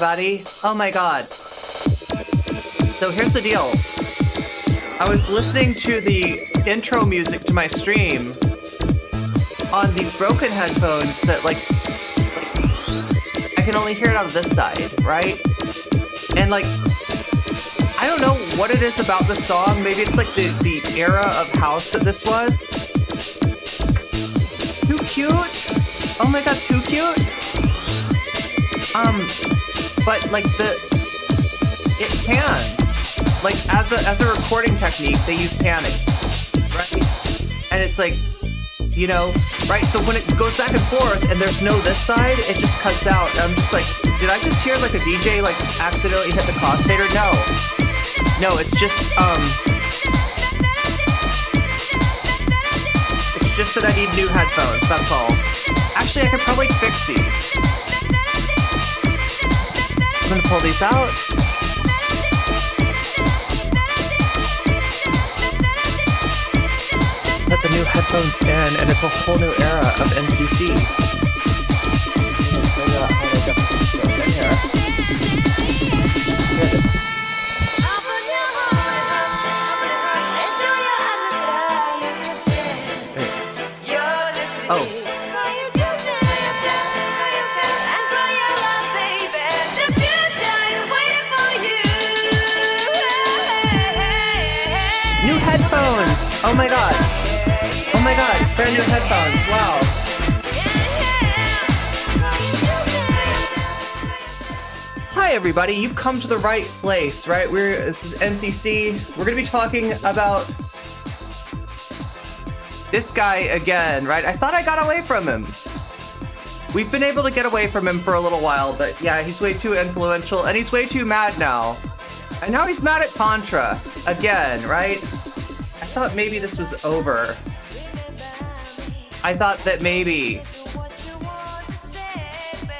everybody. Oh my god. So here's the deal. I was listening to the intro music to my stream on these broken headphones that like I can only hear it out of this side, right? And like I don't know what it is about this song. Maybe it's like the era of house that this was. Too cute. Oh my god, too cute. But like it pans. Like as a recording technique, they use panning, right? And it's like, you know, right? So when it goes back and forth and there's no this side, it just cuts out. And I'm just like, did I just hear like a DJ like accidentally hit the crossfader? No, it's just that I need new headphones. That's all. Actually, I could probably fix these. I'm gonna pull these out. Put the new headphones in, and it's a whole new era of NCC. Figure out how to get this in here. Oh. New headphones! Oh my god. Oh my god, brand new headphones, wow. Hi everybody, you've come to the right place, right? This is NCC. We're gonna be talking about this guy again, right? I thought I got away from him. We've been able to get away from him for a little while, but yeah, he's way too influential and he's way too mad now. And now he's mad at Contra again, right? I thought maybe this was over. I thought that maybe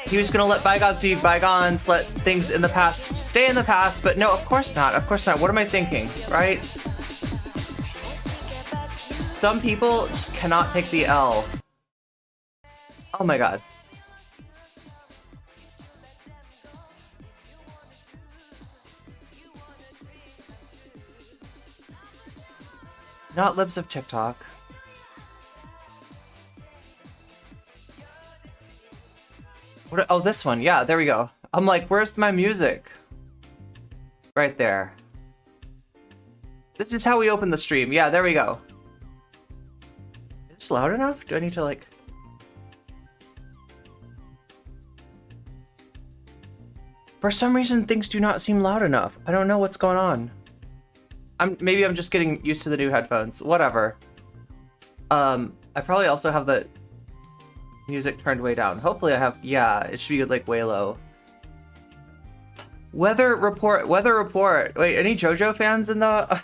he was gonna let bygones be bygones, let things in the past stay in the past, but no, of course not. Of course not. What am I thinking, right? Some people just cannot take the L. Oh my god. Not libs of TikTok. What? Oh, this one. Yeah, there we go. I'm like, where's my music? Right there. This is how we open the stream. Yeah, there we go. Is this loud enough? Do I need to like... For some reason, things do not seem loud enough. I don't know what's going on. Maybe I'm just getting used to the new headphones. Whatever. I probably also have the music turned way down. Hopefully I have... Yeah, it should be like way low. Weather report. Wait, any JoJo fans in the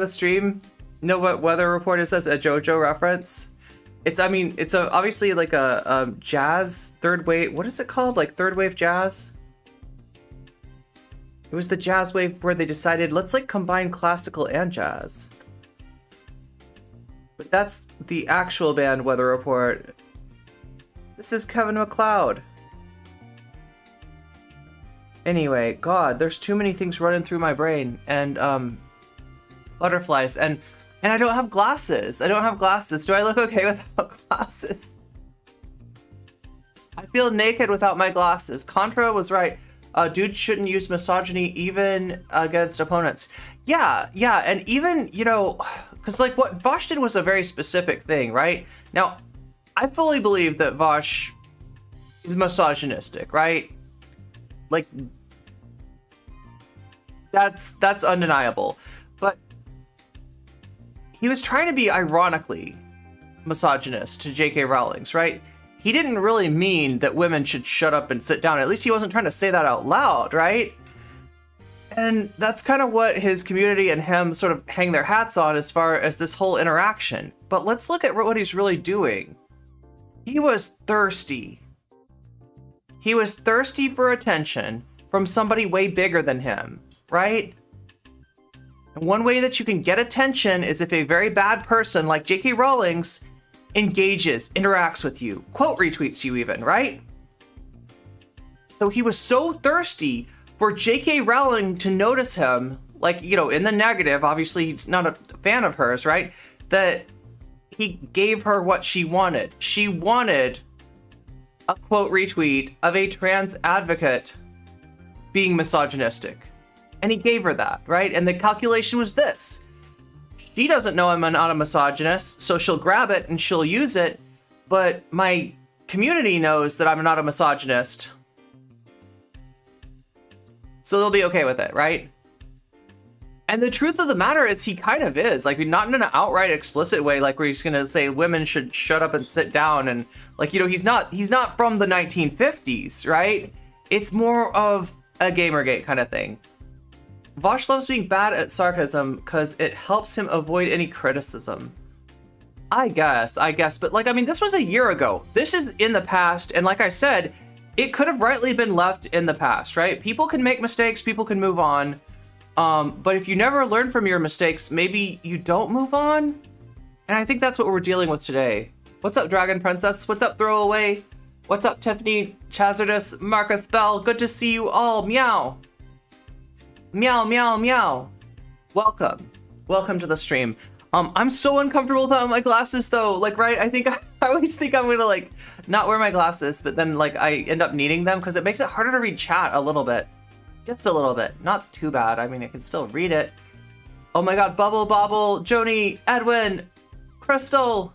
stream know what weather report is? As a JoJo reference? It's obviously like a jazz third wave. What is it called? Like third wave jazz? It was the jazz wave where they decided, let's like combine classical and jazz. But that's the actual band weather report. This is Kevin MacLeod. Anyway, God, there's too many things running through my brain. And, butterflies. And I don't have glasses. Do I look okay without glasses? I feel naked without my glasses. Contra was right. Dudes shouldn't use misogyny even against opponents. Yeah, and even, you know, because like what Vaush did was a very specific thing, right? Now, I fully believe that Vaush is misogynistic, right? Like, that's undeniable. But he was trying to be ironically misogynist to J.K. Rowling's, right? He didn't really mean that women should shut up and sit down. At least he wasn't trying to say that out loud, right? And that's kind of what his community and him sort of hang their hats on as far as this whole interaction. But let's look at what he's really doing. He was thirsty. He was thirsty for attention from somebody way bigger than him, right? And one way that you can get attention is if a very bad person like J.K. Rowling's engages, interacts with you, quote retweets you even, right? So he was so thirsty for J.K. Rowling to notice him, like, you know, in the negative, obviously he's not a fan of hers, right? That he gave her what she wanted. She wanted a quote retweet of a trans advocate being misogynistic. And he gave her that, right? And the calculation was this. She doesn't know I'm not a misogynist, so she'll grab it and she'll use it, but my community knows that I'm not a misogynist, so they'll be okay with it, right? And the truth of the matter is he kind of is. Like, not in an outright explicit way, like where he's gonna say women should shut up and sit down, and like, you know, he's not from the 1950s, right? It's more of a Gamergate kind of thing. Vaush loves being bad at sarcasm because it helps him avoid any criticism. I guess, but like, I mean, this was a year ago. This is in the past, and like I said, it could have rightly been left in the past, right? People can make mistakes, people can move on, but if you never learn from your mistakes, maybe you don't move on? And I think that's what we're dealing with today. What's up, Dragon Princess? What's up, Throwaway? What's up, Tiffany, Chazardus, Marcus Bell? Good to see you all. Meow. Meow, meow, meow. Welcome to the stream. I'm so uncomfortable without my glasses though. Like, right, I always think I'm gonna like not wear my glasses, but then like I end up needing them because it makes it harder to read chat a little bit. Just a little bit, not too bad. I mean, I can still read it. Oh my God, Bubble Bobble, Joni, Edwin, Crystal,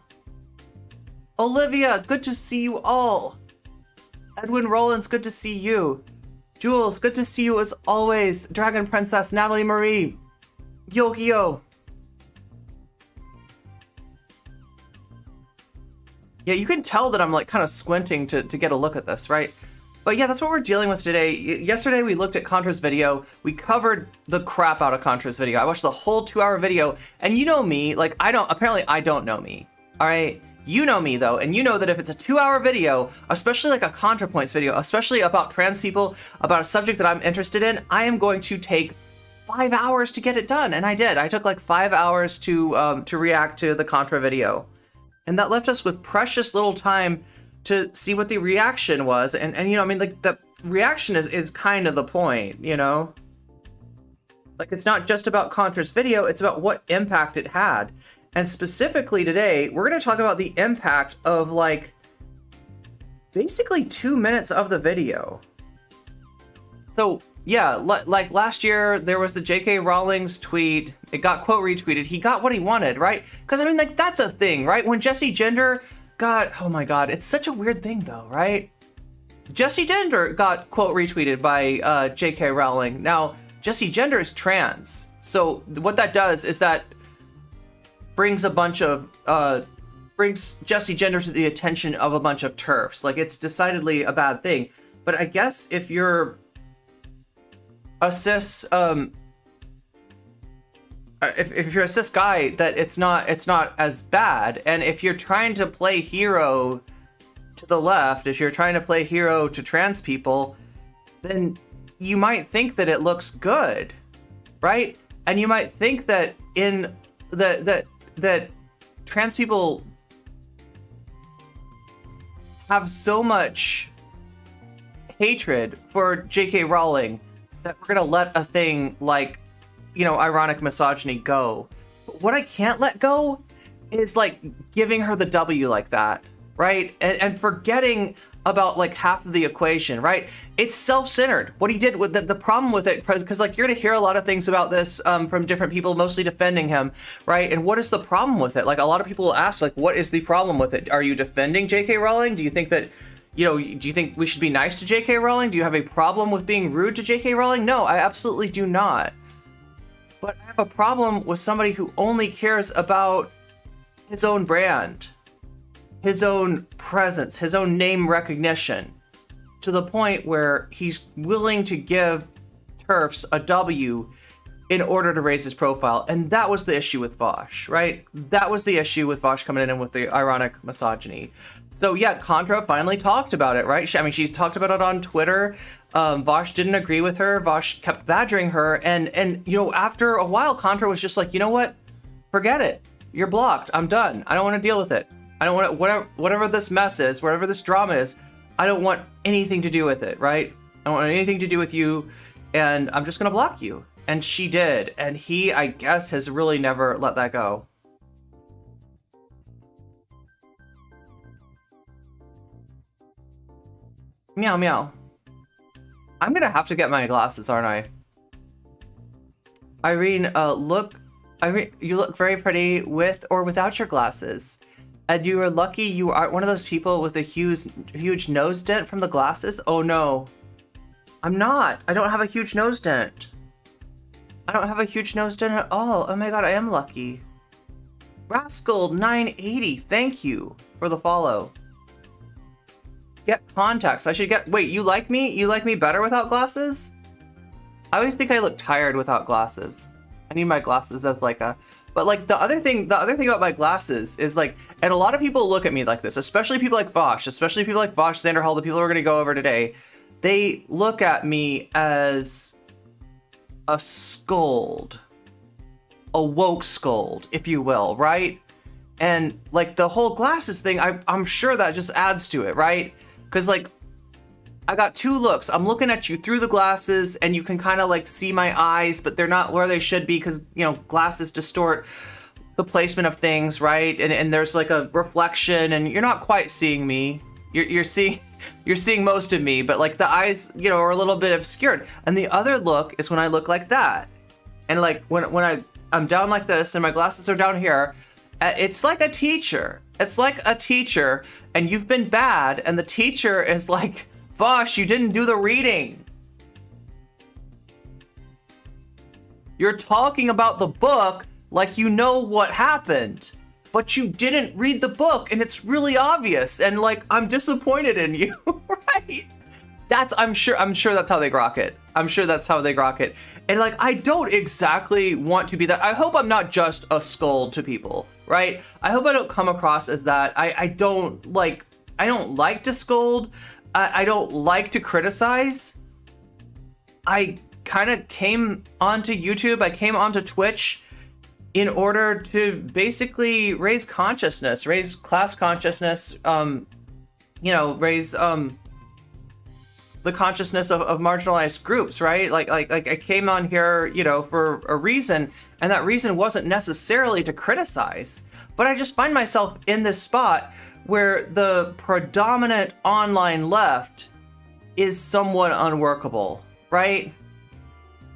Olivia, good to see you all. Edwin Rollins, good to see you. Jules, good to see you as always. Dragon Princess, Natalie Marie, Yogio. Yeah, you can tell that I'm like kind of squinting to get a look at this, right? But yeah, that's what we're dealing with today. Yesterday we looked at Contra's video. We covered the crap out of Contra's video. I watched the whole 2-hour video, and you know me, like I don't know me, all right? You know me though, and you know that if it's a 2-hour video, especially like a Contrapoints video, especially about trans people, about a subject that I'm interested in, I am going to take 5 hours to get it done, and I did. I took like 5 hours to react to the Contra video. And that left us with precious little time to see what the reaction was. And you know, I mean, like the reaction is kind of the point, you know? Like, it's not just about Contra's video, it's about what impact it had. And specifically today, we're going to talk about the impact of like basically 2 minutes of the video. So yeah, like last year, there was the J.K. Rowling's tweet. It got quote retweeted. He got what he wanted, right? Because I mean, like, that's a thing, right? When Jessie Gender got, oh my God, it's such a weird thing though, right? Jessie Gender got quote retweeted by J.K. Rowling. Now, Jessie Gender is trans. So what that does is that brings Jessie Gender to the attention of a bunch of TERFs. Like, it's decidedly a bad thing. But I guess if you're a cis if you're a cis guy, that it's not as bad. And if you're trying to play hero to the left, if you're trying to play hero to trans people, then you might think that it looks good, right? And you might think that in that trans people have so much hatred for J.K. Rowling that we're gonna let a thing like, you know, ironic misogyny go. But what I can't let go is like giving her the W like that, right? And forgetting about like half of the equation, right? It's self-centered. What he did with the problem with it, because like you're gonna hear a lot of things about this from different people, mostly defending him, right? And what is the problem with it? Like, a lot of people will ask, like, what is the problem with it? Are you defending J.K. Rowling? Do you think that, you know, do you think we should be nice to J.K. Rowling? Do you have a problem with being rude to J.K. Rowling? No, I absolutely do not. But I have a problem with somebody who only cares about his own brand, his own presence, his own name recognition, to the point where he's willing to give TERFs a W in order to raise his profile. And that was the issue with Vaush, right? That was the issue with Vaush coming in with the ironic misogyny. So yeah, Contra finally talked about it, right? I mean, she talked about it on Twitter. Vaush didn't agree with her. Vaush kept badgering her. And you know, after a while, Contra was just like, you know what? Forget it. You're blocked. I'm done. I don't want to deal with it. I don't want to, whatever this mess is, whatever this drama is, I don't want anything to do with it, right? I don't want anything to do with you, and I'm just gonna block you. And she did, and he, I guess, has really never let that go. Meow, meow. I'm gonna have to get my glasses, aren't I? Irene, Irene, you look very pretty with or without your glasses. And you are lucky you aren't one of those people with a huge nose dent from the glasses? Oh no. I'm not. I don't have a huge nose dent. I don't have a huge nose dent at all. Oh my god, I am lucky. Rascal 980, thank you for the follow. Get contacts. I should get... Wait, you like me? You like me better without glasses? I always think I look tired without glasses. I need my glasses as like a... But like the other thing about my glasses is like, and a lot of people look at me like this, especially people like Vaush, Xanderhal, the people who are going to go over today. They look at me as a scold, a woke scold, if you will, right? And like the whole glasses thing, I'm sure that just adds to it, right? Because like, I got two looks. I'm looking at you through the glasses and you can kind of like see my eyes, but they're not where they should be because, you know, glasses distort the placement of things, right? And there's like a reflection and you're not quite seeing me. You're seeing most of me, but like the eyes, you know, are a little bit obscured. And the other look is when I look like that. And like when I'm down like this and my glasses are down here, it's like a teacher. It's like a teacher and you've been bad and the teacher is like, Vaush, you didn't do the reading. You're talking about the book like you know what happened, but you didn't read the book and it's really obvious and like I'm disappointed in you, right? I'm sure that's how they grok it. I'm sure that's how they grok it. And like I don't exactly want to be that. I hope I'm not just a scold to people, right? I hope I don't come across as that. I don't like to scold. I don't like to criticize. I kind of came onto YouTube, I came onto Twitch in order to basically raise consciousness, raise class consciousness, you know, raise the consciousness of marginalized groups, right? Like I came on here, you know, for a reason, and that reason wasn't necessarily to criticize, but I just find myself in this spot where the predominant online left is somewhat unworkable, right?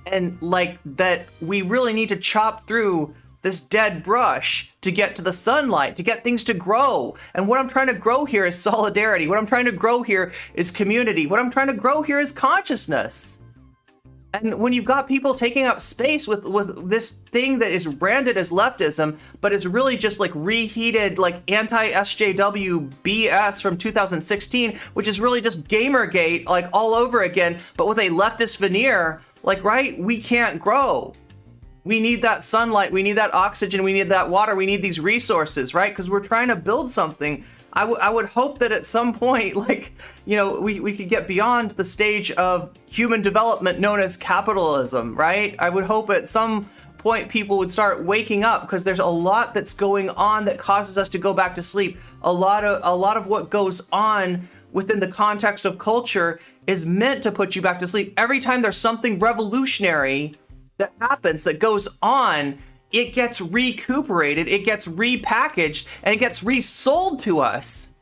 And like that we really need to chop through this dead brush to get to the sunlight, to get things to grow. And what I'm trying to grow here is solidarity. What I'm trying to grow here is community. What I'm trying to grow here is consciousness. And when you've got people taking up space with this thing that is branded as leftism, but is really just like reheated like anti-SJW BS from 2016, which is really just Gamergate like all over again, but with a leftist veneer, like, right? We can't grow. We need that sunlight, we need that oxygen, we need that water, we need these resources, right? Because we're trying to build something. I would hope that at some point, like, you know, we could get beyond the stage of human development known as capitalism, right? I would hope at some point people would start waking up because there's a lot that's going on that causes us to go back to sleep. A lot of what goes on within the context of culture is meant to put you back to sleep. Every time there's something revolutionary that happens, that goes on, it gets recuperated, it gets repackaged, and it gets resold to us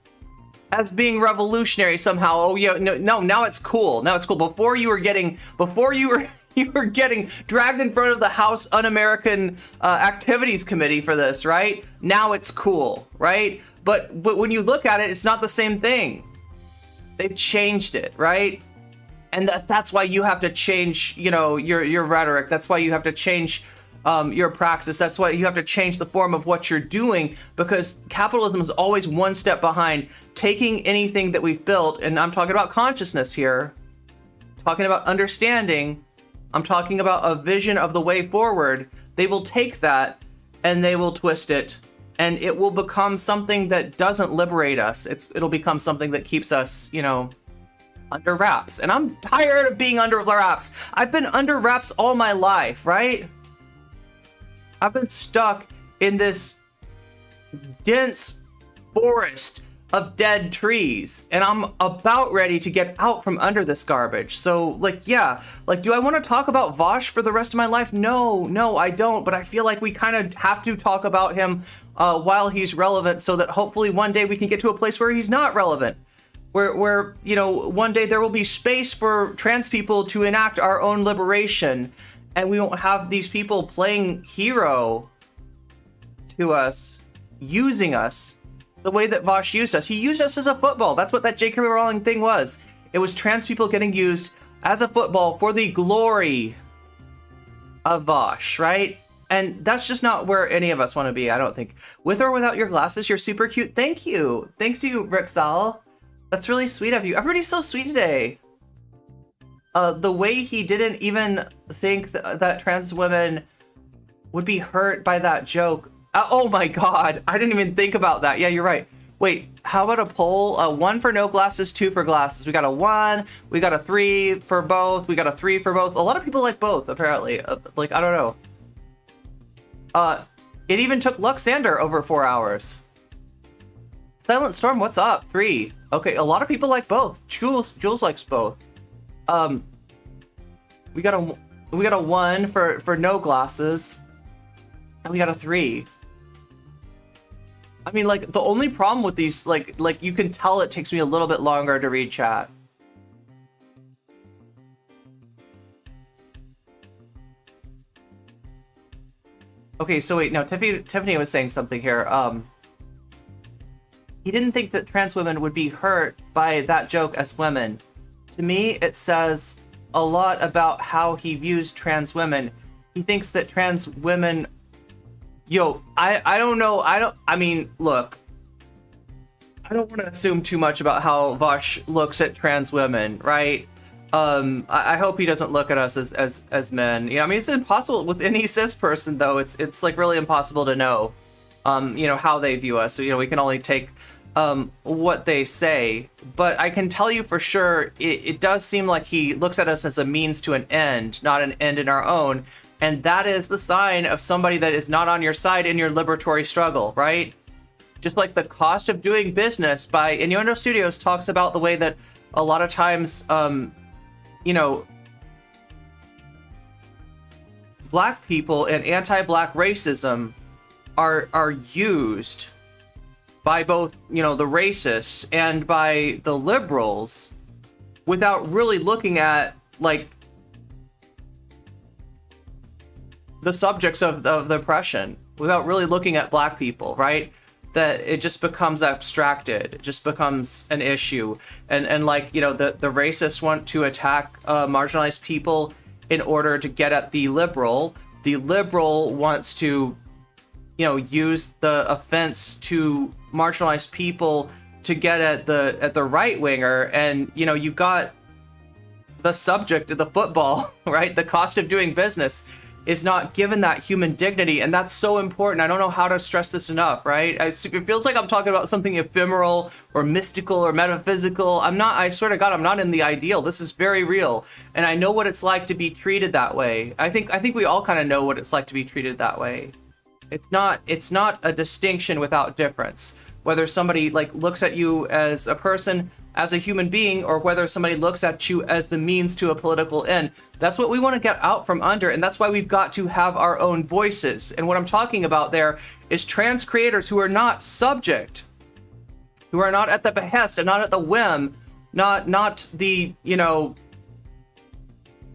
as being revolutionary somehow. Oh yeah, no, now it's cool. Now it's cool. Before you were getting dragged in front of the House Un-American Activities Committee for this, right? Now it's cool, right? But when you look at it, it's not the same thing. They've changed it, right? And that's why you have to change, you know, your rhetoric. That's why you have to change your praxis. That's why you have to change the form of what you're doing, because capitalism is always one step behind taking anything that we've built. And I'm talking about consciousness here, talking about understanding. I'm talking about a vision of the way forward. They will take that and they will twist it, and it will become something that doesn't liberate us. It'll become something that keeps us, you know, under wraps. And I'm tired of being under wraps. I've been under wraps all my life, right? I've been stuck in this dense forest of dead trees, and I'm about ready to get out from under this garbage. So, like, yeah, like, do I want to talk about Vaush for the rest of my life? No, I don't, but I feel like we kind of have to talk about him while he's relevant, so that hopefully one day we can get to a place where he's not relevant. Where, you know, one day there will be space for trans people to enact our own liberation, and we won't have these people playing hero to us, using us the way that Vaush used us. He used us as a football. That's what that J.K. Rowling thing was. It was trans people getting used as a football for the glory of Vaush, right? And that's just not where any of us want to be, I don't think. With or without your glasses, you're super cute. Thank you. Thanks to you, Rixal. That's really sweet of you. Everybody's so sweet today. The way he didn't even think that trans women would be hurt by that joke. Oh my god, I didn't even think about that. Yeah, you're right. Wait, how about a poll? 1 for no glasses, 2 for glasses. We got a 1, we got a 3 for both, we got a 3 for both. A lot of people like both, apparently. Like, I don't know. It even took Luxander over 4 hours. Silent Storm, what's up? 3. Okay, a lot of people like both. Jules likes both. We got a 1 for no glasses, and we got a 3. I mean, like, the only problem with these, like you can tell it takes me a little bit longer to read chat. Okay, so wait, no, Tiffany was saying something here. He didn't think that trans women would be hurt by that joke as women. To me, it says a lot about how he views trans women. He thinks that trans women... Yo, I don't know. I mean, look. I don't want to assume too much about how Vaush looks at trans women, right? I hope he doesn't look at us as men. You know, I mean, it's impossible with any cis person, though. It's like really impossible to know, you know, how they view us. So, you know, we can only take what they say. But I can tell you for sure, it does seem like he looks at us as a means to an end, not an end in our own. And that is the sign of somebody that is not on your side in your liberatory struggle, right? Just like the cost of doing business by Innuendo Studios talks about the way that a lot of times, you know, black people and anti-black racism are used by both, you know, the racists and by the liberals without really looking at, like, the subjects of the oppression, without really looking at black people, right? That it just becomes abstracted, it just becomes an issue. And like, you know, the racists want to attack marginalized people in order to get at the liberal. The liberal wants to, you know, use the offense to marginalized people to get at the right winger. And, you know, you got the subject of the football, right? The cost of doing business is not given that human dignity, and that's so important. I don't know how to stress this enough, right? It feels like I'm talking about something ephemeral or mystical or metaphysical. I'm not, I swear to God, I'm not in the ideal. This is very real, and I know what it's like to be treated that way. I think we all kind of know what it's like to be treated that way. It's not a distinction without difference. Whether somebody like looks at you as a person, as a human being, or whether somebody looks at you as the means to a political end. That's what we want to get out from under, and that's why we've got to have our own voices. And what I'm talking about there is trans creators who are not subject, who are not at the behest and not at the whim, not the, you know,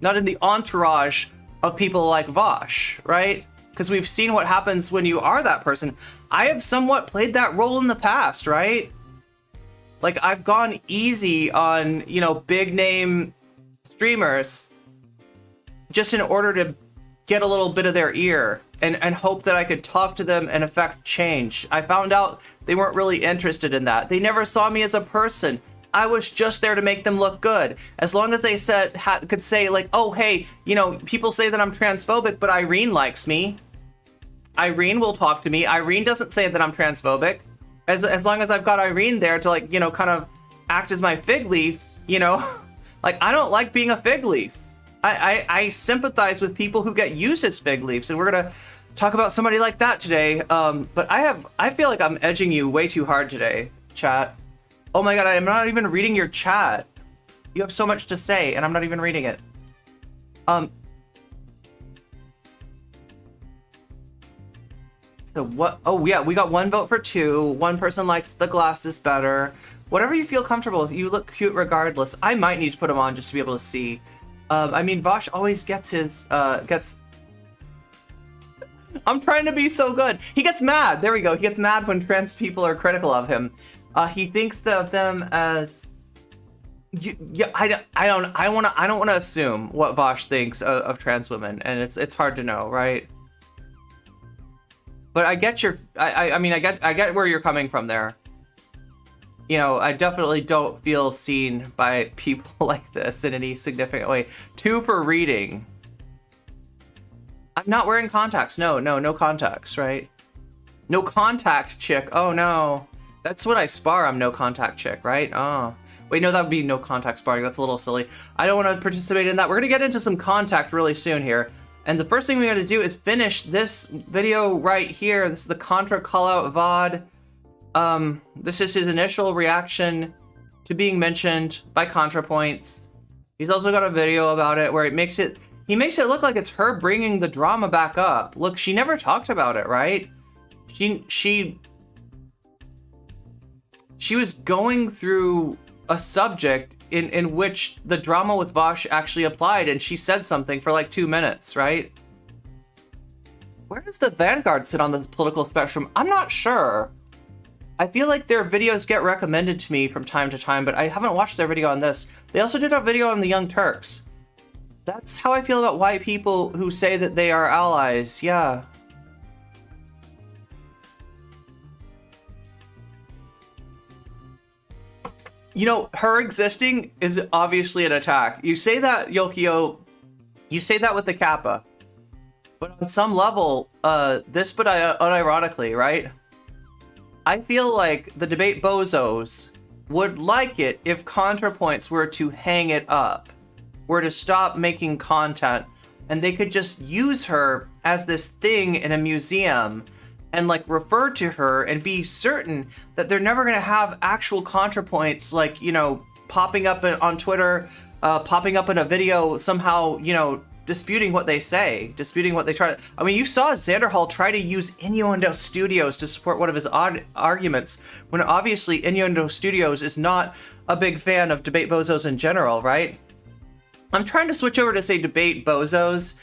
not in the entourage of people like Vaush, right? Because we've seen what happens when you are that person. I have somewhat played that role in the past, right? Like, I've gone easy on, you know, big name streamers just in order to get a little bit of their ear and hope that I could talk to them and affect change. I found out they weren't really interested in that. They never saw me as a person. I was just there to make them look good. As long as they could say, like, oh, hey, you know, people say that I'm transphobic, but Irene likes me. Irene will talk to me. Irene doesn't say that I'm transphobic. As long as I've got Irene there to, like, you know, kind of act as my fig leaf, you know, like, I don't like being a fig leaf. I sympathize with people who get used as fig leaves, and we're gonna talk about somebody like that today. But I feel like I'm edging you way too hard today, chat. Oh my god, I'm not even reading your chat. You have so much to say, and I'm not even reading it. So what? Oh yeah, we got 1 vote for 2. 1 person likes the glasses better. Whatever you feel comfortable with. You look cute regardless. I might need to put them on just to be able to see. I mean, Vaush always gets his, I'm trying to be so good. He gets mad. There we go. He gets mad when trans people are critical of him. He thinks of them as... Yeah, I don't want to assume what Vaush thinks of trans women, and it's hard to know, right? But I get your... I mean, I get where you're coming from there. You know, I definitely don't feel seen by people like this in any significant way. 2 for reading. I'm not wearing contacts. No contacts, right? No contact chick. Oh no. That's when I spar, I'm no contact chick, right? Oh. Wait, no, that would be no contact sparring. That's a little silly. I don't want to participate in that. We're going to get into some contact really soon here. And the first thing we got to do is finish this video right here. This is the Contra call-out VOD. This is his initial reaction to being mentioned by Contrapoints. He's also got a video about it where he makes it look like it's her bringing the drama back up. Look, she never talked about it, right? She was going through a subject in which the drama with Vaush actually applied, and she said something for like 2 minutes, right? Where does the Vanguard sit on the political spectrum? I'm not sure. I feel like their videos get recommended to me from time to time, but I haven't watched their video on this. They also did a video on the Young Turks. That's how I feel about white people who say that they are allies, yeah. You know, her existing is obviously an attack. You say that, Yokio, you say that with the Kappa. But on some level, this but unironically, right? I feel like the DebateBozos would like it if Contrapoints were to hang it up, were to stop making content, and they could just use her as this thing in a museum and like refer to her and be certain that they're never going to have actual Contrapoints, like, you know, popping up on Twitter, popping up in a video somehow, you know, disputing what they say, disputing what they try. I mean, you saw Xanderhal try to use Innuendo Studios to support one of his arguments, when obviously Innuendo Studios is not a big fan of DebateBozos in general, right? I'm trying to switch over to say DebateBozos.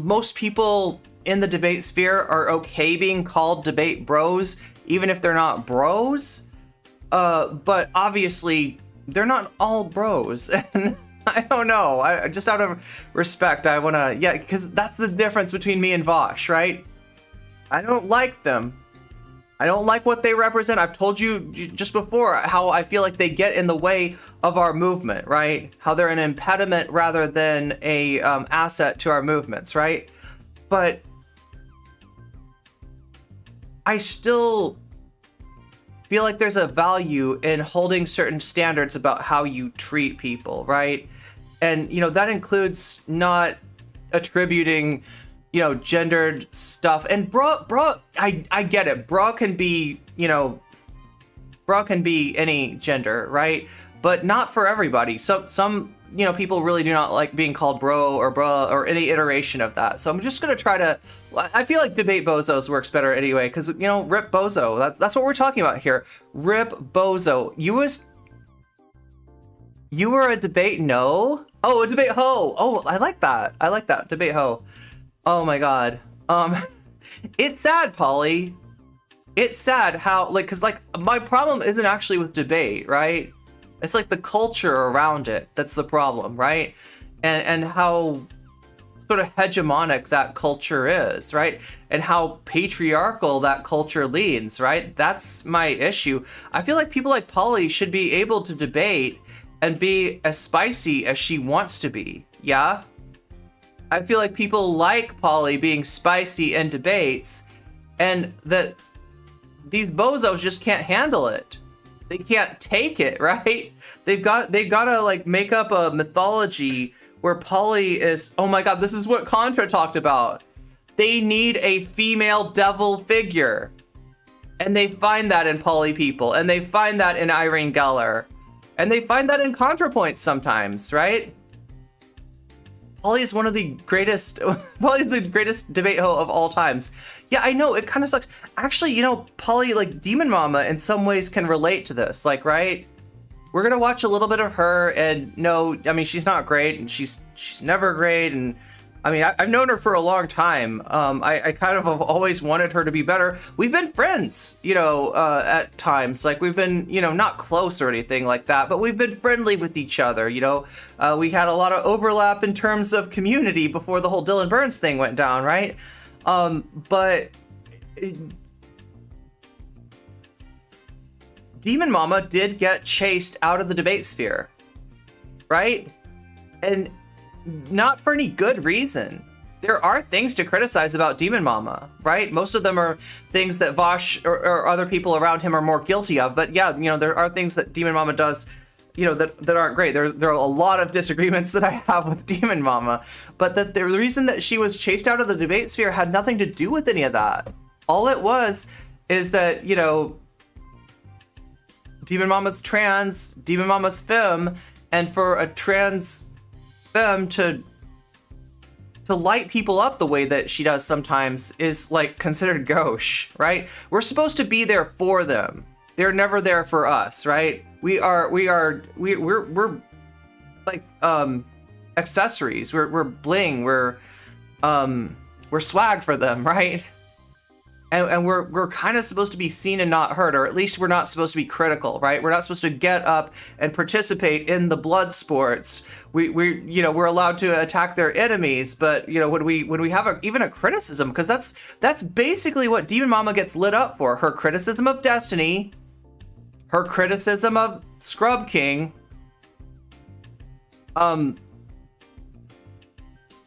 Most people in the debate sphere are okay being called debate bros, even if they're not bros. But obviously, they're not all bros. And I don't know. I just out of respect, I want to... Yeah, because that's the difference between me and Vaush, right? I don't like them. I don't like what they represent. I've told you just before how I feel like they get in the way of our movement, right? How they're an impediment rather than a asset to our movements, right? But I still feel like there's a value in holding certain standards about how you treat people, right? And, you know, that includes not attributing, you know, gendered stuff. And bro, I get it. Bro can be, you know, bro can be any gender, right? But not for everybody. So some, you know, people really do not like being called bro or any iteration of that. So I'm just going to try to, I feel like DebateBozos works better anyway, because, you know, Rip Bozo, that's what we're talking about here. Rip Bozo. You were a debate no? Oh, a debate ho. Oh, I like that. I like that. Debate ho. Oh my god. It's sad, Polly. It's sad how, like, because, like, my problem isn't actually with debate, right? It's like the culture around it that's the problem, right? And how sort of hegemonic that culture is, right? And how patriarchal that culture leans, right? That's my issue. I feel like people like Polly should be able to debate and be as spicy as she wants to be, yeah? I feel like people like Polly being spicy in debates, and that these bozos just can't handle it. They can't take it, right? They've got to like make up a mythology where Polly is, oh my god, this is what Contra talked about. They need a female devil figure. And they find that in poly people, and they find that in Irene Geller, and they find that in Contrapoints sometimes, right? Polly is one of the greatest, Polly's the greatest debate hoe of all times. Yeah, I know, it kind of sucks. Actually, you know, Polly, like, DemonMama in some ways can relate to this, like, right? We're gonna watch a little bit of her, and no, I mean, she's not great, and she's never great, and I mean, I've known her for a long time. I kind of have always wanted her to be better. We've been friends, you know, at times. Like, we've been, you know, not close or anything like that, but we've been friendly with each other, you know. We had a lot of overlap in terms of community before the whole Dylan Burns thing went down, right? But DemonMama did get chased out of the debate sphere, right? And not for any good reason. There are things to criticize about DemonMama, right? Most of them are things that Vaush or other people around him are more guilty of. But yeah, you know, there are things that DemonMama does, you know, that aren't great. There are a lot of disagreements that I have with DemonMama. But the reason that she was chased out of the debate sphere had nothing to do with any of that. All it was is that, you know, DemonMama's trans, DemonMama's femme, and for a trans femme to light people up the way that she does sometimes is like considered gauche, right? We're supposed to be there for them. They're never there for us, right? We're like accessories. We're bling. We're swag for them, right? And we're kind of supposed to be seen and not heard, or at least we're not supposed to be critical, right? We're not supposed to get up and participate in the blood sports. We you know, we're allowed to attack their enemies, but you know, when we have even a criticism, because that's basically what DemonMama gets lit up for. Her criticism of Destiny, her criticism of Scrub King. I'm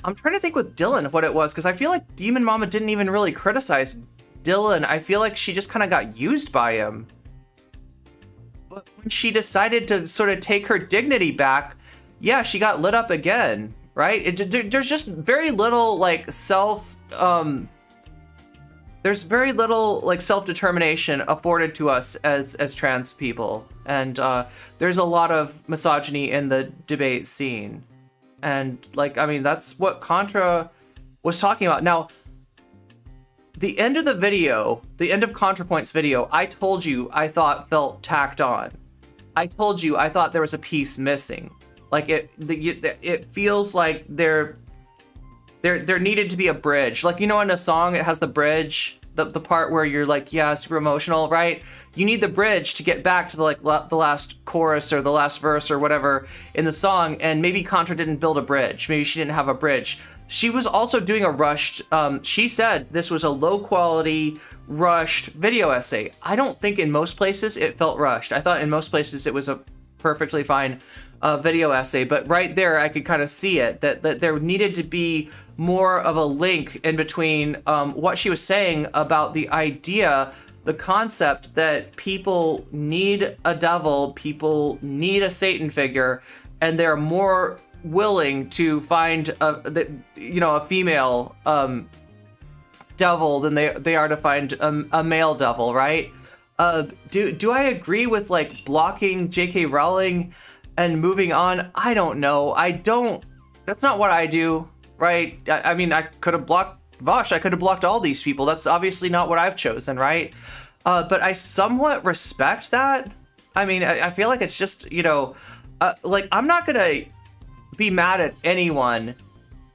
trying to think with Dylan what it was, because I feel like DemonMama didn't even really criticize Dylan. I feel like she just kind of got used by him. But when she decided to sort of take her dignity back, yeah, she got lit up again, right? There's just very little like there's very little like self-determination afforded to us as trans people, and there's a lot of misogyny in the debate scene, and like, I mean, that's what Contra was talking about. Now, the end of the video, the end of Contrapoints video, I told you I thought felt tacked on. I told you I thought there was a piece missing. Like it feels like there needed to be a bridge. Like, you know, in a song it has the bridge, the part where you're like, yeah, super emotional, right? You need the bridge to get back to the last chorus or the last verse or whatever in the song, and maybe Contra didn't build a bridge. Maybe she didn't have a bridge. She was also doing a rushed, she said this was a low quality, rushed video essay. I don't think in most places it felt rushed. I thought in most places it was a perfectly fine video essay, but right there I could kind of see it, that there needed to be more of a link in between what she was saying about the idea, the concept that people need a devil, people need a Satan figure, and they're more willing to find a female devil than they are to find a male devil, right? Do I agree with like blocking J.K. Rowling and moving on? I don't know. That's not what I do, right? I mean, I could have blocked Vaush. I could have blocked all these people. That's obviously not what I've chosen, right? But I somewhat respect that. I mean, I feel like it's just, you know, like, I'm not gonna be mad at anyone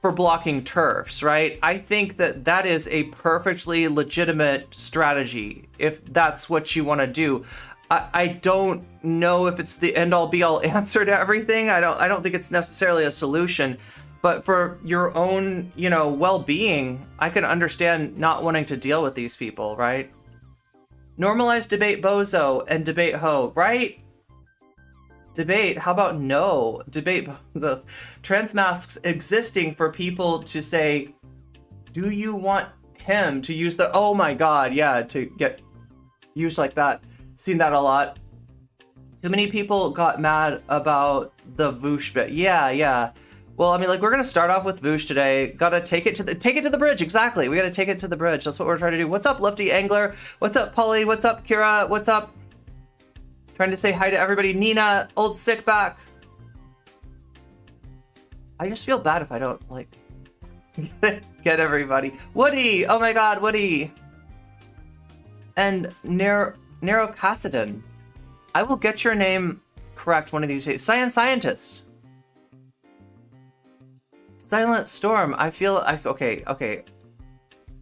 for blocking TERFs, right? I think that is a perfectly legitimate strategy if that's what you want to do. I don't know if it's the end-all be-all answer to everything. I don't think it's necessarily a solution, but for your own, you know, well-being, I can understand not wanting to deal with these people, right? Normalize debate bozo and debate ho, right? Debate, how about no? Debate those trans masks existing for people to say, do you want him to use the, oh my god, yeah, to get used like that. Seen that a lot. Too many people got mad about the Vaush bit. Yeah. Well, I mean, like, we're gonna start off with Vaush today. Gotta take it to the bridge. Exactly. We gotta take it to the bridge. That's what we're trying to do. What's up, Lefty Angler? What's up, Polly? What's up, Kira? What's up? Trying to say hi to everybody. Nina, old sick back. I just feel bad if I don't like get everybody. Woody. Oh my God, Woody. And Nero Cassidon. I will get your name correct one of these days. Scientist. Silent Storm. Okay.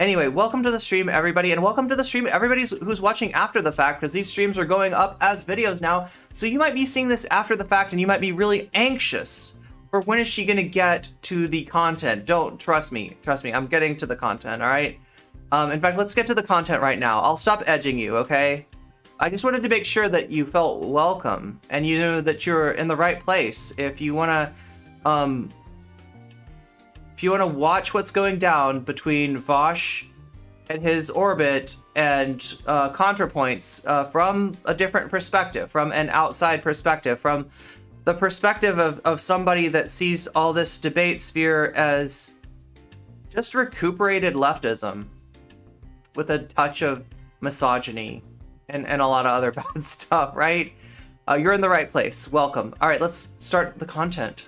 Anyway, welcome to the stream, everybody, and welcome to the stream, everybody who's watching after the fact, because these streams are going up as videos now. So you might be seeing this after the fact, and you might be really anxious for when is she gonna get to the content. Don't trust me. I'm getting to the content. All right. In fact, let's get to the content right now. I'll stop edging you. Okay. I just wanted to make sure that you felt welcome and you knew that you're in the right place. If you wanna watch what's going down between Vaush and his orbit and Contrapoints from a different perspective, from an outside perspective, from the perspective of somebody that sees all this debate sphere as just recuperated leftism with a touch of misogyny and a lot of other bad stuff, right? You're in the right place. Welcome. All right, let's start the content.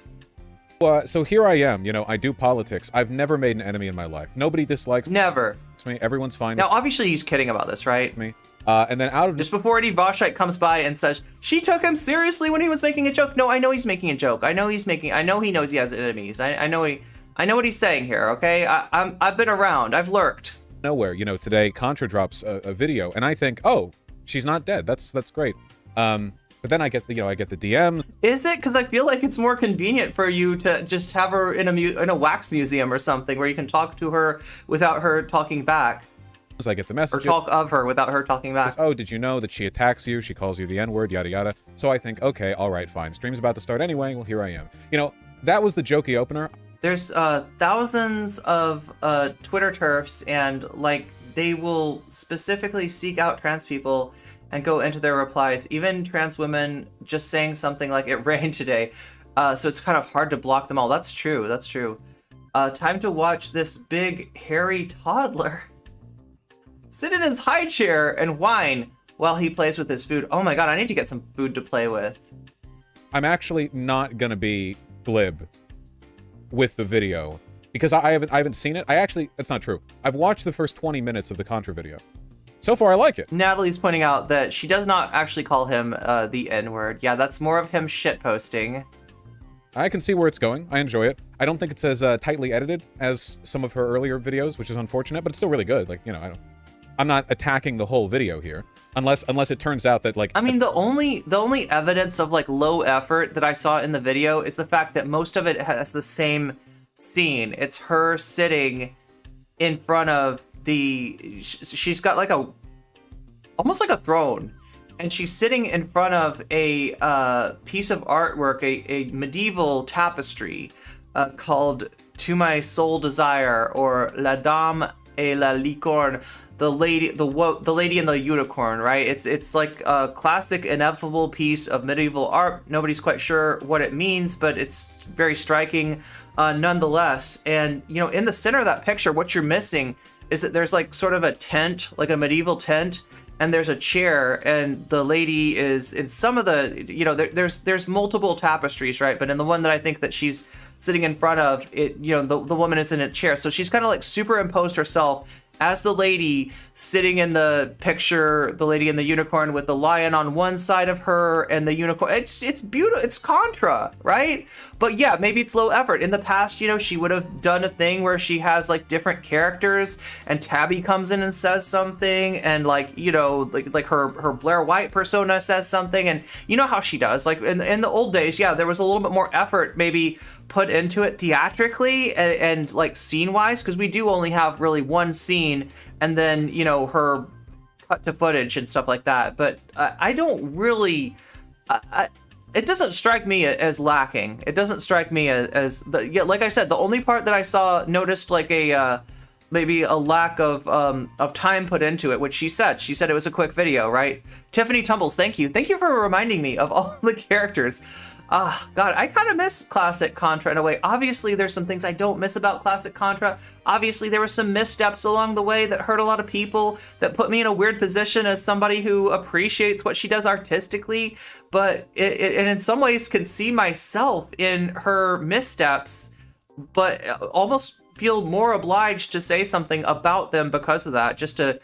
So here I am, you know, I do politics. I've never made an enemy in my life. Nobody dislikes Never. me. Everyone's fine. Now, obviously, he's kidding about this, right? Me. And then out of just before any Vaushite comes by and says, she took him seriously when he was making a joke. No, I know he's making a joke. I know he knows he has enemies. I know what he's saying here, okay? I've been around. I've lurked. Nowhere, you know, today Contra drops a video and I think, oh, she's not dead. That's great. But then I get the DMs. Is it? Because I feel like it's more convenient for you to just have her in a wax museum or something where you can talk to her without her talking back. I get the message. Or talk of her without her talking back. Oh, did you know that she attacks you? She calls you the N-word, yada yada. So I think, okay, all right, fine. Stream's about to start anyway. Well, here I am. You know, that was the jokey opener. There's thousands of Twitter turfs, and like they will specifically seek out trans people and go into their replies, even trans women just saying something like it rained today. So it's kind of hard to block them all. That's true. Time to watch this big hairy toddler sit in his high chair and whine while he plays with his food. Oh my God, I need to get some food to play with. I'm actually not gonna be glib with the video because I haven't seen it. That's not true. I've watched the first 20 minutes of the Contra video. So far, I like it. Natalie's pointing out that she does not actually call him the N-word. Yeah, that's more of him shitposting. I can see where it's going. I enjoy it. I don't think it's as tightly edited as some of her earlier videos, which is unfortunate, but it's still really good. Like, you know, I'm not attacking the whole video here, unless it turns out that, like... I mean, the only evidence of, like, low effort that I saw in the video is the fact that most of it has the same scene. It's her sitting in front of she's got like almost like a throne, and she's sitting in front of a piece of artwork, a medieval tapestry called "To My Soul Desire" or "La Dame et la Licorne," the lady and the unicorn, right? It's like a classic, ineffable piece of medieval art. Nobody's quite sure what it means, but it's very striking nonetheless. And you know, in the center of that picture, what you're missing is that there's like sort of a tent, like a medieval tent, and there's a chair, and the lady is in some of the, you know, there's multiple tapestries, right? But in the one that I think that she's sitting in front of, it, you know, the woman is in a chair, so she's kind of like superimposed herself as the lady sitting in the picture, the lady in the unicorn with the lion on one side of her and the unicorn. It's beautiful. It's Contra, right? But yeah, maybe it's low effort. In the past, you know, she would have done a thing where she has like different characters and Tabby comes in and says something, and like, you know, like her Blair White persona says something, and you know how she does. Like in the old days, yeah, there was a little bit more effort maybe put into it theatrically and like scene wise, because we do only have really one scene and then, you know, her cut to footage and stuff like that. But I don't really it doesn't strike me as lacking. It doesn't strike me as yeah, like I said, the only part that I noticed like a maybe a lack of time put into it, which she said it was a quick video, right? Tiffany Tumbles, thank you for reminding me of all the characters. God, I kind of miss classic Contra in a way. Obviously, there's some things I don't miss about classic Contra. Obviously, there were some missteps along the way that hurt a lot of people, that put me in a weird position as somebody who appreciates what she does artistically, but and in some ways can see myself in her missteps, but almost feel more obliged to say something about them because of that, just to,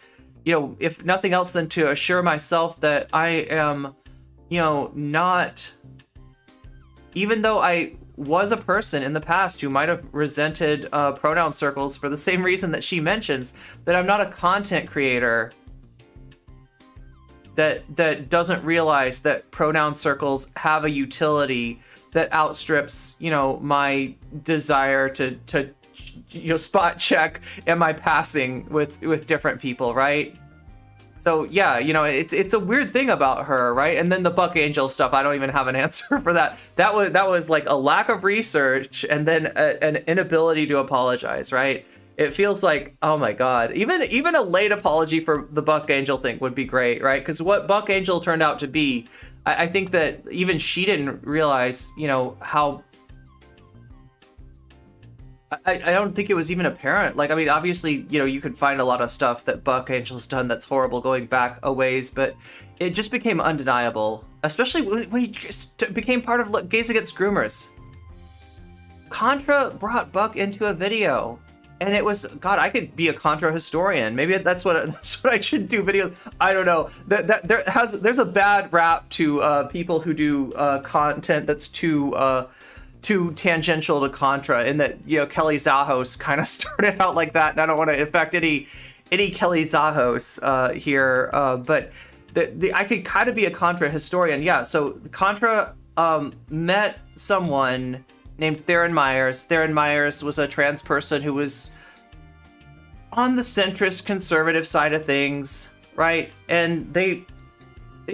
if nothing else than to assure myself that I am, not... Even though I was a person in the past who might have resented pronoun circles for the same reason that she mentions, that I'm not a content creator that doesn't realize that pronoun circles have a utility that outstrips, my desire to spot check am I passing with different people, right? So yeah, it's a weird thing about her, right? And then the Buck Angel stuff, I don't even have an answer for that. That was like a lack of research and then an inability to apologize, right? It feels like, oh my God, even a late apology for the Buck Angel thing would be great, right? Because what Buck Angel turned out to be, I think that even she didn't realize, how... I don't think it was even apparent. Like, I mean, obviously, you could find a lot of stuff that Buck Angel's done that's horrible going back a ways, but it just became undeniable, especially when he just became part of Gays Against Groomers. Contra brought Buck into a video, and it was, God, I could be a Contra historian. Maybe that's what I should do videos. I don't know. There's a bad rap to people who do content that's too tangential to Contra, in that Kelly Zahos kind of started out like that, and I don't want to affect any Kelly Zahos here, but I could kind of be a Contra historian. Yeah, so Contra met someone named Theron Myers. Theron Myers was a trans person who was on the centrist conservative side of things, right? And they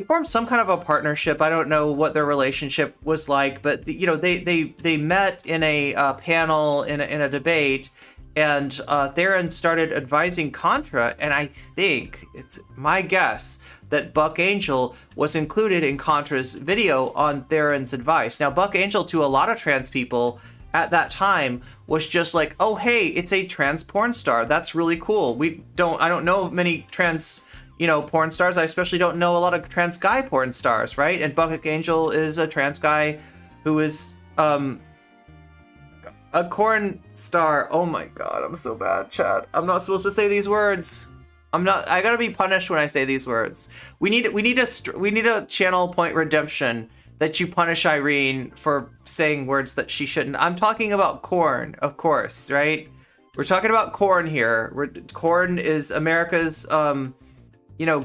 formed some kind of a partnership. I don't know what their relationship was like, but they met in a panel in a debate, and Theron started advising Contra, and I think it's my guess that Buck Angel was included in Contra's video on Theron's advice. Now, Buck Angel, to a lot of trans people at that time, was just like, oh hey, it's a trans porn star. That's really cool. I don't know many trans porn stars. I especially don't know a lot of trans guy porn stars, right? And Buck Angel is a trans guy who is a corn star. Oh my God, I'm so bad, Chad. I'm not supposed to say these words. I gotta be punished when I say these words. We need a channel point redemption that you punish Irene for saying words that she shouldn't. I'm talking about corn, of course, right? We're talking about corn here. Corn is America's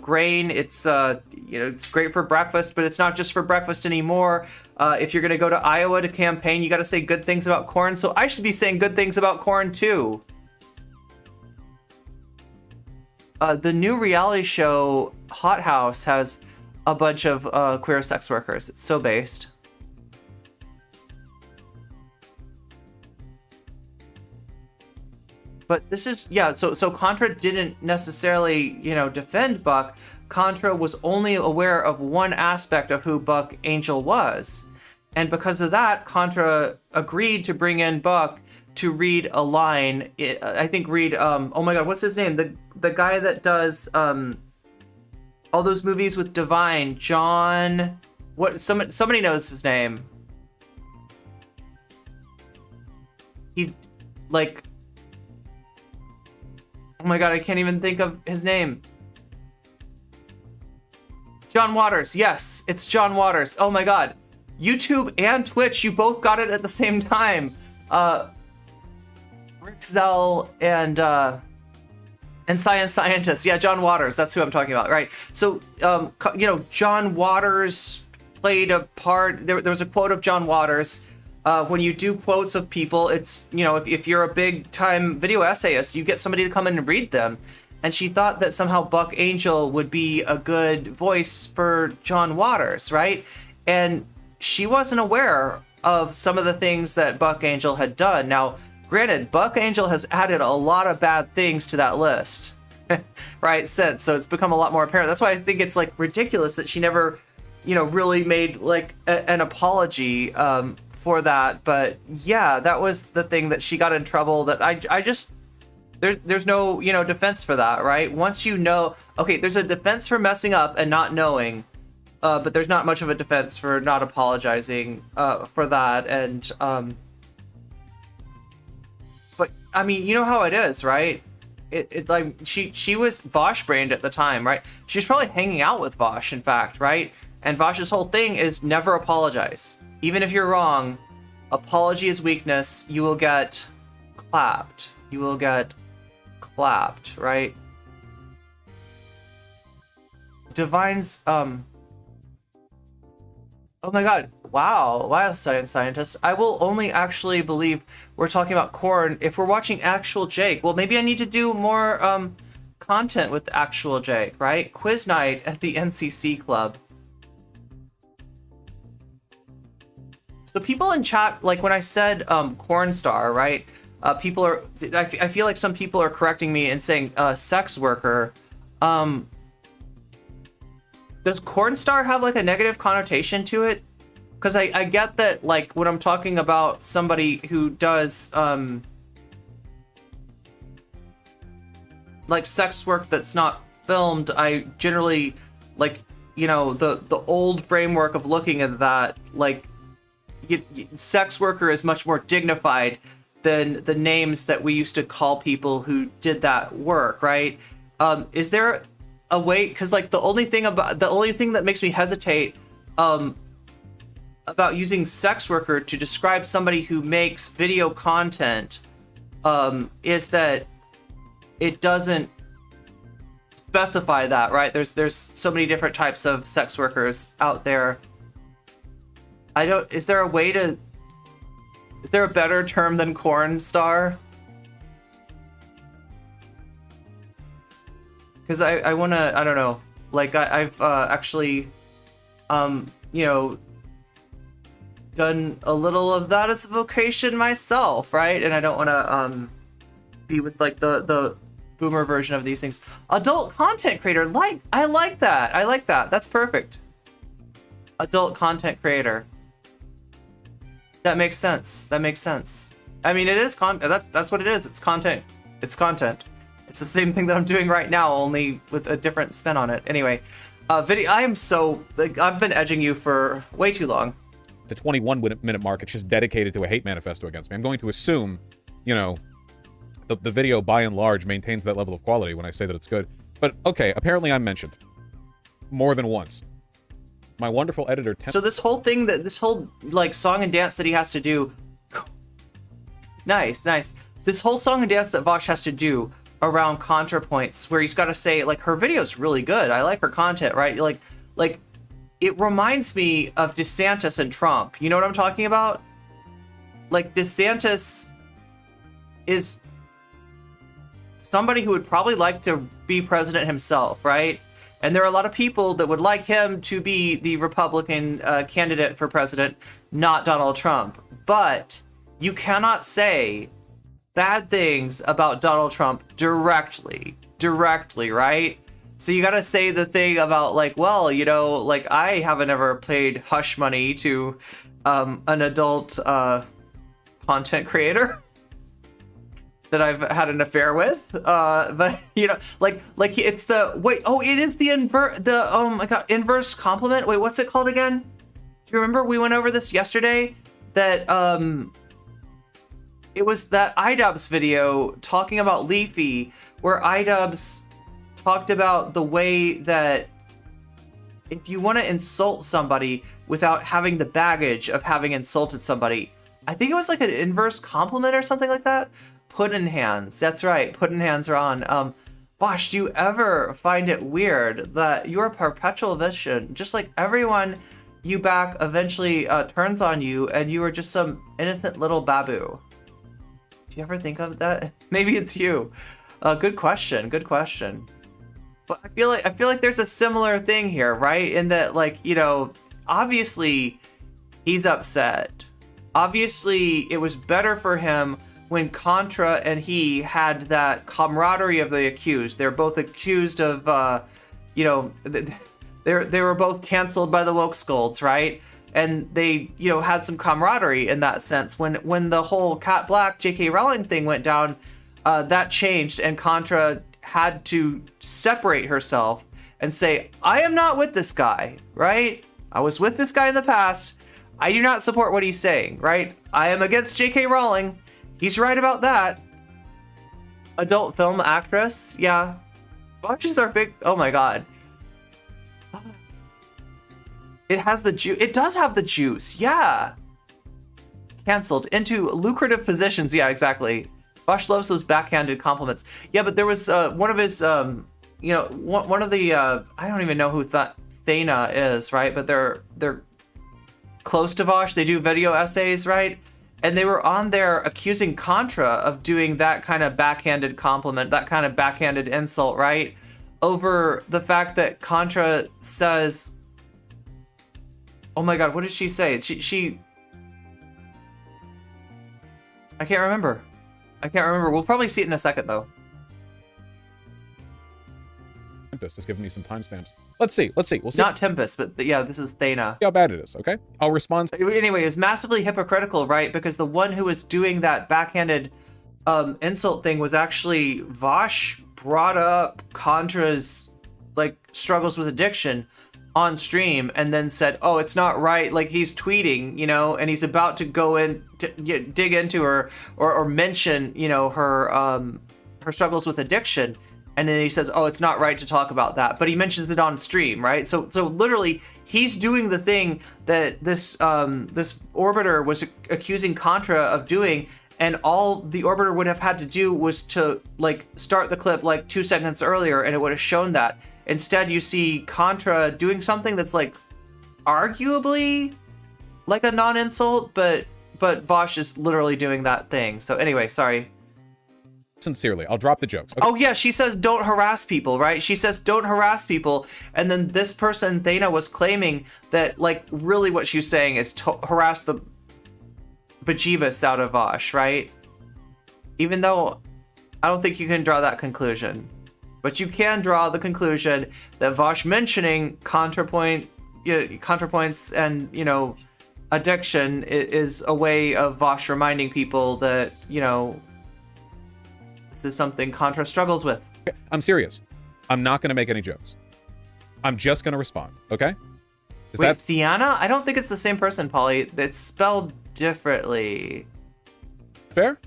grain. It's it's great for breakfast, but it's not just for breakfast anymore. If you're gonna go to Iowa to campaign, you got to say good things about corn. So I should be saying good things about corn too. The new reality show Hot House has a bunch of queer sex workers. It's so based. But this is, yeah, so Contra didn't necessarily, defend Buck. Contra was only aware of one aspect of who Buck Angel was. And because of that, Contra agreed to bring in Buck to read a line. I think oh my God, what's his name? The guy that does all those movies with Divine, John, somebody knows his name. He's like, oh my God, I can't even think of his name. John Waters. Yes, it's John Waters. Oh my God. YouTube and Twitch, you both got it at the same time. Rick Zell and Science Scientist. Yeah, John Waters. That's who I'm talking about, right? So, John Waters played a part. There was a quote of John Waters. When you do quotes of people, it's, if you're a big time video essayist, you get somebody to come in and read them. And she thought that somehow Buck Angel would be a good voice for John Waters, right? And she wasn't aware of some of the things that Buck Angel had done. Now, granted, Buck Angel has added a lot of bad things to that list, right, since. So it's become a lot more apparent. That's why I think it's, ridiculous that she never really made like an apology for that. But yeah, that was the thing that she got in trouble. That I just there's no defense for that, right? Once you know, okay, there's a defense for messing up and not knowing, but there's not much of a defense for not apologizing for that. And but I mean, you know how it is, right? It like she was Vaush brained at the time, right? She was probably hanging out with Vaush, in fact, right? And Vaush's whole thing is never apologize. Even if you're wrong, apology is weakness. You will get clapped. You will get clapped, right? Divine's oh my god, wow, scientist. I will only actually believe we're talking about Korn if we're watching actual Jake. Well, maybe I need to do more content with actual Jake, right? Quiz night at the NCC club. So people in chat, like when I said Corn Star, right? People are, I feel like some people are correcting me and saying sex worker. Does Corn Star have like a negative connotation to it? Because I get that, like, when I'm talking about somebody who does like sex work that's not filmed, I generally like, the old framework of looking at that, like, sex worker is much more dignified than the names that we used to call people who did that work, right? Is there a way? Because like the only thing that makes me hesitate about using sex worker to describe somebody who makes video content is that it doesn't specify that, right? There's so many different types of sex workers out there. Is there a better term than Corn Star? Because I want to, I don't know, like I've actually, done a little of that as a vocation myself, right? And I don't want to be with like the boomer version of these things. Adult content creator, I like that. That's perfect. Adult content creator. That makes sense. I mean, it is that's what it is. It's content. It's content. It's the same thing that I'm doing right now, only with a different spin on it. Anyway, video. I am so like I've been edging you for way too long. The 21-minute mark, it's just dedicated to a hate manifesto against me. I'm going to assume, the video by and large maintains that level of quality when I say that it's good. But okay, apparently I'm mentioned more than once. My wonderful editor. So this whole thing, this whole like song and dance that he has to do. Nice. This whole song and dance that Vaush has to do around Contrapoints, where he's got to say like her video's really good. I like her content, right? Like it reminds me of DeSantis and Trump. You know what I'm talking about? Like DeSantis is somebody who would probably like to be president himself, right? And there are a lot of people that would like him to be the Republican candidate for president, not Donald Trump. But you cannot say bad things about Donald Trump directly, right? So you gotta say the thing about like, well, like I haven't ever paid hush money to an adult content creator that I've had an affair with, but like it's the it is the inverse compliment. Wait, what's it called again? Do you remember we went over this yesterday? That it was that iDubbbz video talking about Leafy, where iDubbbz talked about the way that if you want to insult somebody without having the baggage of having insulted somebody, I think it was like an inverse compliment or something like that. Puddin' hands. That's right. Puddin' hands are on. Vaush, do you ever find it weird that your perpetual vision, just like everyone you back, eventually turns on you, and you are just some innocent little babu? Do you ever think of that? Maybe it's you. Good question. But I feel like there's a similar thing here, right? In that, like, obviously he's upset. Obviously, it was better for him when Contra and he had that camaraderie of the accused. They're both accused of, they They were both canceled by the woke scolds, right? And they, you know, had some camaraderie in that sense. When the whole Kat Blaque, J.K. Rowling thing went down, that changed, and Contra had to separate herself and say, I am not with this guy, right? I was with this guy in the past. I do not support what he's saying, right? I am against J.K. Rowling. He's right about that. Adult film actress, yeah. Vaush are big. Oh my god. It has the juice. It does have the juice, yeah. Canceled into lucrative positions, yeah, exactly. Vaush loves those backhanded compliments. Yeah, but there was one of his, you know, one of the, I don't even know who Thana is, right? But they're close to Vaush. They do video essays, right? And they were on there accusing Contra of doing that kind of backhanded compliment, that kind of backhanded insult, right? Over the fact that Contra says, oh my god, what did she say? She I can't remember. We'll probably see it in a second, though. Tempest is giving me some timestamps. Let's see. We'll see. Not Tempest, but yeah, this is Thana. See how bad it is, okay? I'll respond. Anyway, it was massively hypocritical, right? Because the one who was doing that backhanded insult thing was actually Vaush brought up Contra's like struggles with addiction on stream and then said, oh, it's not right. Like he's tweeting, you know, and he's about to go in to dig into her or mention, you know, her struggles with addiction. And then he says, oh, it's not right to talk about that. But he mentions it on stream, right? So literally, he's doing the thing that this Orbiter was accusing Contra of doing, and all the Orbiter would have had to do was to, like, start the clip, like, 2 seconds earlier, and it would have shown that. Instead, you see Contra doing something that's, like, arguably, like, a non-insult, but Vaush is literally doing that thing. So anyway, sorry. Sincerely, I'll drop the jokes. Okay. Oh yeah, she says don't harass people, right? She says don't harass people, and then this person, Thana, was claiming that, like, really what she was saying is to harass the bejeebus out of Vaush, right? Even though I don't think you can draw that conclusion. But you can draw the conclusion that Vaush mentioning contrapoints and, you know, addiction is a way of Vaush reminding people that, you know, this is something Contra struggles with. I'm serious. I'm not going to make any jokes. I'm just going to respond, okay? Wait, Thiana? I don't think it's the same person, Polly. It's spelled differently. Fair?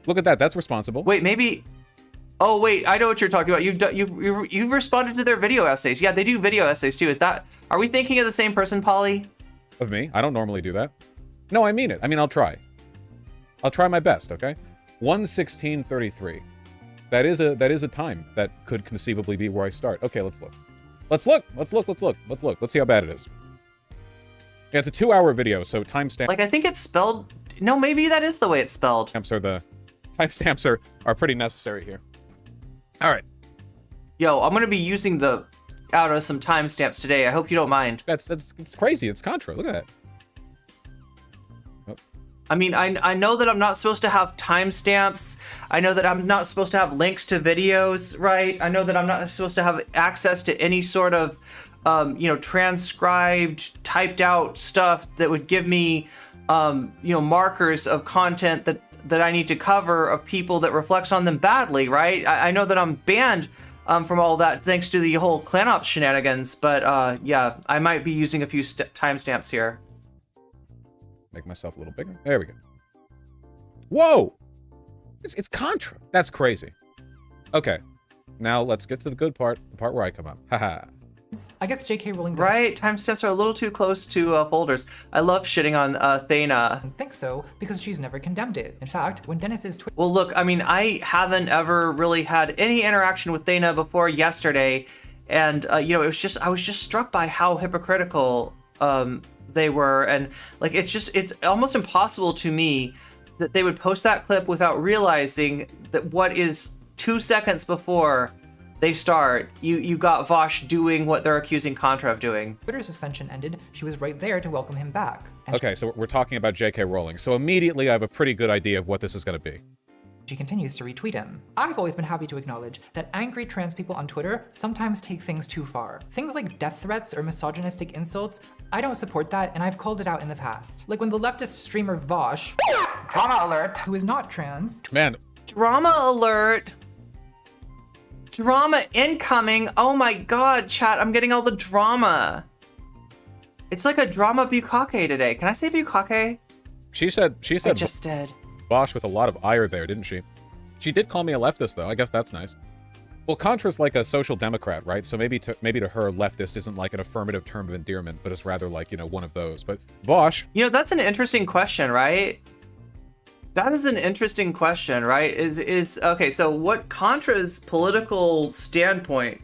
Look at that. That's responsible. Wait, maybe... Oh, wait, I know what you're talking about. You've responded to their video essays. Yeah, they do video essays, too. Is that... Are we thinking of the same person, Polly? Of me? I don't normally do that. No, I mean it. I mean, I'll try. I'll try my best, okay? 1:16:33. That is a time that could conceivably be where I start. Okay, let's look. Let's see how bad it is. Yeah, it's a 2-hour video, so timestamp. Like, I think it's spelled... No, maybe that is the way it's spelled. Timestamps are pretty necessary here. All right. Yo, I'm gonna be using out of some timestamps today. I hope you don't mind. It's crazy. It's Contra. Look at that. I mean, I know that I'm not supposed to have timestamps. I know that I'm not supposed to have links to videos, right? I know that I'm not supposed to have access to any sort of, you know, transcribed, typed out stuff that would give me, you know, markers of content that I need to cover of people that reflects on them badly, right? I know that I'm banned from all that thanks to the whole clan ops shenanigans, but yeah, I might be using a few timestamps here. Make myself a little bigger. There we go. Whoa! It's Contra. That's crazy. Okay. Now let's get to the good part, the part where I come up. Haha. I guess J.K. Rowling doesn't Right, timestamps are a little too close to folders. I love shitting on Thana. think so because she's never condemned it. In fact, when Dennis's tweet Well, look, I mean, I haven't ever really had any interaction with Thana before yesterday, and you know, I was just struck by how hypocritical they were, and like it's almost impossible to me that they would post that clip without realizing that what is 2 seconds before they start, you got Vaush doing what they're accusing Contra of doing. Twitter suspension ended, she was right there to welcome him back. And Okay, so we're talking about J.K. Rowling. So immediately I have a pretty good idea of what this is going to be. She continues to retweet him. I've always been happy to acknowledge that angry trans people on Twitter sometimes take things too far. Things like death threats or misogynistic insults, I don't support that, and I've called it out in the past. Like when the leftist streamer Vaush, drama alert, who is not trans, Man, Drama alert. Drama incoming. Oh my god, chat, I'm getting all the drama. It's like a drama bukkake today. Can I say bukkake? she said I just did. Bosch with a lot of ire there, didn't she? She did call me a leftist, though. I guess that's nice. Well, Contra's like a social democrat, right? So maybe to her, leftist isn't like an affirmative term of endearment, but it's rather like, you know, one of those. But Bosch... You know, that's an interesting question, right? That is an interesting question, right? Okay, so what Contra's political standpoint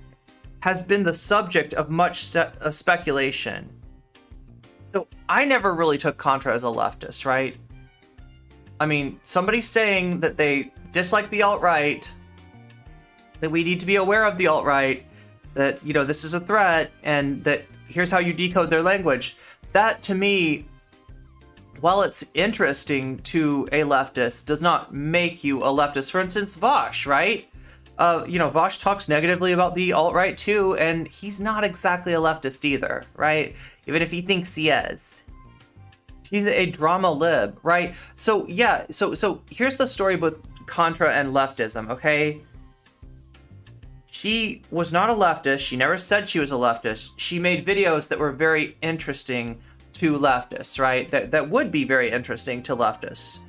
has been the subject of much speculation. So I never really took Contra as a leftist, right? I mean, somebody saying that they dislike the alt-right, that we need to be aware of the alt-right, that, you know, this is a threat, and that here's how you decode their language. That, to me, while it's interesting to a leftist, does not make you a leftist. For instance, Vaush, right? You know, Vaush talks negatively about the alt-right too, and he's not exactly a leftist either, right? Even if he thinks he is. She's a drama lib, right? So yeah, so here's the story with Contra and leftism, okay? She was not a leftist. She never said she was a leftist. She made videos that were very interesting to leftists, right? That would be very interesting to leftists.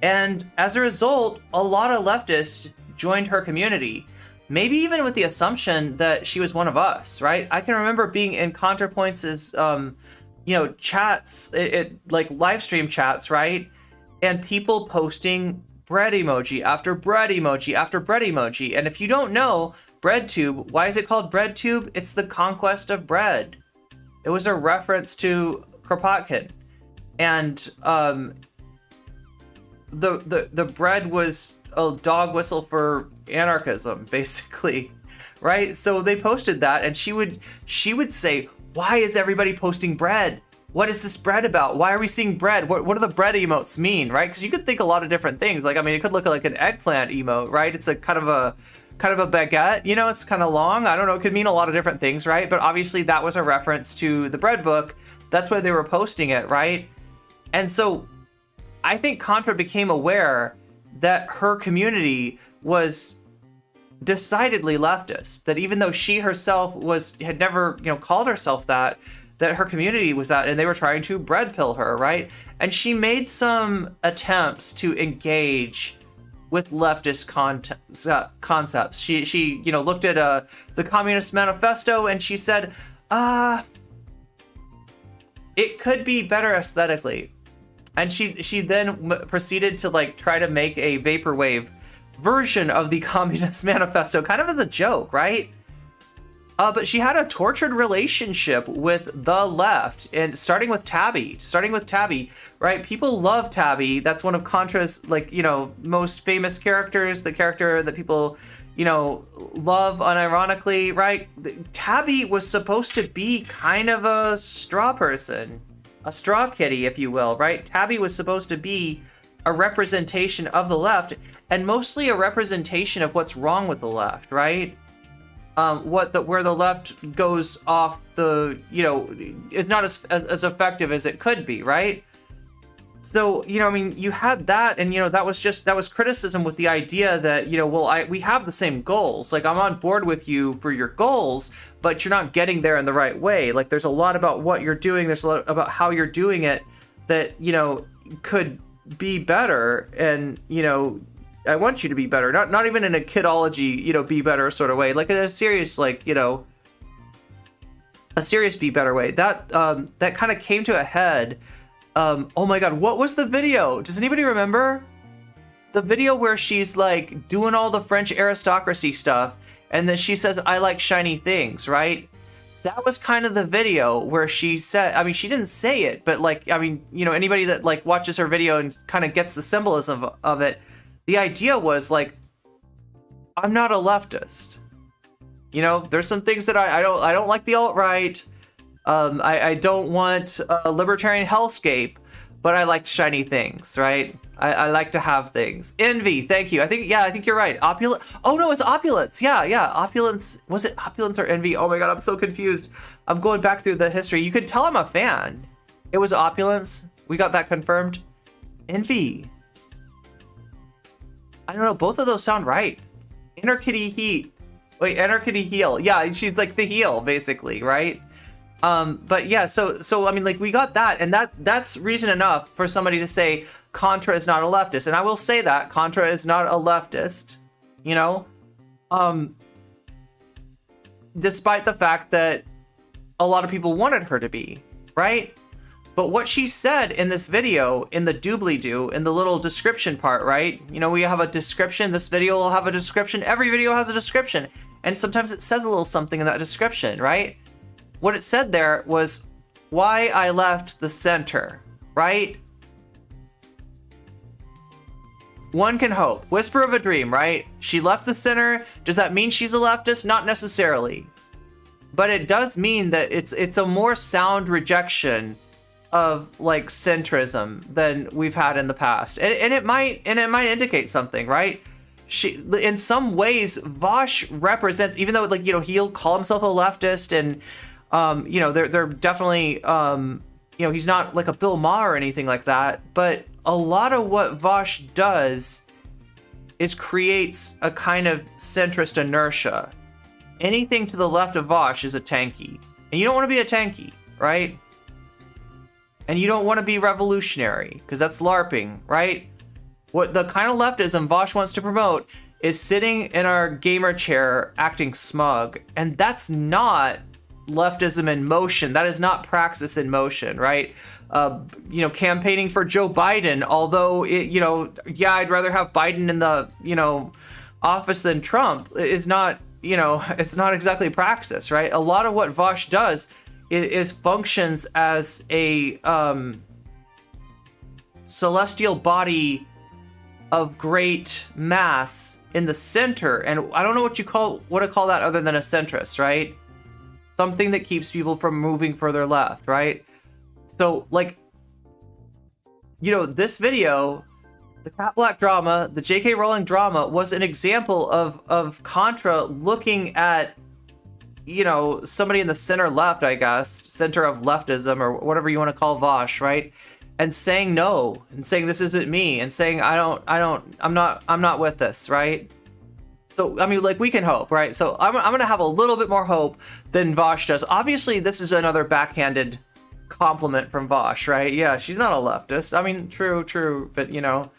And as a result, a lot of leftists joined her community. Maybe even with the assumption that she was one of us, right? I can remember being in Contrapoints' you know, chats, like live stream chats, right? And people posting bread emoji after bread emoji after bread emoji. And if you don't know, BreadTube, why is it called BreadTube? It's the conquest of bread. It was a reference to Kropotkin. And the bread was a dog whistle for anarchism, basically, right? So they posted that, and she would say, why is everybody posting bread? What is this bread about? Why are we seeing bread? What do the bread emotes mean, right? Because you could think a lot of different things. Like, I mean, it could look like an eggplant emote, right? It's a kind of a baguette, you know, it's kind of long. I don't know, it could mean a lot of different things, right? But obviously that was a reference to the bread book. That's why they were posting it, right? And so I think Contra became aware that her community was decidedly leftist, that even though she herself had never, you know, called herself that her community was that, and they were trying to bread pill her, right? And she made some attempts to engage with leftist concepts. She you know, looked at the Communist Manifesto, and she said, it could be better aesthetically. And she then proceeded to like try to make a vaporwave version of the Communist Manifesto, kind of as a joke, right? But she had a tortured relationship with the left, and starting with Tabby, right? People love Tabby. That's one of Contra's, like, you know, most famous characters, the character that people, you know, love unironically, right? Tabby was supposed to be kind of a straw person, a straw kitty, if you will, right? Tabby was supposed to be a representation of the left, and mostly a representation of what's wrong with the left, right? Where the left goes off the, you know, is not as effective as it could be, right? So, you know, I mean, you had that, and, you know, that was criticism with the idea that, you know, well, we have the same goals. Like, I'm on board with you for your goals, but you're not getting there in the right way. Like, there's a lot about what you're doing. There's a lot about how you're doing it that, you know, could be better. And, you know, I want you to be better. Not even in a kidology, you know, be better sort of way. Like in a serious, like, you know, a serious be better way. That kind of came to a head. Oh my god, what was the video? Does anybody remember? The video where she's like doing all the French aristocracy stuff, and then she says, I like shiny things, right? That was kind of the video where she said, I mean, she didn't say it, but like, I mean, you know, anybody that like watches her video and kind of gets the symbolism of it, the idea was like, I'm not a leftist. You know, there's some things that I don't like the alt-right. I don't want a libertarian hellscape, but I like shiny things, right? I like to have things. Envy, thank you. I think you're right. Opulent. Oh no, it's opulence. Yeah. Opulence. Was it opulence or envy? Oh my god, I'm so confused. I'm going back through the history. You could tell I'm a fan. It was opulence. We got that confirmed. Envy. I don't know. Both of those sound right. Inner Kitty Heat. Wait, Inner Kitty Heel. Yeah, she's like the heel, basically, right? But yeah, so I mean, like, we got that, and that's reason enough for somebody to say Contra is not a leftist. And I will say that Contra is not a leftist, you know, despite the fact that a lot of people wanted her to be, right? But what she said in this video, in the doobly-doo, in the little description part, right? You know, we have a description. This video will have a description. Every video has a description. And sometimes it says a little something in that description, right? What it said there was why I left the center, right? One can hope. Whisper of a dream, right? She left the center. Does that mean she's a leftist? Not necessarily. But it does mean that it's a more sound rejection of like centrism than we've had in the past. And it might indicate something, right? She, in some ways, Vaush represents, even though, like, you know, he'll call himself a leftist, and you know, they're definitely, you know, he's not like a Bill Maher or anything like that, but a lot of what Vaush does is creates a kind of centrist inertia. Anything to the left of Vaush is a tanky, and you don't want to be a tanky, right? And you don't want to be revolutionary, because that's LARPing, right? What the kind of leftism Vaush wants to promote is sitting in our gamer chair acting smug, and that's not leftism in motion. That is not praxis in motion, right? You know, campaigning for Joe Biden, although it, you know, yeah, I'd rather have Biden in the, you know, office than Trump, is not, you know, it's not exactly praxis, right? A lot of what Vaush does is functions as a celestial body of great mass in the center, and I don't know what to call that other than a centrist, right? Something that keeps people from moving further left, right? So, like, you know, this video, the Kat Blaque drama, the J.K. Rowling drama, was an example of Contra looking at, you know, somebody in the center left, I guess, center of leftism, or whatever you want to call Vaush, right? And saying no, and saying this isn't me, and saying I'm not with this, right? So, I mean, like, we can hope, right? So I'm gonna have a little bit more hope than Vaush does. Obviously, this is another backhanded compliment from Vaush, right? Yeah, she's not a leftist. I mean, true, but, you know,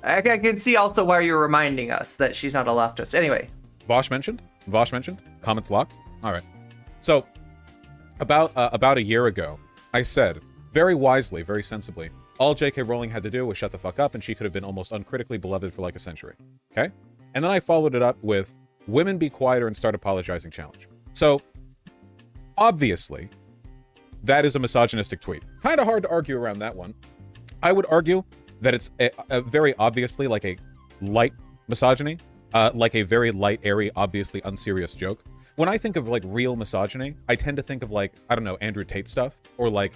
I can see also why you're reminding us that she's not a leftist. Anyway. Vaush mentioned? Comments locked? All right. So, about a year ago, I said, very wisely, very sensibly, all J.K. Rowling had to do was shut the fuck up, and she could have been almost uncritically beloved for like a century. Okay? And then I followed it up with, women be quieter and start apologizing challenge. So, obviously, that is a misogynistic tweet. Kind of hard to argue around that one. I would argue that it's a very obviously like a light misogyny, like a very light, airy, obviously unserious joke. When I think of like real misogyny, I tend to think of like, I don't know, Andrew Tate stuff, or like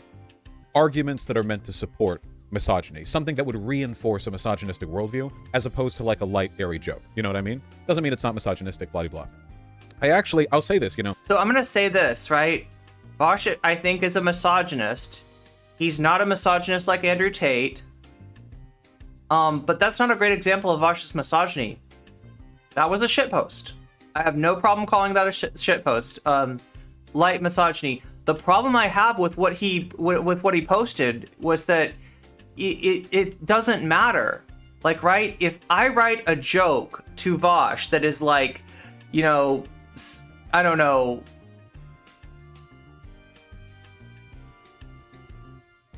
arguments that are meant to support misogyny, something that would reinforce a misogynistic worldview, as opposed to like a light, airy joke. You know what I mean? Doesn't mean it's not misogynistic, blah, blah, blah. I'll say this, you know. So I'm going to say this, right? Vaush, I think, is a misogynist. He's not a misogynist like Andrew Tate. But that's not a great example of Vaush's misogyny. That was a shitpost. I have no problem calling that a shitpost. Light misogyny. The problem I have with what he posted was that it doesn't matter. Like, right? If I write a joke to Vaush that is like, you know, I don't know,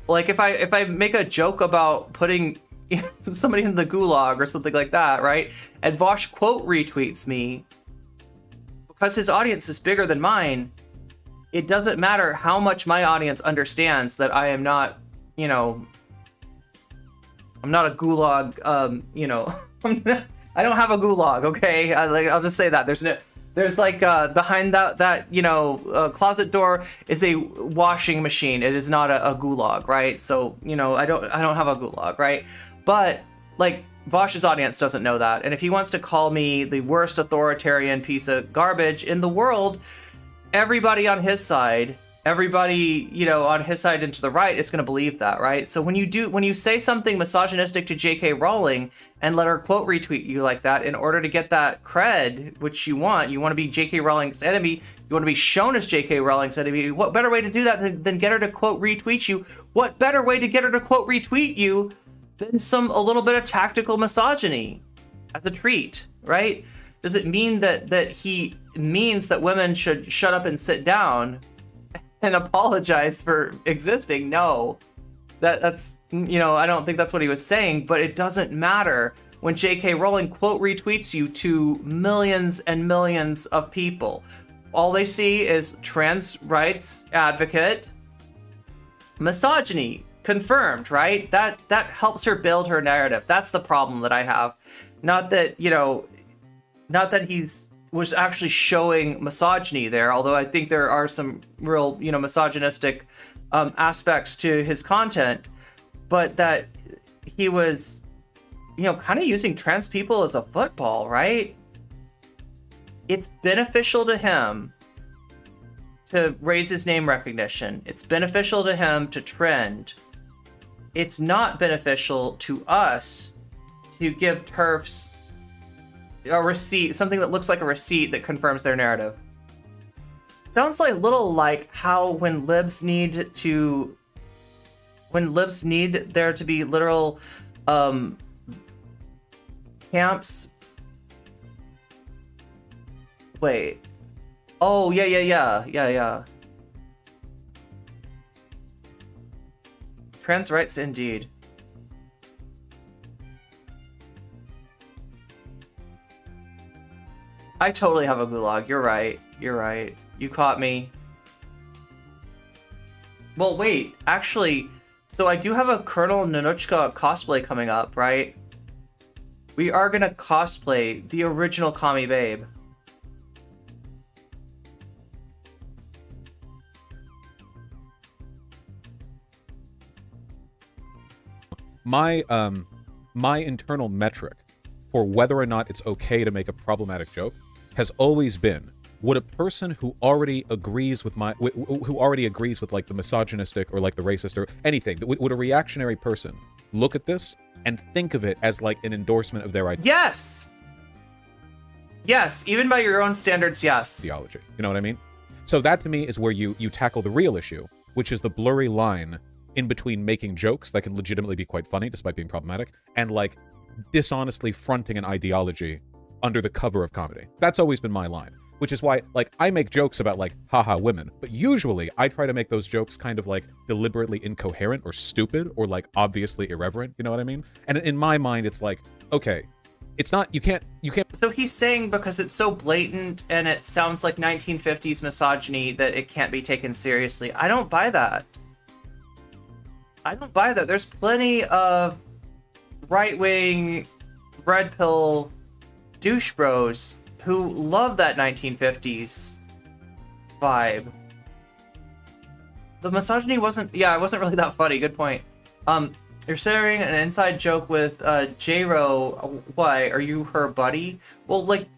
like if I make a joke about putting somebody in the gulag or something like that, right? And Vaush quote retweets me because his audience is bigger than mine. It doesn't matter how much my audience understands that I am not, you know, I'm not a gulag, you know, I don't have a gulag, okay? I'll just say that. There's like, behind that you know, closet door is a washing machine. It is not a gulag, right? So, you know, I don't have a gulag, right? But, like, Vaush's audience doesn't know that. And if he wants to call me the worst authoritarian piece of garbage in the world, everybody on his side, everybody, you know, on his side and to the right is going to believe that, right? So when you say something misogynistic to J.K. Rowling and let her quote retweet you like that in order to get that cred, which you want to be J.K. Rowling's enemy, you want to be shown as J.K. Rowling's enemy, what better way to do that than get her to quote retweet you? What better way to get her to quote retweet you than a little bit of tactical misogyny as a treat, right? Does it mean that he means that women should shut up and sit down and apologize for existing? No. That's, you know, I don't think that's what he was saying, but it doesn't matter when J.K. Rowling quote retweets you to millions and millions of people. All they see is trans rights advocate, misogyny, confirmed, right? That helps her build her narrative. That's the problem that I have. Not that, you know, not that was actually showing misogyny there, although I think there are some real, you know, misogynistic aspects to his content, but that he was, you know, kind of using trans people as a football, right? It's beneficial to him to raise his name recognition. It's beneficial to him to trend. It's not beneficial to us to give TERFs a receipt, something that looks like a receipt that confirms their narrative. Sounds like a little like how when libs need there to be literal camps. Wait. Oh, yeah. Trans rights indeed. I totally have a gulag. You're right. You caught me. Well, wait. Actually, so I do have a Colonel Nanuchka cosplay coming up, right? We are gonna cosplay the original Kami Babe. My internal metric for whether or not it's okay to make a problematic joke has always been, would a person who already agrees with like the misogynistic or like the racist or anything, would a reactionary person look at this and think of it as like an endorsement of their Yes, even by your own standards, yes. ideology? You know what I mean? So that to me is where you tackle the real issue, which is the blurry line in between making jokes that can legitimately be quite funny despite being problematic and like dishonestly fronting an ideology under the cover of comedy. That's always been my line, which is why like I make jokes about like haha women, but usually I try to make those jokes kind of like deliberately incoherent or stupid or like obviously irreverent, you know what I mean? And in my mind it's like, okay, it's not, you can't. So he's saying because it's so blatant and it sounds like 1950s misogyny that it can't be taken seriously. I don't buy that. There's plenty of right-wing red pill douche bros who love that 1950s vibe. The misogyny wasn't really that funny. Good point. You're sharing an inside joke with J-Ro. Why? Are you her buddy? Well, like,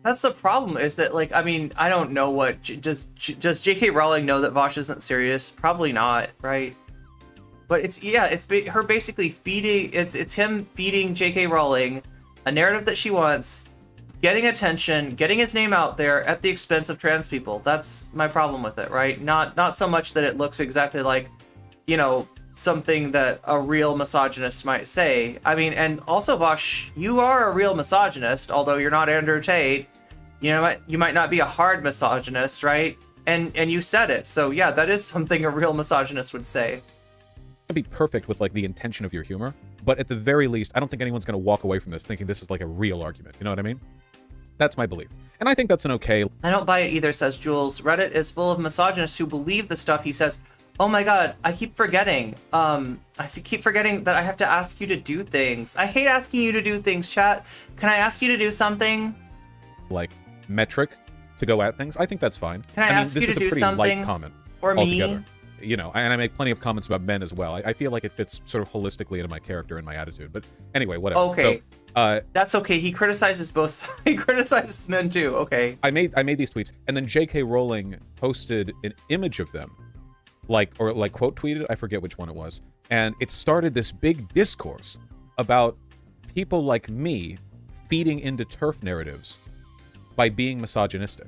that's the problem, is that, like, I mean, I don't know what... Does J.K. Rowling know that Vaush isn't serious? Probably not, right? But it's her basically feeding... It's him feeding J.K. Rowling a narrative that she wants, getting attention, getting his name out there at the expense of trans people. That's my problem with it, right? Not so much that it looks exactly like, you know, something that a real misogynist might say. I mean, and also, Vaush, you are a real misogynist, although you're not Andrew Tate. You know, you might not be a hard misogynist, right? And you said it. So yeah, that is something a real misogynist would say. Be perfect with like the intention of your humor, but at the very least, I don't think anyone's going to walk away from this thinking this is like a real argument. You know what I mean? That's my belief. And I think that's an okay... I don't buy it either, says Jules. Reddit is full of misogynists who believe the stuff he says. Oh my god, I keep forgetting. Keep forgetting that I have to ask you to do things. I hate asking you to do things, chat. Can I ask you to do something? Like, metric to go at things? I think that's fine. Can I ask you to do something? Light comment or altogether. me? you know, and I make plenty of comments about men as well. I feel like it fits sort of holistically into my character and my attitude. But anyway, whatever. Okay. So, that's okay. He criticizes both. He criticizes men too. Okay. I made these tweets, and then J.K. Rowling posted an image of them, like quote tweeted. I forget which one it was, and it started this big discourse about people like me feeding into TERF narratives by being misogynistic.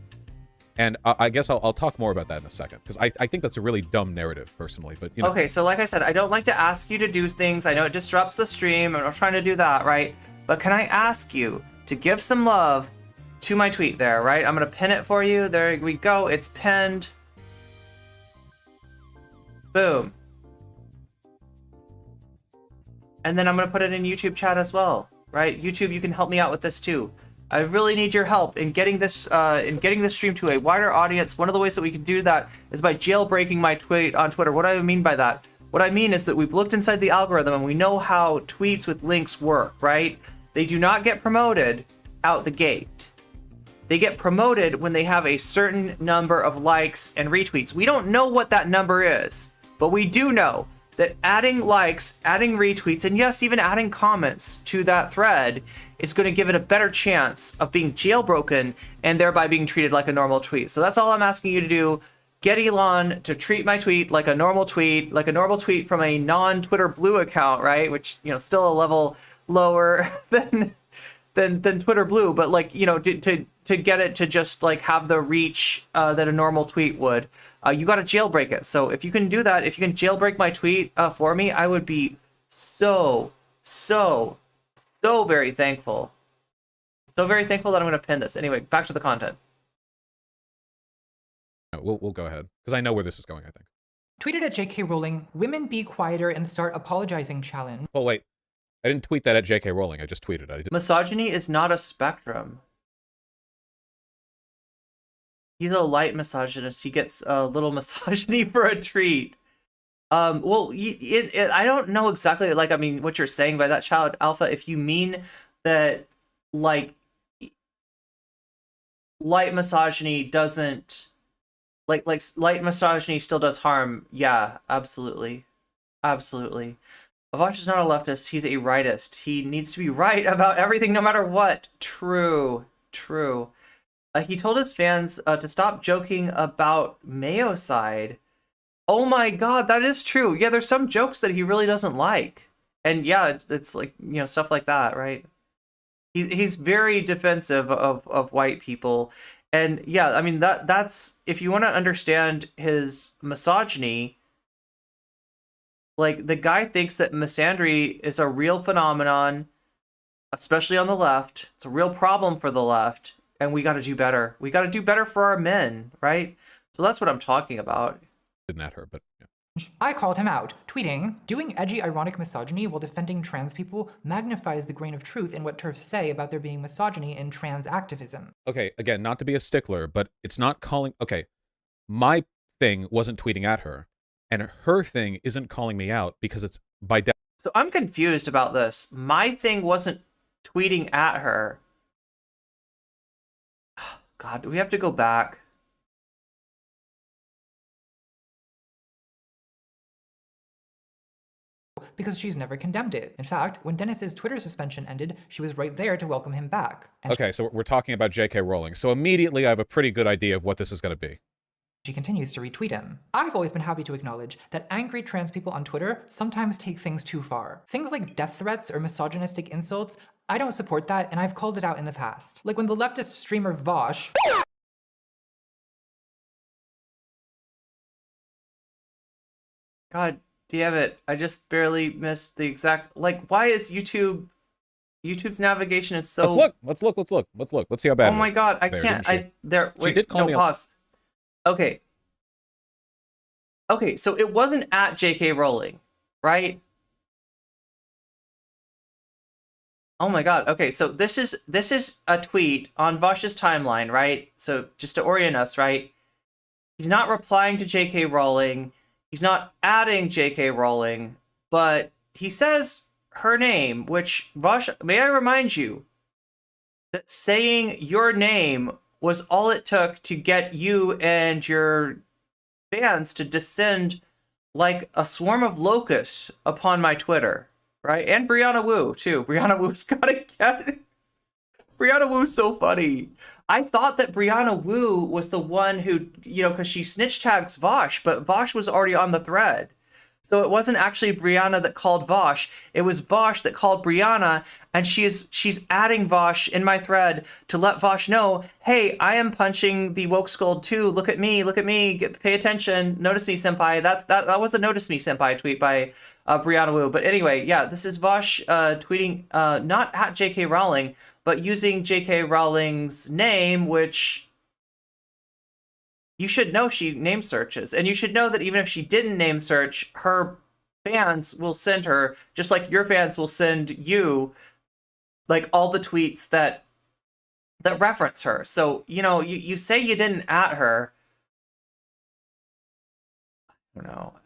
And I guess I'll talk more about that in a second, because I think that's a really dumb narrative, personally. But you know. Okay, so like I said, I don't like to ask you to do things. I know it disrupts the stream. I'm not trying to do that, right? But can I ask you to give some love to my tweet there, right? I'm going to pin it for you. There we go. It's pinned. Boom. And then I'm going to put it in YouTube chat as well, right? YouTube, you can help me out with this too. I really need your help in getting this stream to a wider audience. One of the ways that we can do that is by jailbreaking my tweet on Twitter. What do I mean by that? What I mean is that we've looked inside the algorithm and we know how tweets with links work, right? They do not get promoted out the gate. They get promoted when they have a certain number of likes and retweets. We don't know what that number is, but we do know that adding likes, adding retweets, and yes, even adding comments to that thread is going to give it a better chance of being jailbroken and thereby being treated like a normal tweet. So that's all I'm asking you to do. Get Elon to treat my tweet like a normal tweet from a non-Twitter Blue account, right? Which, you know, still a level lower than Twitter Blue, but like, you know, to get it to just like have the reach that a normal tweet would, you got to jailbreak it. So if you can do that, if you can jailbreak my tweet for me, I would be so very thankful. So very thankful that I'm going to pin this. Anyway, back to the content. We'll go ahead, because I know where this is going, I think. Tweeted at J.K. Rowling, women be quieter and start apologizing challenge. Oh, wait. I didn't tweet that at J.K. Rowling. I just tweeted it. Misogyny is not a spectrum. He's a light misogynist. He gets a little misogyny for a treat. Well, I don't know exactly, like, I mean, what you're saying by that, Child Alpha. If you mean that, like, light misogyny doesn't, like light misogyny still does harm, yeah, absolutely. Absolutely. Vaush is not a leftist, he's a rightist. He needs to be right about everything, no matter what. True. He told his fans to stop joking about Mayo-side. Oh my god, that is true. Yeah, there's some jokes that he really doesn't like. And yeah, it's like, you know, stuff like that, right? He's very defensive of white people. And yeah, I mean, that's, if you want to understand his misogyny, like, the guy thinks that misandry is a real phenomenon, especially on the left. It's a real problem for the left, and we got to do better. We got to do better for our men, right? So that's what I'm talking about. Didn't at her, but yeah. I called him out, tweeting, doing edgy, ironic misogyny while defending trans people magnifies the grain of truth in what TERFs say about there being misogyny in trans activism. Okay, again, not to be a stickler, but it's not calling... Okay, my thing wasn't tweeting at her, and her thing isn't calling me out because it's by... So I'm confused about this. My thing wasn't tweeting at her. God, do we have to go back? Because she's never condemned it. In fact, when Dennis's Twitter suspension ended, she was right there to welcome him back. And okay, so we're talking about J.K. Rowling. So immediately I have a pretty good idea of what this is going to be. She continues to retweet him. I've always been happy to acknowledge that angry trans people on Twitter sometimes take things too far. Things like death threats or misogynistic insults, I don't support that, and I've called it out in the past. Like when the leftist streamer Vaush... God damn it, I just barely missed the exact, like, why is YouTube's navigation is so... Let's look. Let's see how bad it is. Oh my god, I can't, She did call me pause. Okay, so it wasn't at J.K. Rowling, right? Oh my god, okay, so this is a tweet on Vaush's timeline, right? So just to orient us, right? He's not replying to J.K. Rowling, he's not adding J.K. Rowling, but he says her name, which, Vaush, may I remind you that saying your name was all it took to get you and your fans to descend like a swarm of locusts upon my Twitter, right? And Brianna Wu too. Brianna Wu's gotta get it. Brianna Wu's so funny. I thought that Brianna Wu was the one who, you know, because she snitch tags Vaush, but Vaush was already on the thread. So it wasn't actually Brianna that called Vaush. It was Vaush that called Brianna, and she's adding Vaush in my thread to let Vaush know, hey, I am punching the woke scold too. Look at me, pay attention, notice me, senpai. That was a notice me, senpai tweet by Brianna Wu. But anyway, yeah, this is Vaush tweeting, not at J.K. Rowling, but using J.K. Rowling's name, which you should know she name searches. And you should know that even if she didn't name search, her fans will send her, just like your fans will send you, like, all the tweets that reference her. So, you know, you say you didn't at her.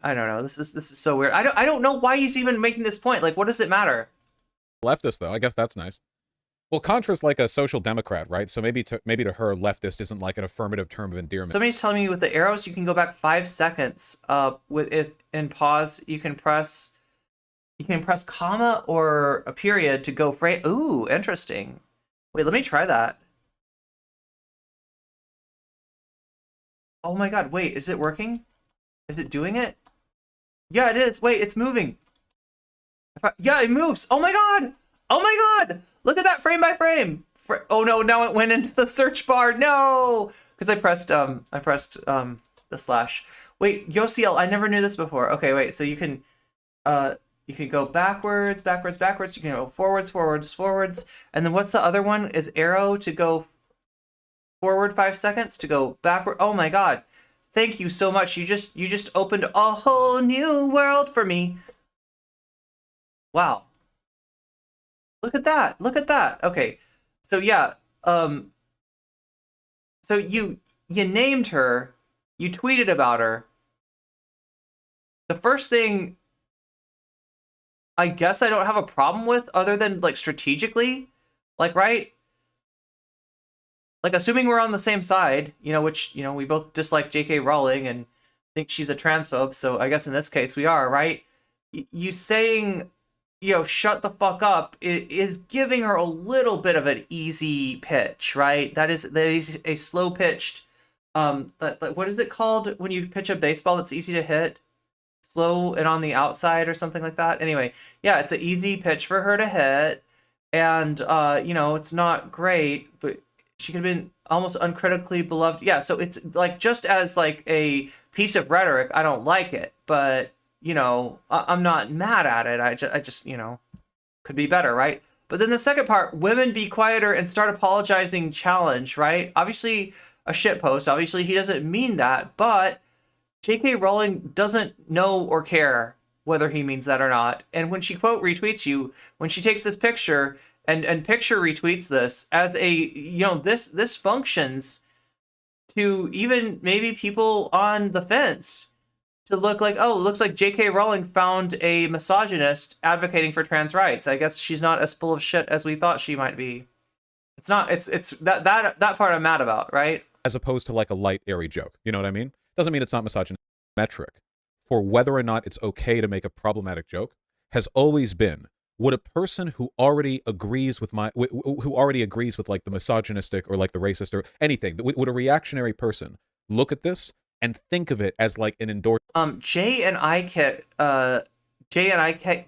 I don't know. This is so weird. I don't know why he's even making this point. Like, what does it matter? Leftist, though. I guess that's nice. Well, Contra's like a social democrat, right? So maybe to her, leftist isn't like an affirmative term of endearment. Somebody's telling me with the arrows, you can go back 5 seconds. With it in pause, you can press comma or a period to go frame. Ooh, interesting. Wait, let me try that. Oh my god, wait, is it working? Is it doing it? Yeah, it is. Wait, it's moving. Yeah, it moves. Oh my god! Oh my god! Look at that frame by frame. Oh no, now it went into the search bar. No! Because I pressed the slash. Wait, Yosiel, I never knew this before. Okay, wait, so you can go backwards, backwards, backwards. You can go forwards, forwards, forwards. And then what's the other one? Is arrow to go forward 5 seconds, to go backward. Oh my god. Thank you so much. You just opened a whole new world for me. Wow. Look at that. Look at that. Okay. So yeah, so you named her, you tweeted about her. The first thing I guess I don't have a problem with, other than like strategically, like, right? Like, assuming we're on the same side, you know, which, you know, we both dislike J.K. Rowling and think she's a transphobe, so I guess in this case we are, right? You saying, you know, shut the fuck up is giving her a little bit of an easy pitch, right? That is a slow pitched, what is it called when you pitch a baseball that's easy to hit? Slow and on the outside or something like that. Anyway, yeah, it's an easy pitch for her to hit, and you know, it's not great, but she could have been almost uncritically beloved. Yeah, so it's like, just as like a piece of rhetoric, I don't like it, but you know, I'm not mad at it. I just, you know, could be better, right? But then the second part, women be quieter and start apologizing challenge, right? Obviously a shit post. Obviously he doesn't mean that, but J.K. Rowling doesn't know or care whether he means that or not. And when she quote retweets you, when she takes this picture and picture retweets this as a, you know, this functions to even maybe people on the fence to look like, oh, it looks like J.K. Rowling found a misogynist advocating for trans rights. I guess she's not as full of shit as we thought she might be. It's not, it's that part I'm mad about, right? As opposed to like a light, airy joke. You know what I mean? Doesn't mean it's not misogynistic. Metric for whether or not it's okay to make a problematic joke has always been, would a person who already agrees with like the misogynistic or like the racist or anything, would a reactionary person look at this and think of it as like an endorsement? J and I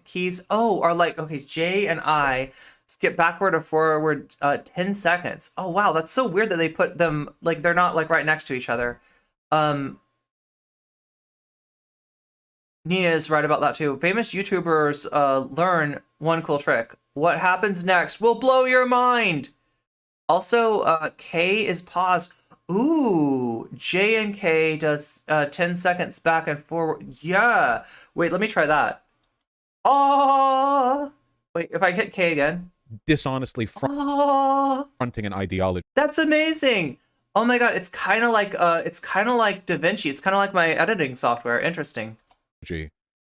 keys, oh, are like, okay, J and I skip backward or forward 10 seconds. Oh wow, that's so weird that they put them like they're not like right next to each other. Nina is right about that too. Famous YouTubers learn one cool trick. What happens next will blow your mind. Also, K is pause. Ooh, J and K does 10 seconds back and forward. Yeah. Wait, let me try that. Oh, wait, if I hit K again. Dishonestly fronting an ideology. That's amazing. Oh my god, it's kind of like DaVinci. It's kind of like my editing software. Interesting.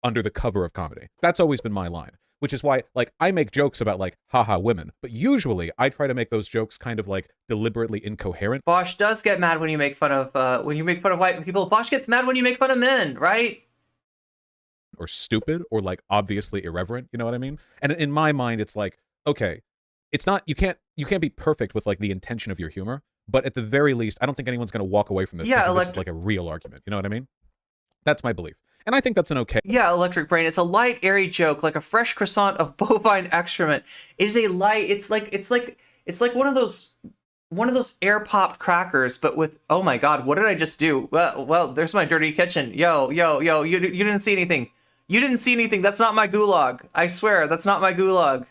Under the cover of comedy. That's always been my line, which is why, like, I make jokes about like haha women, but usually I try to make those jokes kind of like deliberately incoherent. Vaush does get mad when you make fun of white people. Vaush gets mad when you make fun of men, right? or stupid or like obviously irreverent. You know what I mean? And in my mind, it's like, okay, it's not, you can't be perfect with like the intention of your humor, but at the very least, I don't think anyone's going to walk away from this thinking this is like a real argument. You know what I mean? That's my belief. And I think that's an okay. Yeah, Electric Brain. It's a light, airy joke, like a fresh croissant of bovine excrement. It is a light. It's like one of those air popped crackers, but with, oh my god, what did I just do? Well, there's my dirty kitchen. Yo, you didn't see anything. You didn't see anything. That's not my gulag. I swear, that's not my gulag.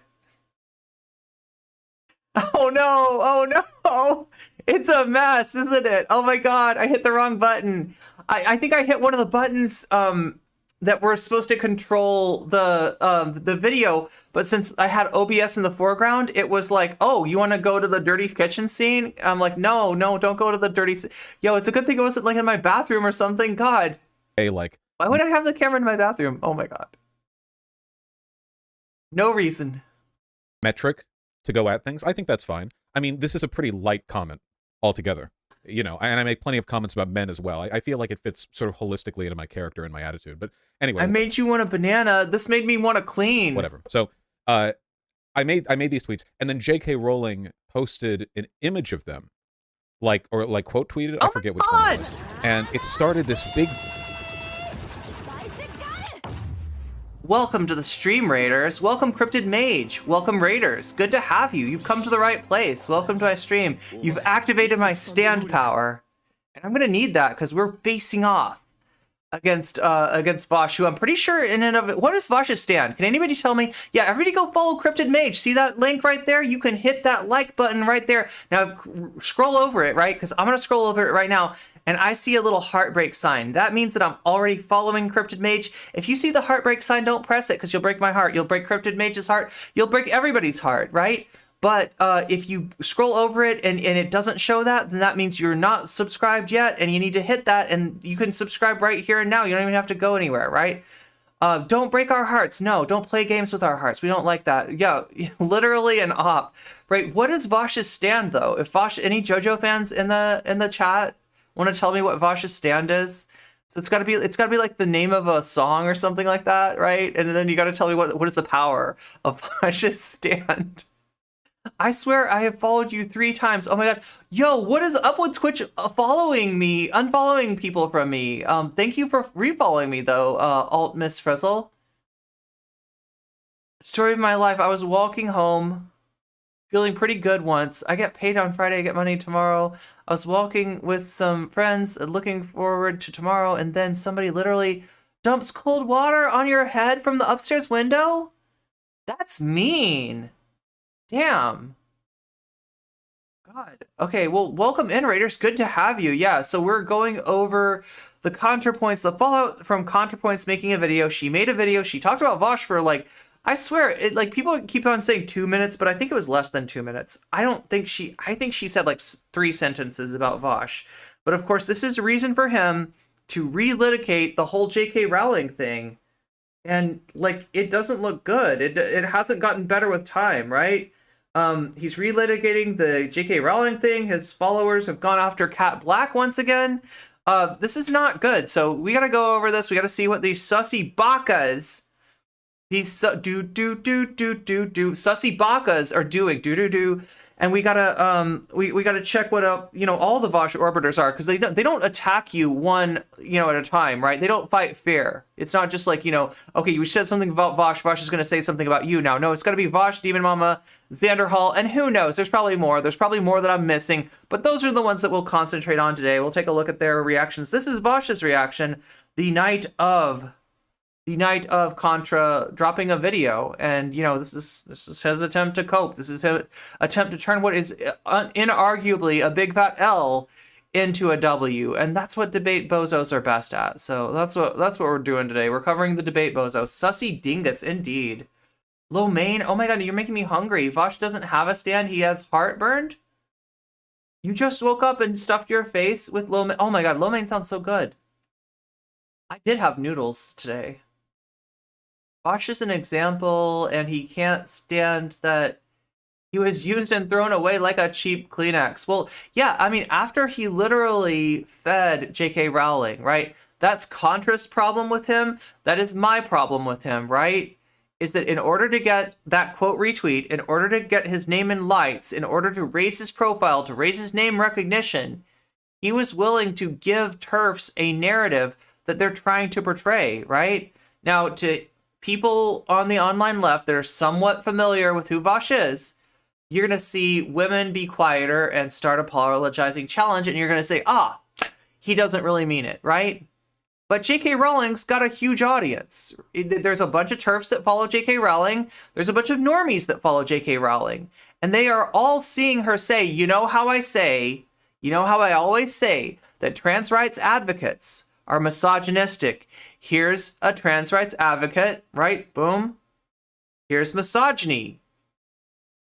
Oh no, it's a mess, isn't it? Oh my god, I hit the wrong button. I think I hit one of the buttons that were supposed to control the video, but since I had OBS in the foreground, it was like, oh, you want to go to the dirty kitchen scene? I'm like, no, don't go to the dirty Yo, it's a good thing it wasn't like in my bathroom or something. God. Hey, like, why would I have the camera in my bathroom? Oh my god. No reason. Metric to go at things. I think that's fine. I mean, this is a pretty light comment altogether. You know, and I make plenty of comments about men as well. I feel like it fits sort of holistically into my character and my attitude. But anyway, I made you want a banana. This made me want to clean. Whatever. So, I made these tweets, and then J.K. Rowling posted an image of them, like quote tweeted. I forget which one it was, and it started this big. Welcome to the stream, Raiders. Welcome, Cryptid Mage. Welcome, Raiders. Good to have you. You've come to the right place. Welcome to my stream. You've activated my stand power. And I'm going to need that because we're facing off against Vaush, who I'm pretty sure in and of it. What is Vaush's stand? Can anybody tell me? Yeah, everybody go follow Cryptid Mage. See that link right there? You can hit that like button right there. Now, scroll over it, right? Because I'm going to scroll over it right now. And I see a little heartbreak sign. That means that I'm already following Cryptid Mage. If you see the heartbreak sign, don't press it because you'll break my heart. You'll break Cryptid Mage's heart. You'll break everybody's heart, right? But if you scroll over it and it doesn't show that, then that means you're not subscribed yet, and you need to hit that, and you can subscribe right here and now. You don't even have to go anywhere, right? Don't break our hearts. No, don't play games with our hearts. We don't like that. Yeah, literally an op, right? What is Vaush's stand though? If Vaush, any JoJo fans in the chat want to tell me what Vaush's stand is? So it's gotta be like the name of a song or something like that, right? And then you gotta tell me what is the power of Vaush's stand. I swear I have followed you 3 times. Oh my god. Yo, what is up with Twitch following me, unfollowing people from me? Thank you for refollowing me though, Alt Miss Frizzle. Story of my life. I was walking home, feeling pretty good once. I get paid on Friday, I get money tomorrow. I was walking with some friends and looking forward to tomorrow, and then somebody literally dumps cold water on your head from the upstairs window? That's mean. Damn. God. Okay, well, welcome in, Raiders. Good to have you. Yeah, so we're going over the Contrapoints, the fallout from Contrapoints making a video. She made a video. She talked about Vaush for like, I swear, people keep on saying 2 minutes, but I think it was less than 2 minutes. I think she said like 3 sentences about Vaush. But of course, this is a reason for him to relitigate the whole J.K. Rowling thing. And like, it doesn't look good. It hasn't gotten better with time, right? He's relitigating the J.K. Rowling thing. His followers have gone after Kat Blaque once again. This is not good. So we gotta go over this. We gotta see what these sussy bakas, these sussy bakas are doing. And we gotta we gotta check what all the Vaush orbiters are, because they don't attack you one at a time, right? They don't fight fair. It's not just like, okay, you said something about Vaush, Vaush is gonna say something about you now. No, it's gotta be Vaush, DemonMama, Xanderhal, and who knows? There's probably more. There's probably more that I'm missing, but those are the ones that we'll concentrate on today. We'll take a look at their reactions. This is Vaush's reaction the night of Contra dropping a video, and this is his attempt to cope. This is his attempt to turn what is inarguably a big fat L into a W, and that's what DebateBozos are best at. So that's what we're doing today. We're covering the DebateBozos. Sussy dingus indeed. Lo mein, oh my god, you're making me hungry. Vaush doesn't have a stand. He has heartburn. You just woke up and stuffed your face with lo mein. Oh my god, lo mein sounds so good. I did have noodles today. Vaush is an example, and he can't stand that he was used and thrown away like a cheap Kleenex. Well, yeah, I mean, after he literally fed J.K. Rowling, right? That's Contra's problem with him. That is my problem with him, right? Is that in order to get that quote retweet, in order to get his name in lights, in order to raise his profile, to raise his name recognition, he was willing to give TERFs a narrative that they're trying to portray, right? Now, to people on the online left that are somewhat familiar with who Vaush is, you're going to see women be quieter and start apologizing challenge, and you're going to say, he doesn't really mean it, right? But J.K. Rowling's got a huge audience. There's a bunch of TERFs that follow J.K. Rowling. There's a bunch of normies that follow J.K. Rowling. And they are all seeing her say, you know how I always say that trans rights advocates are misogynistic. Here's a trans rights advocate, right? Boom. Here's misogyny.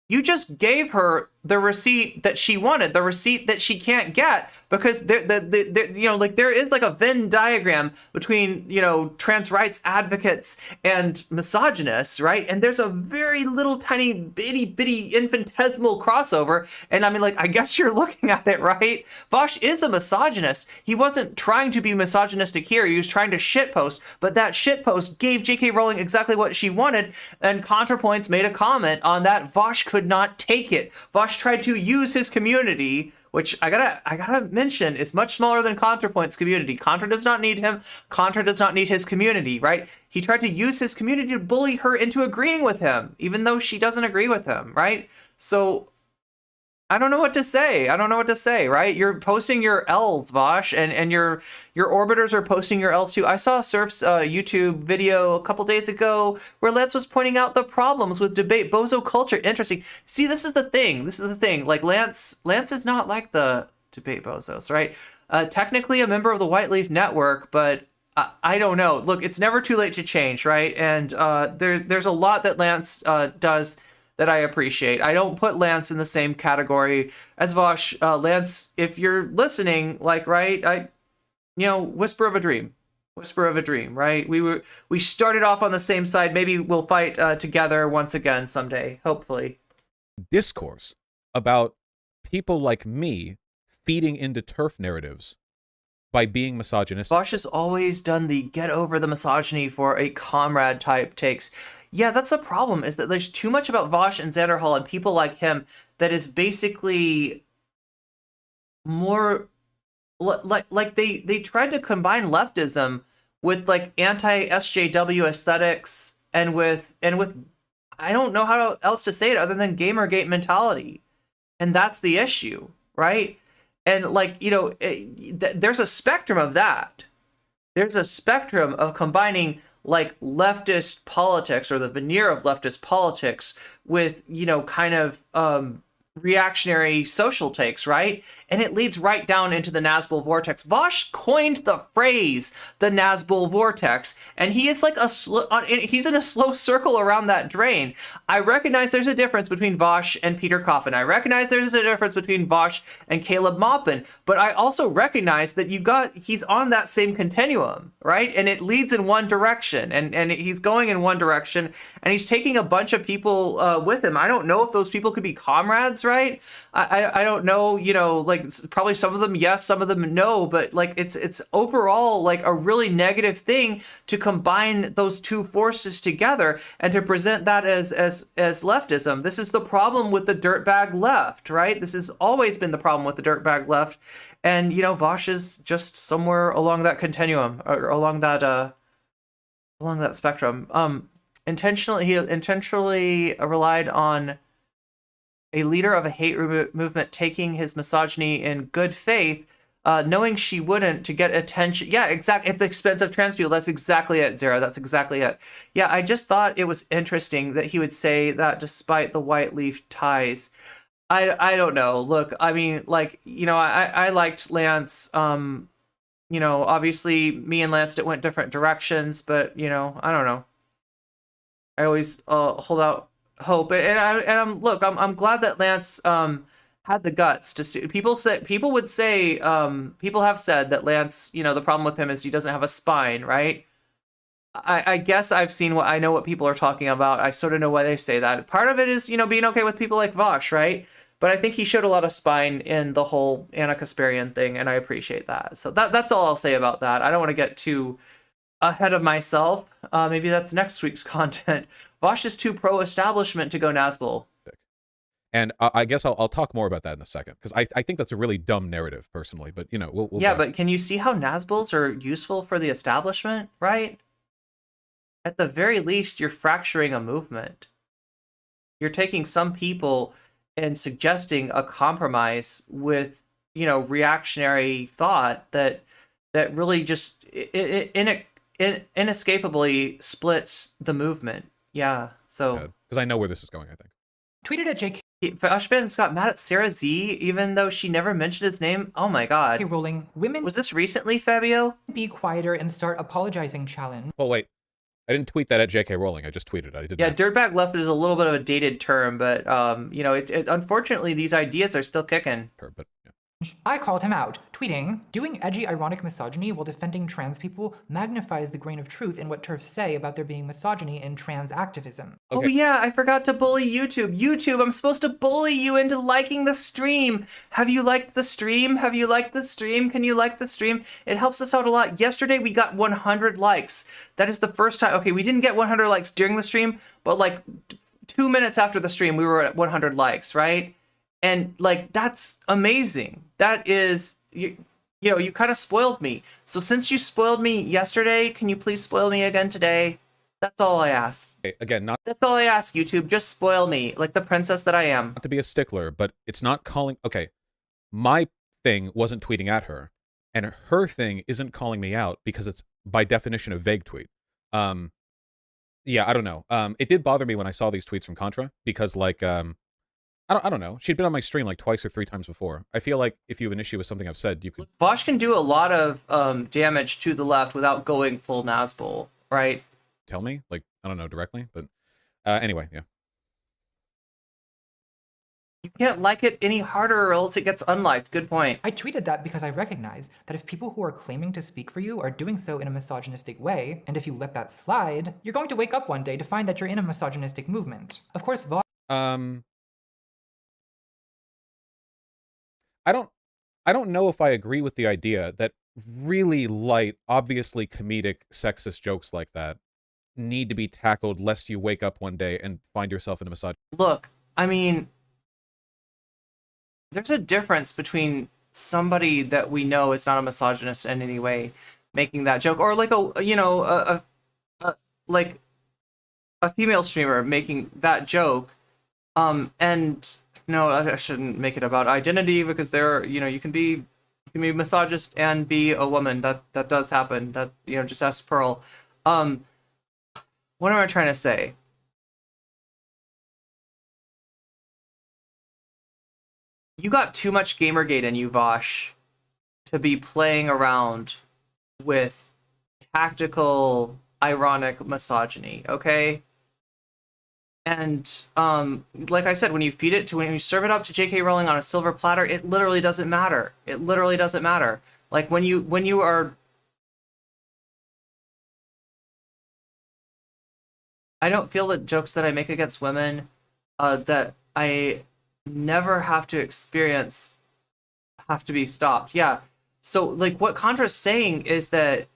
You just gave her the receipt that she wanted, the receipt that she can't get, because there is like a Venn diagram between, trans rights advocates and misogynists, right? And there's a very little tiny bitty infinitesimal crossover. And I mean, I guess you're looking at it, right? Vaush is a misogynist. He wasn't trying to be misogynistic here. He was trying to shitpost, but that shitpost gave J.K. Rowling exactly what she wanted. And Contrapoints made a comment on that. Vaush could not take it. Vaush tried to use his community, which I gotta mention is much smaller than Contrapoint's community. Contra does not need him. Contra does not need his community, right? He tried to use his community to bully her into agreeing with him, even though she doesn't agree with him, right? So I don't know what to say. Right? You're posting your L's, Vaush, and your orbiters are posting your L's too. I saw Surf's YouTube video a couple days ago where Lance was pointing out the problems with debate bozo culture. Interesting. See, this is the thing. Like Lance is not like the debate bozos, right? Technically a member of the White Leaf Network, but I don't know. Look, it's never too late to change, right? And there's a lot that Lance does that I appreciate. I don't put Lance in the same category as Vaush. Lance, if you're listening, whisper of a dream, right? We started off on the same side. Maybe we'll fight together once again someday, hopefully. Discourse about people like me feeding into TERF narratives by being misogynistic. Vaush has always done the get over the misogyny for a comrade type takes. Yeah, that's the problem, is that there's too much about Vaush and Xanderhal and people like him that is basically more like they tried to combine leftism with anti-SJW aesthetics and with I don't know how else to say it other than Gamergate mentality. And that's the issue, right? And there's a spectrum of that. There's a spectrum of combining leftist politics, or the veneer of leftist politics, with reactionary social takes, right? And it leads right down into the Nazgul vortex. Vaush coined the phrase the Nazgul vortex, and he is he's in a slow circle around that drain. I recognize there's a difference between Vaush and Peter Coffin. I recognize there's a difference between Vaush and Caleb Maupin, but I also recognize that he's on that same continuum, right? And it leads in one direction, and he's going in one direction, and he's taking a bunch of people with him. I don't know if those people could be comrades, right? I don't know, probably some of them yes, some of them no, but it's overall a really negative thing to combine those two forces together and to present that as leftism. This is the problem with the dirtbag left, right? This has always been the problem with the dirtbag left, and Vaush is just somewhere along that continuum, or along that spectrum. He intentionally relied on a leader of a hate movement taking his misogyny in good faith, knowing she wouldn't, to get attention. Yeah, exactly. At the expense of trans people. That's exactly it, Zara. That's exactly it. Yeah, I just thought it was interesting that he would say that despite the White Leaf ties. I don't know. Look, I mean, I liked Lance. Obviously me and Lance went different directions, but I don't know. I always hold out hope, and I'm glad that Lance had the guts to people have said that Lance, the problem with him is he doesn't have a spine, right? I guess I know what people are talking about. I sort of know why they say that. Part of it is being okay with people like Vaush, right? But I think he showed a lot of spine in the whole Anna Kasparian thing, and I appreciate that. So that's all I'll say about that. I don't want to get too ahead of myself. Maybe that's next week's content. Vaush is too pro-establishment to go Nazgul. And I guess I'll talk more about that in a second, because I think that's a really dumb narrative, personally. But, you know, we'll yeah, but can you see how Nazguls are useful for the establishment, right? At the very least, you're fracturing a movement. You're taking some people and suggesting a compromise with, you know, reactionary thought that really just inescapably splits the movement. Yeah, so... Because I know where this is going, I think. Tweeted at JK Vaush got mad at Sarah Z, even though she never mentioned his name. Oh my god. Rowling, women Was this recently, Fabio? be quieter and start apologizing challenge. Oh, wait. I didn't tweet that at JK Rowling. I just tweeted it. I didn't. Yeah, dirtbag left is a little bit of a dated term, but you know, unfortunately these ideas are still kicking. But, yeah. I called him out, tweeting, doing edgy, ironic misogyny while defending trans people magnifies the grain of truth in what TERFs say about there being misogyny in trans activism. Okay. Oh yeah, I forgot to bully YouTube. YouTube, I'm supposed to bully you into liking the stream. Have you liked the stream? Have you liked the stream? Can you like the stream? It helps us out a lot. Yesterday we got 100 likes. That is the first time. Okay, we didn't get 100 likes during the stream, but like 2 minutes after the stream we were at 100 likes, right? And like, that's amazing. That is, you know, you kind of spoiled me. So since you spoiled me yesterday, can you please spoil me again today? That's all I ask. Okay, again, not That's all I ask, YouTube. Just spoil me, like the princess that I am. to be a stickler, but it's not calling... Okay, my thing wasn't tweeting at her, and her thing isn't calling me out because it's, by definition, a vague tweet. Yeah, I don't know. It did bother me when I saw these tweets from Contra, because, like, I don't know. She'd been on my stream like twice or 3 times before. I feel like if you have an issue with something I've said, you could... Vaush can do a lot of damage to the left without going full Nazgul, right? Tell me? Like, I don't know directly, but anyway, yeah. You can't like it any harder or else it gets unliked. Good point. I tweeted that because I recognize that if people who are claiming to speak for you are doing so in a misogynistic way, and if you let that slide, you're going to wake up one day to find that you're in a misogynistic movement. Of course, I don't know if I agree with the idea that really light, obviously comedic, sexist jokes like that need to be tackled lest you wake up one day and find yourself in a misogyny. Look, I mean, there's a difference between somebody that we know is not a misogynist in any way making that joke, or like like a female streamer making that joke, and no, I shouldn't make it about identity, because there, you know, you can be misogynist and be a woman. That does happen. That, you know, just ask Pearl. What am I trying to say? You got too much Gamergate in you, Vaush, to be playing around with tactical, ironic misogyny, okay? And like I said, when you serve it up to J.K. Rowling on a silver platter, it literally doesn't matter. It literally doesn't matter. Like when you are... I don't feel that jokes that I make against women, that I never have to experience, have to be stopped. Yeah. So like what Contra's saying is that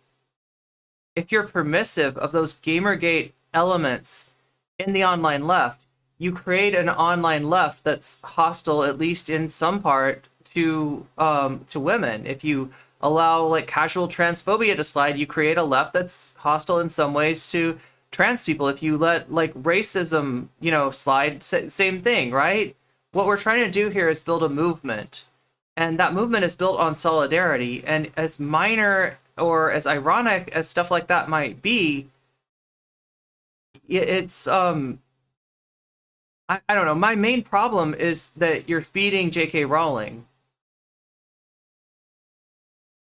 if you're permissive of those Gamergate elements in the online left, you create an online left that's hostile, at least in some part, to women. If you allow like casual transphobia to slide, you create a left that's hostile in some ways to trans people. If you let like racism, you know, slide, same thing, right? What we're trying to do here is build a movement, and that movement is built on solidarity. And as minor or as ironic as stuff like that might be, it's I don't know. My main problem is that you're feeding J.K. Rowling.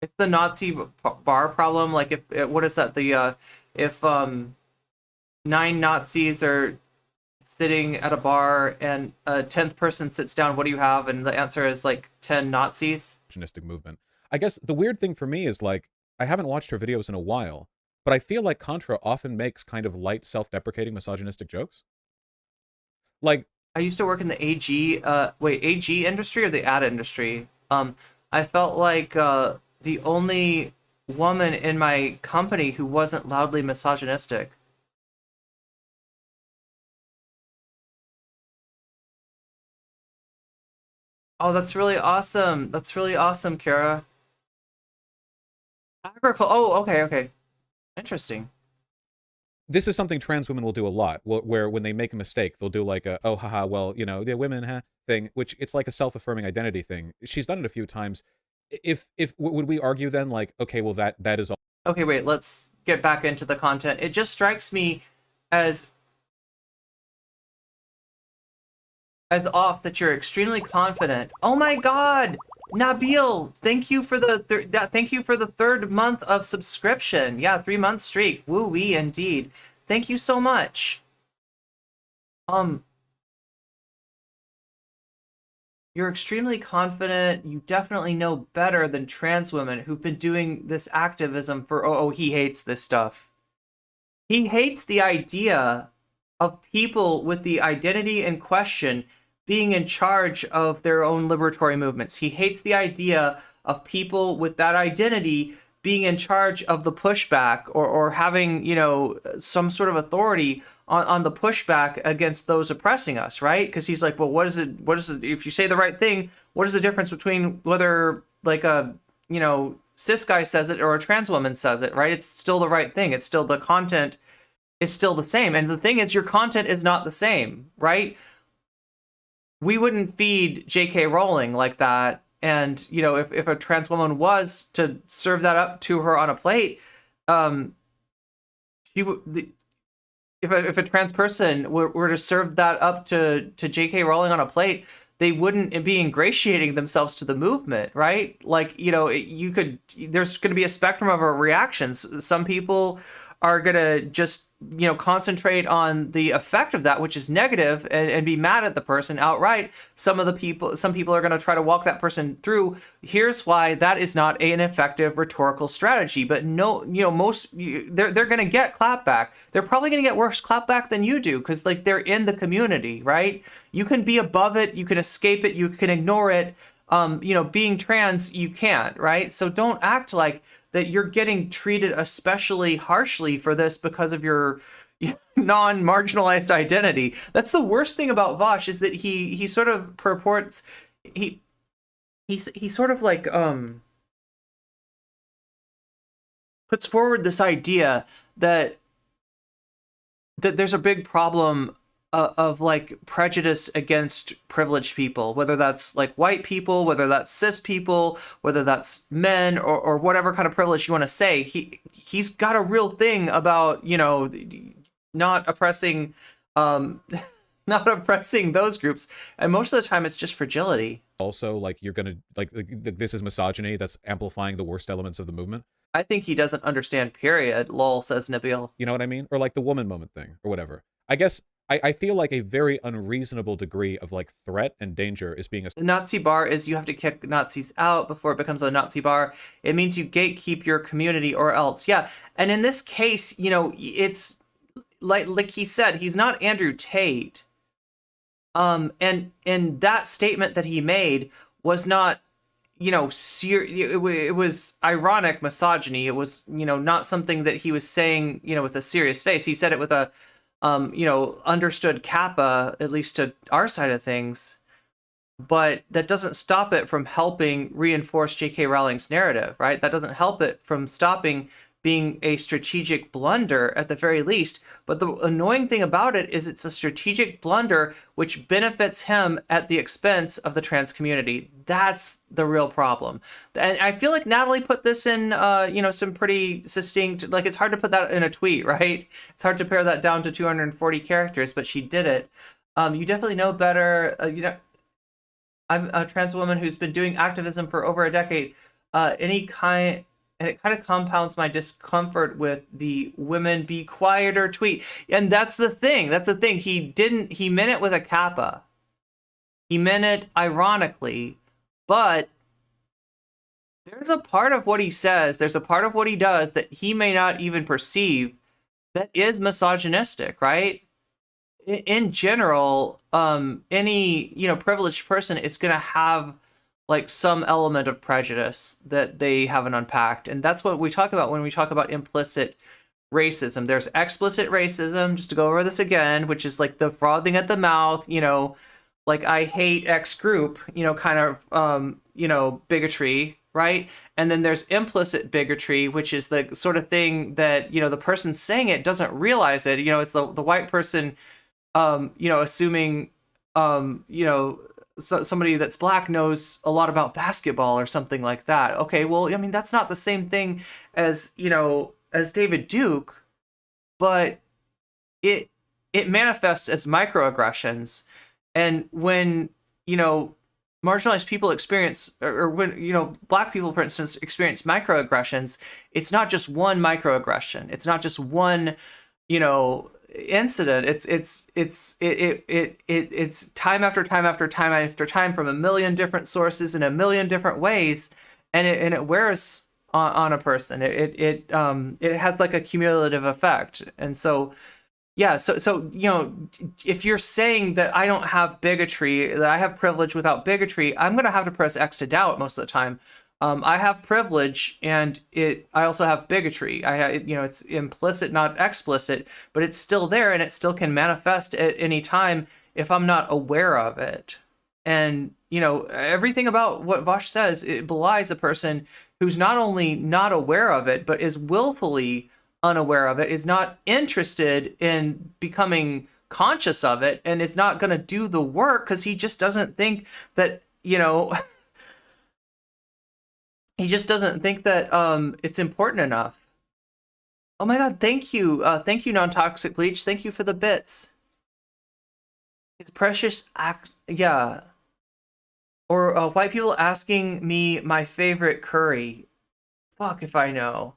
It's the Nazi bar problem. Like if what is that? If 9 Nazis are sitting at a bar and a 10th person sits down, what do you have? And the answer is like 10 Nazis. Misogynistic movement. I guess the weird thing for me is, like, I haven't watched her videos in a while, but I feel like Contra often makes kind of light, self-deprecating, misogynistic jokes. Like, I used to work in the AG industry or the ad industry. I felt like the only woman in my company who wasn't loudly misogynistic. Oh, that's really awesome. That's really awesome, Kara. Oh, okay, okay. Interesting. This is something trans women will do a lot, where when they make a mistake, they'll do like a, oh, haha, well, you know, the women, thing, which it's like a self-affirming identity thing. She's done it a few times. Would we argue then, like, okay, well, that is all. Okay, wait, let's get back into the content. It just strikes me as off that you're extremely confident. Oh my God, Nabil, thank you for the thank you for the 3rd month of subscription. Yeah, 3-month streak. Woo wee indeed. Thank you so much. You're extremely confident. You definitely know better than trans women who've been doing this activism for. Oh, he hates this stuff. He hates the idea of people with the identity in question being in charge of their own liberatory movements. He hates the idea of people with that identity being in charge of the pushback or having, you know, some sort of authority on the pushback against those oppressing us, right? Because he's like, well, what is it, if you say the right thing, what is the difference between whether like a, you know, cis guy says it or a trans woman says it, right? It's still the right thing. It's still, the content is still the same. And the thing is, your content is not the same, right? We wouldn't feed J.K. Rowling like that. And, you know, if a trans woman was to serve that up to her on a plate, she would, if a trans person were to serve that up to J.K. Rowling on a plate, they wouldn't be ingratiating themselves to the movement, right? Like, you know, there's going to be a spectrum of reactions. Some people are going to just, you know, concentrate on the effect of that, which is negative, and be mad at the person outright. Some people are going to try to walk that person through. Here's why that is not an effective rhetorical strategy. But no, you know, they're going to get clapback. They're probably going to get worse clapback than you do, because like they're in the community, right? You can be above it, you can escape it, you can ignore it. You know, being trans, you can't, right? So don't act like that you're getting treated especially harshly for this because of your non-marginalized identity. That's the worst thing about Vaush, is that he sort of purports, he sort of like puts forward this idea that there's a big problem of like prejudice against privileged people, whether that's like white people, whether that's cis people, whether that's men, or whatever kind of privilege you want to say. He's got a real thing about, you know, not oppressing not oppressing those groups, and most of the time it's just fragility. Also, like, you're gonna like this is misogyny that's amplifying the worst elements of the movement. I think he doesn't understand, period. Lol, says Nabil. You know what I mean? Or like the woman moment thing or whatever. I guess I feel like a very unreasonable degree of like threat and danger is being The Nazi bar is you have to kick Nazis out before it becomes a Nazi bar. It means you gatekeep your community or else. Yeah. And in this case, you know, it's like he said, he's not Andrew Tate. And that statement that he made was not, you know, it was ironic misogyny. It was, you know, not something that he was saying, you know, with a serious face. He said it with a, you know, understood kappa, at least to our side of things. But that doesn't stop it from helping reinforce J.K. Rowling's narrative, right? That doesn't help it from stopping being a strategic blunder at the very least. But the annoying thing about it is it's a strategic blunder which benefits him at the expense of the trans community. That's the real problem. And I feel like Natalie put this in, you know, some pretty succinct, like, it's hard to put that in a tweet, right? It's hard to pare that down to 240 characters, but she did it. You definitely know better. You know, I'm a trans woman who's been doing activism for over a decade. And it kind of compounds my discomfort with the women be quieter tweet. And that's the thing. That's the thing. He meant it with a kappa. He meant it ironically, but there's a part of what he says, there's a part of what he does that he may not even perceive that is misogynistic, right? in general, any, you know, privileged person is going to have like some element of prejudice that they haven't unpacked. And that's what we talk about when we talk about implicit racism. There's explicit racism, just to go over this again, which is like the frothing at the mouth, you know, like I hate X group, you know, kind of, you know, bigotry, right? And then there's implicit bigotry, which is the sort of thing that, you know, the person saying it doesn't realize it. You know, it's the white person, you know, assuming, you know, somebody that's black knows a lot about basketball or something like that. Okay, well, I mean, that's not the same thing as, you know, as David Duke, but it manifests as microaggressions. And when, you know, marginalized people experience, or when, you know, black people, for instance, experience microaggressions, it's not just one microaggression. It's not just one, you know, incident. It's time after time after time after time from a million different sources in a million different ways, and it wears on a person. It has like a cumulative effect. And so yeah, so you know, if you're saying that I don't have bigotry, that I have privilege without bigotry, I'm gonna have to press X to doubt most of the time. I have privilege, and I also have bigotry. You know, it's implicit, not explicit, but it's still there, and it still can manifest at any time if I'm not aware of it. And you know, everything about what Vaush says, it belies a person who's not only not aware of it, but is willfully unaware of it, is not interested in becoming conscious of it, and is not going to do the work because he just doesn't think that, you know, he just doesn't think that it's important enough. Oh my god, thank you, non-toxic bleach, thank you for the bits. It's precious act, yeah. Or white people asking me my favorite curry. Fuck if I know.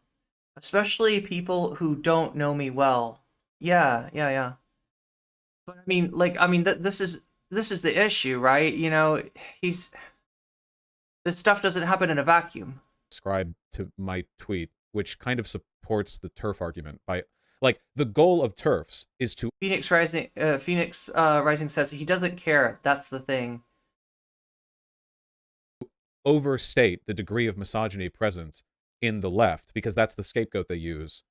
Especially people who don't know me well. Yeah. But I mean, like, this is the issue, right? You know, this stuff doesn't happen in a vacuum. Subscribe to my tweet, which kind of supports the TERF argument by, like, the goal of TERFs is to Phoenix Rising says he doesn't care. That's the thing. overstate the degree of misogyny present in the left, because that's the scapegoat they use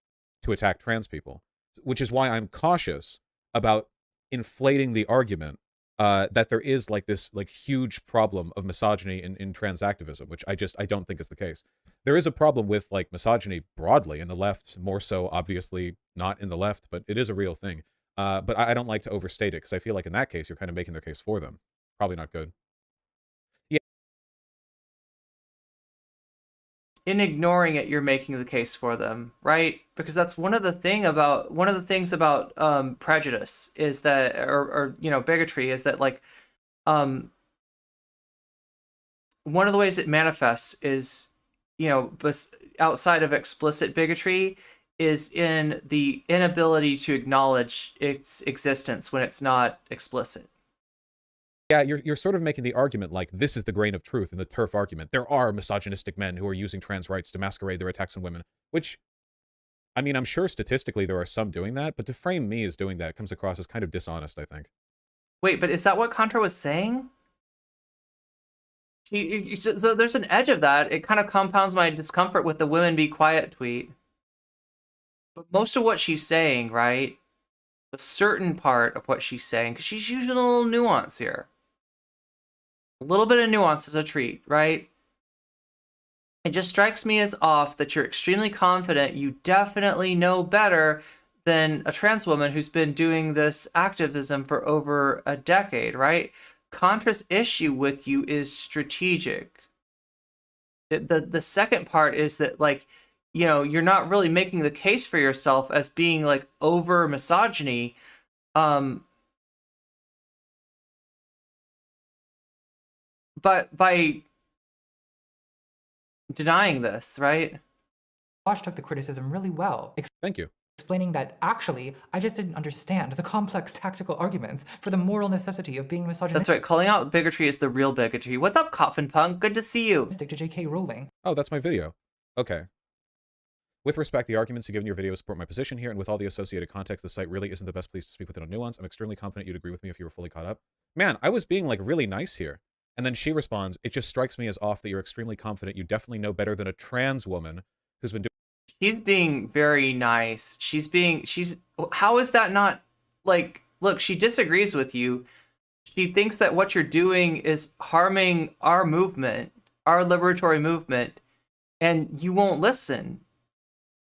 to attack trans people, which is why I'm cautious about inflating the argument that there is like this like huge problem of misogyny in trans activism, which I don't think is the case. There is a problem with like misogyny broadly in the left, more so obviously not in the left, but it is a real thing. But I don't like to overstate it, because I feel like in that case you're kind of making their case for them. Probably not good. In ignoring it, you're making the case for them, right? Because that's one of the things about prejudice is that, or you know, bigotry is that, like, one of the ways it manifests is, you know, outside of explicit bigotry, is in the inability to acknowledge its existence when it's not explicit. Yeah, you're sort of making the argument like this is the grain of truth in the TERF argument. There are misogynistic men who are using trans rights to masquerade their attacks on women, which, I mean, I'm sure statistically there are some doing that, but to frame me as doing that comes across as kind of dishonest, I think. Wait, but is that what Contra was saying? So there's an edge of that. It kind of compounds my discomfort with the women be quiet tweet. But most of what she's saying, right? A certain part of what she's saying, because she's using a little nuance here. A little bit of nuance is a treat, right? It just strikes me as off that you're extremely confident you definitely know better than a trans woman who's been doing this activism for over a decade, right? Contra's issue with you is strategic. The second part is that, like, you know, you're not really making the case for yourself as being like over misogyny. But by denying this, right? Vaush took the criticism really well, Thank you. explaining that actually, I just didn't understand the complex tactical arguments for the moral necessity of being misogynistic That's right. Calling out bigotry is the real bigotry. What's up, Coffin Punk? Good to see you. to J.K. Rowling. Oh, that's my video. Okay. With respect, the arguments you give in your video support my position here, and with all the associated context, the site really isn't the best place to speak with it on nuance. I'm extremely confident you'd agree with me if you were fully caught up. Man, I was being, like, really nice here. And then she responds, it just strikes me as off that you're extremely confident you definitely know better than a trans woman who's been doing... She's being very nice. How is that not, like, look, she disagrees with you. She thinks that what you're doing is harming our movement, our liberatory movement, and you won't listen.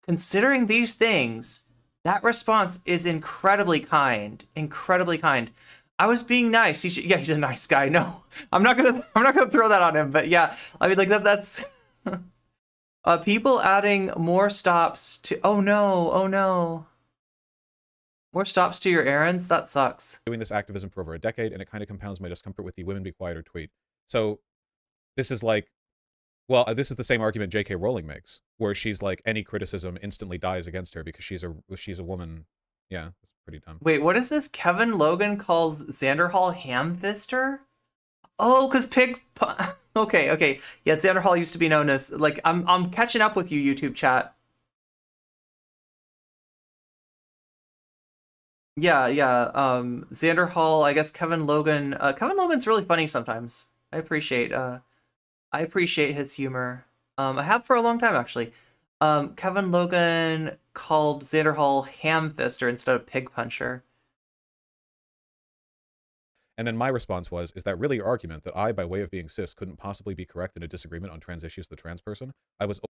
Considering these things, that response is incredibly kind. Incredibly kind. I was being nice. Yeah, he's a nice guy. No, I'm not gonna throw that on him. But yeah, I mean, like that's people adding more stops to. Oh no. More stops to your errands? That sucks. Doing this activism for over a decade, and it kind of compounds my discomfort with the women be quieter tweet. So this is like, well, this is the same argument J.K. Rowling makes, where she's like, any criticism instantly dies against her because she's a woman. Yeah, it's pretty dumb. Wait, what is this? Kevin Logan calls Xanderhal Hamfister? Oh, because okay. Yeah, Xanderhal used to be known as, like, I'm catching up with you, YouTube chat. Yeah. Xanderhal, I guess Kevin Logan. Kevin Logan's really funny sometimes. I appreciate his humor. I have for a long time, actually. Kevin Logan called Xanderhal Hamfister instead of Pig Puncher. And then my response was, is that really your argument that I, by way of being cis, couldn't possibly be correct in a disagreement on trans issues with a trans person? I was...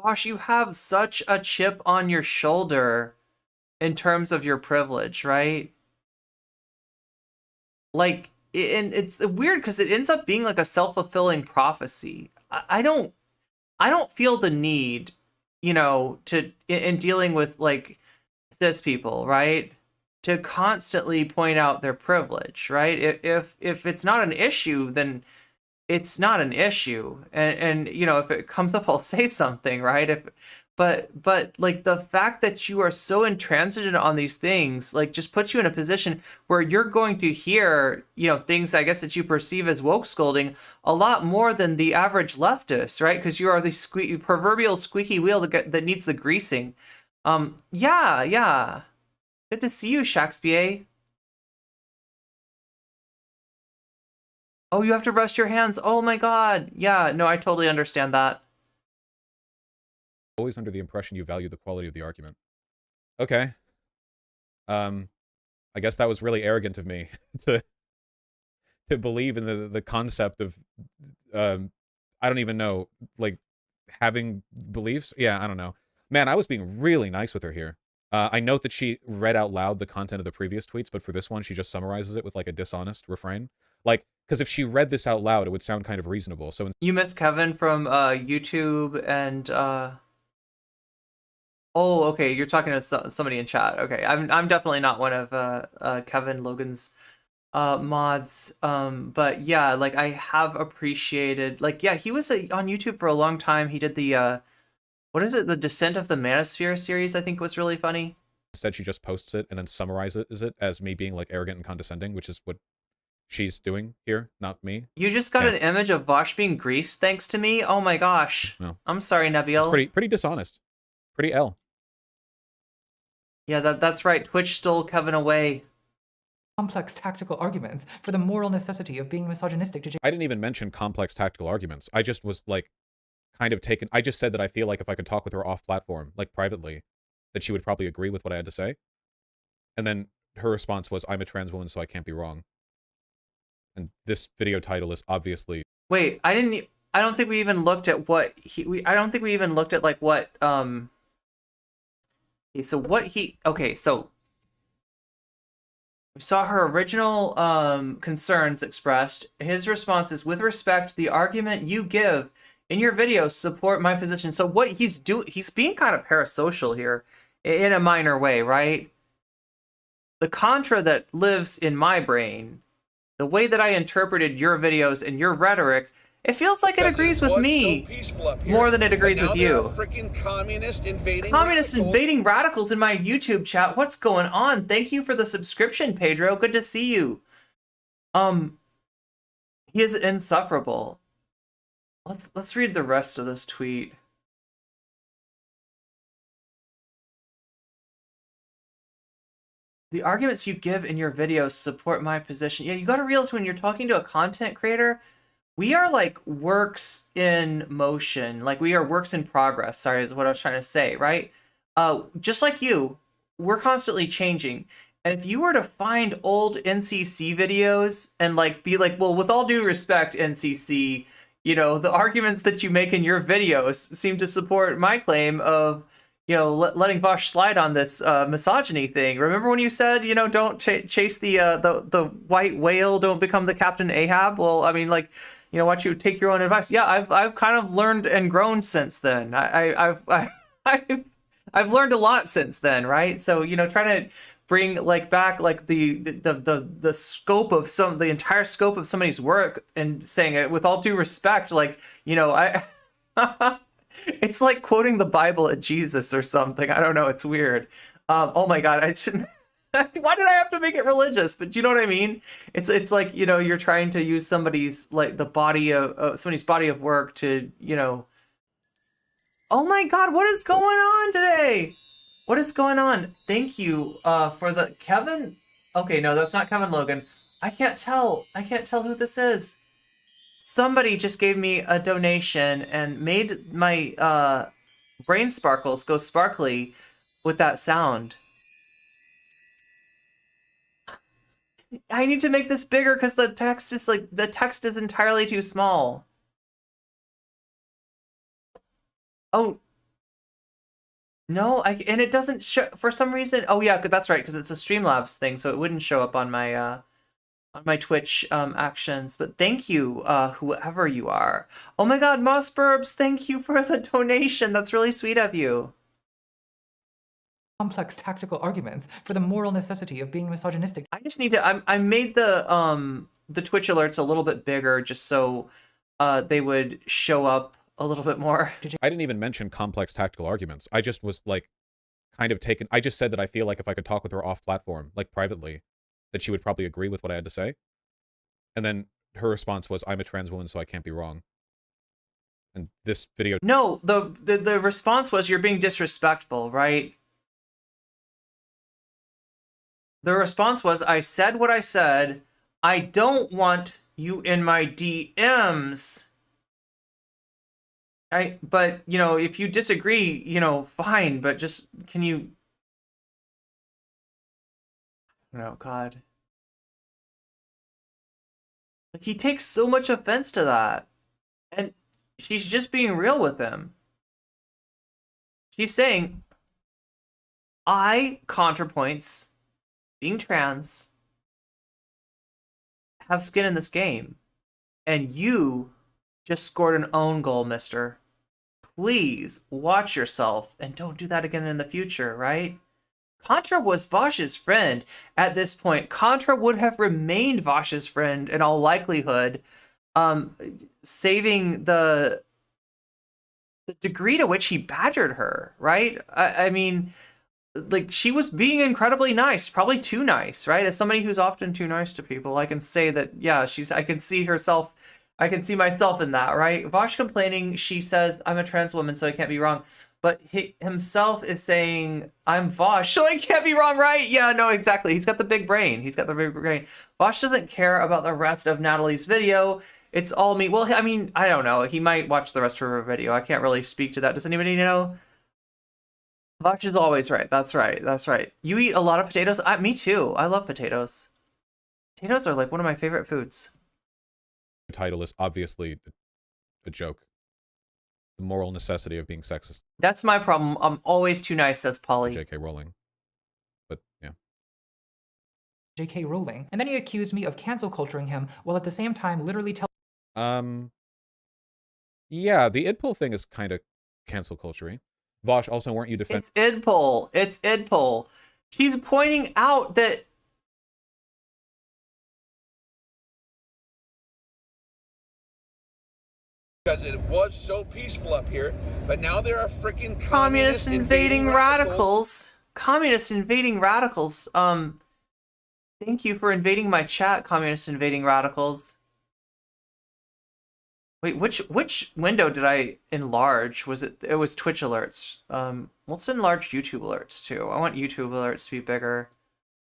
Gosh, you have such a chip on your shoulder in terms of your privilege, right? Like, and it's weird because it ends up being like a self-fulfilling prophecy. I don't feel the need, you know, to in dealing with like cis people, right, to constantly point out their privilege, right? If it's not an issue, then it's not an issue, and you know, if it comes up, I'll say something, right? But like the fact that you are so intransigent on these things, like, just puts you in a position where you're going to hear, you know, things, I guess, that you perceive as woke scolding a lot more than the average leftist, right? Because you are the proverbial squeaky wheel that needs the greasing. Yeah. Good to see you, Shakespeare. Oh, you have to rest your hands. Oh my god. Yeah, no, I totally understand that. Always under the impression you value the quality of the argument. Okay. I guess that was really arrogant of me to believe in the concept of I don't even know, like, having beliefs. Yeah, I don't know. Man, I was being really nice with her here. I note that she read out loud the content of the previous tweets, but for this one, she just summarizes it with like a dishonest refrain. Like, because if she read this out loud, it would sound kind of reasonable. So you miss Kevin from YouTube and oh, okay, you're talking to somebody in chat. Okay, I'm definitely not one of Kevin Logan's mods. But yeah, like, I have appreciated, like, yeah, he was on YouTube for a long time. He did the what is it? The Descent of the Manosphere series, I think, was really funny. Instead, she just posts it and then summarizes it as me being like arrogant and condescending, which is what she's doing here, not me. You just got an image of Vaush being greased thanks to me? Oh my gosh. No. I'm sorry, Nabil. It's pretty dishonest. Pretty L. Yeah, that's right. Twitch stole Kevin away. Complex tactical arguments for the moral necessity of being misogynistic to... I didn't even mention complex tactical arguments. I just was like, kind of taken... I just said that I feel like if I could talk with her off-platform, like privately, that she would probably agree with what I had to say. And then her response was, I'm a trans woman, so I can't be wrong. And this video title is obviously... Wait, I don't think we even looked at what I don't think we even looked at, like, what, okay, so we saw her original concerns expressed. His response is, with respect, the argument you give in your videos support my position. So what he's being kind of parasocial here in a minor way, right? The Contra that lives in my brain, the way that I interpreted your videos and your rhetoric, it feels like it agrees with me more than it agrees with you. Communist invading radicals in my YouTube chat. What's going on? Thank you for the subscription, Pedro. Good to see you. He is insufferable. let's read the rest of this tweet. The arguments you give in your videos support my position. Yeah, you gotta realize when you're talking to a content creator, we are like works in motion. Like we are works in progress, sorry, is what I was trying to say, right? Just like you, we're constantly changing. And if you were to find old NCC videos and like be like, well, with all due respect, NCC, you know, the arguments that you make in your videos seem to support my claim of, you know, letting Vaush slide on this misogyny thing. Remember when you said, you know, don't chase the white whale, don't become the Captain Ahab? Well, I mean, like, you know, why don't you take your own advice? Yeah, I've kind of learned and grown since then. I've learned a lot since then, right? So, you know, trying to bring like back like the scope of the entire scope of somebody's work and saying it with all due respect, like, you know, it's like quoting the Bible at Jesus or something. I don't know. It's weird. Oh my God, I shouldn't. Why did I have to make it religious? But you know what I mean? It's like, you know, you're trying to use somebody's like the body of somebody's body of work to, you know. Oh my God, what is going on today? What is going on? Thank you for the Kevin. Okay, no, that's not Kevin Logan. I can't tell who this is. Somebody just gave me a donation and made my brain sparkles go sparkly with that sound. I need to make this bigger because the text is entirely too small. Oh no, and it doesn't show for some reason. Oh yeah, that's right, because it's a Streamlabs thing, so it wouldn't show up on my Twitch actions. But thank you, whoever you are. Oh my God, Moss Burbs, thank you for the donation. That's really sweet of you. Complex tactical arguments for the moral necessity of being misogynistic. I just need to. I made the Twitch alerts a little bit bigger just so they would show up a little bit more. I didn't even mention complex tactical arguments. I just was like kind of taken. I just said that I feel like if I could talk with her off platform, like privately, that she would probably agree with what I had to say. And then her response was, I'm a trans woman, so I can't be wrong. And this video... No, the response was, you're being disrespectful, right? The response was, I said what I said. I don't want you in my DMs. But, you know, if you disagree, you know, fine, but just, can you... Oh, God. Like, he takes so much offense to that. And she's just being real with him. She's saying, I, Contrapoints, being trans, have skin in this game. And you just scored an own goal, mister. Please watch yourself and don't do that again in the future, right? Contra was Vaush's friend at this point. Contra would have remained Vaush's friend in all likelihood, saving the degree to which he badgered her, right? I mean, like, she was being incredibly nice, probably too nice, right? As somebody who's often too nice to people, I can say that, yeah, I can see myself in that, right? Vaush complaining, she says, I'm a trans woman, so I can't be wrong. But he himself is saying, I'm Vaush, so I can't be wrong, right? Yeah, no, exactly. He's got the big brain. Vaush doesn't care about the rest of Natalie's video. It's all me. Well, I mean, I don't know. He might watch the rest of her video. I can't really speak to that. Does anybody know? Vaush is always right. That's right. That's right. You eat a lot of potatoes? Me too. I love potatoes. Potatoes are like one of my favorite foods. The title is obviously a joke. The moral necessity of being sexist. That's my problem. I'm always too nice, says Polly. J.K. Rowling. But, yeah. J.K. Rowling. And then he accused me of cancel culturing him, while at the same time literally yeah, the idpol thing is kind of cancel culture-y. Vaush, also, weren't you defending... It's idpol. It's idpol. She's pointing out that... Because it was so peaceful up here, but now there are freaking communist invading radicals. Communist invading radicals. Thank you for invading my chat, communist invading radicals. Wait, which window did I enlarge? Was it was Twitch alerts. Let's enlarge YouTube alerts too. I want YouTube alerts to be bigger.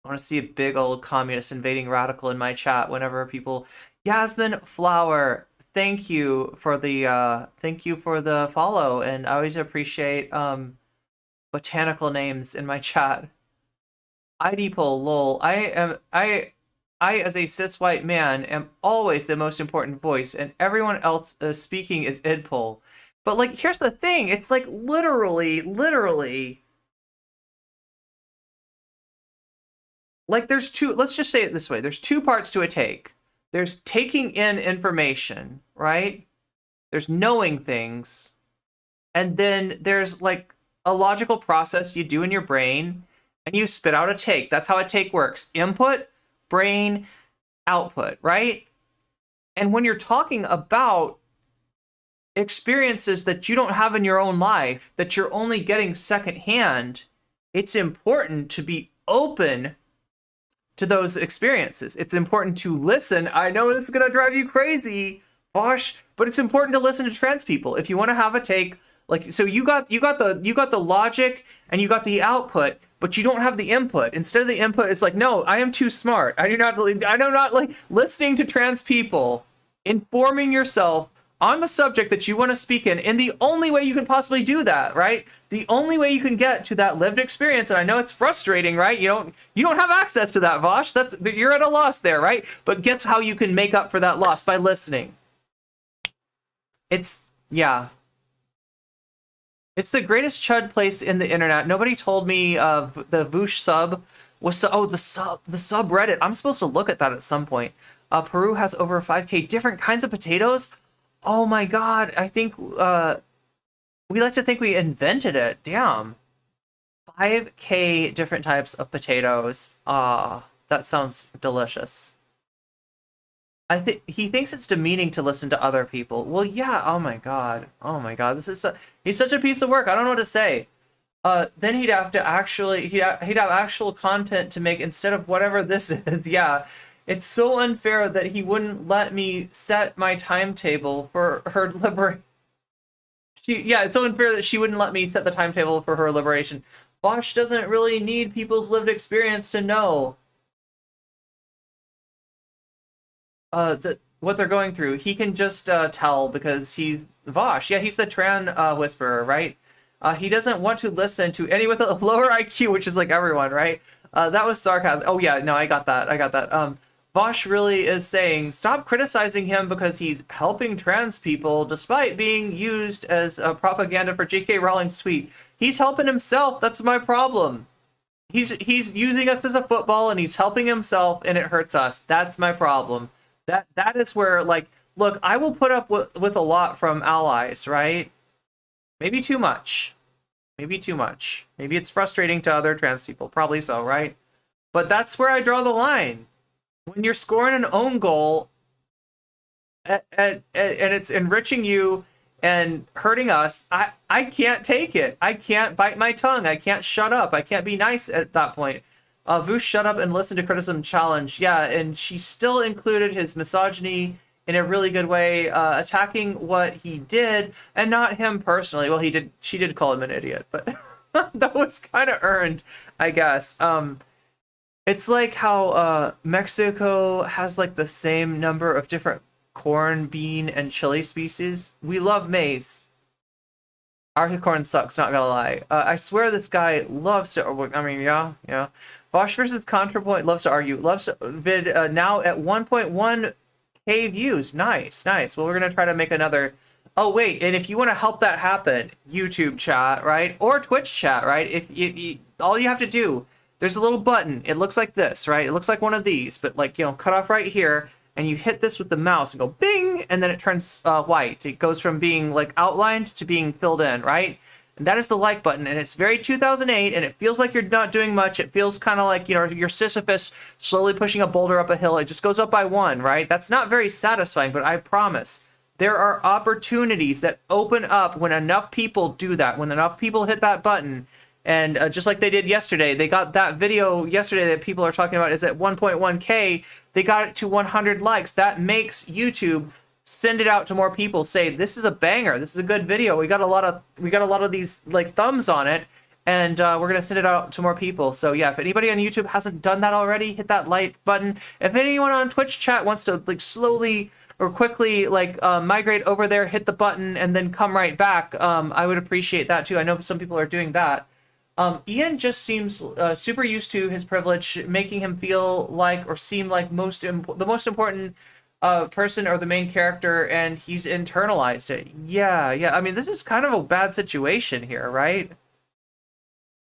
I want to see a big old communist invading radical in my chat whenever people. Yasmin Flower, thank you for the follow, and I always appreciate botanical names in my chat. ID poll, lol. I as a cis white man am always the most important voice, and everyone else speaking is idpol. But like, here's the thing: it's like literally. Like there's two, let's just say it this way. There's two parts to a take. There's taking in information, right? There's knowing things. And then there's like a logical process you do in your brain and you spit out a take. That's how a take works. Input, brain, output, right? And when you're talking about experiences that you don't have in your own life, that you're only getting secondhand, it's important to be open to those experiences. It's important to listen. I know this is gonna drive you crazy, Vaush, but it's important to listen to trans people if you want to have a take. Like, so you got the logic and you got the output, but you don't have the input. Instead of the input, it's like, no, I am too smart. I do not like listening to trans people, informing yourself on the subject that you want to speak in, and the only way you can possibly do that, right? The only way you can get to that lived experience, and I know it's frustrating, right? You don't have access to that, Vaush. You're at a loss there, right? But guess how you can make up for that loss? By listening. It's the greatest chud place in the internet. Nobody told me the Vaush sub was the subreddit. I'm supposed to look at that at some point. Peru has over 5K different kinds of potatoes. Oh my god, I think we like to think we invented it. Damn. 5K different types of potatoes. That sounds delicious. I think he thinks it's demeaning to listen to other people. Well, yeah. Oh my god. This is he's such a piece of work. I don't know what to say. Then he'd have actual content to make instead of whatever this is. Yeah. It's so unfair that he wouldn't let me set my timetable for her liberation. It's so unfair that she wouldn't let me set the timetable for her liberation. Vaush doesn't really need people's lived experience to know what they're going through. He can just tell because he's Vaush. Yeah, he's the Tran whisperer, right? He doesn't want to listen to any with a lower IQ, which is like everyone, right? That was sarcasm. Oh yeah, no, I got that. Vaush really is saying, stop criticizing him because he's helping trans people despite being used as propaganda for J.K. Rowling's tweet. He's helping himself. That's my problem. He's using us as a football and he's helping himself and it hurts us. That's my problem. That is where, like, look, I will put up with a lot from allies, right? Maybe too much. Maybe it's frustrating to other trans people. Probably so, right? But that's where I draw the line. When you're scoring an own goal and it's enriching you and hurting us, I can't take it. I can't bite my tongue. I can't shut up. I can't be nice at that point. Vaush shut up and listen to criticism challenge. Yeah, and she still included his misogyny in a really good way, attacking what he did and not him personally. Well, she did call him an idiot, but that was kind of earned, I guess. It's like how Mexico has like the same number of different corn, bean, and chili species. We love maize. Arctic corn sucks, not gonna lie. I swear this guy loves to, yeah. Vaush versus Contrapoint loves to argue. Loves to vid now at 1.1K views. Nice. Well, we're gonna try to make another. Oh wait, and if you want to help that happen, YouTube chat, right? Or Twitch chat, right? If all you have to do, there's a little button. It looks like this, right? It looks like one of these, but like, cut off right here, and you hit this with the mouse and go bing, and then it turns white. It goes from being like outlined to being filled in, right? And that is the like button, and it's very 2008, and it feels like you're not doing much. It feels kind of like, you're Sisyphus slowly pushing a boulder up a hill. It just goes up by one, right? That's not very satisfying, but I promise there are opportunities that open up when enough people do that, when enough people hit that button. And just like they did yesterday, they got that video yesterday that people are talking about is at 1.1K. They got it to 100 likes. That makes YouTube send it out to more people. Say this is a banger. This is a good video. We got a lot of these like thumbs on it, and we're gonna send it out to more people. So yeah, if anybody on YouTube hasn't done that already, hit that like button. If anyone on Twitch chat wants to like slowly or quickly like migrate over there, hit the button and then come right back, I would appreciate that too. I know some people are doing that. Ian just seems super used to his privilege, making him feel like or seem like the most important person or the main character, and he's internalized it. Yeah. I mean, this is kind of a bad situation here, right?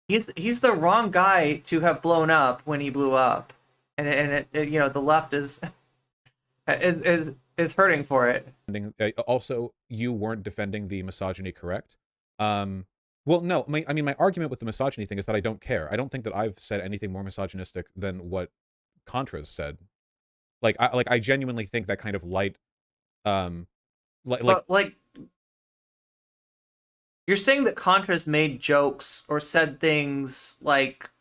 He's the wrong guy to have blown up when he blew up, and it you know, the left is hurting for it. Also, you weren't defending the misogyny, correct? Well, no, I mean, my argument with the misogyny thing is that I don't care. I don't think that I've said anything more misogynistic than what Contra's said. Like, I genuinely think that kind of light, like you're saying that Contra's made jokes or said things like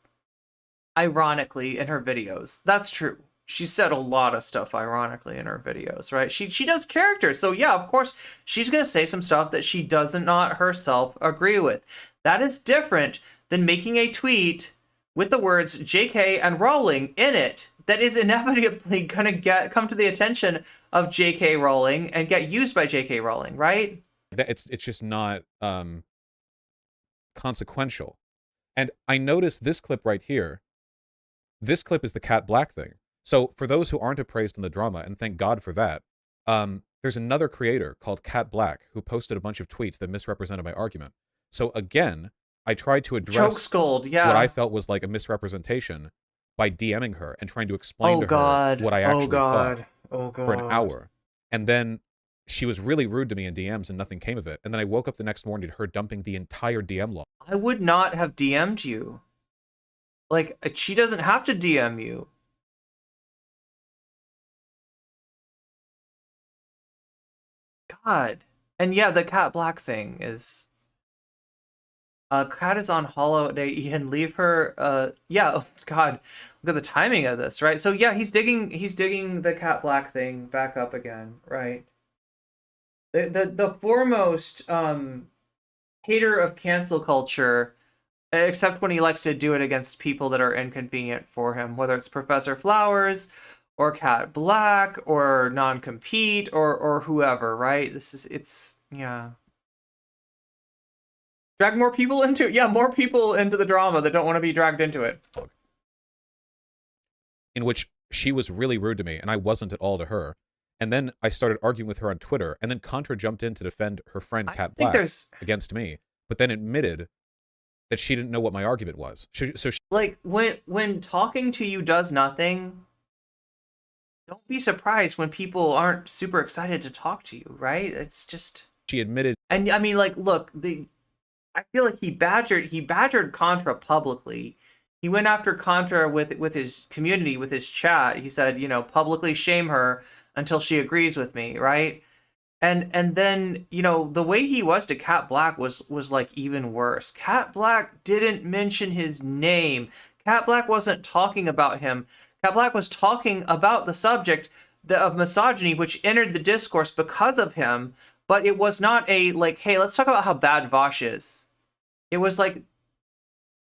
ironically in her videos. That's true. She said a lot of stuff ironically in her videos, right? She does characters, so yeah, of course, she's gonna say some stuff that she does not herself agree with. That is different than making a tweet with the words JK and Rowling in it that is inevitably gonna come to the attention of JK Rowling and get used by JK Rowling, right? it's just not consequential. And I noticed this clip right here. This clip is the Kat Blaque thing. So for those who aren't appraised in the drama, and thank God for that, there's another creator called Kat Blaque who posted a bunch of tweets that misrepresented my argument. So again, I tried to address what I felt was like a misrepresentation by DMing her and trying to explain to her what I actually thought for an hour. And then she was really rude to me in DMs and nothing came of it. And then I woke up the next morning to her dumping the entire DM log. I would not have DM'd you. Like, she doesn't have to DM you. God. And yeah, the Kat Blaque thing is... Kat is on holiday, Ian, leave her, yeah, oh, God, look at the timing of this, right? So yeah, he's digging the Kat Blaque thing back up again, right? The foremost, hater of cancel culture, except when he likes to do it against people that are inconvenient for him, whether it's Professor Flowers, or Kat Blaque, or Non-Compete, or whoever, right? Yeah. Drag more people into it. Yeah, more people into the drama that don't want to be dragged into it. In which she was really rude to me, and I wasn't at all to her. And then I started arguing with her on Twitter, and then Contra jumped in to defend her friend Kat Blaque against me, but then admitted that she didn't know what my argument was. Like, when talking to you does nothing, don't be surprised when people aren't super excited to talk to you, right? It's just... She admitted... And, I mean, like, look, I feel like he badgered Contra publicly. He went after Contra with his community, with his chat. He said, you know, publicly shame her until she agrees with me, right? And then, you know, the way he was to Kat Blaque was like even worse. Kat Blaque didn't mention his name. Kat Blaque wasn't talking about him. Kat Blaque was talking about the subject of misogyny, which entered the discourse because of him, but it was not a, like, hey, let's talk about how bad Vaush is. It was like,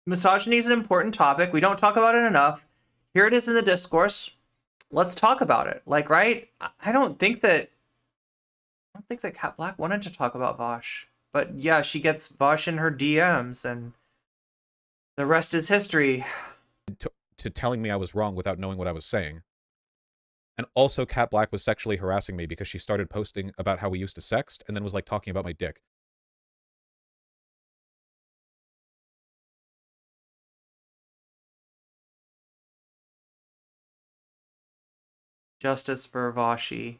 misogyny is an important topic. We don't talk about it enough. Here it is in the discourse. Let's talk about it. Like, right? I don't think that Kat Blaque wanted to talk about Vaush. But yeah, she gets Vaush in her DMs, and the rest is history. To telling me I was wrong without knowing what I was saying. And also Kat Blaque was sexually harassing me because she started posting about how we used to sext and then was like talking about my dick. Justice for Vaushi.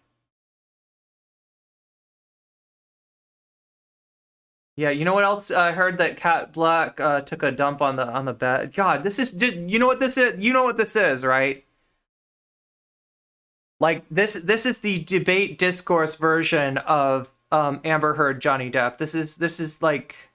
Yeah, you know what else I heard? That Kat Blaque took a dump on the bed. God, this is, you know what this is? You know what this is, right? Like, this is the debate discourse version of Amber Heard, Johnny Depp. This is like...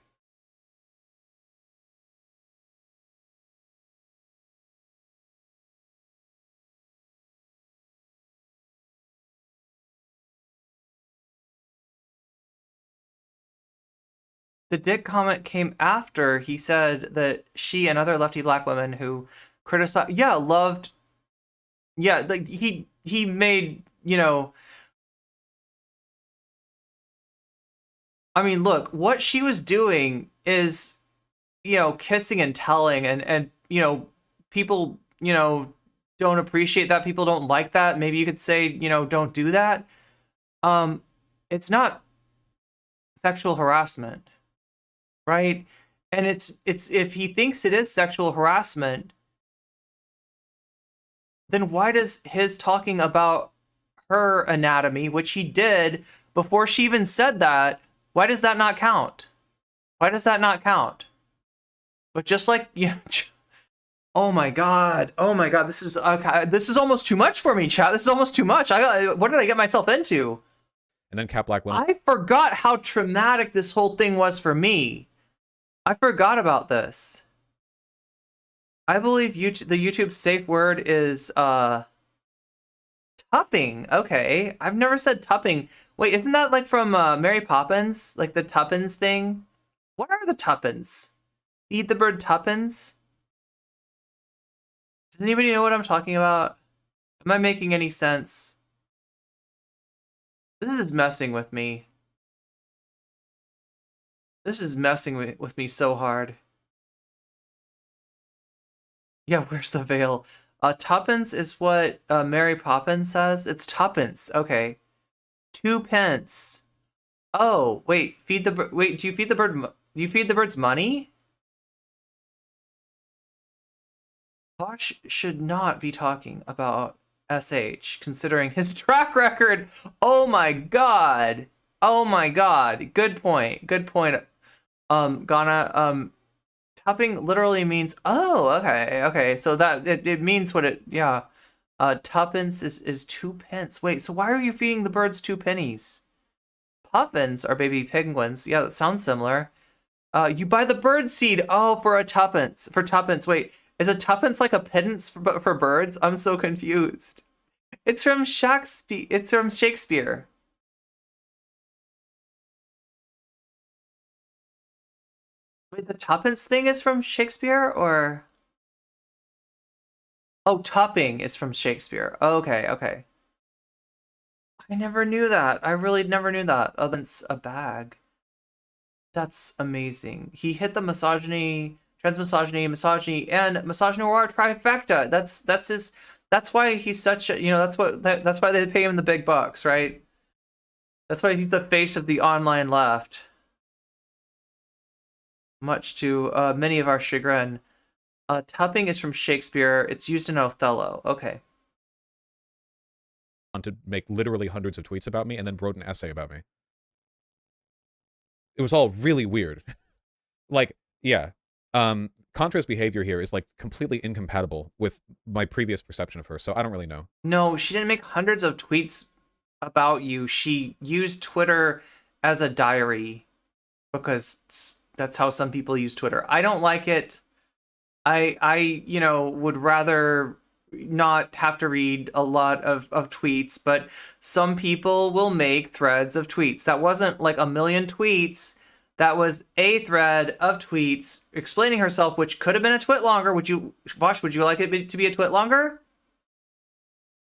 The dick comment came after he said that she and other lefty black women who criticized, loved, like he made, I mean, look, what she was doing is, kissing and telling, and people, don't appreciate that. People don't like that. Maybe you could say, don't do that. It's not sexual harassment, right? And it's if he thinks it is sexual harassment, then why does his talking about her anatomy, which he did before she even said that, why does that not count? Why does that not count? But just like, oh my god, this is okay, this is almost too much for me, chat. This is almost too much. What did I get myself into? And then Kat Blaque went. I forgot how traumatic this whole thing was for me. I forgot about this. I believe the YouTube safe word is tupping. Okay, I've never said tupping. Wait, isn't that like from Mary Poppins? Like the tuppence thing? What are the tuppence? Eat the bird tuppence? Does anybody know what I'm talking about? Am I making any sense? This is messing with me. This is messing with me so hard. Yeah, where's the veil? Tuppence is what Mary Poppins says. It's tuppence. Okay. 2 pence. Oh, wait. Wait, do you feed the bird? Do you feed the birds money? Vaush should not be talking about SH, considering his track record. Oh my god. Oh my god. Good point. Good point. Ghana, tupping literally means, oh, okay. So that it means what it, yeah. Tuppence is 2 pence. Wait, so why are you feeding the birds 2 pennies? Puffins are baby penguins. Yeah, that sounds similar. You buy the bird seed. Oh, for a tuppence. For tuppence. Wait, is a tuppence like a pittance for birds? I'm so confused. It's from Shakespeare. It's from Shakespeare. Wait, the tuppence thing is from Shakespeare, or? Oh, tupping is from Shakespeare. Okay. I never knew that. I really never knew that. Oh, that's a bag. That's amazing. He hit the misogyny, transmisogyny, misogyny, and misogynoir trifecta. That's why he's such a, that's why they pay him the big bucks, right? That's why he's the face of the online left. Much to many of our chagrin. Tupping is from Shakespeare. It's used in Othello. Okay. To make literally hundreds of tweets about me and then wrote an essay about me. It was all really weird. Like, yeah. Contra's behavior here is like completely incompatible with my previous perception of her, so I don't really know. No, she didn't make hundreds of tweets about you. She used Twitter as a diary because that's how some people use Twitter. I don't like it. I would rather not have to read a lot of tweets, but some people will make threads of tweets. That wasn't like a million tweets. That was a thread of tweets explaining herself, which could have been a twit longer. Vaush, would you like it to be a twit longer?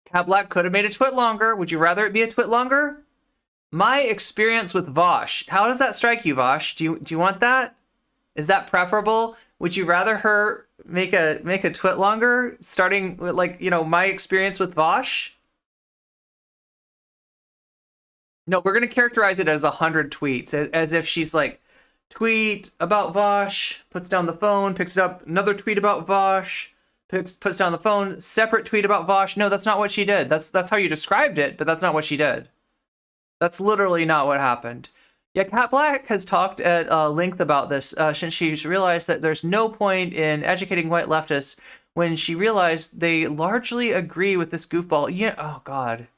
Kat Blaque could have made a twit longer. Would you rather it be a twit longer? My experience with Vaush. How does that strike you, Vaush? Do you want that? Is that preferable? Would you rather her make a twit longer, starting with, like, my experience with Vaush? No, we're going to characterize it as 100 tweets, as if she's like, tweet about Vaush, puts down the phone, picks it up, another tweet about Vaush, puts down the phone, separate tweet about Vaush. No, that's not what she did. That's how you described it, but that's not what she did. That's literally not what happened. Yeah, Kat Blaque has talked at length about this since she's realized that there's no point in educating white leftists when she realized they largely agree with this goofball. Yeah, oh god.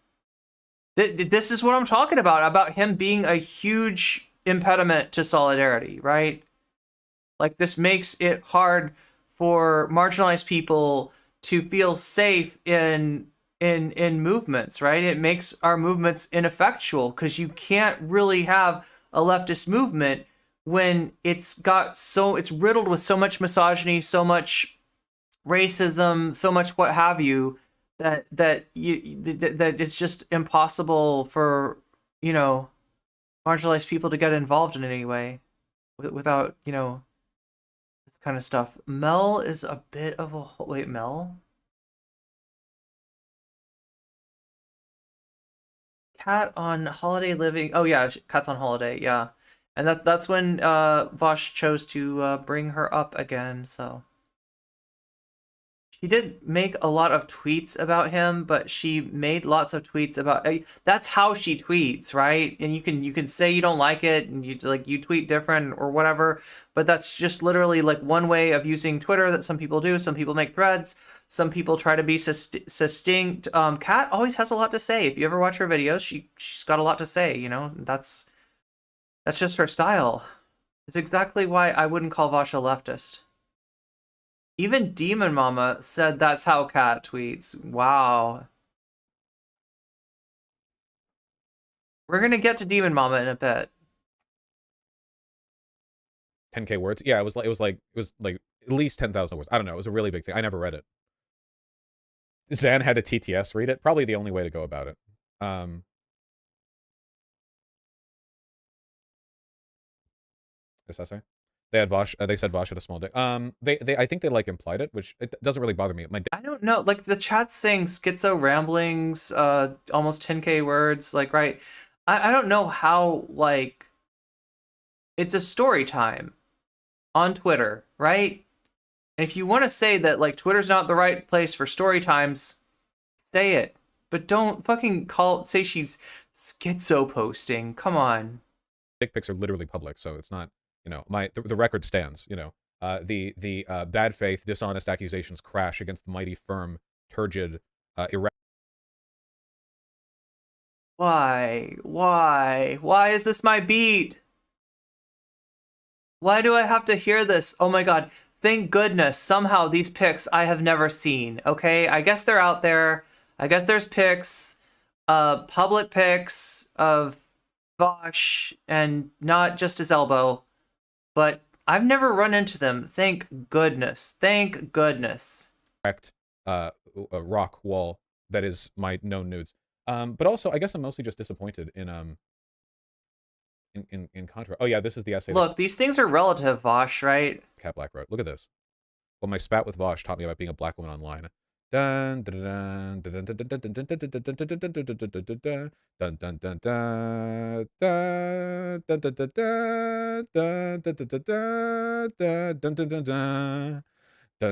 This is what I'm talking about him being a huge impediment to solidarity, right? Like, this makes it hard for marginalized people to feel safe in movements, right? It makes our movements ineffectual because you can't really have a leftist movement when it's riddled with so much misogyny, so much racism, so much what have you, that it's just impossible for, you know, marginalized people to get involved in any way without, you know, this kind of stuff. Mel is a bit of a... Wait, Mel? Kat on holiday living. Oh yeah, Kat's on holiday, yeah. And that's when Vaush chose to bring her up again, so... She did make a lot of tweets about him, but she made lots of tweets about... that's how she tweets, right? And you can say you don't like it, and you tweet different or whatever, but that's just literally like one way of using Twitter that some people do. Some people make threads. Some people try to be succinct. Kat always has a lot to say. If you ever watch her videos, she's got a lot to say, you know? That's just her style. It's exactly why I wouldn't call Vaush a leftist. Even DemonMama said that's how Kat tweets. Wow. We're gonna get to DemonMama in a bit. 10K words. Yeah, it was like at least 10,000 words. I don't know. It was a really big thing. I never read it. Xan had a TTS read it. Probably the only way to go about it. This essay. They had Vaush. They said Vaush had a small dick. I think they like implied it, which it doesn't really bother me. I don't know. Like the chat's saying schizo ramblings, almost 10K words. Like, right. I don't know how, like, it's a story time on Twitter, right? And if you want to say that, like, Twitter's not the right place for story times, say it. But don't fucking say she's schizo posting. Come on. Dick pics are literally public, so it's not, you know, the record stands, you know. The bad faith, dishonest accusations crash against the mighty, firm, turgid, Why? Why is this my beat? Why do I have to hear this? Oh my god. Thank goodness, somehow these pics I have never seen, okay? I guess they're out there. I guess there's pics, public pics of Vaush, and not just his elbow, but I've never run into them. Thank goodness. Thank goodness. Correct, a rock wall that is my known nudes. But also, I guess I'm mostly just disappointed in Contra. Oh yeah, this is the essay. Look, these things are relative, Vaush, right? Kat Blaque wrote. Look at this. Well, my spat with Vaush taught me about being a black woman online. Dun dun dun dun dun dun dun dun dun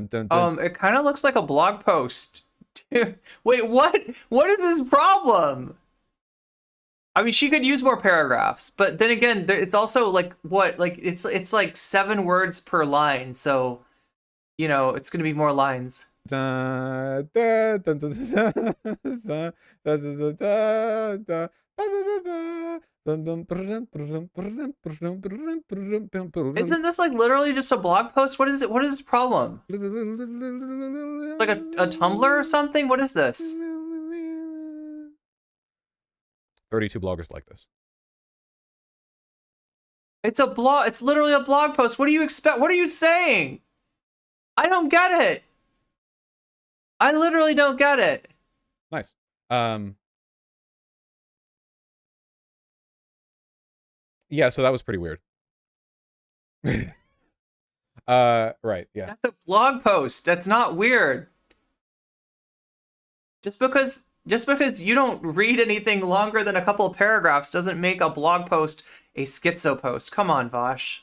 dun dun. It kind of looks like a blog post. Wait, what? What is his problem? I mean, she could use more paragraphs, but then again, it's also like what? Like it's like 7 words per line, so you know it's gonna be more lines. Isn't this like literally just a blog post? What is it? What is his problem? It's like a Tumblr or something? What is this? 32 bloggers like this. It's a blog. It's literally a blog post. What do you expect? What are you saying? I don't get it. I literally don't get it. Nice. Yeah, so that was pretty weird. Right, yeah. That's a blog post. That's not weird. Just because you don't read anything longer than a couple of paragraphs doesn't make a blog post a schizo post. Come on, Vaush.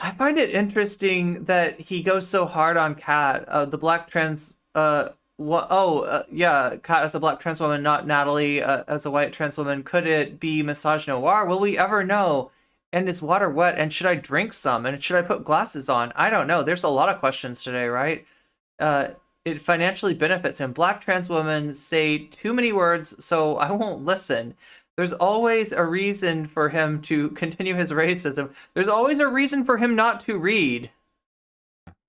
I find it interesting that he goes so hard on Kat, the black trans. Yeah, Kat as a black trans woman, not Natalie as a white trans woman. Could it be misogynoir? Will we ever know? And is water wet? And should I drink some? And should I put glasses on? I don't know. There's a lot of questions today, right? It financially benefits him. Black trans women say too many words, so I won't listen. There's always a reason for him to continue his racism. There's always a reason for him not to read.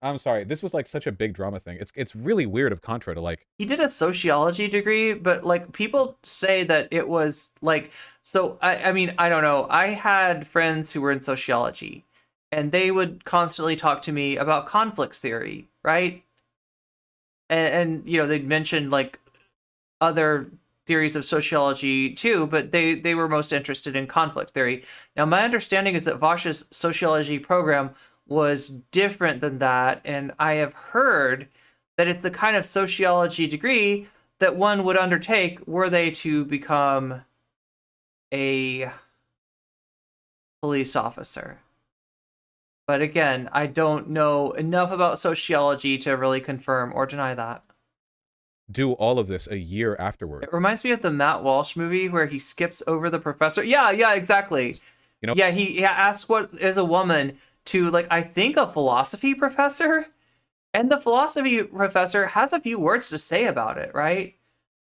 I'm sorry. This was like such a big drama thing. It's really weird of Contra to like. He did a sociology degree, but like people say that it was like, so I mean, I don't know. I had friends who were in sociology and they would constantly talk to me about conflict theory, right? And you know, they'd mention like other theories of sociology too, but they were most interested in conflict theory. Now, my understanding is that Vaush's sociology program was different than that, and I have heard that it's the kind of sociology degree that one would undertake were they to become a police officer. But again, I don't know enough about sociology to really confirm or deny that. Do all of this a year afterward. It reminds me of the Matt Walsh movie where he skips over the professor. Yeah, exactly. You know, Yeah, he asks what is a woman to, like, I think a philosophy professor? And the philosophy professor has a few words to say about it, right?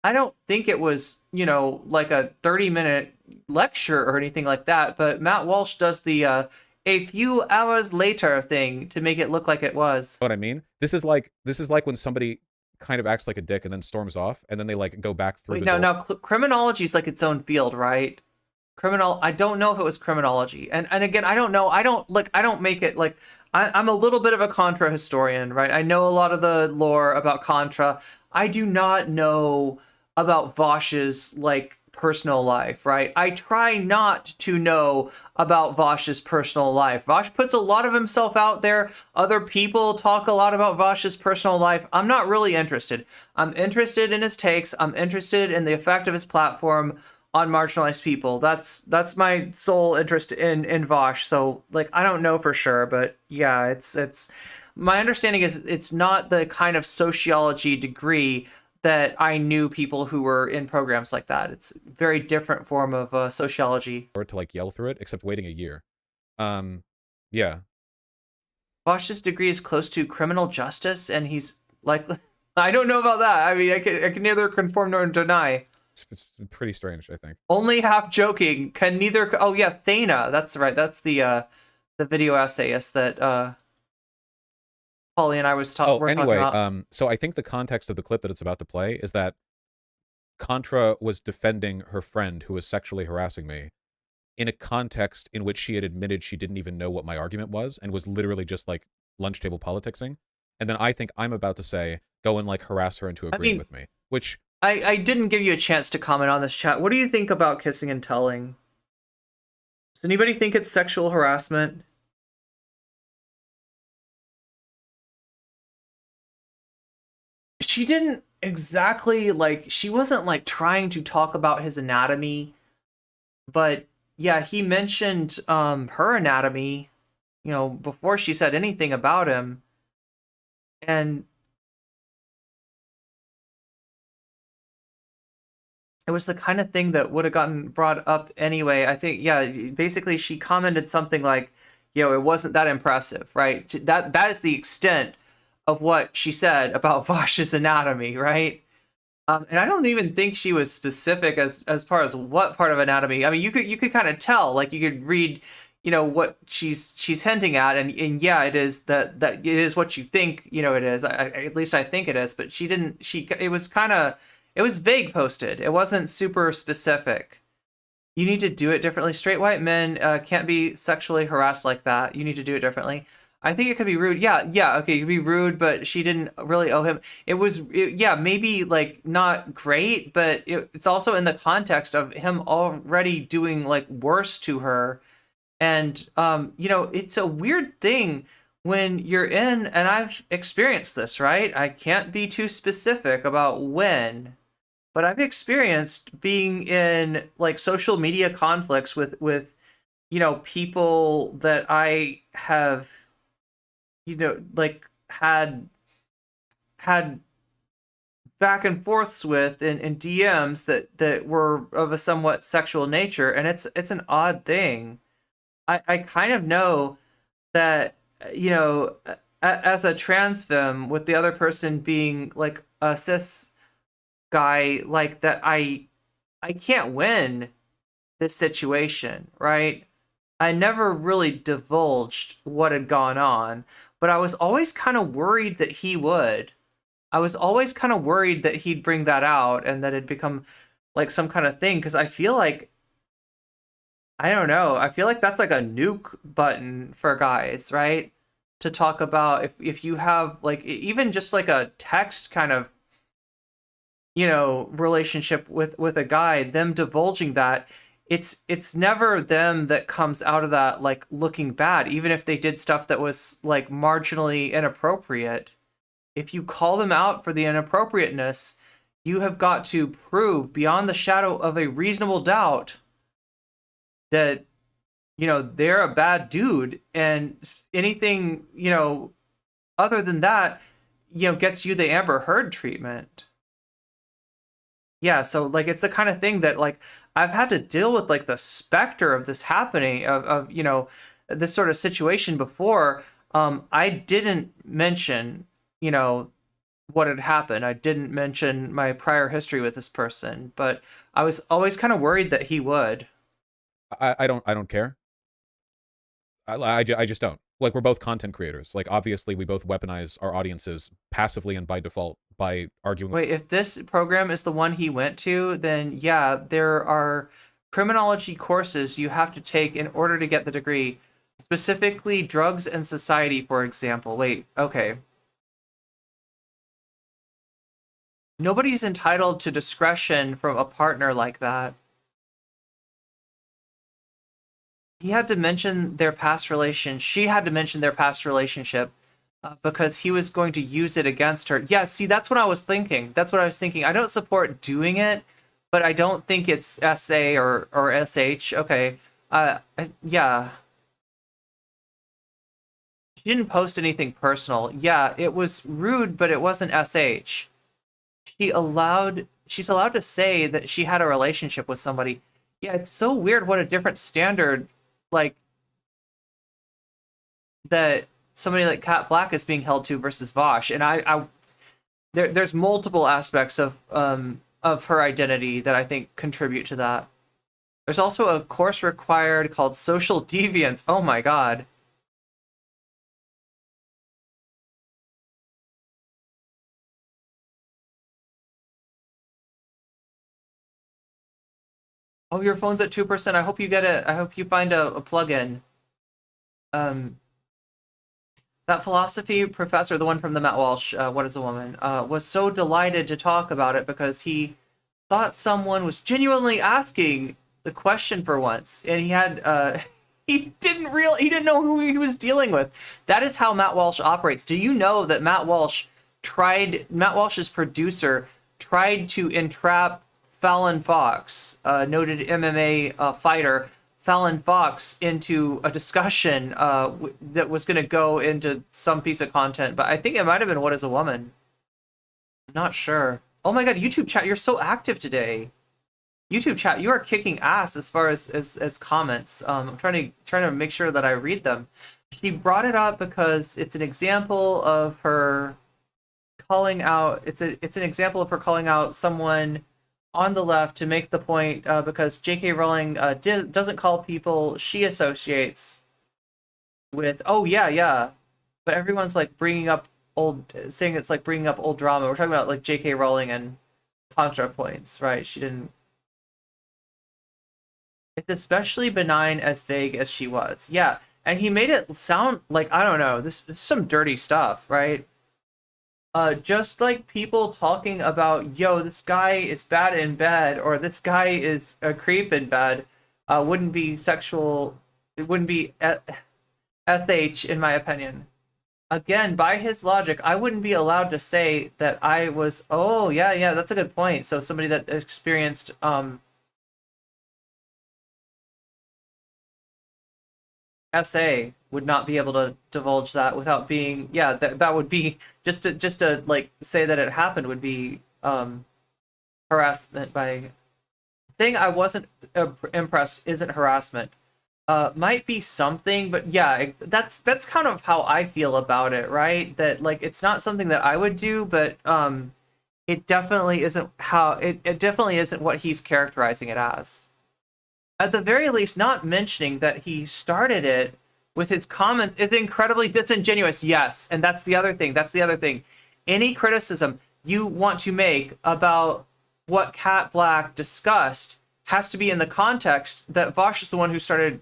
I don't think it was, you know, like a 30-minute lecture or anything like that, but Matt Walsh does the a few hours later thing to make it look like it was. what I mean? This is like when somebody kind of acts like a dick and then storms off, and then they like go back through Wait, the no, door. no, criminology is like its own field, right? I don't know if it was criminology. And again, I don't know. I don't make it like, I'm a little bit of a Contra historian, right? I know a lot of the lore about Contra. I do not know about Vaush's like personal life, right? I try not to know about Vaush's personal life. Vaush puts a lot of himself out there. Other people talk a lot about Vaush's personal life. I'm not really interested. I'm interested in his takes. I'm interested in the effect of his platform on marginalized people. That's my sole interest in Vaush. So like, I don't know for sure, but yeah, it's my understanding is it's not the kind of sociology degree that I knew people who were in programs like that. It's a very different form of sociology. Or to like yell through it, except waiting a year. Yeah. Vaush's degree is close to criminal justice, and he's like, I don't know about that. I mean, I can neither confirm nor deny. It's pretty strange, I think. Only half joking. Can neither. Oh yeah, Thana. That's right. That's the video essayist that Polly and I was Oh, talking anyway, about. so I think the context of the clip that it's about to play is that Contra was defending her friend who was sexually harassing me in a context in which she had admitted she didn't even know what my argument was and was literally just like lunch table politicsing. And then I think I'm about to say, go and like harass her into agreeing with me, which I didn't give you a chance to comment on this chat. What do you think about kissing and telling? Does anybody think it's sexual harassment? She didn't exactly like, she wasn't like trying to talk about his anatomy, but yeah, he mentioned her anatomy, you know, before she said anything about him. And it was the kind of thing that would have gotten brought up anyway. I think, yeah, basically she commented something like, you know, it wasn't that impressive, right? That is the extent of what she said about Vaush's anatomy, right? And I don't even think she was specific as far as what part of anatomy. I mean, you could kind of tell, like you could read, you know, what she's hinting at, and yeah, it is that it is what you think, you know, it is. At least I think it is. But she didn't. It was kind of, it was vague posted. It wasn't super specific. You need to do it differently. Straight white men can't be sexually harassed like that. You need to do it differently. I think it could be rude. Yeah, okay, it could be rude, but she didn't really owe him. Yeah, maybe like not great, but it's also in the context of him already doing like worse to her. And, you know, it's a weird thing when you're in, and I've experienced this, right? I can't be too specific about when, but I've experienced being in like social media conflicts with, you know, people that I have, you know, like had back and forths with in DMs that were of a somewhat sexual nature, and it's an odd thing. I kind of know that, you know, as a trans femme, with the other person being like a cis guy, like that I can't win this situation, right? I never really divulged what had gone on, but I was always kind of worried that he would. I was always kind of worried that he'd bring that out and that it'd become like some kind of thing, because I feel like, I don't know, I feel like that's like a nuke button for guys, right? To talk about if you have like even just like a text kind of, you know, relationship with a guy, them divulging that, it's never them that comes out of that like looking bad, even if they did stuff that was like marginally inappropriate. If you call them out for the inappropriateness, you have got to prove beyond the shadow of a reasonable doubt that, you know, they're a bad dude, and anything, you know, other than that, you know, gets you the Amber Heard treatment. Yeah, so like it's the kind of thing that like I've had to deal with like the specter of this happening of you know, this sort of situation before. I didn't mention, you know, what had happened. I didn't mention my prior history with this person, but I was always kind of worried that he would. I don't care. I just don't. Like, we're both content creators. Like, obviously, we both weaponize our audiences passively and by default by arguing. Wait, if this program is the one he went to, then yeah, there are criminology courses you have to take in order to get the degree. Specifically, drugs and society, for example. Wait, okay. Nobody's entitled to discretion from a partner like that. He had to mention their past relation. She had to mention their past relationship because he was going to use it against her. Yeah, see, that's what I was thinking. That's what I was thinking. I don't support doing it, but I don't think it's SA or SH. Okay. Yeah. She didn't post anything personal. Yeah, it was rude, but it wasn't SH. She's allowed to say that she had a relationship with somebody. Yeah, it's so weird what a different standard, like, that somebody like Kat Blaque is being held to versus Vaush. And there's multiple aspects of her identity that I think contribute to that. There's also a course required called Social Deviance. Oh my god. Oh, your phone's at 2%. I hope you get it. I hope you find a plugin. That philosophy professor, the one from the Matt Walsh, What is a Woman, was so delighted to talk about it because he thought someone was genuinely asking the question for once, and he had he didn't know who he was dealing with. That is how Matt Walsh operates. Do you know that Matt Walsh's producer tried to entrap Fallon Fox, noted MMA fighter, Fallon Fox, into a discussion that was going to go into some piece of content, but I think it might have been What is a Woman? I'm not sure. Oh my god, YouTube chat, you're so active today. YouTube chat, you are kicking ass as far as comments. I'm trying to make sure that I read them. She brought it up because it's an example of her calling out. It's an example of her calling out someone on the left to make the point because J.K. Rowling doesn't call people she associates with. Oh yeah, but everyone's like saying it's like bringing up old drama. We're talking about like J.K. Rowling and Contrapoints, right? She didn't. It's especially benign as vague as she was. Yeah, and he made it sound like, I don't know, this is some dirty stuff, right? Just like people talking about, yo, this guy is bad in bed, or this guy is a creep in bed, wouldn't be sexual, it wouldn't be SH, in my opinion. Again, by his logic, I wouldn't be allowed to say that I was, oh, yeah, that's a good point. So somebody that experienced, SA would not be able to divulge that without being, yeah, that would be just to like say that it happened would be harassment. By saying I wasn't impressed isn't harassment. Might be something, but yeah, that's kind of how I feel about it, right? That like it's not something that I would do, but it definitely isn't it definitely isn't what he's characterizing it as. At the very least, not mentioning that he started it with his comments is incredibly disingenuous. Yes, and that's the other thing. That's the other thing. Any criticism you want to make about what Kat Blaque discussed has to be in the context that Vaush is the one who started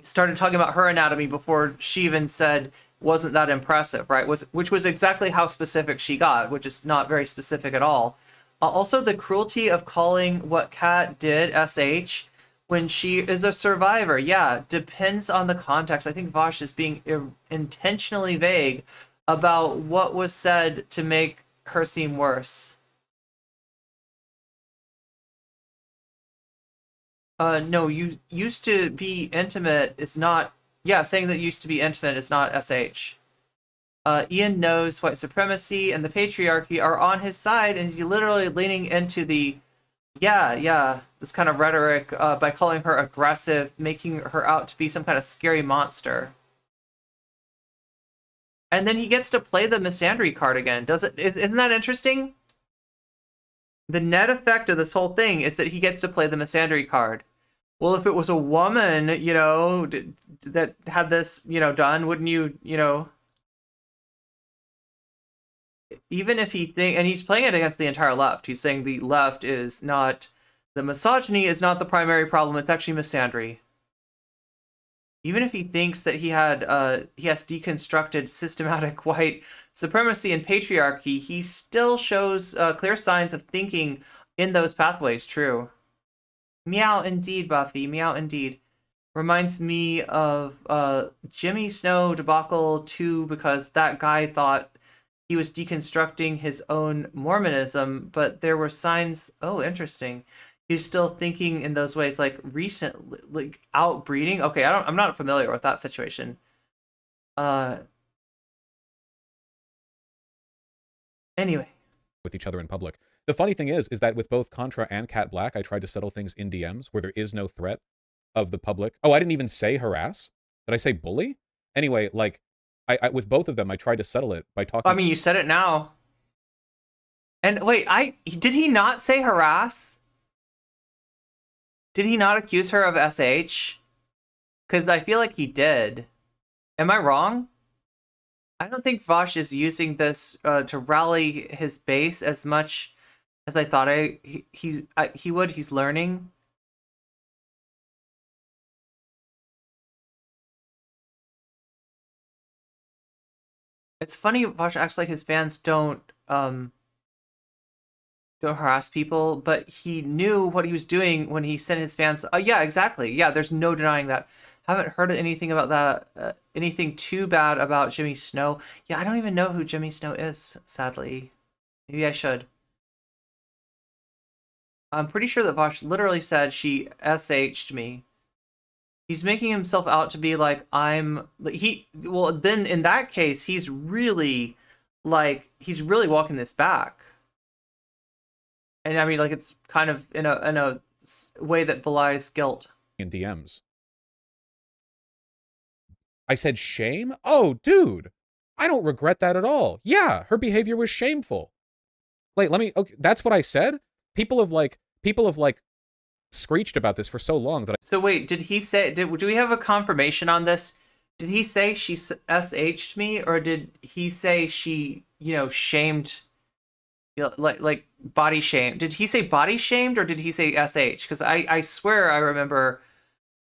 talking about her anatomy before she even said wasn't that impressive, right? Which was exactly how specific she got, which is not very specific at all. Also, the cruelty of calling what Kat did SH when she is a survivor. Yeah, depends on the context. I think Vaush is being intentionally vague about what was said to make her seem worse. No, you used to be intimate is not... Yeah, saying that used to be intimate is not SH. Ian knows white supremacy and the patriarchy are on his side, and he's literally leaning into the, this kind of rhetoric by calling her aggressive, making her out to be some kind of scary monster. And then he gets to play the misandry card again. Isn't that interesting? The net effect of this whole thing is that he gets to play the misandry card. Well, if it was a woman, that had this, done, wouldn't you, even if and he's playing it against the entire left. He's saying the left is not, the misogyny is not the primary problem. It's actually misandry. Even if he thinks that he has deconstructed systematic white supremacy and patriarchy, he still shows clear signs of thinking in those pathways. True. Meow indeed, Buffy. Meow indeed. Reminds me of Jimmy Snow debacle too, because that guy thought he was deconstructing his own Mormonism, but there were signs. Oh, interesting. He was still thinking in those ways, like recent, like outbreeding. Okay, I'm not familiar with that situation. Anyway. With each other in public. The funny thing is that with both Contra and Kat Blaque, I tried to settle things in DMs where there is no threat of the public. Oh, I didn't even say harass. Did I say bully? Anyway, like, I with both of them, I tried to settle it by talking. I mean, you said it now. And wait, did he not say harass? Did he not accuse her of SH? Because I feel like he did. Am I wrong? I don't think Vaush is using this to rally his base as much as I thought he would. He's learning. It's funny Vaush acts like his fans don't harass people, but he knew what he was doing when he sent his fans. Oh yeah, exactly. Yeah, there's no denying that. Haven't heard anything about that. Anything too bad about Jimmy Snow. Yeah, I don't even know who Jimmy Snow is, sadly. Maybe I should. I'm pretty sure that Vaush literally said she SH'd me. He's making himself out to be like well, then in that case, he's really walking this back. And I mean, like, it's kind of in a way that belies guilt. In DMs. I said shame? Oh, dude. I don't regret that at all. Yeah, her behavior was shameful. Wait, okay, that's what I said? People have screeched about this for so long that So wait, did he say, do we have a confirmation on this? Did he say she SH'd me, or did he say she, shamed, like body shamed? Did he say body shamed, or did he say SH? Because I swear I remember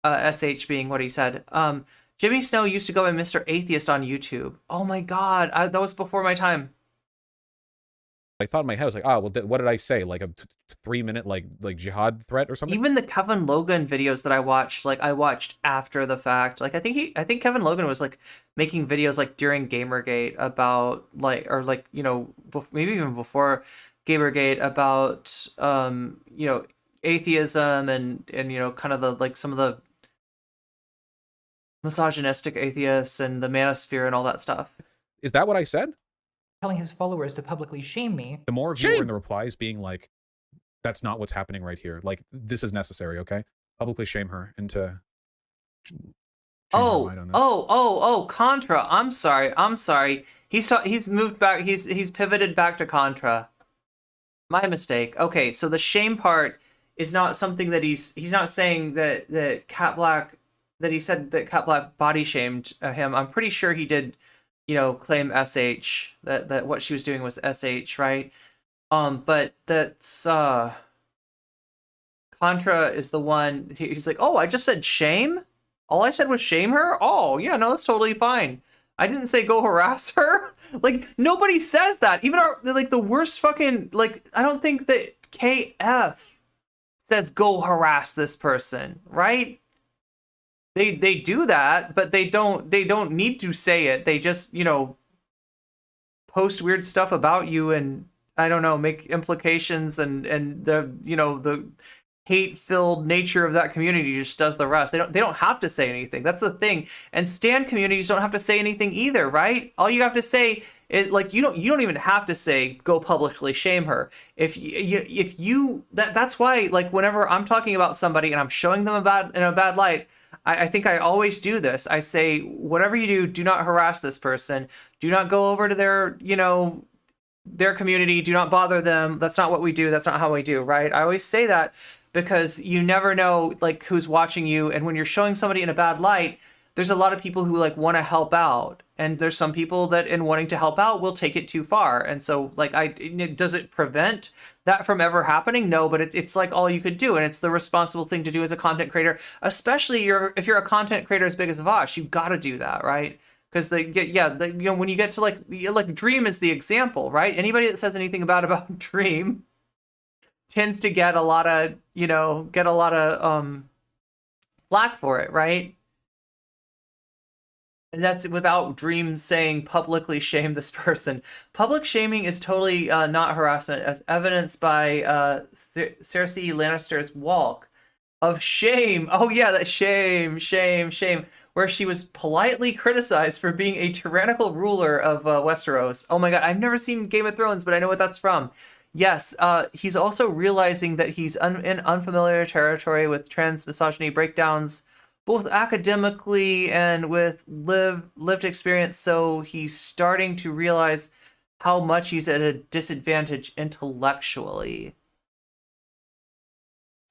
SH being what he said. Jimmy Snow used to go by Mr. Atheist on YouTube. Oh my god, that was before my time. I thought in my head, I was like, oh, well, what did I say? Like a 3-minute, like jihad threat or something? Even the Kevin Logan videos that I watched, I watched after the fact. Like, I think Kevin Logan was, making videos, during Gamergate about, maybe even before Gamergate about, atheism and kind of the, some of the misogynistic atheists and the manosphere and all that stuff. Is that what I said? Telling his followers to publicly shame me. The more of you were in the replies being like, that's not what's happening right here. Like, this is necessary, okay? Publicly shame her into... Contra. I'm sorry. He's moved back. He's pivoted back to Contra. My mistake. Okay, so the shame part is not something that he's not saying that Kat Blaque, he said that Kat Blaque body shamed him. I'm pretty sure he did, claim SH, that what she was doing was SH, right? But that's Contra is the one. He's like, oh, I just said shame. All I said was shame her. Oh yeah, no, that's totally fine. I didn't say go harass her. Like, nobody says that. Even the worst fucking, I don't think that KF says go harass this person, right? They do that, but they don't need to say it. They just, post weird stuff about you and, I don't know, make implications, and the, the hate-filled nature of that community just does the rest. They don't have to say anything. That's the thing. And stan communities don't have to say anything either, right? All you have to say is, you don't even have to say go publicly shame her. That's why, whenever I'm talking about somebody and I'm showing them in a bad light, I think I always do this. I say, whatever you do not harass this person. Do not go over to their their community. Do not bother them. That's not what we do. That's not how we do, right? I always say that, because you never know who's watching you, and when you're showing somebody in a bad light, there's a lot of people who want to help out, and there's some people that in wanting to help out will take it too far. And so does it prevent that from ever happening? No, but it's all you could do, and it's the responsible thing to do as a content creator, especially if you're a content creator as big as Vaush. You've got to do that, right? Because when you get to Dream is the example, right? Anybody that says anything about Dream tends to get a lot of flack for it, right? And that's without Dream saying publicly shame this person. Public shaming is totally not harassment, as evidenced by Cersei Lannister's walk of shame. Oh yeah, that shame, where she was politely criticized for being a tyrannical ruler of Westeros. Oh my god, I've never seen Game of Thrones, but I know what that's from. Yes, he's also realizing that he's in unfamiliar territory with trans misogyny breakdowns, both academically and with lived experience, so he's starting to realize how much he's at a disadvantage intellectually.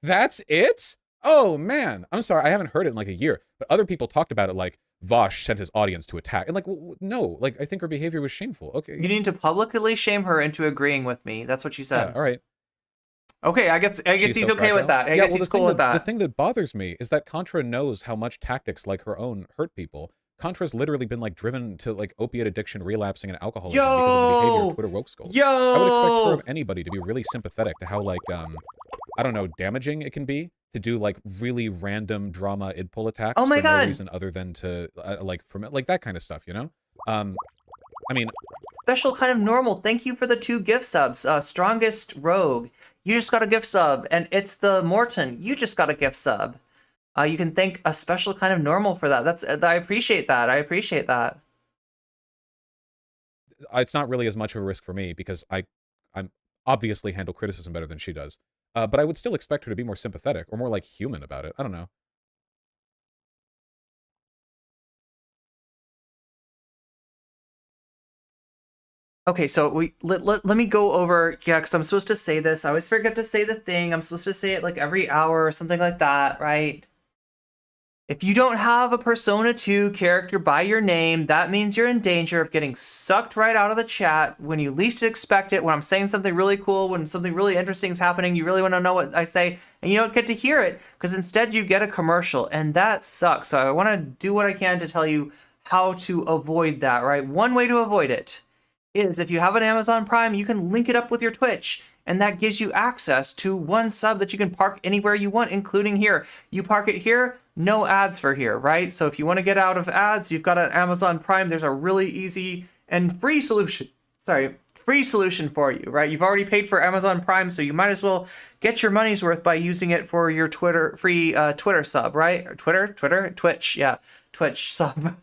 That's it? Oh man, I'm sorry, I haven't heard it in a year, but other people talked about it Vaush sent his audience to attack. And no, I think her behavior was shameful. Okay. You need to publicly shame her into agreeing with me. That's what she said. Yeah, all right. Okay, I guess he's okay with that. I guess he's cool with that. The thing that bothers me is that Contra knows how much tactics like her own hurt people. Contra's literally been driven to opiate addiction, relapsing, and alcoholism because of the behavior of Twitter woke skulls. I would expect her of anybody to be really sympathetic to how I don't know, damaging it can be to do really random drama idpol attacks for no reason other than to that kind of stuff, I mean, special kind of normal. Thank you for the 2 gift subs. Strongest Rogue, you just got a gift sub, and it's the Morton, you just got a gift sub. You can thank a special kind of normal for that. I appreciate that. It's not really as much of a risk for me because I'm obviously handle criticism better than she does. But I would still expect her to be more sympathetic or more human about it. I don't know. Okay, so let me go over, because I'm supposed to say this. I always forget to say the thing. I'm supposed to say it every hour or something like that, right? If you don't have a Persona 2 character by your name, that means you're in danger of getting sucked right out of the chat when you least expect it, when I'm saying something really cool, when something really interesting is happening, you really want to know what I say, and you don't get to hear it, because instead you get a commercial, and that sucks. So I want to do what I can to tell you how to avoid that, right? One way to avoid it is, if you have an Amazon Prime, you can link it up with your Twitch, and that gives you access to 1 sub that you can park anywhere you want, including here. You park it here, no ads for here, right? So if you want to get out of ads, you've got an Amazon Prime, there's a really easy and free solution for you, right? You've already paid for Amazon Prime, so you might as well get your money's worth by using it for your free Twitter sub, right? Or Twitch, yeah, Twitch sub.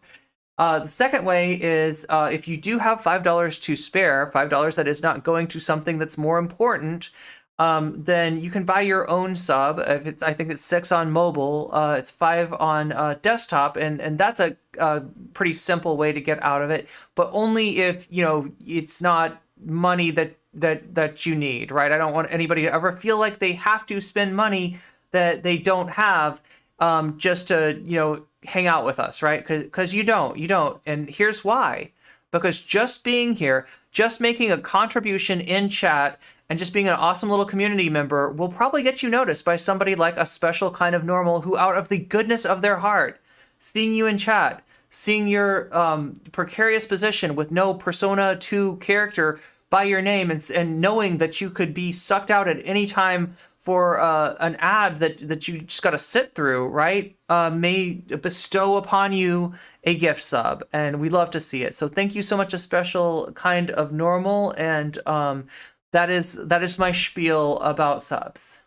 The second way is if you do have $5 to spare, $5 that is not going to something that's more important, then you can buy your own sub. I think it's 6 on mobile, it's 5 on desktop, and that's a pretty simple way to get out of it. But only if it's not money that you need, right? I don't want anybody to ever feel like they have to spend money that they don't have. just to, hang out with us, right? Because you don't. And here's why. Because just being here, just making a contribution in chat, and just being an awesome little community member will probably get you noticed by somebody like a special kind of normal who, out of the goodness of their heart, seeing you in chat, seeing your precarious position with no Persona 2 character by your name, and knowing that you could be sucked out at any time for an ad that you just got to sit through, right? May bestow upon you a gift sub, and we love to see it. So thank you so much, a special kind of normal, and that is my spiel about subs.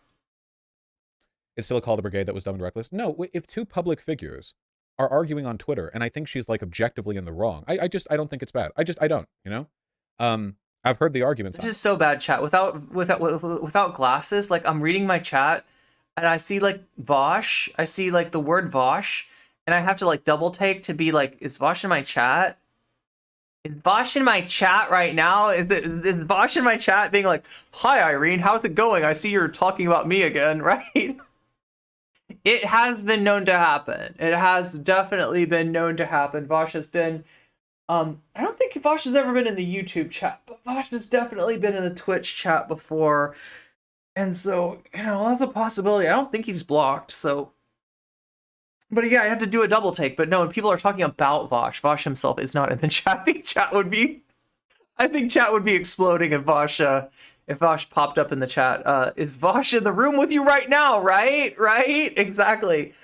It's still a call to brigade that was dumb and reckless. No, if two public figures are arguing on Twitter, and I think she's like objectively in the wrong, I don't think it's bad. I don't, I've heard the arguments. This is so bad, chat. Without glasses, like I'm reading my chat, and I see like Vaush. I see like the word Vaush, and I have to like double take to be like, is Vaush in my chat? Is Vaush in my chat right now? Is Vaush in my chat being like, hi Irene, how's it going? I see you're talking about me again, right? It has been known to happen. It has definitely been known to happen. Vaush has been, I don't think Vaush has ever been in the YouTube chat, but Vaush has definitely been in the Twitch chat before. And so, that's a possibility. I don't think he's blocked, so. But yeah, I had to do a double take. But no, when people are talking about Vaush, Vaush himself is not in the chat. I think chat would be exploding if Vaush popped up in the chat. Is Vaush in the room with you right now? Right? Exactly.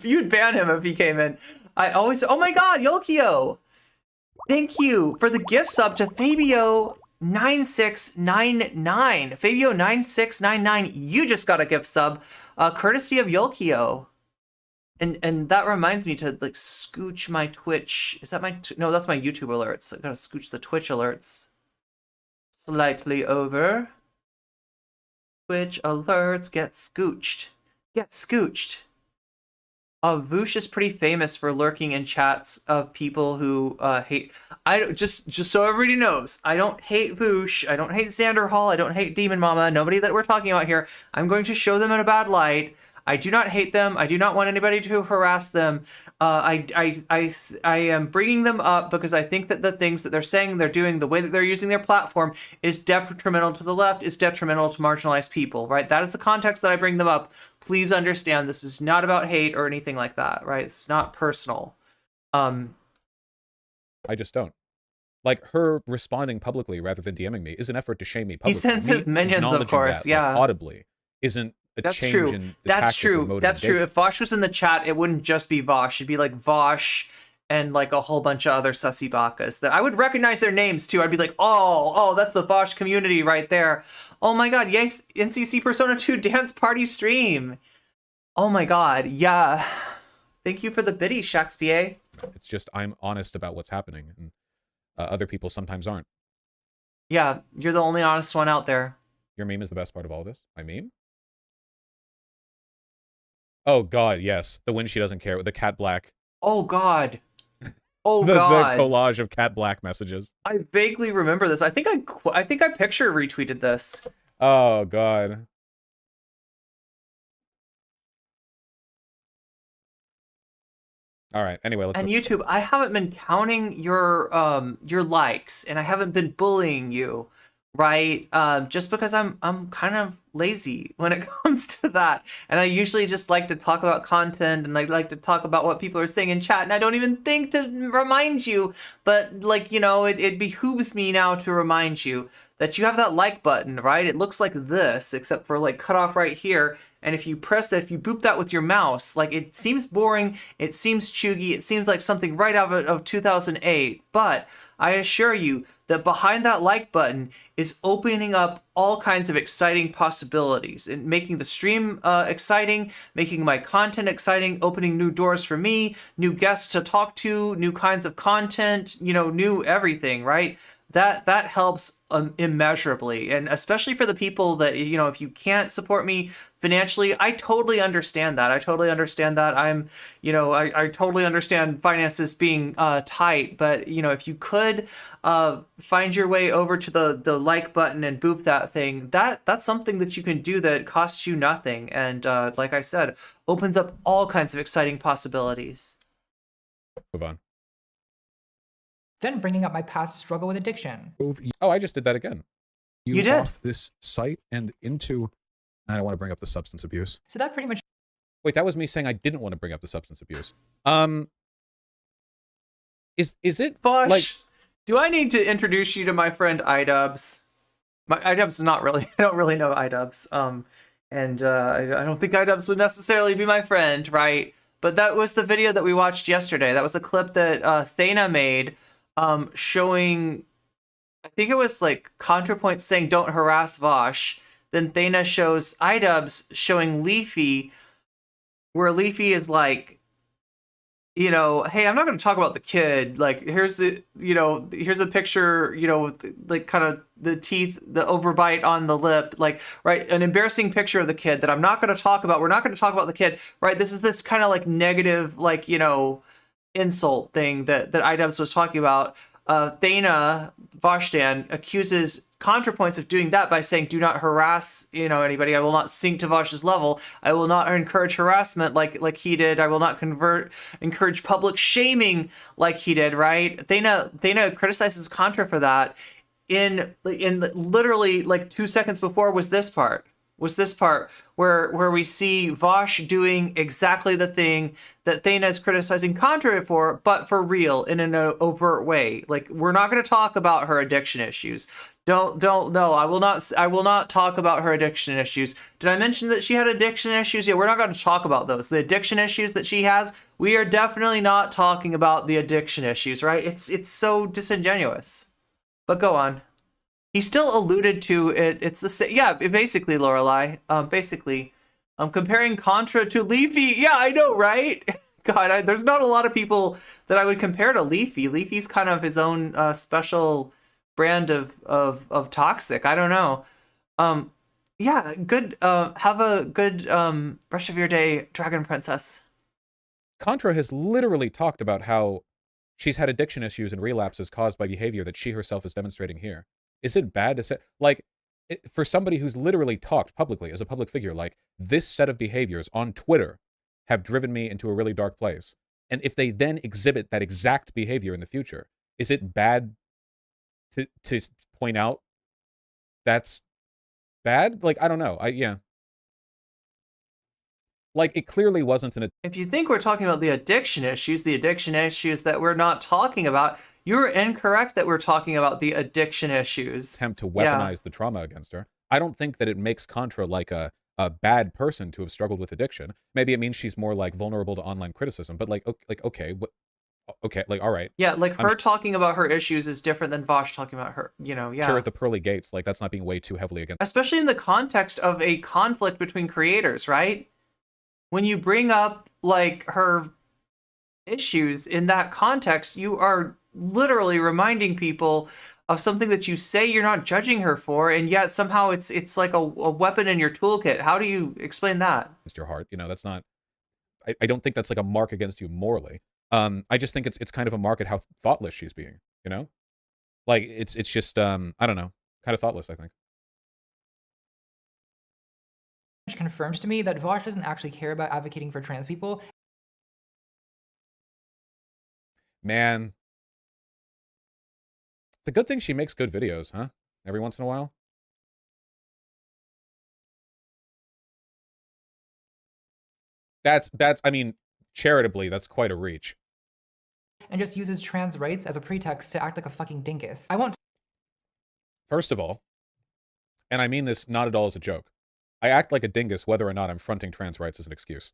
You'd ban him if he came in. Oh my God, Yolkio! Thank you for the gift sub to Fabio9699. Fabio9699, you just got a gift sub, courtesy of Yolkio. And that reminds me to like scooch my Twitch. Is that no, that's my YouTube alerts. I gotta scooch the Twitch alerts slightly over. Twitch alerts, get scooched. Vaush is pretty famous for lurking in chats of people who hate. I don't just so everybody knows. I don't hate Vaush. I don't hate Xanderhal. I don't hate DemonMama. Nobody that we're talking about here. I'm going to show them in a bad light. I do not hate them. I do not want anybody to harass them. I am bringing them up because I think that the things that they're saying, they're doing, the way that they're using their platform is detrimental to the left, is detrimental to marginalized people, right? That is the context that I bring them up. Please understand this is not about hate or anything like that, right? It's not personal. I just don't. Like, her responding publicly rather than DMing me is an effort to shame me publicly. He sends his minions, of course, yeah. Like, audibly isn't a That's change true. in the That's tactic or true. mode of That's true. engagement. If Vaush was in the chat, it wouldn't just be Vaush. It'd be like Vaush and like a whole bunch of other sussy bakas that I would recognize their names too. I'd be like, oh, that's the Vaush community right there. Oh my God, yes, NCC Persona 2 dance party stream. Oh my God, yeah. Thank you for the biddy, Shakespeare. It's just I'm honest about what's happening, and other people sometimes aren't. Yeah, you're the only honest one out there. Your meme is the best part of all this. My meme? Oh God, yes. The when she doesn't care with the Kat Blaque. Oh God. Oh the God. The collage of Kat Blaque messages. I vaguely remember this. I think I picture retweeted this. Oh God. All right. Anyway, let's. And YouTube, I haven't been counting your likes, and I haven't been bullying you, right? Just because I'm kind of lazy when it comes to that, and I usually just like to talk about content, and I like to talk about what people are saying in chat, and I don't even think to remind you. But like it behooves me now to remind you that you have that like button, right? It looks like this, except for like cut off right here. And if you press that, if you boop that with your mouse, like it seems boring, it seems chuggy, it seems like something right out of 2008. But I assure you that behind that like button is opening up all kinds of exciting possibilities and making the stream exciting, making my content exciting, opening new doors for me, new guests to talk to, new kinds of content, new everything, right? That helps immeasurably, and especially for the people that if you can't support me financially. I totally understand that. I totally understand that. I'm, I totally understand finances being tight, but if you could find your way over to the like button and boop that thing, that's something that you can do that costs you nothing, and like I said, opens up all kinds of exciting possibilities. Move on. Then bringing up my past struggle with addiction. Oh, I just did that again. You did. Off this site and into... I don't want to bring up the substance abuse. So that pretty much... Wait, that was me saying I didn't want to bring up the substance abuse. Is it... Vaush, like... do I need to introduce you to my friend iDubbbz? My iDubbbz not really. I don't really know iDubbbz. And I don't think iDubbbz would necessarily be my friend, right? But that was the video that we watched yesterday. That was a clip that Thana made showing, I think it was like Contrapoints saying don't harass Vaush. Then Thana shows iDubbbz showing Leafy, where Leafy is like, hey, I'm not going to talk about the kid. Like, here's here's a picture, with like kind of the teeth, the overbite on the lip, like, right, an embarrassing picture of the kid that I'm not going to talk about. We're not going to talk about the kid, right? This is this kind of like negative, like, insult thing that iDubbbz was talking about. Thana Vaushdan accuses Contrapoints of doing that by saying, do not harass, anybody. I will not sink to Vaush's level. I will not encourage harassment like he did. I will not encourage public shaming like he did, right? Thana criticizes Contra for that. In literally like 2 seconds before was this part where we see Vaush doing exactly the thing that Thana is criticizing Contra for, but for real, in an overt way. Like, we're not going to talk about her addiction issues. No, I will not talk about her addiction issues. Did I mention that she had addiction issues? Yeah, we're not going to talk about those. The addiction issues that she has, we are definitely not talking about the addiction issues, right? It's so disingenuous. But go on. He still alluded to it. It's the same. Yeah, basically, Lorelai. Comparing Contra to Leafy. Yeah, I know, right? God, there's not a lot of people that I would compare to Leafy. Leafy's kind of his own special brand of toxic. I don't know. Yeah, good. Have a good rest of your day, Dragon Princess. Contra has literally talked about how she's had addiction issues and relapses caused by behavior that she herself is demonstrating here. Is it bad to say, like, for somebody who's literally talked publicly as a public figure, like, this set of behaviors on Twitter have driven me into a really dark place, and if they then exhibit that exact behavior in the future, is it bad to point out that's bad? Like, I don't know. Yeah. Like, it clearly wasn't If you think we're talking about the addiction issues that we're not talking about, you're incorrect that we're talking about the addiction issues. Attempt to weaponize the trauma against her. I don't think that it makes Contra like a bad person to have struggled with addiction. Maybe it means she's more like vulnerable to online criticism, but okay, all right. Yeah, like her talking about her issues is different than Vaush talking about her, yeah. Sure, at the pearly gates, like, that's not being way too heavily against. Especially in the context of a conflict between creators, right? When you bring up, like, her issues in that context, you are literally reminding people of something that you say you're not judging her for, and yet somehow it's like a weapon in your toolkit. How do you explain that? Against your heart, that's not... I don't think that's like a mark against you morally. I just think it's kind of a mark at how thoughtless she's being, Like, it's just, I don't know, kind of thoughtless, I think. Which confirms to me that Vaush doesn't actually care about advocating for trans people. Man. It's a good thing she makes good videos, huh? Every once in a while. That's, I mean, charitably, that's quite a reach. And just uses trans rights as a pretext to act like a fucking dinkus. I won't. First of all, and I mean this not at all as a joke, I act like a dingus whether or not I'm fronting trans rights as an excuse.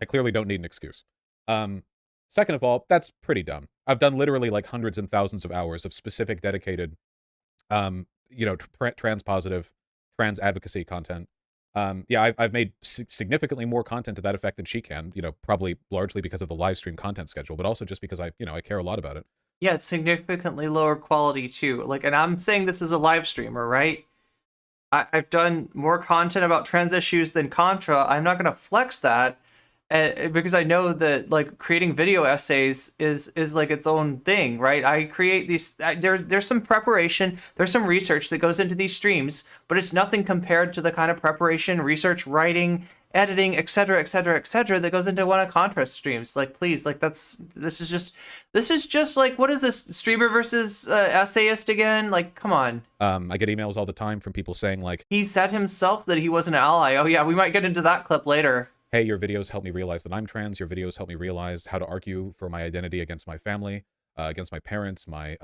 I clearly don't need an excuse. Second of all, that's pretty dumb. I've done literally like hundreds and thousands of hours of specific dedicated, trans positive, trans advocacy content. Yeah, I've made significantly more content to that effect than she can, probably largely because of the live stream content schedule, but also just because I care a lot about it. Yeah, it's significantly lower quality too. Like, and I'm saying this as a live streamer, right? I've done more content about trans issues than Contra. I'm not going to flex that, because I know that like creating video essays is like its own thing, right? I create these. There's some preparation, there's some research that goes into these streams, but it's nothing compared to the kind of preparation, research, writing, editing, etc., etc., etc., that goes into one of Contra streams. Like, please, like this is just like, what is this, streamer versus essayist again? Like, come on. I get emails all the time from people saying like, He said himself that he was an ally. Oh yeah, we might get into that clip later. hey, your videos help me realize that I'm trans. Your videos help me realize how to argue for my identity against my family, against my parents, my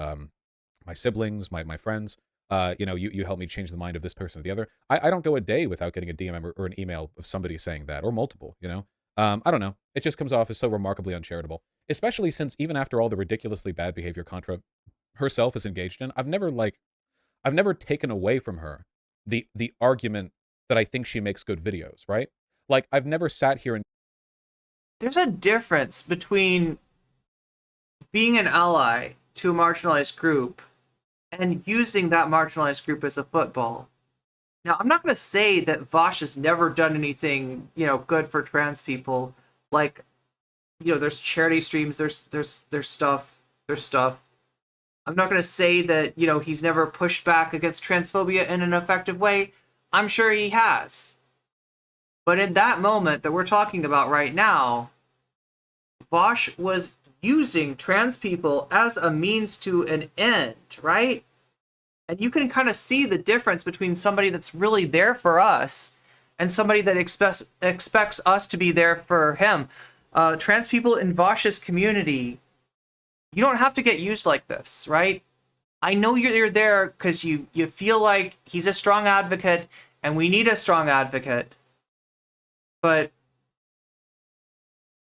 siblings, my friends. You help me change the mind of this person or the other. I don't go a day without getting a DM or an email of somebody saying that, or multiple, I don't know. It just comes off as so remarkably uncharitable, especially since even after all the ridiculously bad behavior Contra herself is engaged in, I've never taken away from her the argument that I think she makes good videos, right? Like, I've never sat here and... There's a difference between being an ally to a marginalized group and using that marginalized group as a football. Now, I'm not going to say that Vaush has never done anything, good for trans people. Like, there's charity streams, there's stuff. I'm not going to say that, he's never pushed back against transphobia in an effective way. I'm sure he has. But in that moment that we're talking about right now, Vaush was using trans people as a means to an end, right? And you can kind of see the difference between somebody that's really there for us and somebody that expects us to be there for him. Trans people in Vaush's community, you don't have to get used like this, right? I know you're there because you feel like he's a strong advocate and we need a strong advocate. But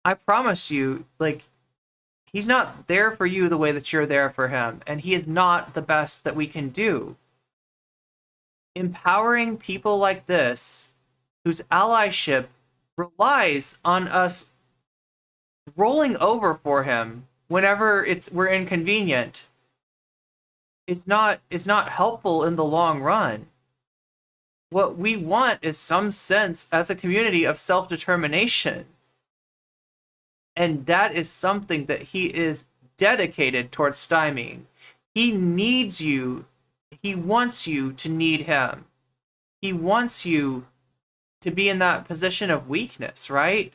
I promise you, like, he's not there for you the way that you're there for him, and he is not the best that we can do. Empowering people like this, whose allyship relies on us rolling over for him whenever we're inconvenient, is not helpful in the long run. What we want is some sense as a community of self-determination. And that is something that he is dedicated towards stymieing. He needs you. He wants you to need him. He wants you to be in that position of weakness, right?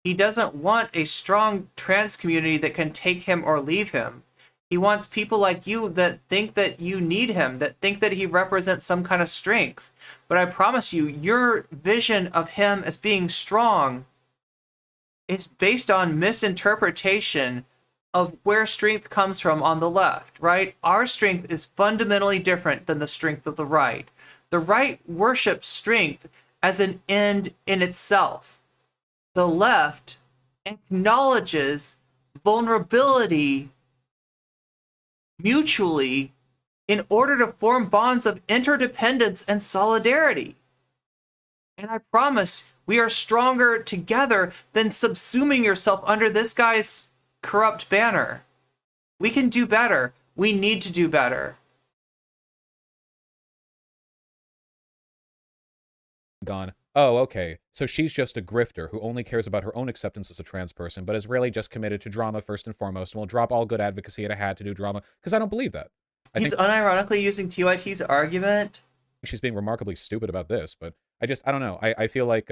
He doesn't want a strong trans community that can take him or leave him. He wants people like you that think that you need him, that think that he represents some kind of strength. But I promise you, your vision of him as being strong is based on misinterpretation of where strength comes from on the left, right? Our strength is fundamentally different than the strength of the right. The right worships strength as an end in itself. The left acknowledges vulnerability mutually in order to form bonds of interdependence and solidarity. And I promise we are stronger together than subsuming yourself under this guy's corrupt banner. We can do better. We need to do better. Gone, oh, okay, so she's just a grifter who only cares about her own acceptance as a trans person, but is really just committed to drama first and foremost, and will drop all good advocacy at a hat to do drama, because I don't believe that. He's unironically using TYT's argument. She's being remarkably stupid about this, but I don't know. I feel like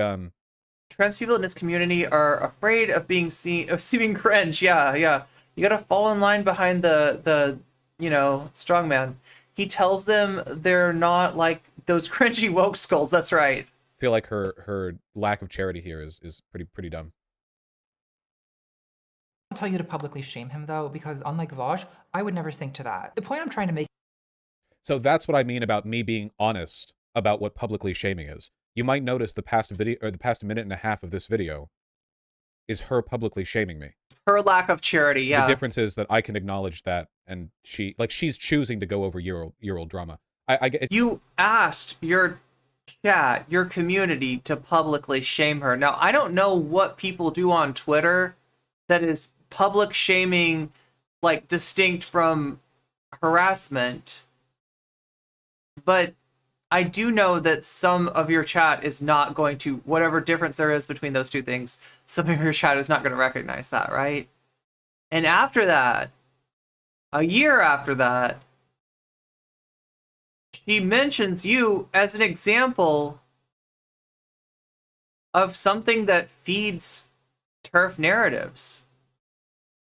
trans people in this community are afraid of seeming cringe. Yeah. You gotta fall in line behind the strongman. He tells them they're not like those cringy woke skulls. That's right. I feel like her lack of charity here is pretty dumb. I don't tell you to publicly shame him though, because unlike Vaush, I would never sink to that. The point I'm trying to make. So that's what I mean about me being honest about what publicly shaming is. You might notice the past minute and a half of this video is her publicly shaming me. Her lack of charity, yeah. The difference is that I can acknowledge that, and she's choosing to go over year-old drama. I get. You asked your chat, your community, to publicly shame her. Now, I don't know what people do on Twitter that is public shaming, like, distinct from harassment, but I do know that some of your chat is not going to, whatever difference there is between those two things, some of your chat is not going to recognize that, right? And after that, a year after that, she mentions you as an example of something that feeds TERF narratives.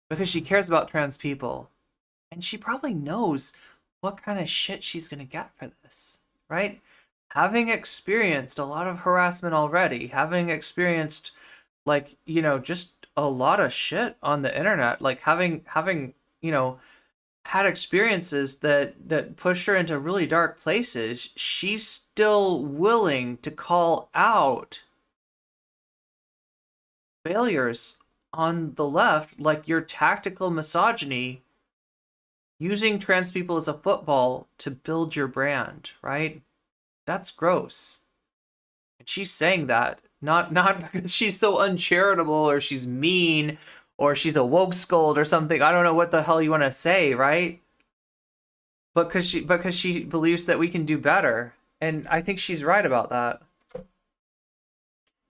Because she cares about trans people. And she probably knows what kind of shit she's going to get for this, right? Having experienced a lot of harassment already, having experienced, like, you know, just a lot of shit on the internet, like having you know, had experiences that pushed her into really dark places, she's still willing to call out failures on the left, like your tactical misogyny, using trans people as a football to build your brand, right? That's gross. And she's saying that not because she's so uncharitable or she's mean or she's a woke scold or something. I don't know what the hell you want to say, right? But because she believes that we can do better. And I think she's right about that.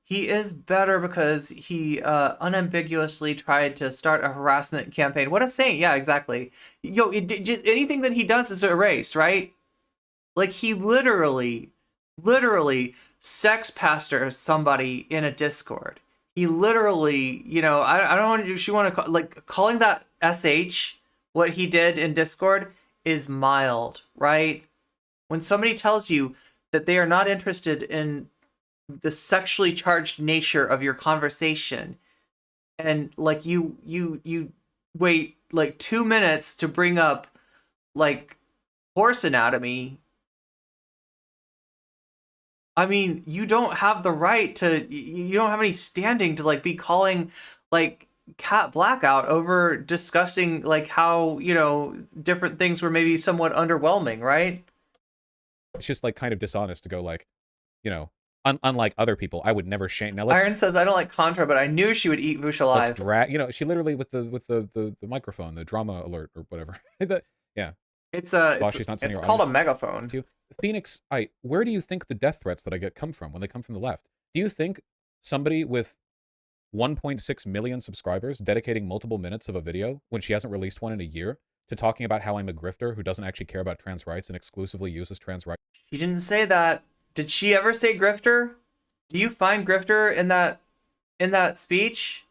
He is better because he unambiguously tried to start a harassment campaign. What a saint. Yeah, exactly. Yo, anything that he does is erased, right? Like, he literally sex pastors somebody in a Discord. He literally, you know, I don't want to do, she want to, like, calling that SH, what he did in Discord, is mild, right? When somebody tells you that they are not interested in the sexually charged nature of your conversation, and like you wait like 2 minutes to bring up like horse anatomy, I mean, you don't have the right to, you don't have any standing to like be calling like Kat Blaque out over discussing like how, you know, different things were maybe somewhat underwhelming, right? It's just like kind of dishonest to go like, you know, unlike other people, I would never shame. Now Iron says, I don't like Contra, but I knew she would eat Vaush alive. Let's drag, you know, she literally with the microphone, the drama alert or whatever. Yeah. It's called a megaphone. Phoenix, where do you think the death threats that I get come from when they come from the left? Do you think somebody with 1.6 million subscribers dedicating multiple minutes of a video when she hasn't released one in a year to talking about how I'm a grifter who doesn't actually care about trans rights and exclusively uses trans rights? She didn't say that. Did she ever say grifter? Do you find grifter in that speech?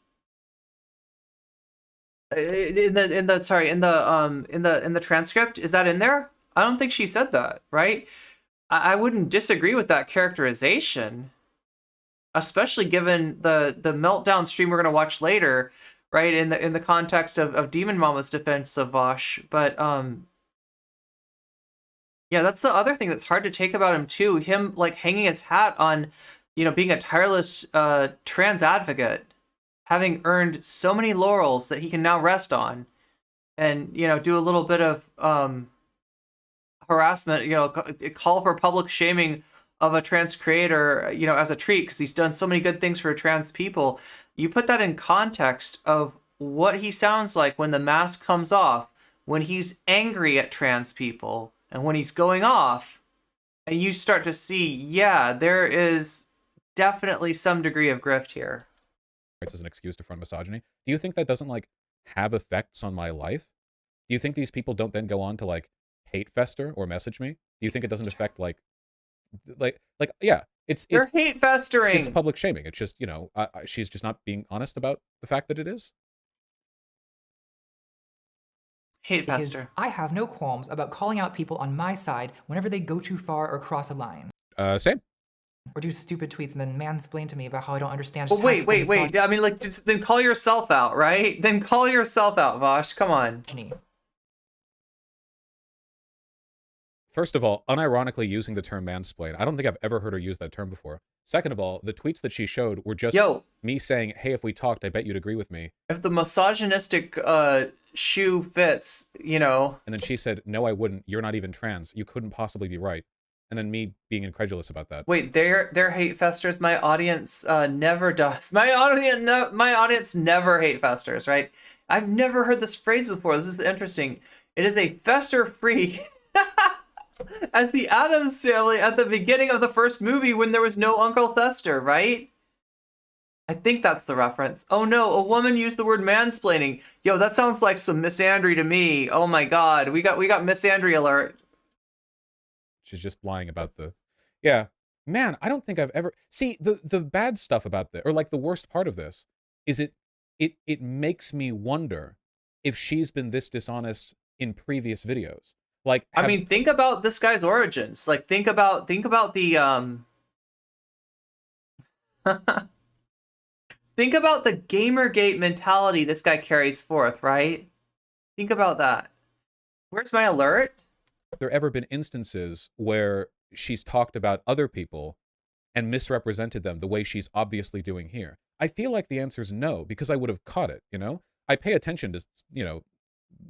In the transcript? Is that in there? I don't think she said that, right? I wouldn't disagree with that characterization, especially given the meltdown stream we're gonna watch later, right? In the context of DemonMama's defense of Vaush. But yeah, that's the other thing that's hard to take about him too. Him like hanging his hat on, you know, being a tireless trans advocate, having earned so many laurels that he can now rest on, and, you know, do a little bit of harassment, you know, call for public shaming of a trans creator, you know, as a treat because he's done so many good things for trans people. You put that in context of what he sounds like when the mask comes off, when he's angry at trans people, and when he's going off, and you start to see, yeah, there is definitely some degree of grift here. As an excuse to front misogyny. Do you think that doesn't like have effects on my life? Do you think these people don't then go on to like hate fester or message me? Do you think it doesn't affect like yeah, You're hate festering. It's public shaming. It's just, you know, she's just not being honest about the fact that it is. Hate fester. I have no qualms about calling out people on my side whenever they go too far or cross a line. Same. Or do stupid tweets and then mansplain to me about how I don't understand. Well, wait. I mean, like, just, then call yourself out, right? Then call yourself out, Vaush. Come on. First of all, unironically using the term mansplain. I don't think I've ever heard her use that term before. Second of all, the tweets that she showed were just me saying, hey, if we talked, I bet you'd agree with me. If the misogynistic shoe fits, you know. And then she said, no, I wouldn't. You're not even trans. You couldn't possibly be right. And then me being incredulous about that. Wait, they're hate festers. My audience never does. My audience never hate festers, right? I've never heard this phrase before. This is interesting. It is a fester-free as the Addams Family at the beginning of the first movie when there was no Uncle Fester, right? I think that's the reference. Oh no, a woman used the word mansplaining. Yo, that sounds like some misandry to me. Oh my god, we got misandry alert. She's just lying about the... Yeah. Man, I don't think I've ever... See, the bad stuff about this, or like the worst part of this, is it makes me wonder if she's been this dishonest in previous videos. Like, I mean, think about this guy's origins. Like, think about the think about the Gamergate mentality this guy carries forth, right? Think about that. Where's my alert? Have there ever been instances where she's talked about other people and misrepresented them the way she's obviously doing here? I feel like the answer is no, because I would have caught it, you know? I pay attention to, you know,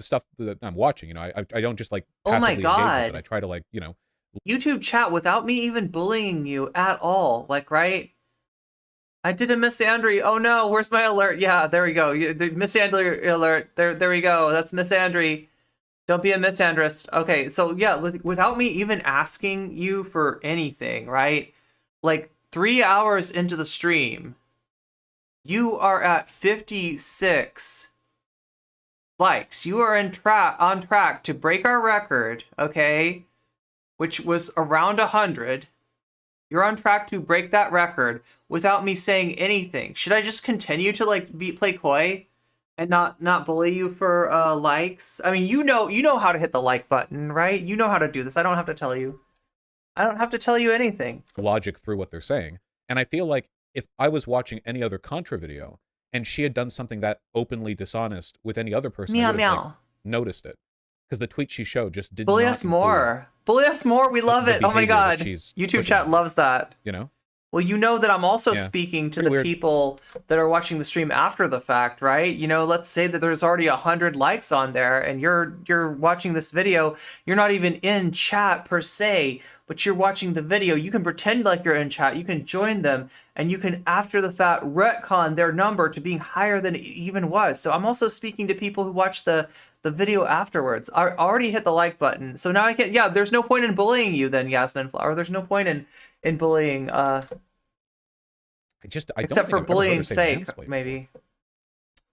stuff that I'm watching, you know? I don't just, like, passively engage with it. I try to, like, you know... YouTube chat without me even bullying you at all, like, right? I did a misandry. Oh no, where's my alert? Yeah, there we go. The misandry alert. There we go. That's misandry. Don't be a misandrist. Okay, so yeah, without me even asking you for anything, right? Like 3 hours into the stream, you are at 56 likes. You are on track to break our record, okay? Which was around 100. You're on track to break that record without me saying anything. Should I just continue to like play coy and not bully you for likes? I mean, you know how to hit the like button, right? You know how to do this. I don't have to tell you. I don't have to tell you anything. Logic through what they're saying. And I feel like if I was watching any other Contra video and she had done something that openly dishonest with any other person, I would have like, noticed it. Because the tweet she showed just did bully not us more. Bully us more. We love it. Oh my god. YouTube chat loves that. You know? Well, you know that I'm also speaking to the people that are watching the stream after the fact, right? You know, let's say that there's already 100 likes on there and you're watching this video. You're not even in chat per se, but you're watching the video. You can pretend like you're in chat. You can join them and you can, after the fact, retcon their number to being higher than it even was. So I'm also speaking to people who watch the video afterwards. I already hit the like button. So now I can, yeah, there's no point in bullying you then, Yasmin Flower. There's no point in bullying, except for bullying's sake, maybe.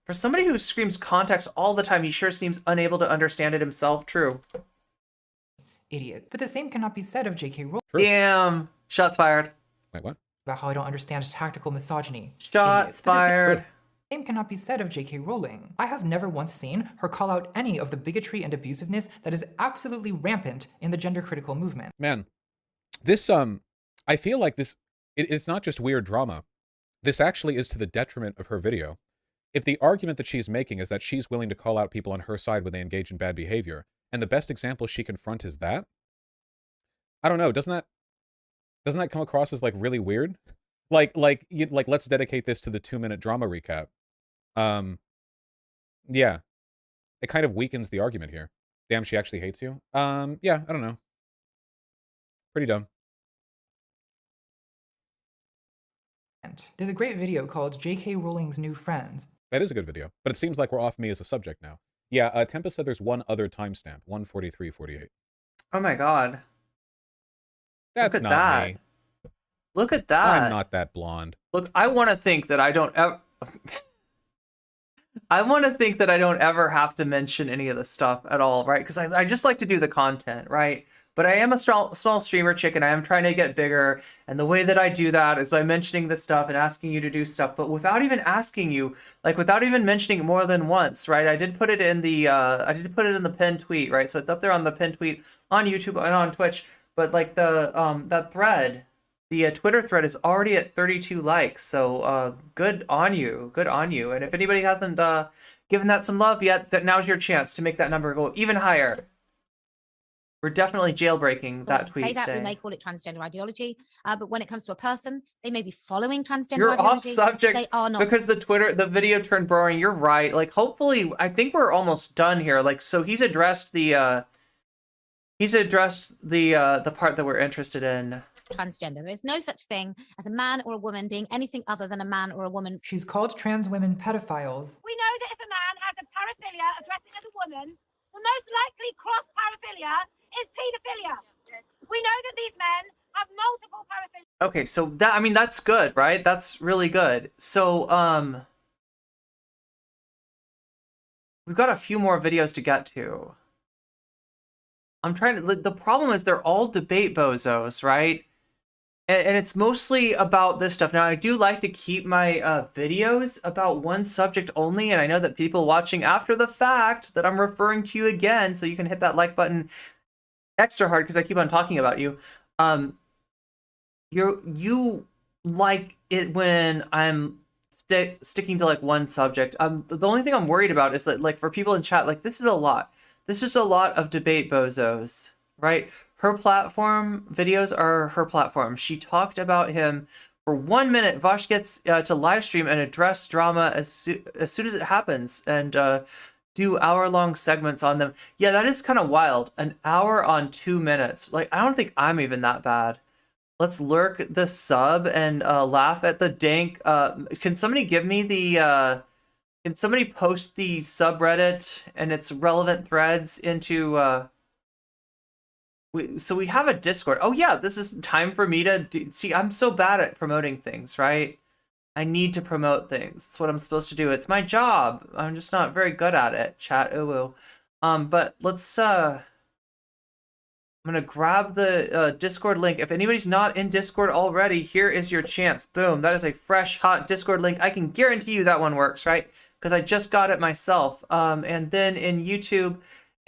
For somebody who screams context all the time, he sure seems unable to understand it himself. True. Idiot. But the same cannot be said of J.K. Rowling. Damn. Shots fired. Wait, what? About how I don't understand tactical misogyny. Shots fired. The same cannot be said of J.K. Rowling. I have never once seen her call out any of the bigotry and abusiveness that is absolutely rampant in the gender critical movement. Man, this, I feel like this, it's not just weird drama. This actually is to the detriment of her video. If the argument that she's making is that she's willing to call out people on her side when they engage in bad behavior, and the best example she can front is that, I don't know, doesn't that come across as like really weird? Like let's dedicate this to the 2-minute drama recap. Yeah, it kind of weakens the argument here. Damn, she actually hates you. Yeah, I don't know. Pretty dumb. There's a great video called J.K. Rowling's New Friends. That is a good video, but it seems like we're off me as a subject now. Yeah, Tempest said there's one other timestamp, 1:43:48. Oh my god. That's not me. Look at that. I'm not that blonde. Look, I want to think that I don't ever... I want to think that I don't ever have to mention any of this stuff at all, right? Because I just like to do the content, right? But I am a small streamer chick and I am trying to get bigger. And the way that I do that is by mentioning this stuff and asking you to do stuff, but without even asking you, like without even mentioning it more than once, right? I did put it in the pinned tweet, right? So it's up there on the pinned tweet on YouTube and on Twitch. But like that thread, the Twitter thread is already at 32 likes. So good on you. Good on you. And if anybody hasn't given that some love yet, that now's your chance to make that number go even higher. We're definitely jailbreaking that tweet today. We may call it transgender ideology, but when it comes to a person, they may be following transgender You're ideology. You're off subject they are not. Because the video turned boring. You're right. Like, hopefully, I think we're almost done here. Like, so he's addressed the part that we're interested in. Transgender. There is no such thing as a man or a woman being anything other than a man or a woman. She's called trans women pedophiles. We know that if a man has a paraphilia of dressing as a woman, the most likely cross paraphilia is paedophilia. We know that these men have multiple paraphilias. Okay, so that, I mean, that's good, right? That's really good. So, we've got a few more videos to get to. I'm trying to, the problem is they're all DebateBozos, right? And it's mostly about this stuff. Now, I do like to keep my videos about one subject only, and I know that people watching after the fact that I'm referring to you again, so you can hit that like button extra hard because I keep on talking about you. You like it when I'm sticking to like one subject. The only thing I'm worried about is that, like, for people in chat, like, this is a lot. This is a lot of DebateBozos, right? Her platform videos are her platform. She talked about him for 1 minute. Vaush gets to live stream and address drama as soon as it happens, and do hour-long segments on them. Yeah, that is kind of wild. An hour on 2 minutes. Like, I don't think I'm even that bad. Let's lurk the sub and laugh at the dank. Can somebody give me the... can somebody post the subreddit and its relevant threads into... So we have a Discord. Oh yeah, this is time for me to see, I'm so bad at promoting things, right? I need to promote things. That's what I'm supposed to do. It's my job. I'm just not very good at it. Chat, but let's, I'm gonna grab the Discord link. If anybody's not in Discord already, here is your chance. Boom, that is a fresh, hot Discord link. I can guarantee you that one works, right? Because I just got it myself. And then in YouTube,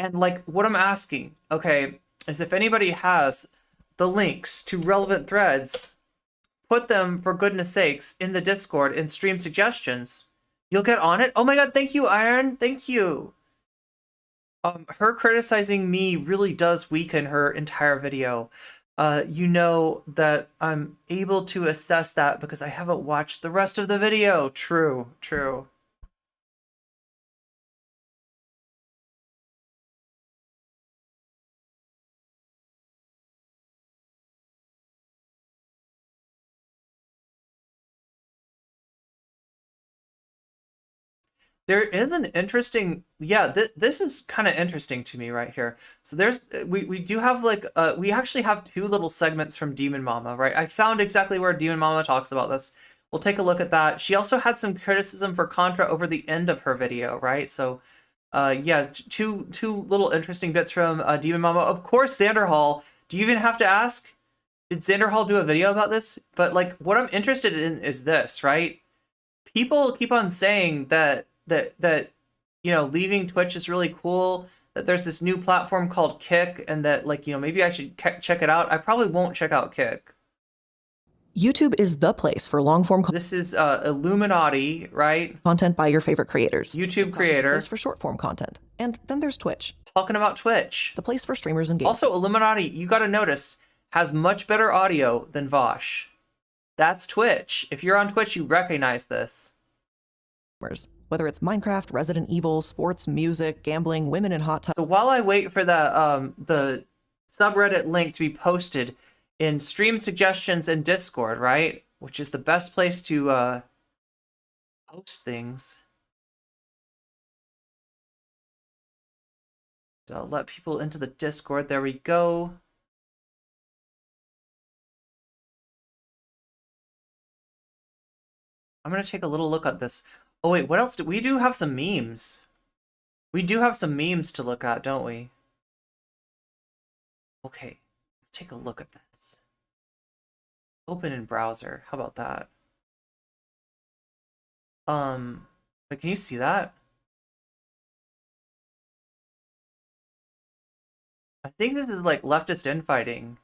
and like what I'm asking, okay, is if anybody has the links to relevant threads, put them, for goodness sakes, in the Discord in stream suggestions. You'll get on it. Oh my god, thank you, Iron. Thank you. Her criticizing me really does weaken her entire video. You know that I'm able to assess that because I haven't watched the rest of the video. True, true. There is an interesting, yeah, this is kind of interesting to me right here. So there's, we do have like, we actually have 2 little segments from DemonMama, right? I found exactly where DemonMama talks about this. We'll take a look at that. She also had some criticism for Contra over the end of her video, right? So, yeah, two little interesting bits from DemonMama. Of course, Xanderhal, do you even have to ask? Did Xanderhal do a video about this? But like, what I'm interested in is this, right? People keep on saying that you know, leaving Twitch is really cool, that there's this new platform called Kick, and that, like, you know, maybe I should check it out. I probably won't check out Kick. YouTube is the place for long-form This is Illuminati, right? content by your favorite creators. YouTube TikTok is the creator. place for short-form content. And then there's Twitch, Talking about Twitch. the place for streamers and gamers. Also, Illuminati, you gotta notice, has much better audio than Vaush. That's Twitch. If you're on Twitch, you recognize this. Whether it's Minecraft, Resident Evil, sports, music, gambling, women in hot tubs. So while I wait for the subreddit link to be posted in stream suggestions and Discord, right, which is the best place to post things, so I'll let people into the Discord. There we go. I'm gonna take a little look at this. Oh wait, what else do we do? Have some memes. We do have some memes to look at, don't we? Okay, let's take a look at this. Open in browser. How about that? But can you see that? I think this is like leftist infighting.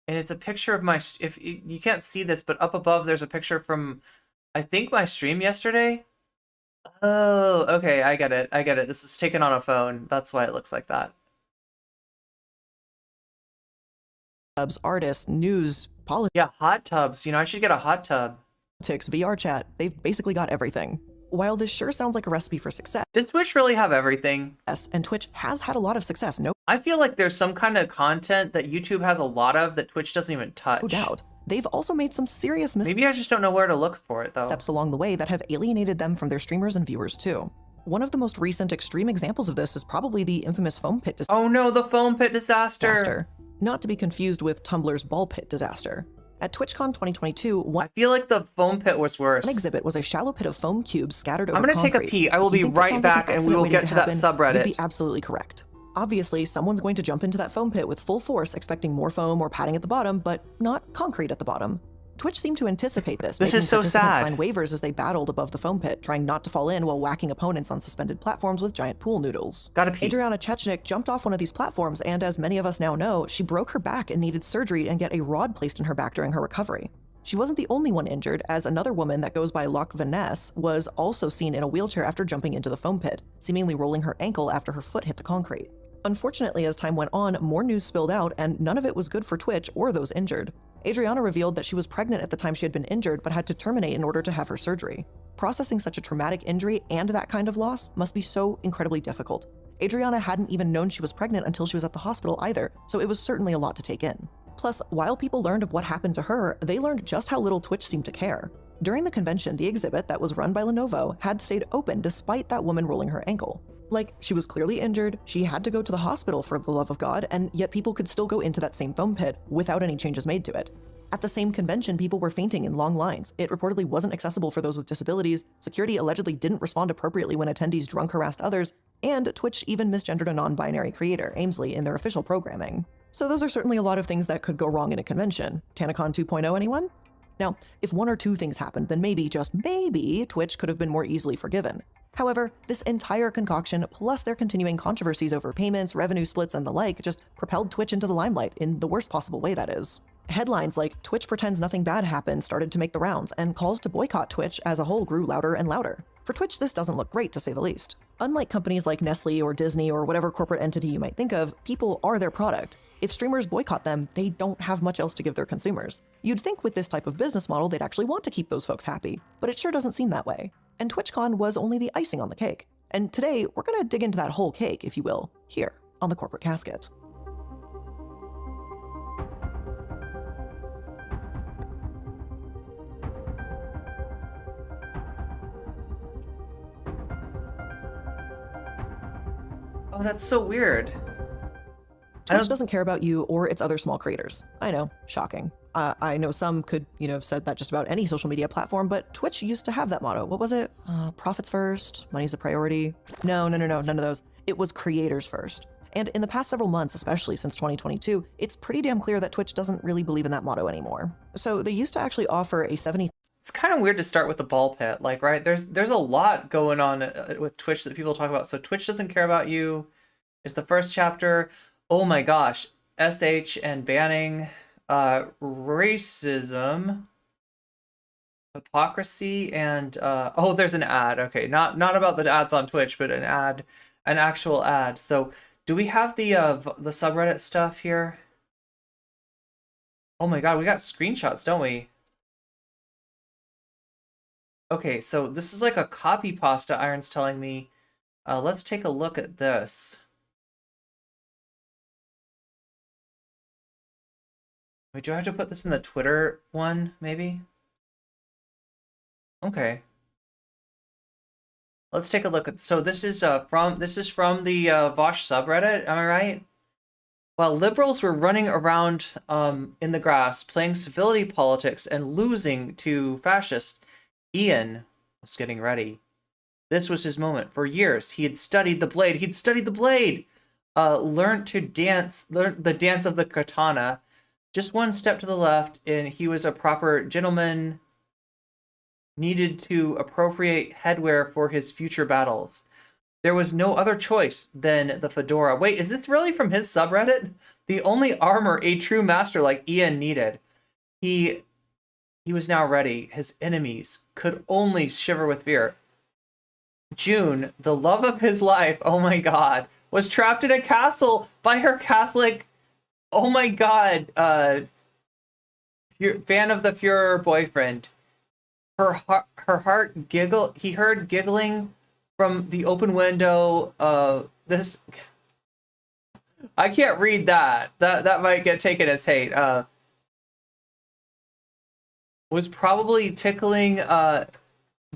And it's a picture of my, if you can't see this, but up above there's a picture from, I think, my stream yesterday. Oh, okay, I get it. I get it. This is taken on a phone. That's why it looks like that. Artists, news, politics, Yeah, hot tubs. You know, I should get a hot tub. VR chat. They've basically got everything. While this sure sounds like a recipe for success, Did Twitch really have everything? and Twitch has had a lot of success, no I feel like there's some kind of content that YouTube has a lot of that Twitch doesn't even touch. doubt. They've also made some serious Maybe I just don't know where to look for it, though. missteps along the way that have alienated them from their streamers and viewers too. One of the most recent extreme examples of this is probably the infamous foam pit Oh no, the foam pit disaster. disaster. Not to be confused with Tumblr's ball pit disaster. At TwitchCon 2022, one I feel like the foam pit was worse. exhibit was a shallow pit of foam cubes scattered over I'm gonna take a concrete. pee. I will If you be think that right sounds like back an and we will accident get to that waiting happen, subreddit. You'd be absolutely correct. Obviously, someone's going to jump into that foam pit with full force, expecting more foam or padding at the bottom, but not concrete at the bottom. Twitch seemed to anticipate this, This making is so participants sad. sign waivers as they battled above the foam pit, trying not to fall in while whacking opponents on suspended platforms with giant pool noodles. Gotta pee. Adriana Chechnik jumped off one of these platforms, and as many of us now know, she broke her back and needed surgery and get a rod placed in her back during her recovery. She wasn't the only one injured, as another woman that goes by Locke Vanessa was also seen in a wheelchair after jumping into the foam pit, seemingly rolling her ankle after her foot hit the concrete. Unfortunately, as time went on, more news spilled out, and none of it was good for Twitch or those injured. Adriana revealed that she was pregnant at the time she had been injured, but had to terminate in order to have her surgery. Processing such a traumatic injury and that kind of loss must be so incredibly difficult. Adriana hadn't even known she was pregnant until she was at the hospital either, so it was certainly a lot to take in. Plus, while people learned of what happened to her, they learned just how little Twitch seemed to care. During the convention, the exhibit that was run by Lenovo had stayed open despite that woman rolling her ankle. Like, she was clearly injured, she had to go to the hospital for the love of God, and yet people could still go into that same foam pit without any changes made to it. At the same convention, people were fainting in long lines. It reportedly wasn't accessible for those with disabilities, security allegedly didn't respond appropriately when attendees drunk harassed others, and Twitch even misgendered a non-binary creator, Aimsley, in their official programming. So those are certainly a lot of things that could go wrong in a convention. TanaCon 2.0, anyone? Now, if one or two things happened, then maybe, just maybe, Twitch could have been more easily forgiven. However, this entire concoction, plus their continuing controversies over payments, revenue splits, and the like, just propelled Twitch into the limelight in the worst possible way, that is. Headlines like "Twitch pretends nothing bad happened" started to make the rounds, and calls to boycott Twitch as a whole grew louder and louder. For Twitch, this doesn't look great, to say the least. Unlike companies like Nestle or Disney or whatever corporate entity you might think of, people are their product. If streamers boycott them, they don't have much else to give their consumers. You'd think with this type of business model they'd actually want to keep those folks happy, but it sure doesn't seem that way. And TwitchCon was only the icing on the cake. And today, we're gonna dig into that whole cake, if you will, here on the Corporate Casket. Oh, that's so weird. Twitch doesn't care about you or its other small creators. I know, shocking. I know some could, have said that just about any social media platform, but Twitch used to have that motto. What was it? Profits first, money's a priority. No, none of those. It was creators first. And in the past several months, especially since 2022, it's pretty damn clear that Twitch doesn't really believe in that motto anymore. So they used to actually offer a 70. It's kind of weird to start with the ball pit, like, right? There's a lot going on with Twitch that people talk about. So Twitch doesn't care about you is the first chapter. Oh my gosh, SH and banning, racism, hypocrisy, and oh, there's an ad. Okay, not about the ads on Twitch, but an actual ad. So do we have the subreddit stuff here? Oh my god, we got screenshots, don't we? Okay, so this is like a copy pasta, Iron's telling me. Let's take a look at this. Wait, do I have to put this in the Twitter one, maybe? Okay. Let's take a look at. So this is from the Vaush subreddit. Am I right? While liberals were running around in the grass, playing civility politics and losing to fascists, Ian was getting ready. This was his moment. For years, he had studied the blade. Learned the dance of the katana. Just one step to the left, and he was a proper gentleman. Needed to appropriate headwear for his future battles. There was no other choice than the fedora. Wait, is this really from his subreddit? The only armor a true master like Ian needed. He was now ready. His enemies could only shiver with fear. June, the love of his life, oh my god, was trapped in a castle by her Catholic, oh my god, fan of the Führer boyfriend. Her heart giggled. He heard giggling from the open window. This, I can't read that. That might get taken as hate. Was probably tickling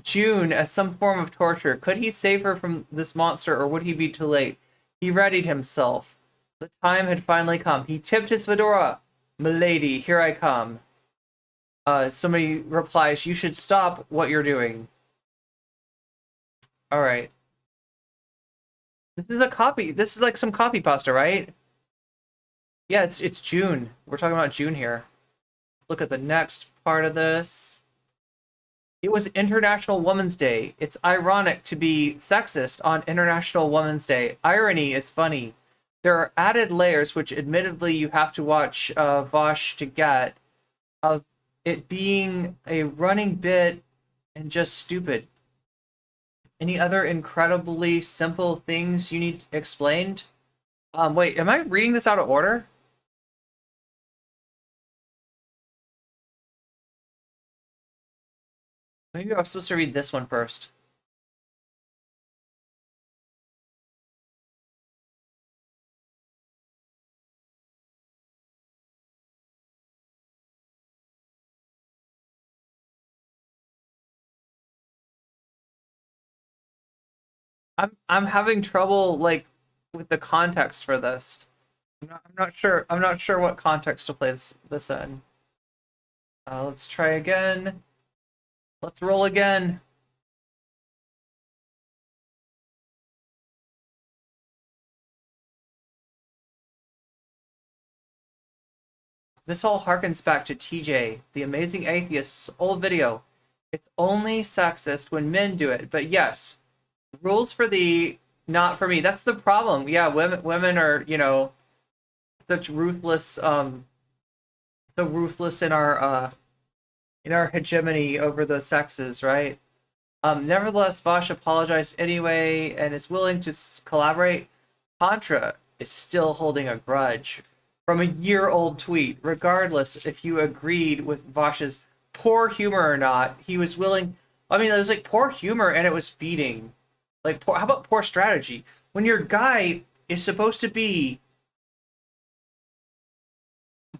June as some form of torture. Could he save her from this monster, or would he be too late? He readied himself. The time had finally come. He tipped his fedora. Milady, here I come. Somebody replies, you should stop what you're doing. Alright. This is a copy. This is like some copy pasta, right? Yeah, it's June. We're talking about June here. Let's look at the next part of this. It was International Women's Day. It's ironic to be sexist on International Women's Day. Irony is funny. There are added layers, which admittedly you have to watch Vaush to get, of it being a running bit and just stupid. Any other incredibly simple things you need explained? Wait, am I reading this out of order? Maybe I was supposed to read this one first. I'm having trouble like with the context for this. I'm not sure. I'm not sure what context to play this in. Let's try again. Let's roll again. This all harkens back to TJ, the amazing atheist's old video. It's only sexist when men do it, but yes, rules for thee, not for me. That's the problem. Yeah, women are, you know, such ruthless, so ruthless in our hegemony over the sexes, right? Nevertheless, Vaush apologized anyway and is willing to collaborate. Contra is still holding a grudge from a year-old tweet. Regardless if you agreed with Vaush's poor humor or not, he was willing. I mean, it was like poor humor and it was feeding. Like, how about poor strategy? When your guy is supposed to be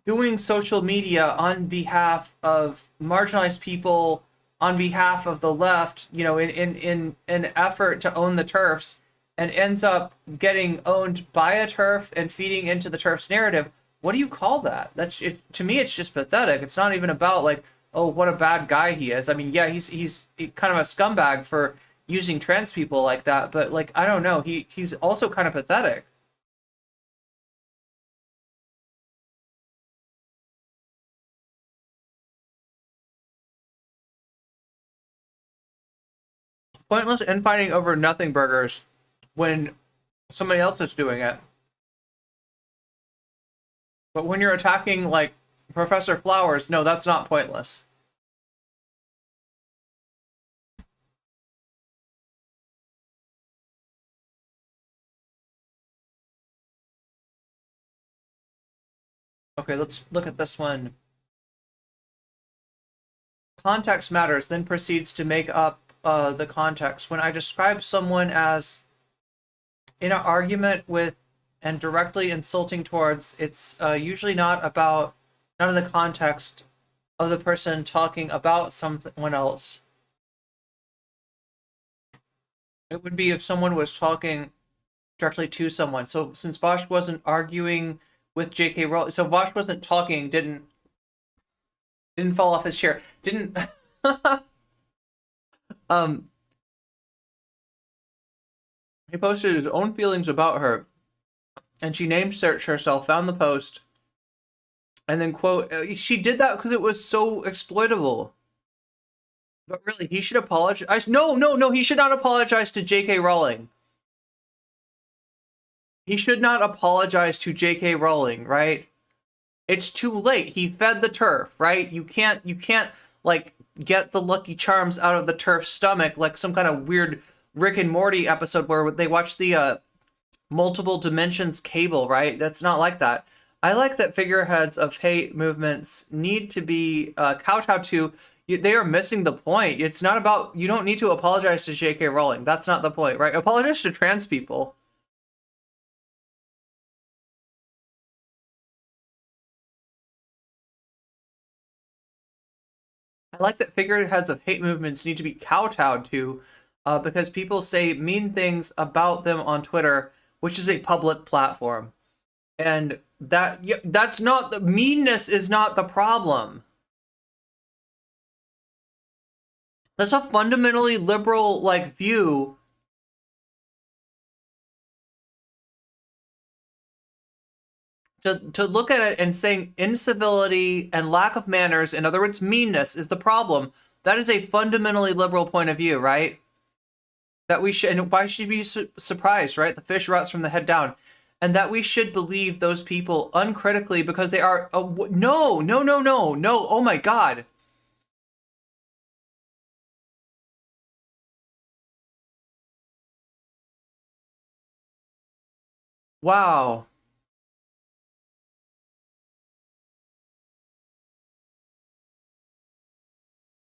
doing social media on behalf of marginalized people, on behalf of the left, you know, in an effort to own the TERFs, and ends up getting owned by a TERF and feeding into the TERF's narrative, what do you call that? That's it, to me, it's just pathetic. It's not even about like, oh, what a bad guy he is. I mean, yeah, he's kind of a scumbag for using trans people like that, but like, I don't know, he's also kind of pathetic. Pointless infighting over nothing burgers when somebody else is doing it. But when you're attacking like Professor Flowers, no, that's not pointless. Okay, let's look at this one. Context matters, then proceeds to make up the context. When I describe someone as in an argument with and directly insulting towards, it's usually not about none of the context of the person talking about someone else. It would be if someone was talking directly to someone. So since Vaush wasn't arguing with J.K. Rowling, so Vaush wasn't talking, didn't fall off his chair, didn't he posted his own feelings about her, and she name searched herself, found the post, and then quote, she did that because it was so exploitable. But really, he should apologize. No, he should not apologize to J.K. Rowling. He should not apologize to J.K. Rowling, right? It's too late. He fed the TERF, right? You can't like get the Lucky Charms out of the TERF's stomach like some kind of weird Rick and Morty episode where they watch the multiple dimensions cable, right? That's not like that. I like that figureheads of hate movements need to be kowtowed to. They are missing the point. It's not about, you don't need to apologize to J.K. Rowling. That's not the point, right? Apologize to trans people. I like that figureheads of hate movements need to be kowtowed to because people say mean things about them on Twitter, which is a public platform. And that's not the meanness is not the problem. That's a fundamentally liberal like view. To look at it and saying incivility and lack of manners, in other words, meanness, is the problem. That is a fundamentally liberal point of view, right? That we should, and why should we be surprised, right? The fish rots from the head down. And that we should believe those people uncritically because they are, no, oh my God. Wow.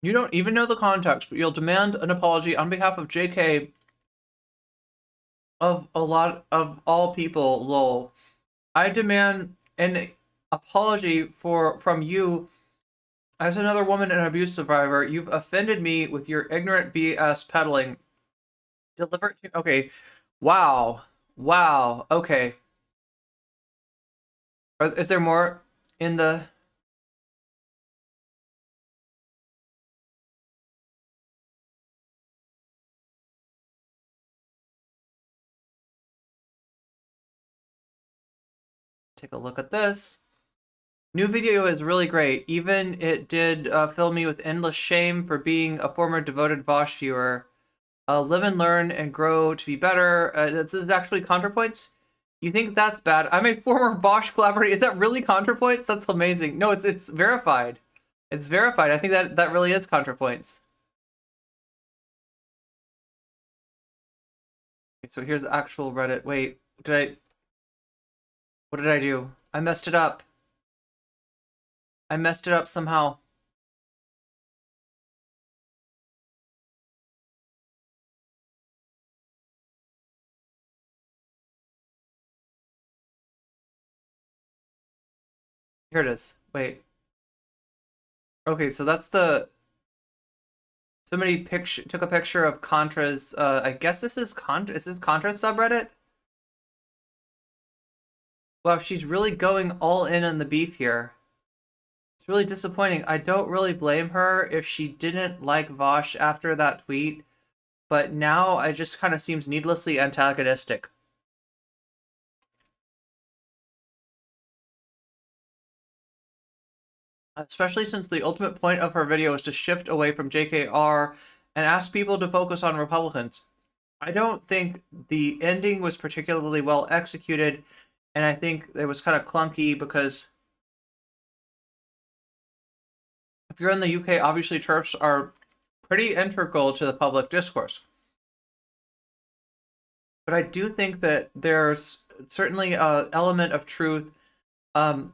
You don't even know the context, but you'll demand an apology on behalf of JK of a lot of all people, lol. I demand an apology from you as another woman and abuse survivor. You've offended me with your ignorant BS peddling. Deliver it to... Okay. Wow. Wow. Okay. Is there more in the... Take a look at this. New video is really great. Even it did fill me with endless shame for being a former devoted Vaush viewer. Live and learn and grow to be better. This is actually Contrapoints. You think that's bad? I'm a former Vaush collaborator. Is that really Contrapoints? That's amazing. No, it's verified. It's verified. I think that really is Contrapoints. Okay, so here's actual Reddit. Wait, what did I do? I messed it up. I messed it up somehow. Here it is. Wait. Okay, so that's the... Somebody took a picture of Contra's, I guess this is is this Contra's subreddit? Wow, she's really going all in on the beef here. It's really disappointing. I don't really blame her if she didn't like Vaush after that tweet, but now it just kind of seems needlessly antagonistic. Especially since the ultimate point of her video is to shift away from JKR and ask people to focus on Republicans. I don't think the ending was particularly well executed, and I think it was kind of clunky because if you're in the UK, obviously TERFs are pretty integral to the public discourse. But I do think that there's certainly an element of truth in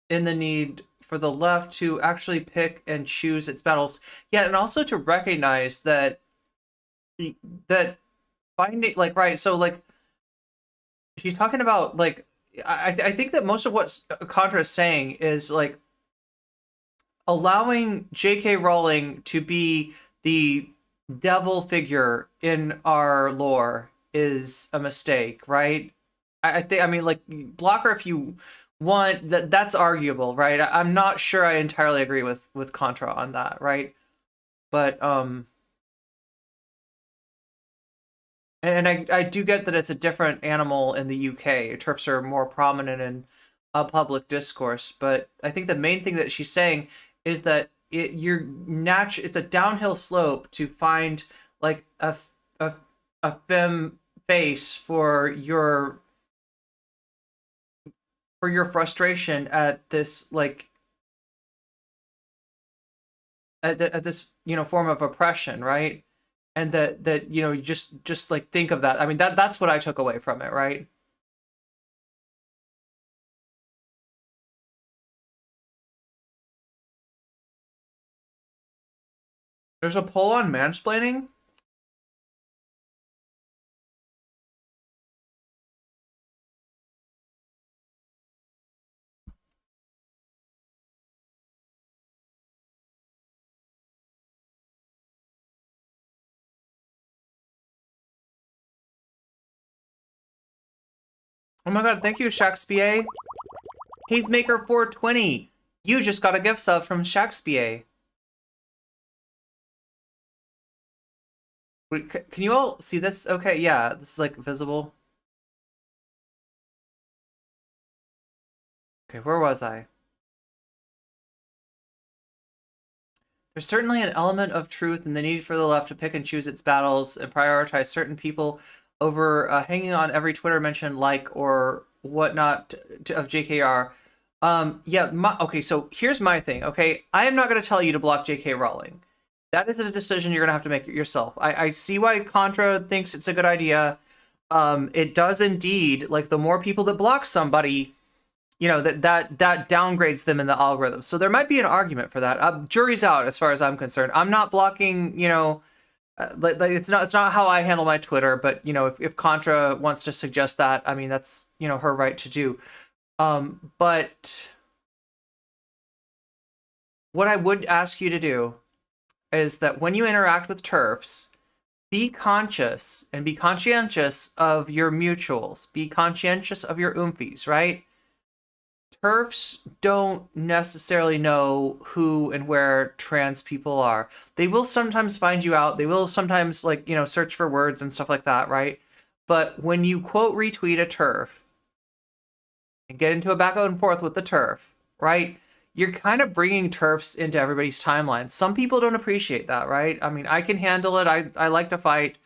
the need for the left to actually pick and choose its battles. Yeah, and also to recognize that finding, like, right, so, like, she's talking about, like, I think that most of what Contra is saying is, like, allowing J.K. Rowling to be the devil figure in our lore is a mistake, right? I think, I mean, like, block her if you want, that's arguable, right? I'm not sure I entirely agree with Contra on that, right? But and I do get that it's a different animal in the UK. TERFs are more prominent in public discourse, but I think the main thing that she's saying is that it's a downhill slope to find like a femme face for your frustration at this, like, at this, you know, form of oppression, right? And that you know, you just like think of that. I mean, that's what I took away from it, right? There's a poll on mansplaining. Oh my god, thank you, Shakespeare. Hazemaker 420. You just got a gift sub from Shakespeare. Wait, can you all see this? Okay, yeah, this is like visible. Okay, where was I? There's certainly an element of truth in the need for the left to pick and choose its battles and prioritize certain people over hanging on every Twitter mention, like, or whatnot of JKR. Yeah, okay, so here's my thing, okay? I am not going to tell you to block JK Rowling. That is a decision you're going to have to make yourself. I see why Contra thinks it's a good idea. It does indeed, like, the more people that block somebody, you know, that downgrades them in the algorithm. So there might be an argument for that. Jury's out as far as I'm concerned. I'm not blocking, you know, like it's not how I handle my Twitter, but you know, if Contra wants to suggest that, I mean, that's, you know, her right to do. But what I would ask you to do is that when you interact with TERFs, be conscious and be conscientious of your mutuals. Be conscientious of your oomfies, right? TERFs don't necessarily know who and where trans people are. They will sometimes find you out. They will sometimes, like, you know, search for words and stuff like that, right? But when you quote retweet a TERF and get into a back and forth with the TERF, right? You're kind of bringing TERFs into everybody's timeline. Some people don't appreciate that, right? I mean, I can handle it. I like to fight.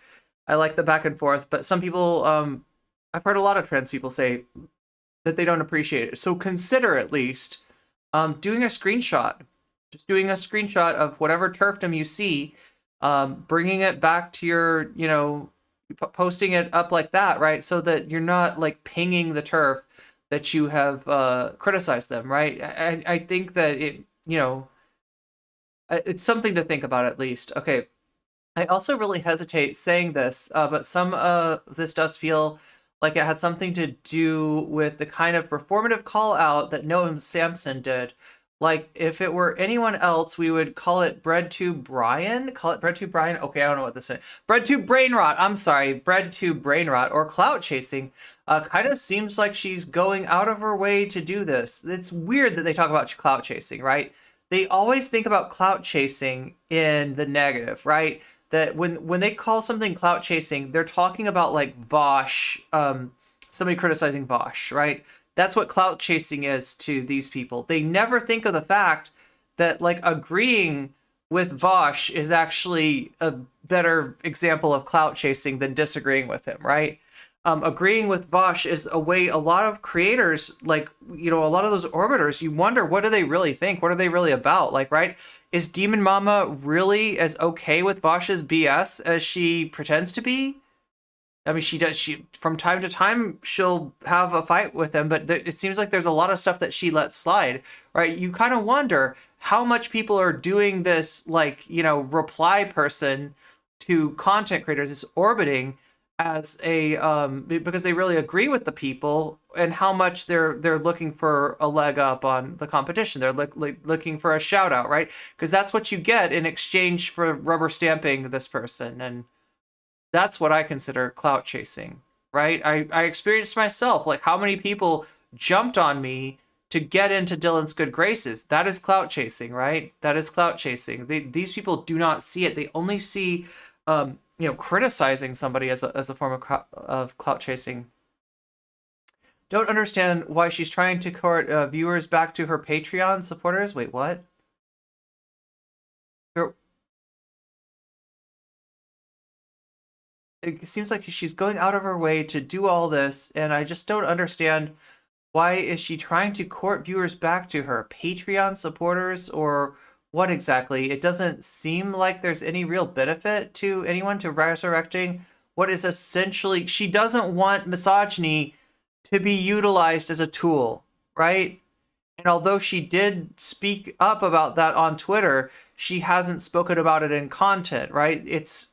I like the back and forth. But some people, I've heard a lot of trans people say that they don't appreciate it. So consider at least doing a screenshot. Just doing a screenshot of whatever TERFdom you see, bringing it back to your, you know, posting it up like that, right? So that you're not like pinging the TERF that you have criticized them, right? I think that it, you know, it's something to think about at least. Okay, I also really hesitate saying this, but some of this does feel like it has something to do with the kind of performative call out that Noam Samson did. Like, if it were anyone else, we would call it bread to Brian. Call it bread to Brian. Okay, I don't know what this is. Bread to brain rot. I'm sorry. Bread to brain rot or clout chasing. Kind of seems like she's going out of her way to do this. It's weird that they talk about clout chasing, right? They always think about clout chasing in the negative, right? That when they call something clout chasing, they're talking about like Vaush, somebody criticizing Vaush, right? That's what clout chasing is to these people. They never think of the fact that like agreeing with Vaush is actually a better example of clout chasing than disagreeing with him, right? Agreeing with Vaush is a way a lot of creators, like, you know, a lot of those orbiters, you wonder, what do they really think? What are they really about? Like, right? Is DemonMama really as okay with Vaush's BS as she pretends to be? I mean, she from time to time, she'll have a fight with him, but it seems like there's a lot of stuff that she lets slide, right? You kind of wonder how much people are doing this, like, you know, reply person to content creators, this orbiting as a because they really agree with the people, and how much they're looking for a leg up on the competition. They're looking for a shout out, right? Because that's what you get in exchange for rubber stamping this person, and that's what I consider clout chasing, right? I experienced myself, like how many people jumped on me to get into Dylan's good graces. That is clout chasing, right? That is clout chasing. These people do not see it. They only see you know, criticizing somebody as a form of clout chasing. Don't understand why she's trying to court viewers back to her Patreon supporters. Wait, what? It seems like she's going out of her way to do all this, and I just don't understand, why is she trying to court viewers back to her Patreon supporters, or what exactly? It doesn't seem like there's any real benefit to anyone to resurrecting what is essentially, she doesn't want misogyny to be utilized as a tool, right? And although she did speak up about that on Twitter, she hasn't spoken about it in content, right? It's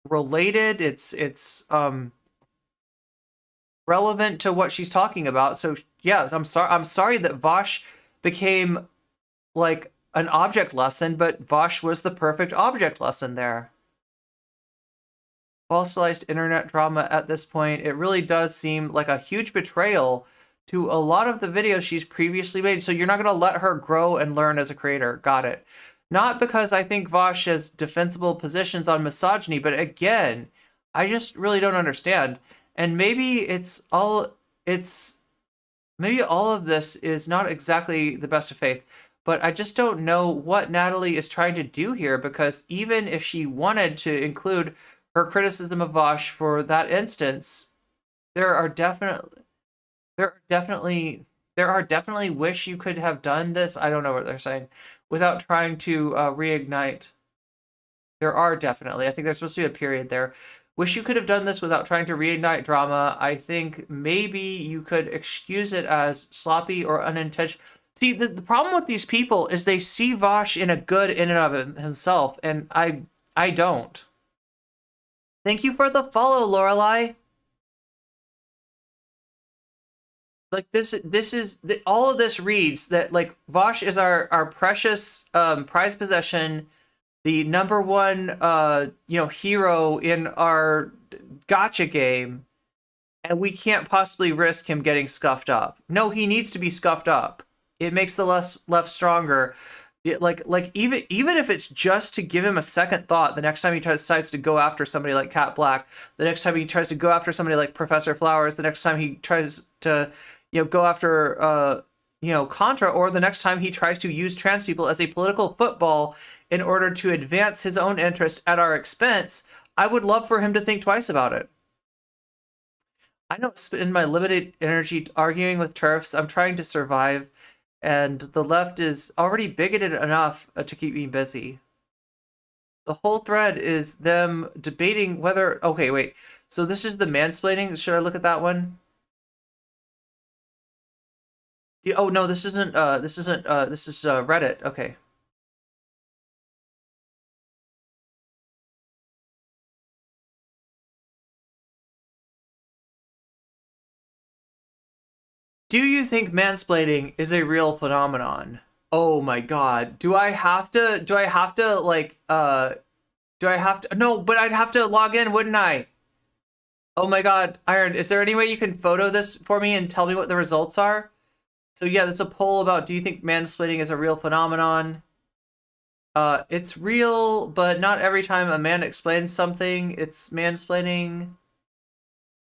related, it's relevant to what she's talking about. So yes, I'm sorry that Vaush became like an object lesson, but Vaush was the perfect object lesson there. fossilized internet drama at this point. It really does seem like a huge betrayal to a lot of the videos she's previously made. So you're not going to let her grow and learn as a creator. Got it. Not because I think Vaush has defensible positions on misogyny, but again, I just really don't understand. And maybe maybe all of this is not exactly the best of faith, but I just don't know what Natalie is trying to do here, because even if she wanted to include her criticism of Vaush for that instance, there are definitely wish you could have done this. I don't know what they're saying, without trying to reignite. There are definitely. I think there's supposed to be a period there. Wish you could have done this without trying to reignite drama. I think maybe you could excuse it as sloppy or unintentional. See, the problem with these people is they see Vaush in a good in and of himself, and I don't. Thank you for the follow, Lorelai. Like this is all of this reads that like Vaush is our precious prized possession, the number one hero in our gotcha game, and we can't possibly risk him getting scuffed up. No, he needs to be scuffed up. It makes the left stronger. Like even if it's just to give him a second thought the next time he decides to go after somebody like Kat Blaque, the next time he tries to go after somebody like Professor Flowers, the next time he tries to go after Contra, or the next time he tries to use trans people as a political football in order to advance his own interests at our expense, I would love for him to think twice about it. I don't spend my limited energy arguing with TERFs. I'm trying to survive, and the left is already bigoted enough to keep me busy. The whole thread is them debating whether... Okay, wait. So this is the mansplaining. Should I look at that one? Oh no, this isn't. This is Reddit. Okay. Do you think mansplaining is a real phenomenon? Oh my god. Do I have to like no, but I'd have to log in, wouldn't I? Oh my god, Iron, is there any way you can photo this for me and tell me what the results are? So yeah, there's a poll about, do you think mansplaining is a real phenomenon? It's real, but not every time a man explains something, it's mansplaining.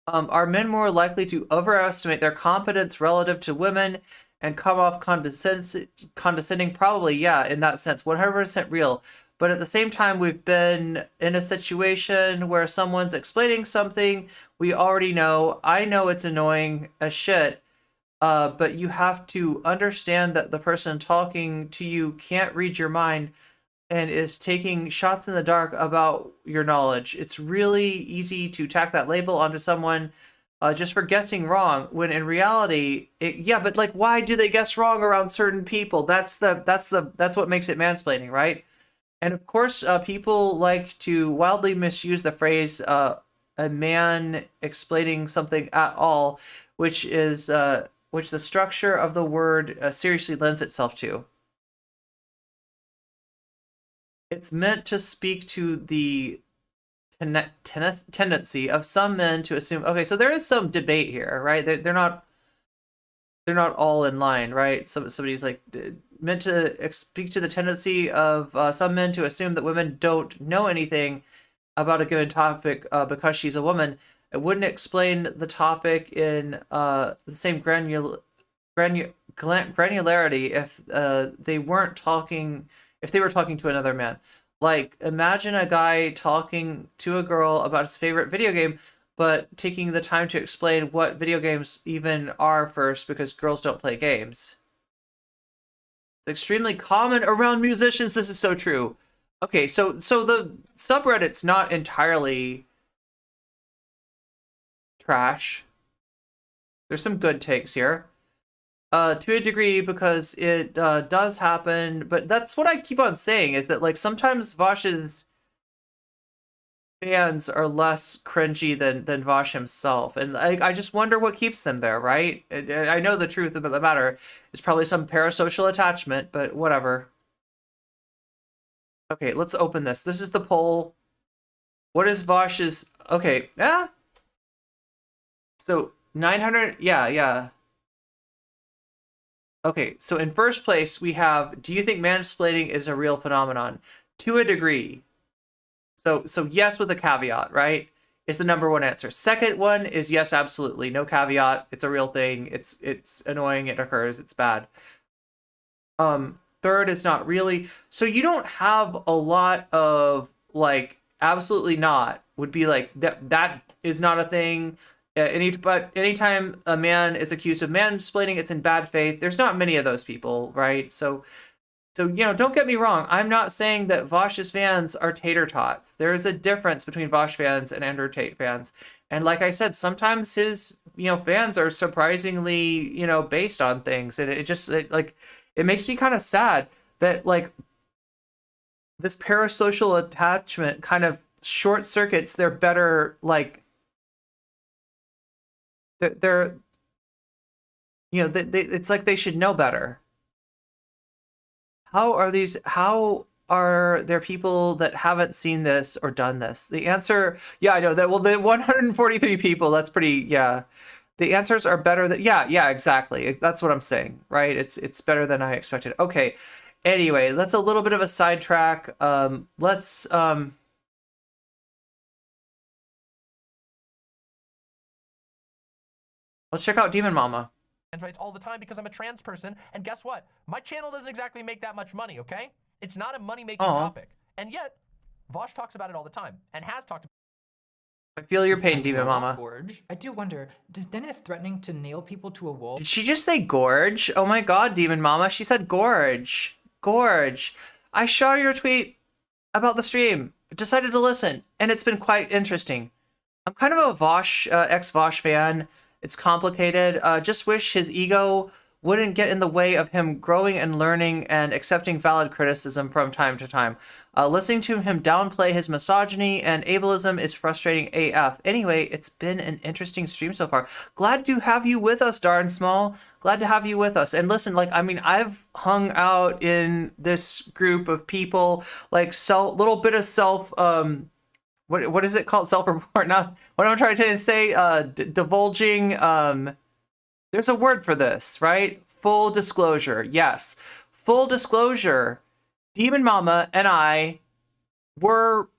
Are men more likely to overestimate their competence relative to women and come off condescending? Probably, yeah, in that sense, 100% real. But at the same time, we've been in a situation where someone's explaining something we already know. I know it's annoying as shit. But you have to understand that the person talking to you can't read your mind and is taking shots in the dark about your knowledge. It's really easy to tack that label onto someone just for guessing wrong, when in reality, yeah, but like, why do they guess wrong around certain people? That's what makes it mansplaining, right? And of course, people like to wildly misuse the phrase "a man explaining something at all," which the structure of the word seriously lends itself to. It's meant to speak to the tendency of some men to assume. Okay, so there is some debate here, right? They're not all in line, right? Somebody's like meant to speak to the tendency of some men to assume that women don't know anything about a given topic because she's a woman. It wouldn't explain the topic in the same granularity if they weren't talking. If they were talking to another man. Like, imagine a guy talking to a girl about his favorite video game, but taking the time to explain what video games even are first, because girls don't play games. It's extremely common around musicians. This is so true. Okay, so the subreddit's not entirely trash. There's some good takes here. To a degree, because it does happen, but that's what I keep on saying, is that like sometimes Vaush's fans are less cringy than Vaush himself, and I just wonder what keeps them there, right? I know the truth about the matter is probably some parasocial attachment, but whatever. Okay, let's open this. This is the poll. What is Vaush's? Okay, yeah. So 900. Yeah. Okay, so in first place we have, do you think mansplaining is a real phenomenon? To a degree. So yes, with a caveat, right? Is the number one answer. Second one is yes, absolutely. No caveat. It's a real thing. It's annoying. It occurs. It's bad. Third is not really. So you don't have a lot of like absolutely not would be like that is not a thing. But anytime a man is accused of mansplaining, it's in bad faith. There's not many of those people, right? So don't get me wrong. I'm not saying that Vaush's fans are tater tots. There is a difference between Vaush fans and Andrew Tate fans. And like I said, sometimes his, fans are surprisingly, based on things. And it makes me kind of sad that like this parasocial attachment kind of short circuits their better, like, they're it's like they should know better. How are there people that haven't seen this or done this? The answer, yeah, I know that. Well, the 143 people, that's pretty, yeah. The answers are better than, yeah, exactly. That's what I'm saying, right? It's better than I expected. Okay. Anyway, that's a little bit of a sidetrack. Let's check out DemonMama. Rights all the time because I'm a trans person, and guess what? My channel doesn't exactly make that much money, okay? It's not a money-making topic. And yet, Vaush talks about it all the time, and has talked about I feel your pain, DemonMama. Gorge. I do wonder, does Dennis threatening to nail people to a wall? Did she just say gorge? Oh my god, DemonMama, she said gorge. Gorge. I saw your tweet about the stream, decided to listen, and it's been quite interesting. I'm kind of a Vaush, ex-Vaush fan. It's complicated. Just wish his ego wouldn't get in the way of him growing and learning and accepting valid criticism from time to time. Listening to him downplay his misogyny and ableism is frustrating AF. Anyway, it's been an interesting stream so far. Glad to have you with us, Darn Small. Glad to have you with us. And listen, like, I mean, I've hung out in this group of people, like, little bit of self, what is it called? Self-report? Not what I'm trying to say. Divulging. There's a word for this, right? Full disclosure. Yes, full disclosure. DemonMama and I were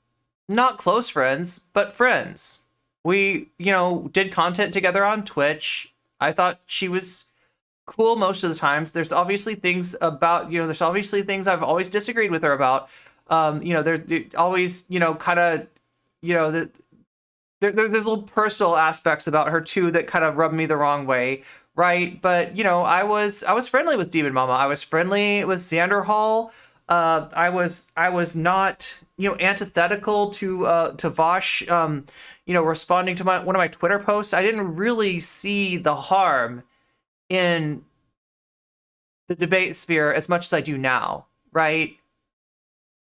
not close friends, but friends. We, did content together on Twitch. I thought she was cool most of the times. There's obviously things about, there's obviously things I've always disagreed with her about. There always, kind of. There's little personal aspects about her too that kind of rub me the wrong way, right? But I was friendly with DemonMama. I was friendly with Xanderhal. I was not antithetical to Vaush. Responding to one of my Twitter posts. I didn't really see the harm in the debate sphere as much as I do now, right?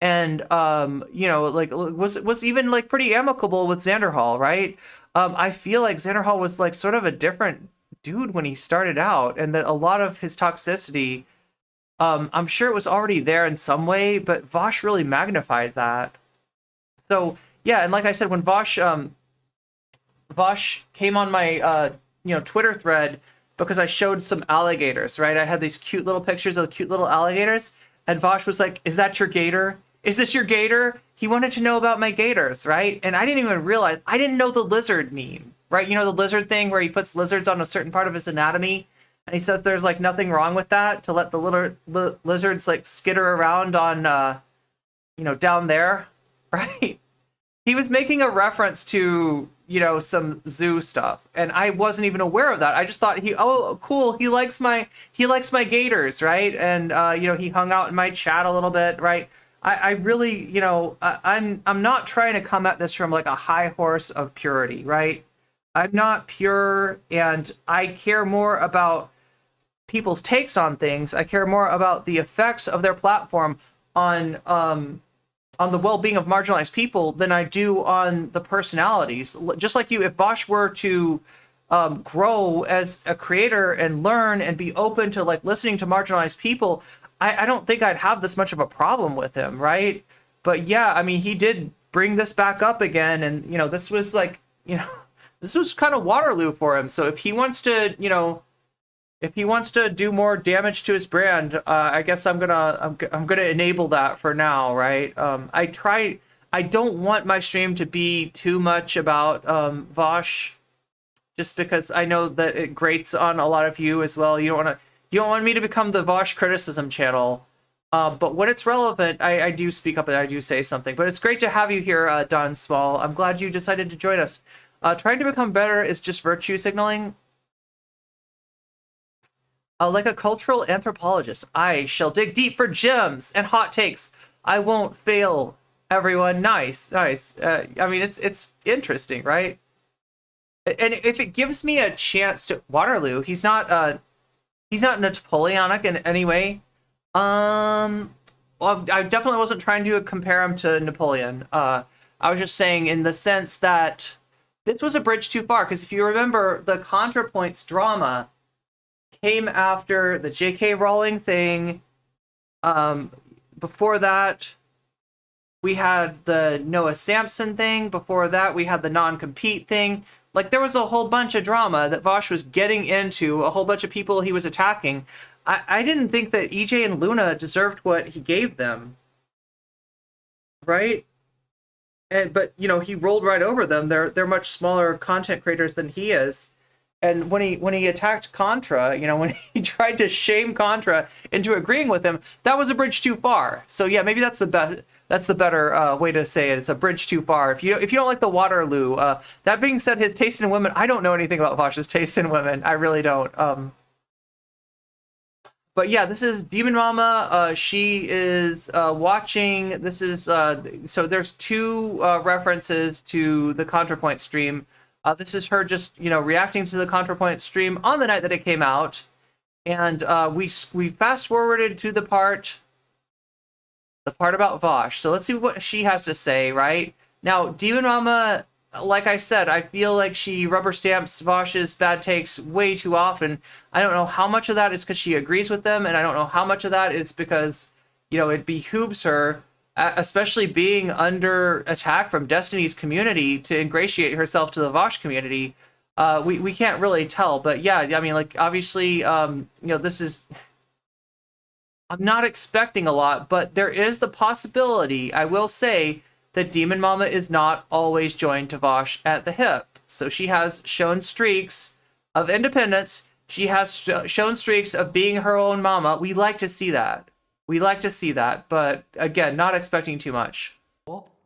And like was even like pretty amicable with Xanderhal, right? I feel like Xanderhal was like sort of a different dude when he started out, and that a lot of his toxicity, I'm sure it was already there in some way, but Vaush really magnified that. So yeah, and like I said, when Vaush came on my Twitter thread because I showed some alligators, right? I had these cute little pictures of cute little alligators, and Vaush was like, "Is that your gator? Is this your gator?" He wanted to know about my gators, right? And I didn't even realize, I didn't know the lizard meme, right? The lizard thing where he puts lizards on a certain part of his anatomy, and he says there's like nothing wrong with that, to let the little lizards like skitter around on, down there, right? He was making a reference to, some zoo stuff, and I wasn't even aware of that. I just thought cool, he likes my gators, right? And he hung out in my chat a little bit, right? I really, I'm not trying to come at this from like a high horse of purity, right? I'm not pure, and I care more about people's takes on things. I care more about the effects of their platform on the well-being of marginalized people than I do on the personalities. Just like you, if Vaush were to grow as a creator and learn and be open to like listening to marginalized people, I don't think I'd have this much of a problem with him, right? But yeah, I mean, he did bring this back up again, and you know, this was like, you know, this was kind of Waterloo for him. So if he wants to, you know, if he wants to do more damage to his brand, I guess I'm gonna enable that for now, right? I don't want my stream to be too much about Vaush, just because I know that it grates on a lot of you as well. You don't want me to become the Vaush criticism channel. But when it's relevant, I do speak up and I do say something. But it's great to have you here, Don Small. I'm glad you decided to join us. Trying to become better is just virtue signaling. Like a cultural anthropologist, I shall dig deep for gems and hot takes. I won't fail, everyone. Nice. I mean, it's interesting, right? And if it gives me a chance to Waterloo, he's not Napoleonic in any way. Well, I definitely wasn't trying to compare him to Napoleon. I was just saying in the sense that this was a bridge too far, because if you remember, the Contrapoints drama came after the J.K. Rowling thing. Before that, we had the Noah Samson thing. Before that, we had the non-compete thing. Like, there was a whole bunch of drama that Vaush was getting into, a whole bunch of people he was attacking. I didn't think that EJ and Luna deserved what he gave them. Right? But, you know, he rolled right over them. They're much smaller content creators than he is. And when he attacked Contra, you know, when he tried to shame Contra into agreeing with him, that was a bridge too far. So yeah, maybe that's the best. That's the better way to say it. It's a bridge too far. If you don't like the Waterloo. That being said, his taste in women, I don't know anything about Vaush's taste in women. I really don't. But yeah, this is DemonMama. She is watching. This is so there's two references to the Contrapoint stream. This is her just, you know, reacting to the Contrapoint stream on the night that it came out. And we fast forwarded to the part about Vaush. So let's see what she has to say, right? Now, DemonMama, like I said, I feel like she rubber stamps Vaush's bad takes way too often. I don't know how much of that is because she agrees with them, and I don't know how much of that is because, you know, it behooves her, especially being under attack from Destiny's community, to ingratiate herself to the Vaush community. We can't really tell, but yeah, I mean, like, obviously, you know, this is, I'm not expecting a lot, but there is the possibility, I will say, that DemonMama is not always joined to Vaush at the hip. So she has shown streaks of independence. She has shown streaks of being her own mama. We like to see that. We like to see that, but again, not expecting too much.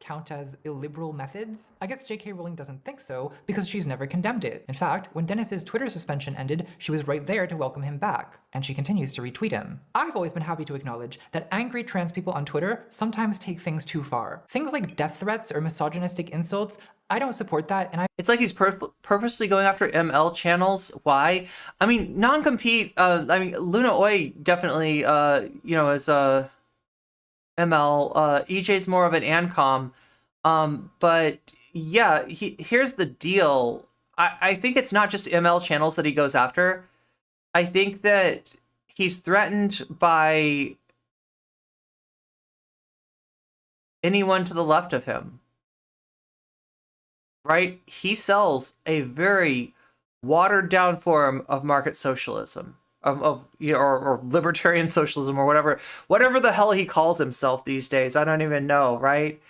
Count as illiberal methods? I guess J.K. Rowling doesn't think so because she's never condemned it. In fact, when Dennis's Twitter suspension ended, she was right there to welcome him back, and she continues to retweet him. I've always been happy to acknowledge that angry trans people on Twitter sometimes take things too far. Things like death threats or misogynistic insults, I don't support that, and It's like he's purposely going after ML channels. Why? I mean, non-compete, I mean, Luna Oi definitely, you know, is ML. EJ's more of an ANCOM. But yeah, here's the deal. I think it's not just ML channels that he goes after. I think that he's threatened by anyone to the left of him. Right? He sells a very watered down form of market socialism. Of you know, or libertarian socialism, or whatever the hell he calls himself these days. I don't even know, right?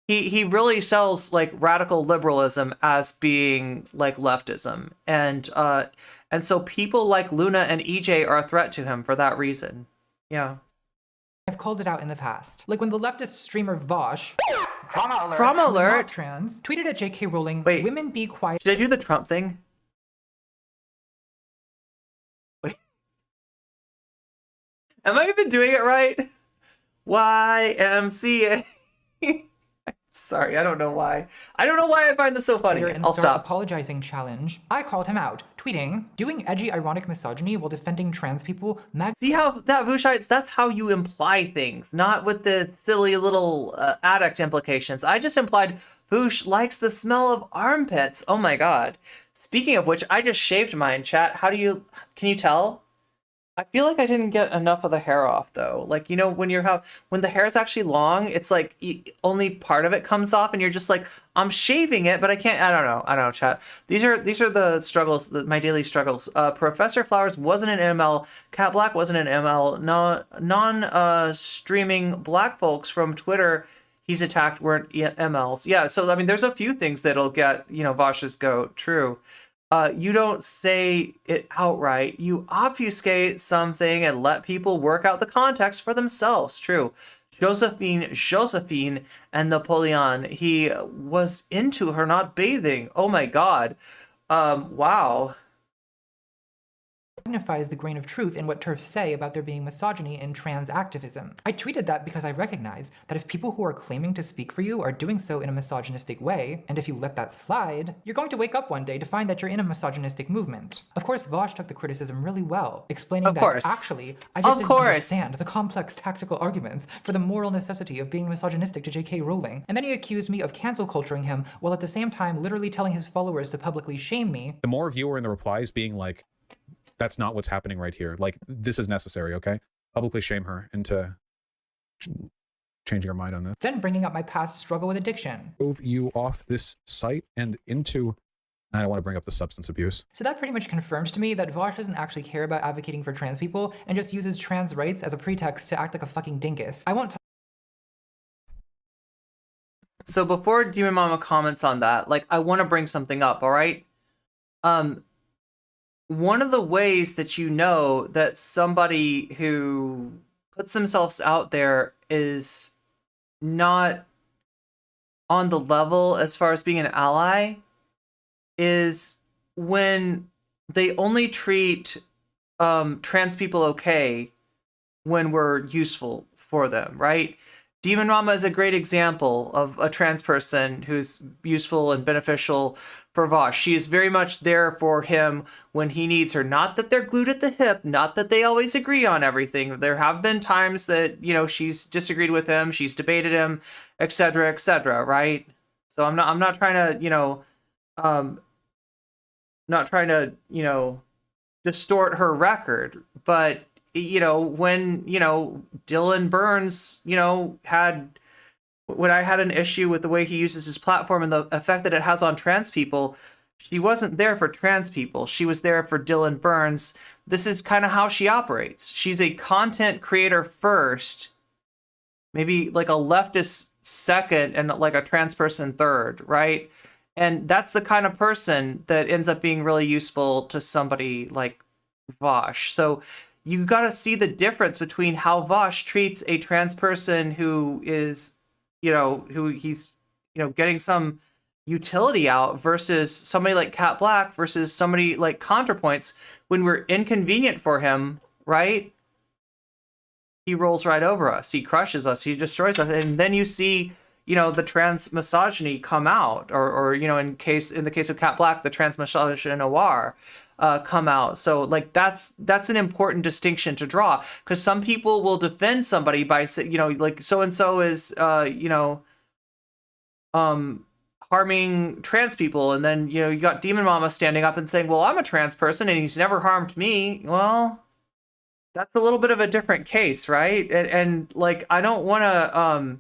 He really sells like radical liberalism as being like leftism, and so people like Luna and EJ are a threat to him for that reason. Yeah. I've called it out in the past. Like when the leftist streamer Vaush, Trauma who's not alert, trans, tweeted at J.K. Rowling, Wait, women be quiet. Should I do the Trump thing? Wait. Am I even doing it right? YMCA. Sorry, I don't know why. I don't know why I find this so funny. And I'll start stop. apologizing challenge. I called him out, tweeting, doing edgy ironic misogyny while defending trans people. See how that Vushites, that's how you imply things, not with the silly little addict implications. I just implied Voosh likes the smell of armpits. Oh my god. Speaking of which, I just shaved mine, chat. Can you tell? I feel like I didn't get enough of the hair off though. Like, you know, when when the hair is actually long, it's like only part of it comes off and you're just like, I'm shaving it, but I can't. I don't know, chat. These are the struggles, my daily struggles. Professor Flowers wasn't an ML. Kat Blaque wasn't an ML. No, streaming black folks from Twitter he's attacked weren't MLs. Yeah, so I mean, there's a few things that'll get, you know, Vaush's goat. True. You don't say it outright. You obfuscate something and let people work out the context for themselves. True. Josephine, and Napoleon. He was into her not bathing. Oh my God. Wow. Magnifies the grain of truth in what TERFs say about there being misogyny in trans activism. I tweeted that because I recognize that if people who are claiming to speak for you are doing so in a misogynistic way, and if you let that slide, you're going to wake up one day to find that you're in a misogynistic movement. Of course, Vaush took the criticism really well, explaining that actually, I just didn't understand the complex tactical arguments for the moral necessity of being misogynistic to J.K. Rowling. And then he accused me of cancel culturing him, while at the same time literally telling his followers to publicly shame me. The more viewer in the replies being like, that's not what's happening right here. Like, this is necessary, okay? Publicly shame her into changing her mind on this. Then bringing up my past struggle with addiction. Move you off this site and into... I don't want to bring up the substance abuse. So that pretty much confirms to me that Vaush doesn't actually care about advocating for trans people and just uses trans rights as a pretext to act like a fucking dingus. I won't talk. So before DemonMama comments on that, like, I want to bring something up, all right? One of the ways that you know that somebody who puts themselves out there is not on the level as far as being an ally is when they only treat trans people okay when we're useful for them, right? DemonMama is a great example of a trans person who's useful and beneficial for Vaush. She is very much there for him when he needs her. Not that they're glued at the hip, not that they always agree on everything. There have been times that, you know, she's disagreed with him, she's debated him, etc., right? So I'm not trying to, you know, distort her record, but you know, when, you know, Dylan Burns, you know, when I had an issue with the way he uses his platform and the effect that it has on trans people, she wasn't there for trans people. She was there for Dylan Burns. This is kind of how she operates. She's a content creator first, maybe like a leftist second, and like a trans person third, right? And that's the kind of person that ends up being really useful to somebody like Vaush. So you got to see the difference between how Vaush treats a trans person who is, you know, who he's, you know, getting some utility out versus somebody like Kat Blaque versus somebody like Contrapoints. When we're inconvenient for him, right? He rolls right over us. He crushes us. He destroys us. And then you see, you know, the trans misogyny come out, or you know, in the case of Kat Blaque, the trans misogynoir come out. So like that's an important distinction to draw, because some people will defend somebody by saying, you know, like so and so is you know, harming trans people, and then, you know, you got DemonMama standing up and saying, well, I'm a trans person and he's never harmed me. Well, that's a little bit of a different case, right? And like, I don't want to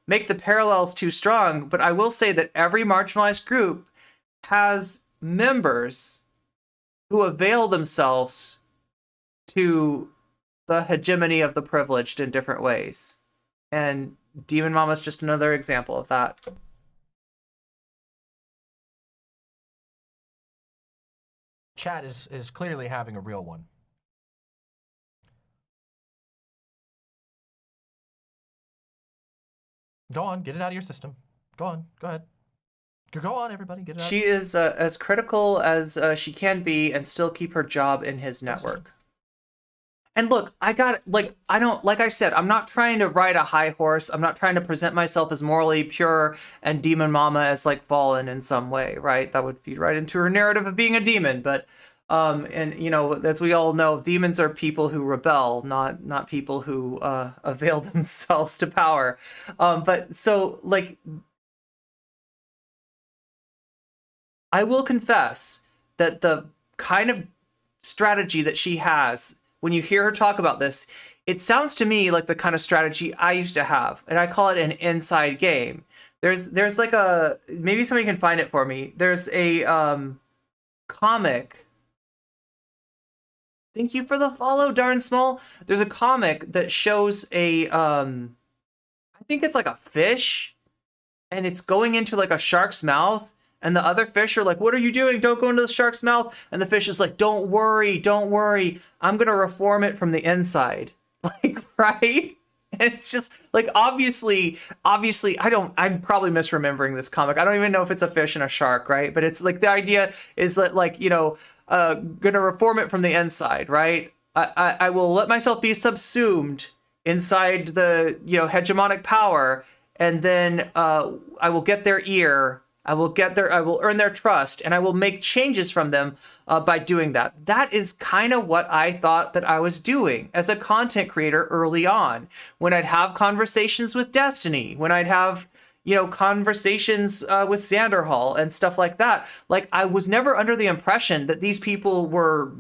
make the parallels too strong, but I will say that every marginalized group has members who avail themselves to the hegemony of the privileged in different ways. And DemonMama is just another example of that. Chat is clearly having a real one. Go on, get it out of your system. Go on, go ahead. Go on, everybody, get it out. She is as critical as she can be and still keep her job in his network. And look, like I said, I'm not trying to ride a high horse. I'm not trying to present myself as morally pure and DemonMama as like fallen in some way, right? That would feed right into her narrative of being a demon. But and you know, as we all know, demons are people who rebel, not people who avail themselves to power. But so like, I will confess that the kind of strategy that she has when you hear her talk about this, it sounds to me like the kind of strategy I used to have, and I call it an inside game. There's like a, maybe somebody can find it for me. There's a comic. Thank you for the follow, Darn Small. There's a comic that shows a I think it's like a fish, and it's going into like a shark's mouth, and the other fish are like, what are you doing? Don't go into the shark's mouth. And the fish is like, don't worry, I'm gonna reform it from the inside. Like, right? And it's just like, obviously, I'm probably misremembering this comic. I don't even know if it's a fish and a shark, right? But it's like, the idea is that, like, you know, gonna reform it from the inside, right? I will let myself be subsumed inside the, you know, hegemonic power, and then I will get their ear. I will earn their trust, and I will make changes from them by doing that. That is kind of what I thought that I was doing as a content creator early on. When I'd have conversations with Destiny, when I'd have, you know, conversations with Xanderhal and stuff like that. Like, I was never under the impression that these people were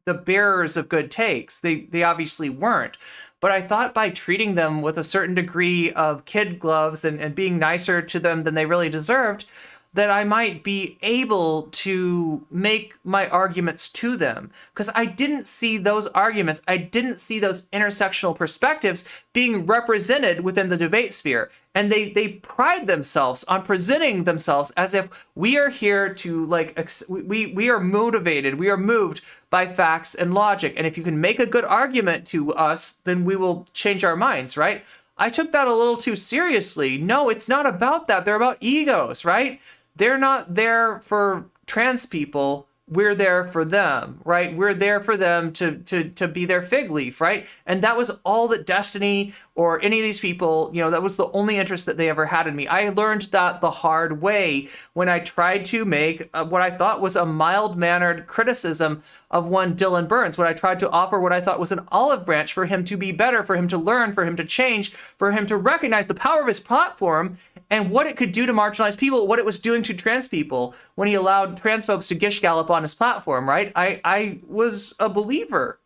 the bearers of good takes. They obviously weren't. But I thought by treating them with a certain degree of kid gloves and being nicer to them than they really deserved, that I might be able to make my arguments to them. Because I didn't see those arguments, I didn't see those intersectional perspectives being represented within the debate sphere. And they pride themselves on presenting themselves as if we are here to, like, we are motivated, we are moved by facts and logic. And if you can make a good argument to us, then we will change our minds, right? I took that a little too seriously. No, it's not about that. They're about egos, right? They're not there for trans people. We're there for them, right? We're there for them to be their fig leaf, right? And that was all that Destiny or any of these people, you know, that was the only interest that they ever had in me. I learned that the hard way when I tried to make what I thought was a mild-mannered criticism of one Dylan Burns, when I tried to offer what I thought was an olive branch for him to be better, for him to learn, for him to change, for him to recognize the power of his platform and what it could do to marginalized people, what it was doing to trans people when he allowed trans folks to gish gallop on his platform, right? I was a believer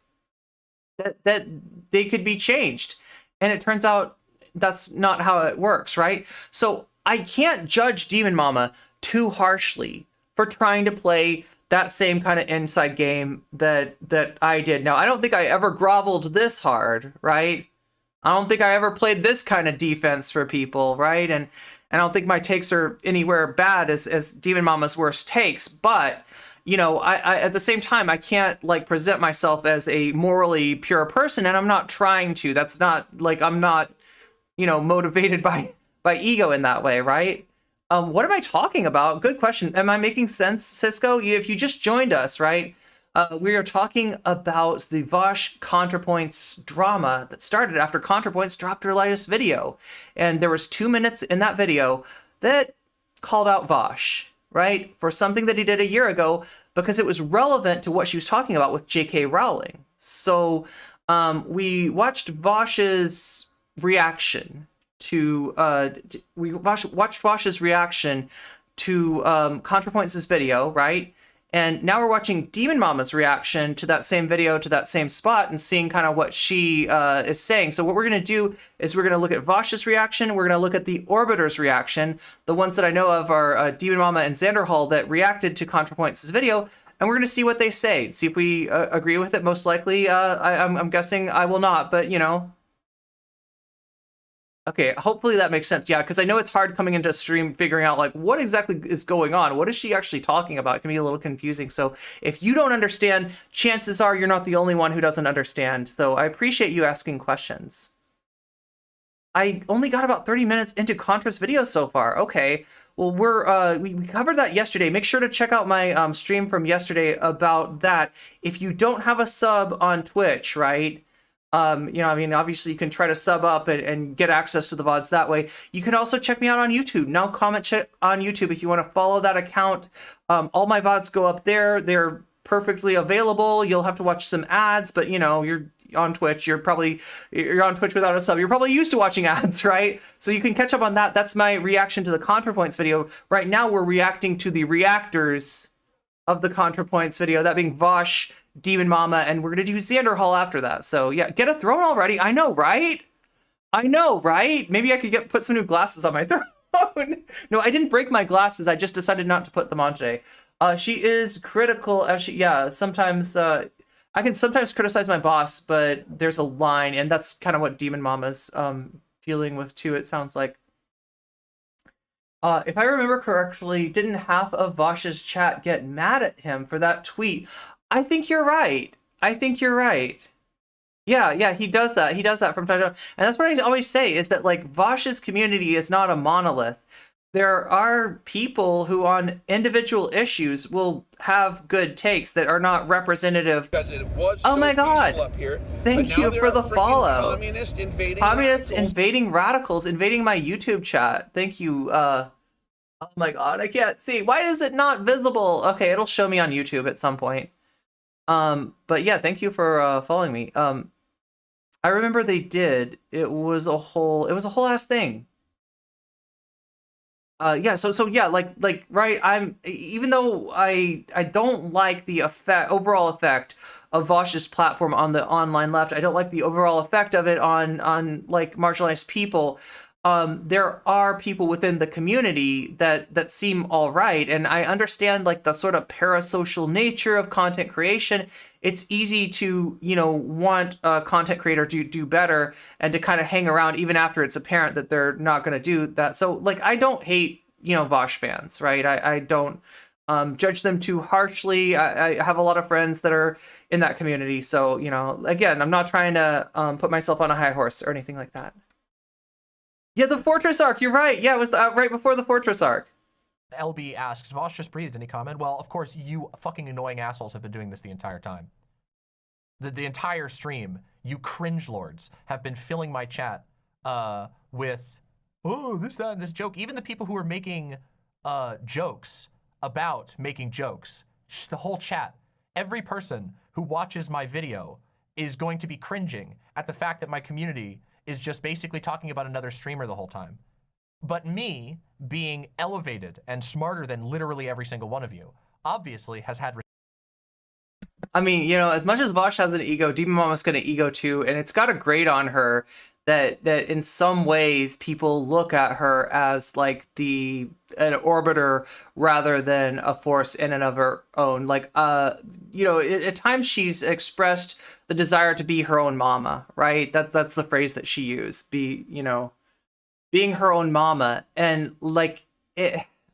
that they could be changed. And it turns out that's not how it works, right? So I can't judge DemonMama too harshly for trying to play that same kind of inside game that I did. Now, I don't think I ever groveled this hard, right? I don't think I ever played this kind of defense for people, right? And I don't think my takes are anywhere bad as DemonMama's worst takes, but you know, I at the same time, I can't, like, present myself as a morally pure person, and I'm not trying to. That's not, like, I'm not, you know, motivated by ego in that way, right? What am I talking about? Good question. Am I making sense, Cisco? If you just joined us, right? We are talking about the Vaush Contrapoints drama that started after Contrapoints dropped her latest video. And there was 2 minutes in that video that called out Vaush, right? For something that he did a year ago, because it was relevant to what she was talking about with J.K. Rowling. So we watched Vaush's reaction to watched Vaush's reaction to Contrapoints' video, right? And now we're watching DemonMama's reaction to that same video, to that same spot, and seeing kind of what she is saying. So what we're going to do is we're going to look at Vaush's reaction. We're going to look at the Orbiter's reaction. The ones that I know of are DemonMama and Xanderhal that reacted to Contrapoints' video. And we're going to see what they say, see if we agree with it. Most likely, I'm guessing I will not, but, you know. Okay, hopefully that makes sense. Yeah, because I know it's hard coming into a stream figuring out, like, what exactly is going on? What is she actually talking about? It can be a little confusing. So if you don't understand, chances are you're not the only one who doesn't understand. So I appreciate you asking questions. I only got about 30 minutes into Contra's video so far. Okay, well, we covered that yesterday. Make sure to check out my stream from yesterday about that. If you don't have a sub on Twitch, right? You know, I mean, obviously you can try to sub up and get access to the VODs that way. You can also check me out on YouTube. Now comment on YouTube if you want to follow that account. All my VODs go up there. They're perfectly available. You'll have to watch some ads, but you know, you're on Twitch. You're on Twitch without a sub. You're probably used to watching ads, right? So you can catch up on that. That's my reaction to the Contrapoints video. Right now we're reacting to the reactors of the Contrapoints video, that being Vaush, DemonMama, and we're gonna do Xanderhal after that. So yeah, get a throne already. I know, right? I know, right? Maybe I could put some new glasses on my throne. No, I didn't break my glasses. I just decided not to put them on today. She is critical. Sometimes I can sometimes criticize my boss, but there's a line, and that's kind of what DemonMama's dealing with too. It sounds like. If I remember correctly, didn't half of Vaush's chat get mad at him for that tweet? I think you're right. I think you're right. Yeah, he does that. He does that from time to time. And that's what I always say, is that, like, Vaush's community is not a monolith. There are people who on individual issues will have good takes that are not representative. It was oh so my god. up here, Thank you for the follow. Communist invading radicals, invading my YouTube chat. Thank you. Oh my god, I can't see. Why is it not visible? Okay, it'll show me on YouTube at some point. But yeah, thank you for following me. I remember they did. It was a whole ass thing. Yeah, so yeah, like right, even though I don't like the overall effect of Vaush's platform on the online left, I don't like the overall effect of it on like marginalized people. There are people within the community that seem all right, and I understand like the sort of parasocial nature of content creation. It's easy to, want a content creator to do better and to kind of hang around even after it's apparent that they're not going to do that. So like, I don't hate, Vaush fans, right? I don't judge them too harshly. I have a lot of friends that are in that community. So, again, I'm not trying to put myself on a high horse or anything like that. Yeah, the Fortress arc, you're right. Yeah, it was right before the Fortress arc. LB asks, Vaush just breathed. Any comment? Well, of course, you fucking annoying assholes have been doing this the entire time. The entire stream, you cringe lords have been filling my chat with, oh, this, that, and this joke. Even the people who are making jokes about making jokes, the whole chat, every person who watches my video is going to be cringing at the fact that my community is just basically talking about another streamer the whole time. But me, being elevated and smarter than literally every single one of you, obviously has had... I mean, as much as Vaush has an ego, DemonMama's got an ego too, and it's got a grate on her that in some ways people look at her as like an orbiter rather than a force in and of her own. Like, at times she's expressed the desire to be her own mama, right? That's the phrase that she used. Being her own mama, and like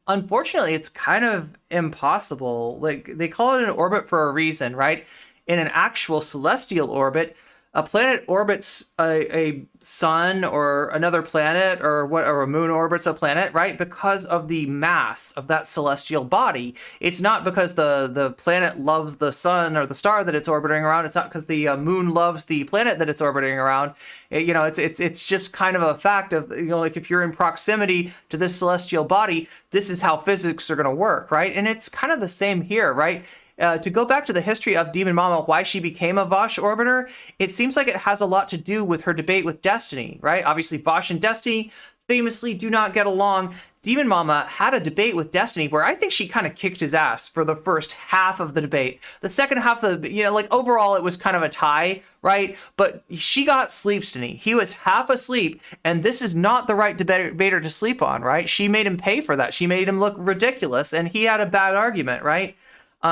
unfortunately it's kind of impossible. Like, they call it an orbit for a reason, right? In an actual celestial orbit, a planet orbits a sun or another planet, or a moon orbits a planet, right? Because of the mass of that celestial body. It's not because the planet loves the sun or the star that it's orbiting around. It's not because the moon loves the planet that it's orbiting around. It's just kind of a fact of, like, if you're in proximity to this celestial body, this is how physics are going to work, right? And it's kind of the same here, right? To go back to the history of DemonMama, why she became a Vaush orbiter, it seems like it has a lot to do with her debate with Destiny, right? Obviously, Vaush and Destiny famously do not get along. DemonMama had a debate with Destiny where I think she kind of kicked his ass for the first half of the debate. The second half of the, overall it was kind of a tie, right? But she got sleepstony. He was half asleep, and this is not the right debater to sleep on, right? She made him pay for that. She made him look ridiculous, and he had a bad argument, right?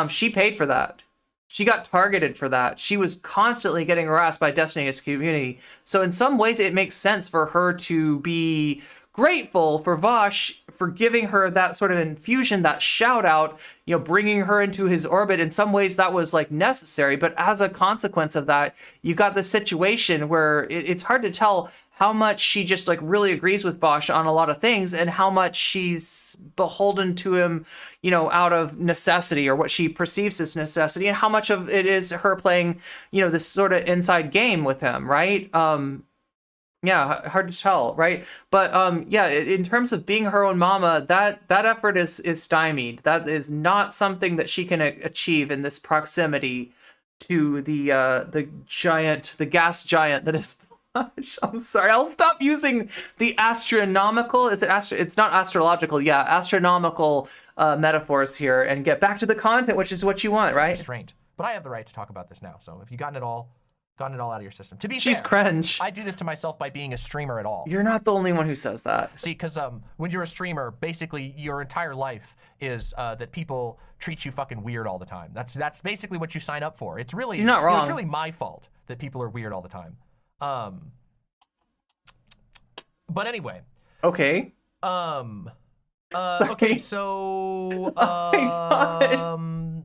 She paid for that. She got targeted for that. She was constantly getting harassed by Destiny's community. So in some ways, it makes sense for her to be grateful for Vaush for giving her that sort of infusion, that shout out, bringing her into his orbit. In some ways, that was like necessary. But as a consequence of that, you got this situation where it's hard to tell how much she just like really agrees with Vaush on a lot of things, and how much she's beholden to him, out of necessity, or what she perceives as necessity, and how much of it is her playing, this sort of inside game with him, right? Yeah, hard to tell, right? But in terms of being her own mama, that effort is stymied. That is not something that she can achieve in this proximity to the gas giant that is gosh, I'm sorry. I'll stop using the astronomical. Is it It's not astrological. Yeah, astronomical metaphors here, and get back to the content, which is what you want, right? Restraint. But I have the right to talk about this now. So if you've gotten it all out of your system. To be She's fair, cringe. I do this to myself by being a streamer at all. You're not the only one who says that. See, because when you're a streamer, basically your entire life is that people treat you fucking weird all the time. That's basically what you sign up for. It's really, you're not wrong. It's really my fault that people are weird all the time. But anyway. Okay. Okay, so Oh my God.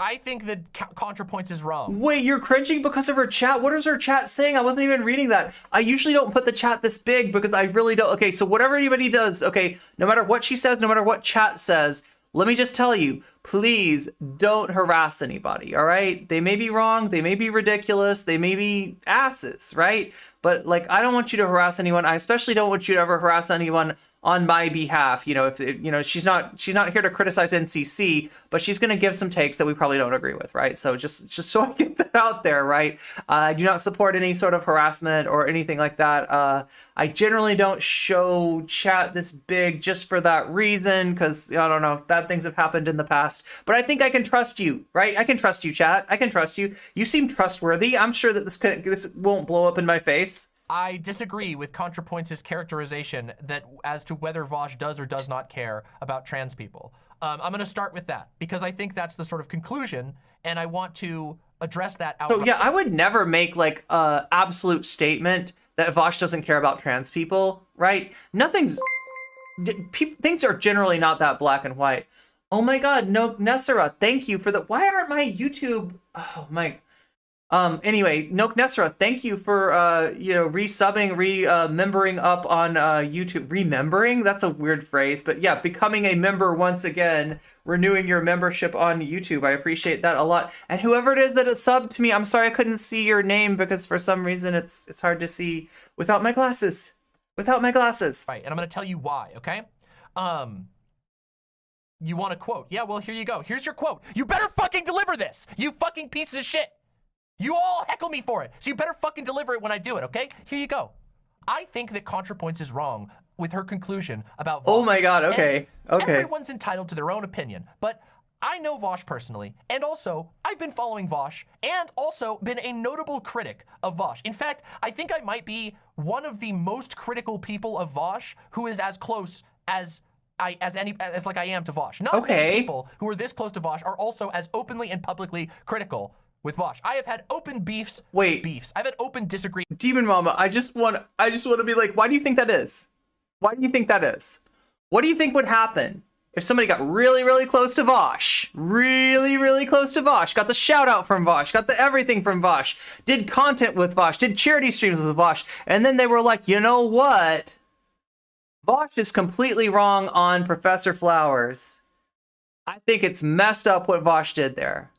I think that Contrapoints is wrong. Wait, you're cringing because of her chat? What is her chat saying? I wasn't even reading that. I usually don't put the chat this big because I really don't. Okay, so whatever anybody does, okay, no matter what she says, no matter what chat says, let me just tell you, please don't harass anybody, all right? They may be wrong, they may be ridiculous, they may be asses, right? But like, I don't want you to harass anyone. I especially don't want you to ever harass anyone on my behalf. You know, if you know, she's not here to criticize NCC, but she's going to give some takes that we probably don't agree with, right? So just so I get that out there, right? I do not support any sort of harassment or anything like that. I generally don't show chat this big just for that reason, because I don't know, bad things have happened in the past. But I think I can trust you, right? I can trust you, chat. I can trust you. You seem trustworthy. I'm sure that this won't blow up in my face. I disagree with Contrapoints' characterization that as to whether Vaush does or does not care about trans people. I'm going to start with that because I think that's the sort of conclusion, and I want to address that outright. So yeah, I would never make like a absolute statement that Vaush doesn't care about trans people, right? Things are generally not that black and white. Oh my God, no, Nessera, thank you for the. Why aren't my YouTube? Oh my. Anyway, Noak Nessera, thank you for, resubbing, remembering up on, YouTube. Remembering? That's a weird phrase, but yeah, becoming a member once again, renewing your membership on YouTube. I appreciate that a lot. And whoever it is that has subbed to me, I'm sorry I couldn't see your name because for some reason it's hard to see without my glasses. Without my glasses. Right, and I'm going to tell you why, okay? You want a quote? Yeah, well, here you go. Here's your quote. You better fucking deliver this, you fucking pieces of shit. You all heckle me for it, so you better fucking deliver it when I do it, okay? Here you go. I think that Contrapoints is wrong with her conclusion about Vaush. Oh my God, okay, okay. Everyone's entitled to their own opinion, but I know Vaush personally, and also, I've been following Vaush, and also been a notable critic of Vaush. In fact, I think I might be one of the most critical people of Vaush who is as close as I am to Vaush. Not many people who are this close to Vaush are also as openly and publicly critical with Vaush. I have had open beefs. I've had open disagreements. DemonMama, I just want to be like, why do you think that is? Why do you think that is? What do you think would happen if somebody got really, really close to Vaush? Really, really close to Vaush. Got the shout out from Vaush. Got the everything from Vaush. Did content with Vaush. Did charity streams with Vaush. And then they were like, you know what? Vaush is completely wrong on Professor Flowers. I think it's messed up what Vaush did there.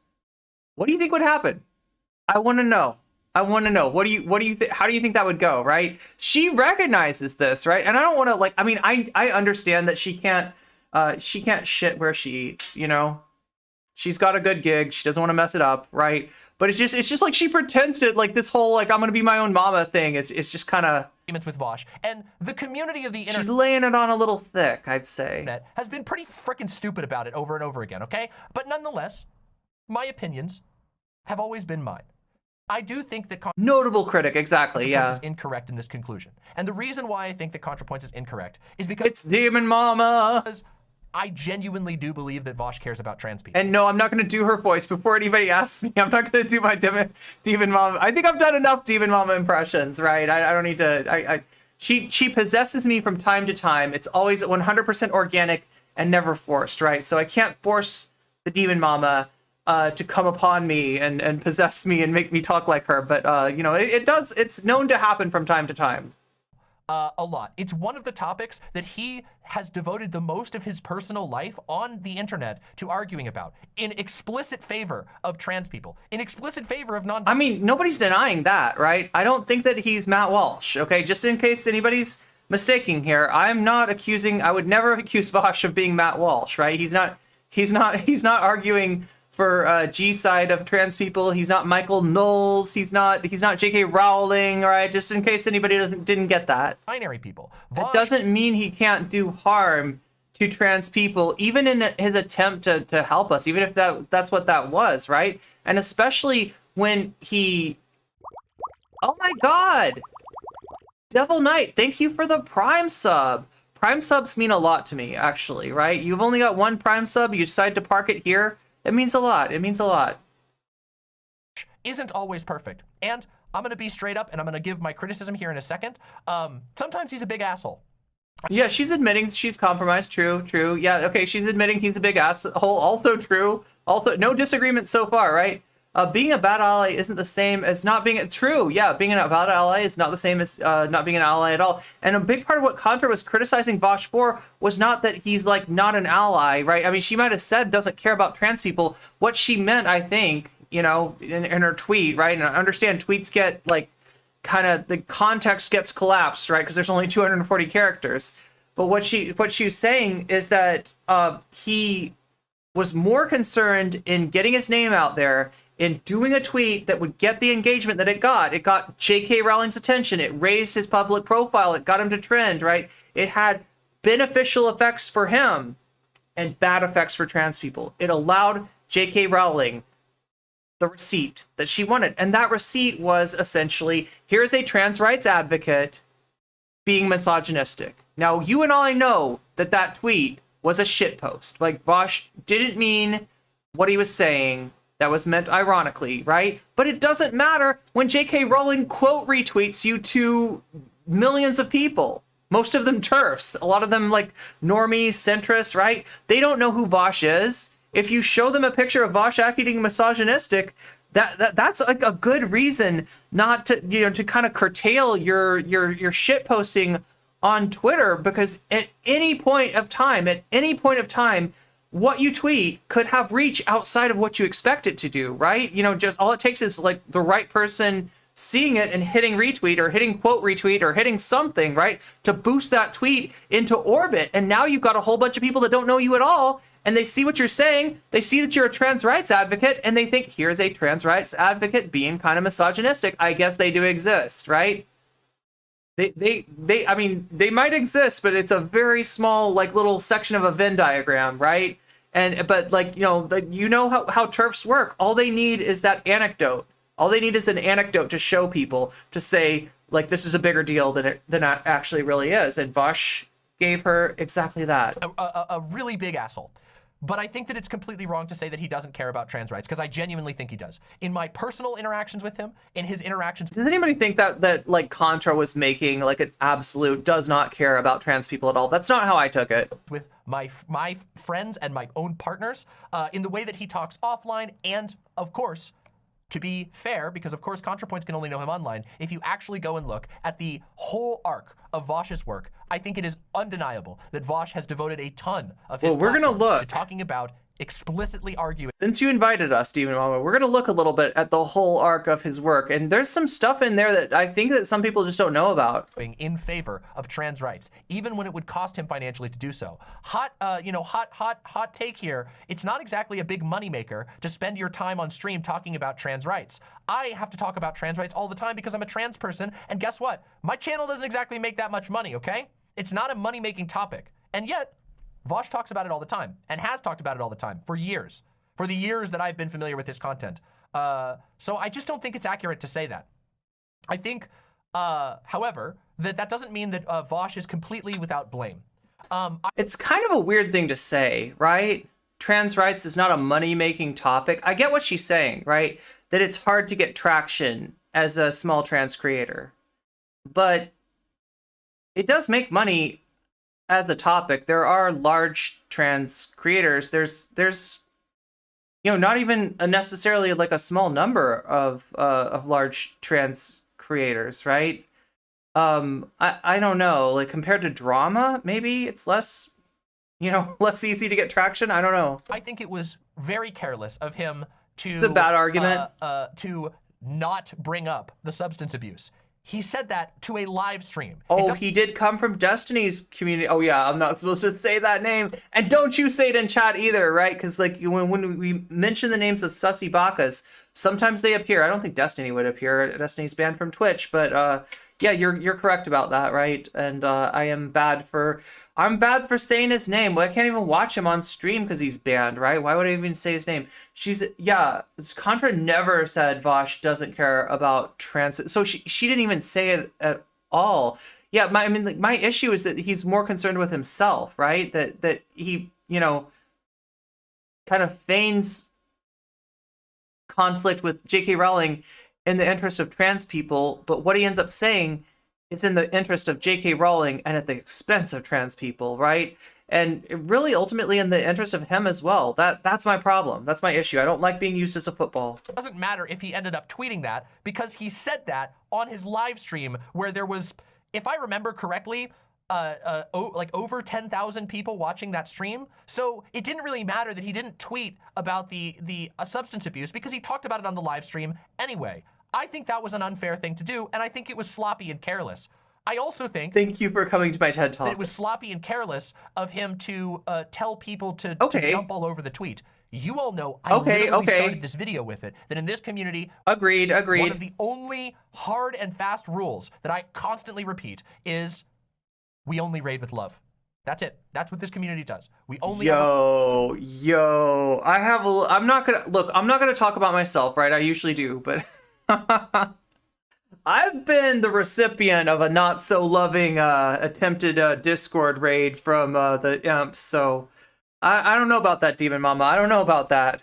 What do you think would happen? I want to know. I want to know. What do you think? How do you think that would go? Right? She recognizes this, right? And I don't want to like. I mean, I understand that she can't shit where she eats. You know, she's got a good gig. She doesn't want to mess it up, right? But it's just like she pretends to like this whole like I'm gonna be my own mama thing. It's just kind of with Vaush, and the community of the internet. She's laying it on a little thick, I'd say. That has been pretty freaking stupid about it over and over again. Okay, but nonetheless, my opinions have always been mine. I do think that notable critic, exactly, yeah, is incorrect in this conclusion, and the reason why I think that Contrapoints is incorrect is because it's DemonMama. Because I genuinely do believe that Vaush cares about trans people. And no, I'm not going to do her voice before anybody asks me. I'm not going to do my DemonMama. I think I've done enough DemonMama impressions, right? I don't need to. She possesses me from time to time. It's always 100% organic and never forced, right? So I can't force the DemonMama to come upon me and possess me and make me talk like her. But, you know, it does. It's known to happen from time to time. A lot. It's one of the topics that he has devoted the most of his personal life on the internet to arguing about, in explicit favor of trans people, in explicit favor of non. I mean, nobody's denying that, right? I don't think that he's Matt Walsh, okay? Just in case anybody's mistaking here, I'm not accusing. I would never accuse Vaush of being Matt Walsh, right? He's not arguing G side of trans people. He's not Michael Knowles. He's not J.K. Rowling. Right? Just in case anybody didn't get that. Binary people. It doesn't mean he can't do harm to trans people, even in his attempt to help us, even if that's what that was, right? And especially when he... Oh my god! Devil Knight, thank you for the Prime sub. Prime subs mean a lot to me, actually, right? You've only got one Prime sub, you decide to park it here. It means a lot. It means a lot. Isn't always perfect. And I'm going to be straight up, and I'm going to give my criticism here in a second. Sometimes he's a big asshole. Yeah, she's admitting she's compromised. True, true. Yeah, okay, she's admitting he's a big asshole. Also true. Also, no disagreement so far, right? Being a bad ally isn't the same as not being true. Yeah, being a bad ally is not the same as not being an ally at all. And a big part of what Contra was criticizing Vaush for was not that he's like not an ally, right? I mean, she might have said doesn't care about trans people. What she meant, I think, you know, in her tweet, right? And I understand tweets get like kind of the context gets collapsed, right? Because there's only 240 characters. But what she was saying is that he was more concerned in getting his name out there, in doing a tweet that would get the engagement that it got. It got J.K. Rowling's attention. It raised his public profile. It got him to trend, right? It had beneficial effects for him and bad effects for trans people. It allowed J.K. Rowling the receipt that she wanted. And that receipt was essentially, here's a trans rights advocate being misogynistic. Now, you and I know that that tweet was a shitpost. Like, Vaush didn't mean what he was saying. That was meant ironically, right? But it doesn't matter when J.K. Rowling quote retweets you to millions of people. Most of them TERFs. A lot of them like normies, centrists, right? They don't know who Vaush is. If you show them a picture of Vaush acting misogynistic, that's like a good reason not to, you know, to kind of curtail your shit posting on Twitter, because at any point of time, what you tweet could have reach outside of what you expect it to do, right? You know, just all it takes is like the right person seeing it and hitting retweet or hitting quote retweet or hitting something, right? To boost that tweet into orbit. And now you've got a whole bunch of people that don't know you at all, and they see what you're saying, they see that you're a trans rights advocate, and they think, here's a trans rights advocate being kind of misogynistic. I guess they do exist, right? I mean, they might exist, but it's a very small, like, little section of a Venn diagram, right? But like, you know how TERFs work. All they need is that anecdote. All they need is an anecdote to show people, to say, like, this is a bigger deal than it actually really is. And Vaush gave her exactly that. A really big asshole. But I think that it's completely wrong to say that he doesn't care about trans rights, because I genuinely think he does. In my personal interactions with him, in his interactions... Does anybody think that like Contra was making like an absolute does not care about trans people at all? That's not how I took it. With my friends and my own partners, in the way that he talks offline, and of course, to be fair, because of course Contrapoints can only know him online, if you actually go and look at the whole arc of Vaush's work, I think it is undeniable that Vaush has devoted a ton of his we're gonna look to talking about, explicitly arguing. Since you invited us, DemonMama, we're gonna look a little bit at the whole arc of his work, and there's some stuff in there that I think that some people just don't know about. In favor of trans rights, even when it would cost him financially to do so. Hot take here. It's not exactly a big moneymaker to spend your time on stream talking about trans rights. I have to talk about trans rights all the time because I'm a trans person, and guess what? My channel doesn't exactly make that much money, okay? It's not a money-making topic, and yet, Vaush talks about it all the time, and has talked about it all the time, for years. For the years that I've been familiar with his content. So I just don't think it's accurate to say that. I think, however, that doesn't mean that Vaush is completely without blame. It's kind of a weird thing to say, right? Trans rights is not a money-making topic. I get what she's saying, right? That it's hard to get traction as a small trans creator. But it does make money as a topic. There are large trans creators. There's you know, not even necessarily like a small number of large trans creators, right? I don't know, like compared to drama, maybe it's less, you know, less easy to get traction. I don't know. I think it was very careless of him to... It's a bad argument. To not bring up the substance abuse. He said that to a live stream. Oh, he did come from Destiny's community. Oh yeah, I'm not supposed to say that name. And don't you say it in chat either, right? Because like when we mention the names of sussy bakas, sometimes they appear. I don't think Destiny would appear. Destiny's banned from Twitch, but yeah, you're correct about that, right? And I'm bad for saying his name. Well, I can't even watch him on stream because he's banned, right? Why would I even say his name? Contra never said Vaush doesn't care about trans. So she didn't even say it at all. Yeah, my issue is that he's more concerned with himself, right? That he, kind of feigns conflict with J.K. Rowling in the interest of trans people, but what he ends up saying is in the interest of J.K. Rowling and at the expense of trans people, right? And really, ultimately, in the interest of him as well. That's my problem. That's my issue. I don't like being used as a football. It doesn't matter if he ended up tweeting that, because he said that on his live stream where there was, if I remember correctly, like over 10,000 people watching that stream. So it didn't really matter that he didn't tweet about the substance abuse, because he talked about it on the live stream anyway. I think that was an unfair thing to do, and I think it was sloppy and careless. I also think... Thank you for coming to my TED Talk. ...that it was sloppy and careless of him to tell people to jump all over the tweet. You all know I literally started this video with it, that in this community... Agreed. One of the only hard and fast rules that I constantly repeat is we only raid with love. That's it. That's what this community does. We only... I'm not gonna talk about myself, right? I usually do, but... I've been the recipient of a not so loving attempted Discord raid from the imps, so I don't know about that, DemonMama. I don't know about that.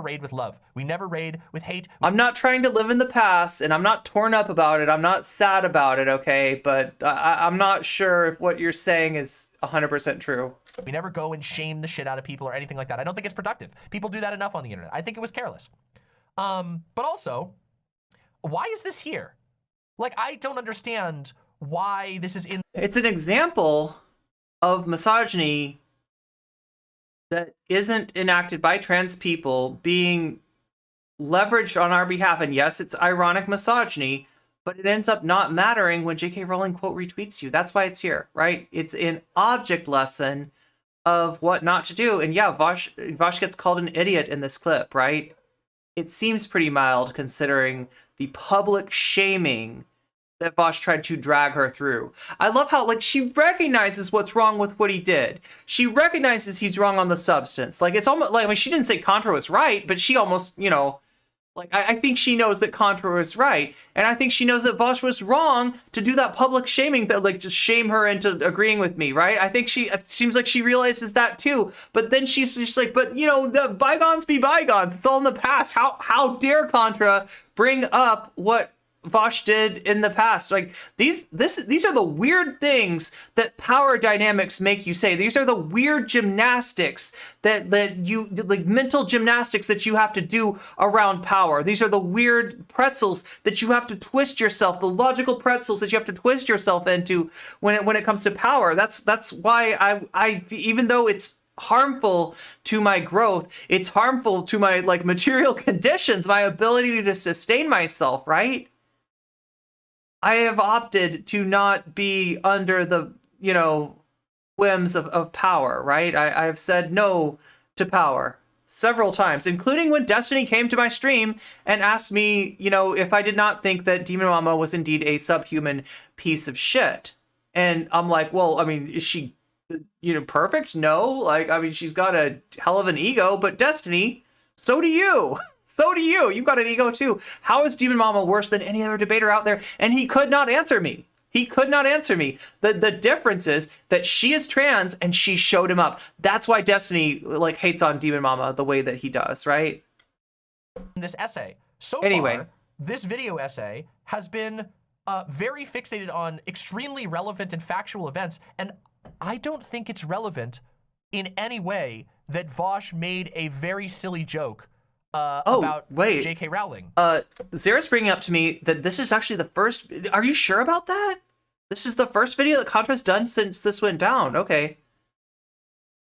Raid with love. We never raid with hate. I'm not trying to live in the past, and I'm not torn up about it. I'm not sad about it, okay? But I'm not sure if what you're saying is 100% true. We never go and shame the shit out of people or anything like that. I don't think it's productive. People do that enough on the internet. I think it was careless. But also, why is this here? Like, I don't understand why this is in... It's an example of misogyny that isn't enacted by trans people being leveraged on our behalf. And yes, it's ironic misogyny, but it ends up not mattering when J.K. Rowling quote retweets you. That's why it's here, right? It's an object lesson of what not to do. And yeah, Vaush gets called an idiot in this clip, right? It seems pretty mild considering the public shaming that Vaush tried to drag her through. I love how, like, she recognizes what's wrong with what he did. She recognizes he's wrong on the substance. Like, it's almost like, I mean, she didn't say Contra was right, but she almost, like, I think she knows that Contra was right. And I think she knows that Vaush was wrong to do that public shaming, that, like, just shame her into agreeing with me, right? I think it seems like she realizes that too. But then she's just like, but, the bygones be bygones. It's all in the past. How dare Contra bring up what Vaush did in the past? Like, these are the weird things that power dynamics make you say. These are the weird gymnastics that you, like, mental gymnastics that you have to do around power. These are the weird pretzels that you have to twist yourself, the logical pretzels that you have to twist yourself into when it comes to power. That's why I even though it's harmful to my growth, it's harmful to my, like, material conditions, my ability to sustain myself, right? I have opted to not be under the, whims of power, right? I have said no to power several times, including when Destiny came to my stream and asked me, if I did not think that DemonMama was indeed a subhuman piece of shit. And I'm like, well, I mean, is she, perfect? No. Like, I mean, she's got a hell of an ego, but Destiny, so do you. So do you. You've got an ego too. How is DemonMama worse than any other debater out there? And he could not answer me. He could not answer me. The difference is that she is trans and she showed him up. That's why Destiny, like, hates on DemonMama the way that he does, right? This essay. So anyway, far, this video essay has been very fixated on extremely relevant and factual events, and I don't think it's relevant in any way that Vaush made a very silly joke about J.K. Rowling. Zara's bringing up to me that this is actually the first... Are you sure about that? This is the first video that Contra's done since this went down. Okay.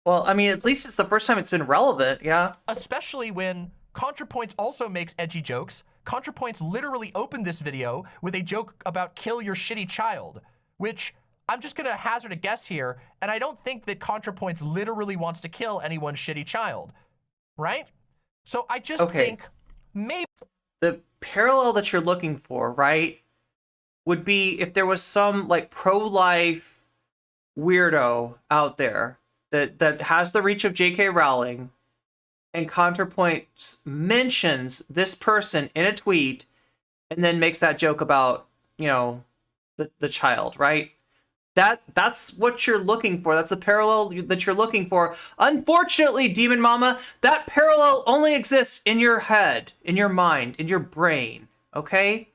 Well, I mean, at least it's the first time it's been relevant, yeah. Especially when Contrapoints also makes edgy jokes. Contrapoints literally opened this video with a joke about kill your shitty child, which I'm just gonna hazard a guess here, and I don't think that Contrapoints literally wants to kill anyone's shitty child, right? So I just think maybe the parallel that you're looking for, right, would be if there was some like pro-life weirdo out there that has the reach of J.K. Rowling, and Contrapoints mentions this person in a tweet and then makes that joke about, you know, the child, right? That's what you're looking for. That's a parallel that you're looking for. Unfortunately, DemonMama, that parallel only exists in your head, in your mind, in your brain, okay?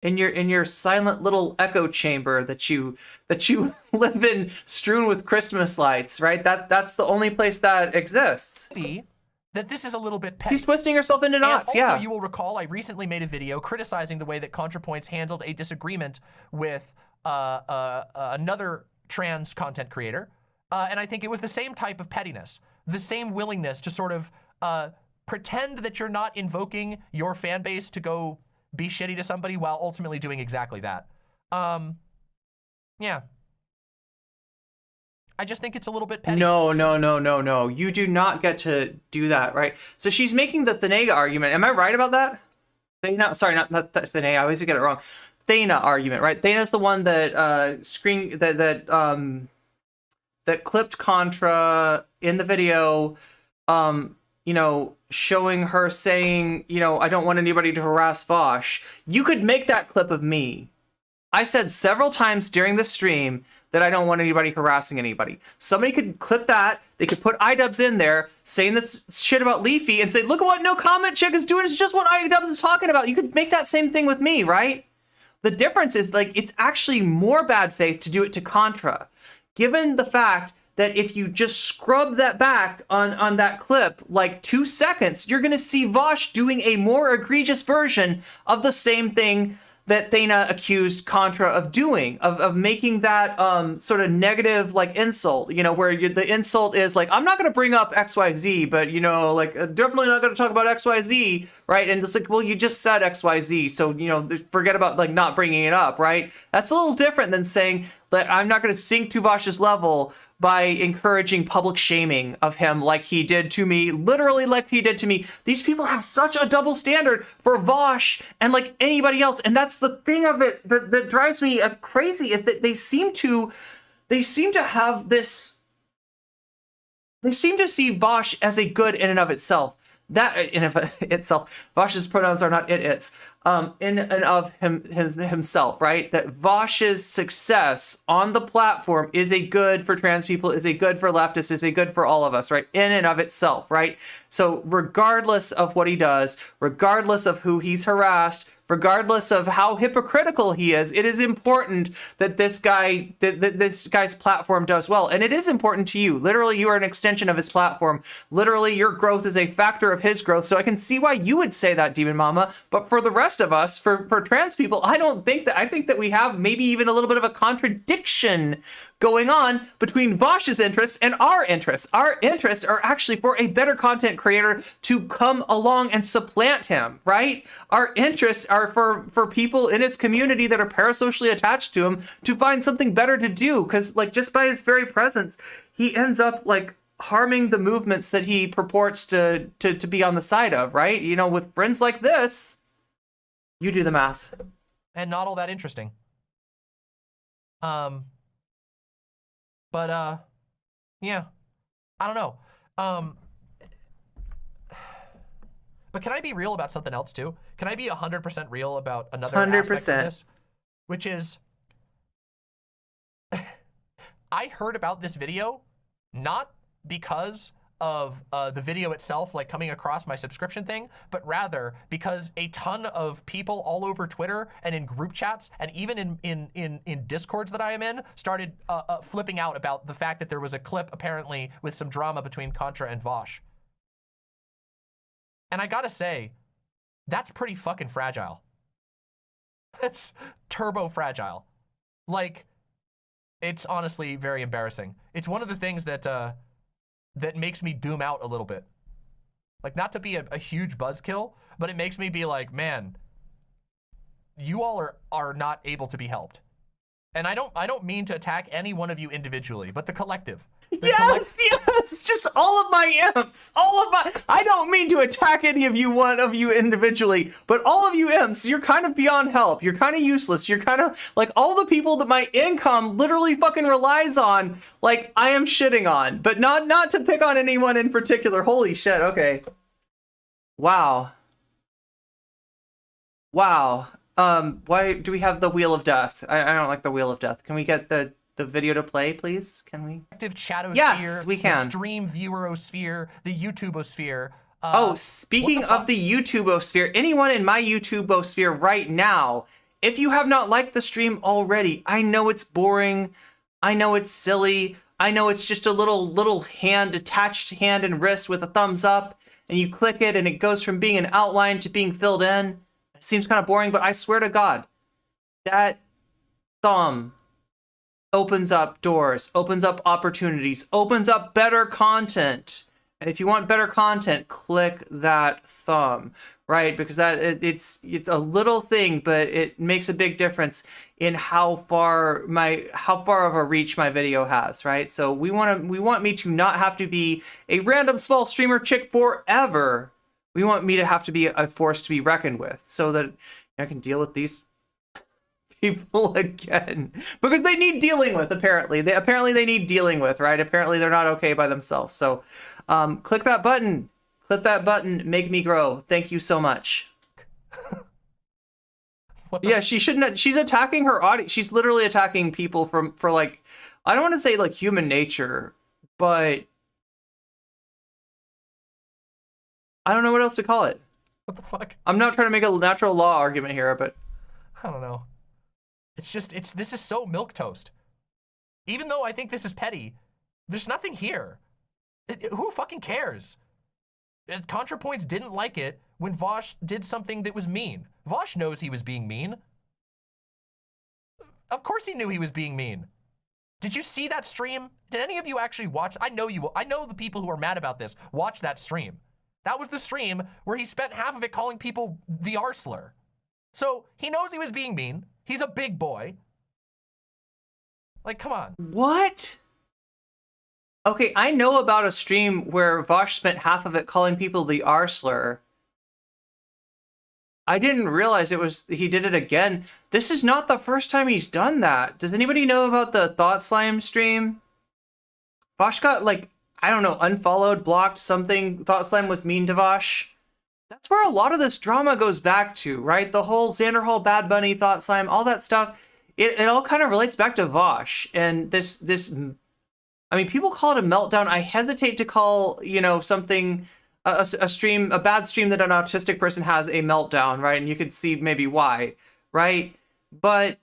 In your silent little echo chamber that you live in, strewn with Christmas lights, right? That's the only place that exists. that this is a little bit petty. She's twisting herself into knots, and also, yeah. you will recall I recently made a video criticizing the way that Contrapoints handled a disagreement with another trans content creator. And I think it was the same type of pettiness, the same willingness to sort of pretend that you're not invoking your fan base to go be shitty to somebody while ultimately doing exactly that. Yeah. I just think it's a little bit petty. No. You do not get to do that, right? So she's making the Thanaga argument. Am I right about that? Sorry, not Thanaga. I always get it wrong. Thana argument, right? Thana's the one that that clipped Contra in the video, you know, showing her saying, you know, I don't want anybody to harass Vaush. You could make that clip of me. I said several times during the stream that I don't want anybody harassing anybody. Somebody could clip that. They could put iDubbbz in there saying this shit about Leafy and say, look at what No Comment Chick is doing. It's just what iDubbbz is talking about. You could make that same thing with me, right? The difference is, like, it's actually more bad faith to do it to Contra. Given the fact that if you just scrub that back on that clip, like 2 seconds, you're going to see Vaush doing a more egregious version of the same thing that Thana accused Contra of doing, of making that sort of negative, like, insult, you know, where the insult is like, I'm not going to bring up XYZ, but, you know, like, definitely not going to talk about XYZ, right? And it's like, well, you just said XYZ, so, you know, forget about, like, not bringing it up, right? That's a little different than saying that I'm not going to sink to Vaush's level by encouraging public shaming of him like he did to me, literally like he did to me. These people have such a double standard for Vaush and like anybody else. And that's the thing of it that drives me crazy, is that they seem to have this, they seem to see Vaush as a good in and of itself. That in and of itself, Vaush's pronouns are not it's, in and of himself, right? That Vaush's success on the platform is a good for trans people, is a good for leftists, is a good for all of us, right? In and of itself, right? So regardless of what he does, regardless of who he's harassed, regardless of how hypocritical he is, it is important that this guy's platform does well. And it is important to you. Literally, you are an extension of his platform. Literally, your growth is a factor of his growth. So I can see why you would say that, DemonMama. But for the rest of us, for trans people, I don't think that. I think that we have maybe even a little bit of a contradiction going on between Vaush's interests and our interests. Our interests are actually for a better content creator to come along and supplant him, right? Our interests are for people in his community that are parasocially attached to him to find something better to do, because like just by his very presence, he ends up like harming the movements that he purports to be on the side of, right? You know, with friends like this, you do the math. And not all that interesting. But yeah, I don't know. But can I be real about something else too? Can I be 100% real about another 100%. Aspect of this? Which is, I heard about this video not because of the video itself, like coming across my subscription thing, but rather because a ton of people all over Twitter and in group chats and even in Discords that I am in started flipping out about the fact that there was a clip apparently with some drama between Contra and Vaush. And I gotta say, that's pretty fucking fragile. It's turbo fragile. Like, it's honestly very embarrassing. It's one of the things that that makes me doom out a little bit. Like, not to be a huge buzzkill, but it makes me be like, man, you all are not able to be helped. And I don't mean to attack any one of you individually, but the collective. Yes, just all of my imps, I don't mean to attack any of you, one of you individually, but all of you imps, you're kind of beyond help. You're kind of useless. You're kind of like all the people that my income literally fucking relies on, like I am shitting on, but not to pick on anyone in particular. Holy shit. Okay. Wow. Why do we have the Wheel of Death? I don't like the Wheel of Death. Can we get the video to play, please? Can we? Active chatosphere. Yes, we can. The stream viewerosphere, the YouTubeosphere. Speaking of the YouTubeosphere, anyone in my YouTubeosphere right now, if you have not liked the stream already, I know it's boring. I know it's silly. I know it's just a little hand, attached hand and wrist with a thumbs up, and you click it and it goes from being an outline to being filled in. It seems kind of boring, but I swear to God, that thumb opens up doors, opens up opportunities, opens up better content. And if you want better content, click that thumb, right? Because it's a little thing, but it makes a big difference in how far of a reach my video has, right? So we want me to not have to be a random small streamer chick forever. We want me to have to be a force to be reckoned with, so that I can deal with these people again, because they need dealing with. Apparently they need dealing with, right? Apparently they're not okay by themselves. So click that button, make me grow. Thank you so much. Yeah, she shouldn't. She's attacking her audience. She's literally attacking people for like, I don't want to say like human nature, but I don't know what else to call it. What the fuck? I'm not trying to make a natural law argument here, but I don't know. It's just, this is so milquetoast. Even though I think this is petty, there's nothing here. Who fucking cares? Contrapoints didn't like it when Vaush did something that was mean. Vaush knows he was being mean. Of course he knew he was being mean. Did you see that stream? Did any of you actually watch? I know the people who are mad about this watch that stream. That was the stream where he spent half of it calling people the R slur. So he knows he was being mean. He's a big boy. Like, come on. What? Okay, I know about a stream where Vaush spent half of it calling people the R slur. I didn't realize he did it again. This is not the first time he's done that. Does anybody know about the Thought Slime stream? Vaush got, like, I don't know, unfollowed, blocked, something. Thought Slime was mean to Vaush. That's where a lot of this drama goes back to, right? The whole Xanderhal, Bad Bunny, Thought Slime, all that stuff. It all kind of relates back to Vaush. And this, I mean, people call it a meltdown. I hesitate to call, something, a stream, a bad stream that an autistic person has a meltdown, right? And you could see maybe why, right? But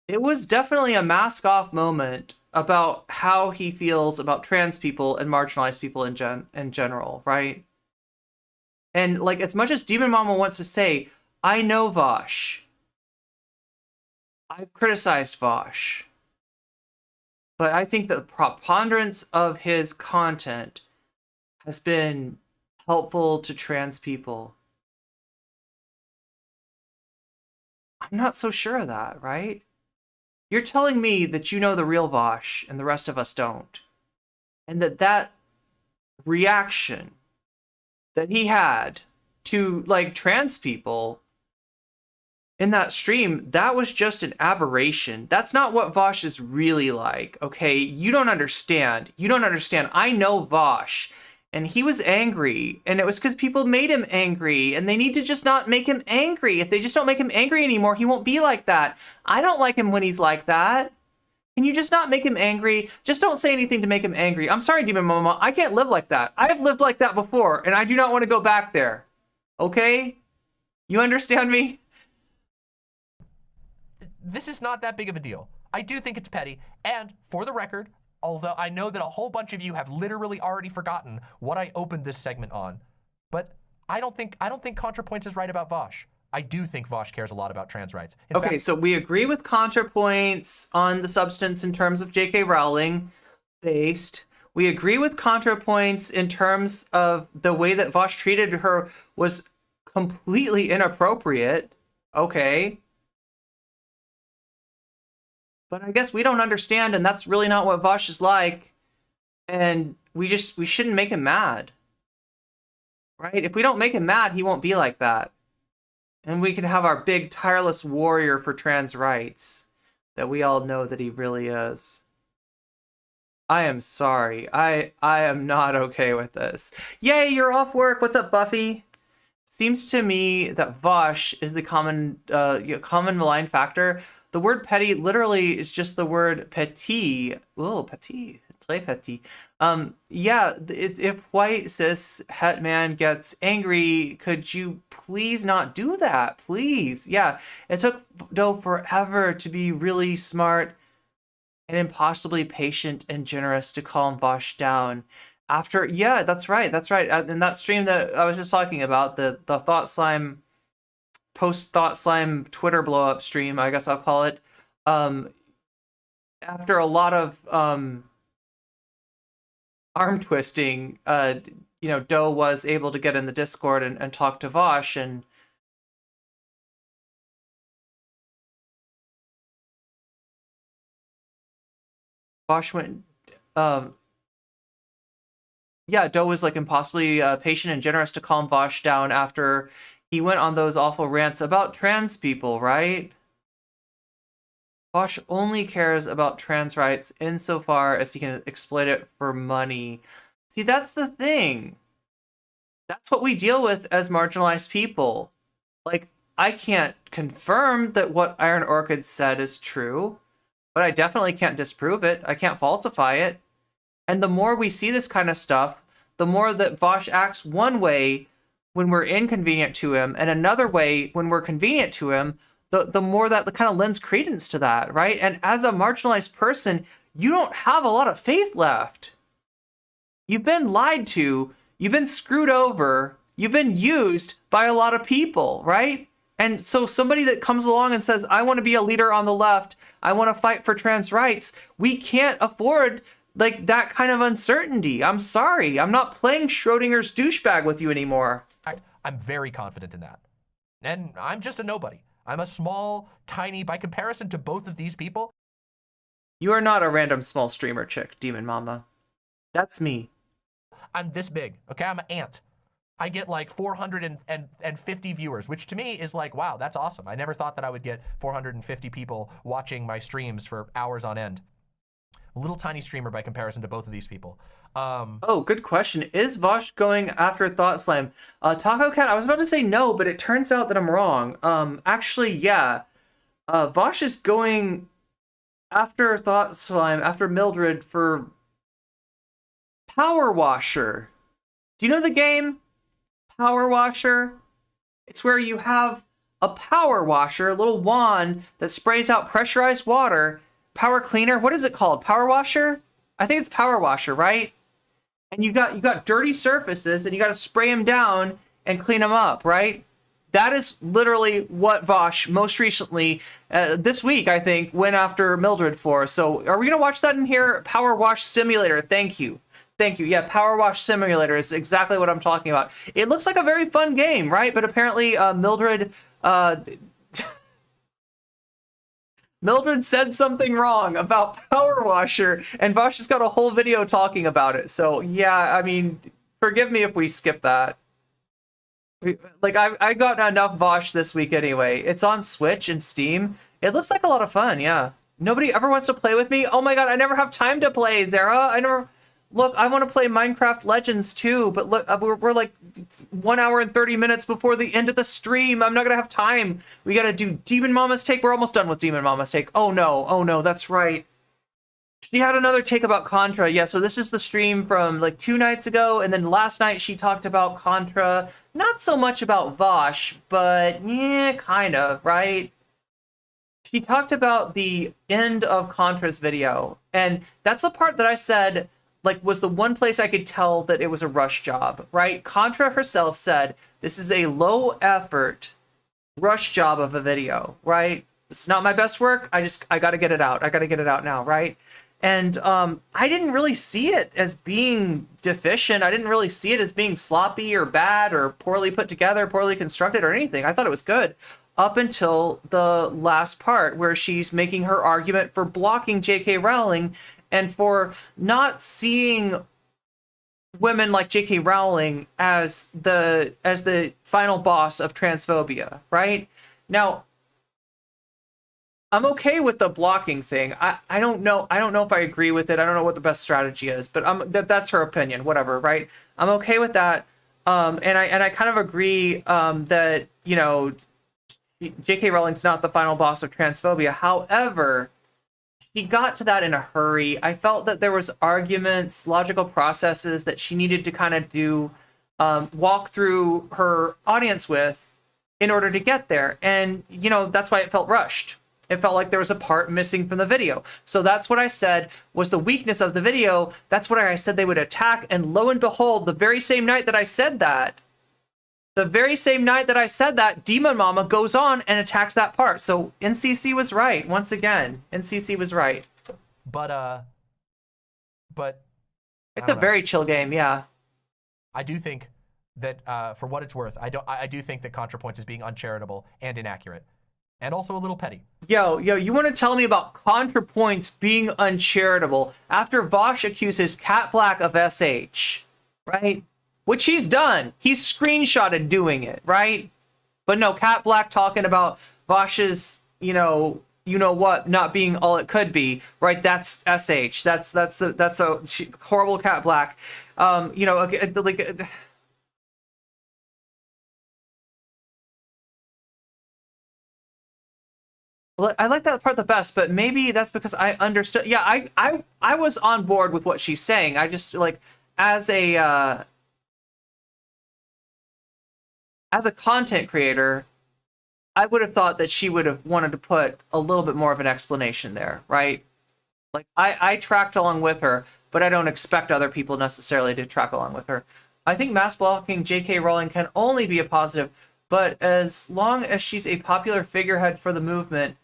it was definitely a mask-off moment about how he feels about trans people and marginalized people in general, right? And like, as much as DemonMama wants to say, I know Vaush, I've criticized Vaush, but I think the preponderance of his content has been helpful to trans people. I'm not so sure of that, right? You're telling me that you know the real Vaush and the rest of us don't. And that reaction that he had to, like, trans people in that stream, that was just an aberration. That's not what Vaush is really like, okay? You don't understand. I know Vaush. And he was angry, and it was because people made him angry, and they need to just not make him angry. If they just don't make him angry anymore, he won't be like that. I don't like him when he's like that. Can you just not make him angry? Just don't say anything to make him angry. I'm sorry, DemonMama, I can't live like that. I've lived like that before, and I do not want to go back there. Okay? You understand me? This is not that big of a deal. I do think it's petty, and for the record, although I know that a whole bunch of you have literally already forgotten what I opened this segment on, but I don't think Contrapoints is right about Vaush. I do think Vaush cares a lot about trans rights. In fact, so we agree with Contrapoints on the substance in terms of J.K. Rowling based. We agree with Contrapoints in terms of the way that Vaush treated her was completely inappropriate. Okay. But I guess we don't understand, and that's really not what Vaush is like. And we shouldn't make him mad. Right? If we don't make him mad, he won't be like that. And we can have our big, tireless warrior for trans rights that we all know that he really is. I am sorry. I am not okay with this. Yay, you're off work. What's up, Buffy? Seems to me that Vaush is the common malign factor. The word petty literally is just the word petit. Oh, petit. Très petit. Yeah, if white cis het man gets angry, could you please not do that? Please. Yeah, it took Doe forever to be really smart and impossibly patient and generous to calm Vaush down. After, yeah, that's right. In that stream that I was just talking about, the Thought Slime, post-Thought Slime Twitter blow-up stream, I guess I'll call it, after a lot of arm twisting, Doe was able to get in the Discord and talk to Vaush, and Vaush went, yeah, Doe was like impossibly patient and generous to calm Vaush down after he went on those awful rants about trans people, right? Vaush only cares about trans rights insofar as he can exploit it for money. See, that's the thing. That's what we deal with as marginalized people. Like, I can't confirm that what Iron Orchid said is true, but I definitely can't disprove it. I can't falsify it. And the more we see this kind of stuff, the more that Vaush acts one way when we're inconvenient to him and another way when we're convenient to him, the more that kind of lends credence to that, right? And as a marginalized person, you don't have a lot of faith left. You've been lied to, you've been screwed over, you've been used by a lot of people, right? And so somebody that comes along and says, I want to be a leader on the left, I want to fight for trans rights, we can't afford like that kind of uncertainty. I'm sorry. I'm not playing Schrodinger's douchebag with you anymore. I'm very confident in that. And I'm just a nobody. I'm a small, tiny, by comparison to both of these people. You are not a random small streamer chick, DemonMama. That's me. I'm this big, okay? I'm an ant. I get like 450 viewers, which to me is like, wow, that's awesome. I never thought that I would get 450 people watching my streams for hours on end. A little tiny streamer by comparison to both of these people. Oh, good question. Is Vaush going after Thought Slime? Taco Cat, I was about to say no, but it turns out that I'm wrong. Actually, yeah. Vaush is going after Thought Slime, after Mildred for Power Washer. Do you know the game? Power Washer? It's where you have a power washer, a little wand that sprays out pressurized water. Power cleaner? What is it called? Power washer? I think it's power washer, right? And you got dirty surfaces and you got to spray them down and clean them up, right? That is literally what Vaush most recently, this week, I think, went after Mildred for. So are we going to watch that in here? Power Wash Simulator. Thank you. Thank you. Yeah, Power Wash Simulator is exactly what I'm talking about. It looks like a very fun game, right? But apparently Mildred... Mildred said something wrong about Power Washer, and Vaush has got a whole video talking about it. So, yeah, I mean, forgive me if we skip that. Like, I got enough Vaush this week anyway. It's on Switch and Steam. It looks like a lot of fun, yeah. Nobody ever wants to play with me? Oh my god, I never have time to play, Zara. I never... Look, I want to play Minecraft Legends too, but look, we're like 1 hour and 30 minutes before the end of the stream. I'm not going to have time. We got to do Demon Mama's take. We're almost done with Demon Mama's take. Oh no, that's right. She had another take about Contra. Yeah, so this is the stream from like 2 nights ago, and then last night she talked about Contra. Not so much about Vaush, but yeah, kind of, right? She talked about the end of Contra's video, and that's the part that I said... like, was the one place I could tell that it was a rush job, right? Contra herself said, this is a low-effort rush job of a video, right? This is not my best work. I got to get it out. I got to get it out now, right? And I didn't really see it as being deficient. I didn't really see it as being sloppy or bad or poorly put together, poorly constructed or anything. I thought it was good up until the last part where she's making her argument for blocking J.K. Rowling and for not seeing women like J.K. Rowling as the final boss of transphobia, right? Now, I'm okay with the blocking thing. I don't know if I agree with it. I don't know what the best strategy is, but that's her opinion, whatever, right? I'm okay with that. And I kind of agree that, you know, J.K. Rowling's not the final boss of transphobia. However, she got to that in a hurry. I felt that there was arguments, logical processes that she needed to kind of do, walk through her audience with in order to get there. And, you know, that's why it felt rushed. It felt like there was a part missing from the video. So that's what I said was the weakness of the video. That's what I said they would attack. And lo and behold, the very same night that I said that, DemonMama goes on and attacks that part. So NCC was right. Once again, NCC was right. But it's a very chill game, yeah. I do think that for what it's worth, I do think that Contrapoints is being uncharitable and inaccurate. And also a little petty. Yo, you want to tell me about Contrapoints being uncharitable after Vaush accuses Kat Blaque of SH, right? Which he's done. He's screenshotted doing it, right? But no, Kat Blaque talking about Vaush's, you know what, not being all it could be, right? That's SH. That's a horrible Kat Blaque. You know, like. I like that part the best, but maybe that's because I understood. Yeah, I was on board with what she's saying. I just, like, as a content creator, I would have thought that she would have wanted to put a little bit more of an explanation there, right? Like, I tracked along with her, but I don't expect other people necessarily to track along with her. I think mass blocking J.K. Rowling can only be a positive, but as long as she's a popular figurehead for the movement,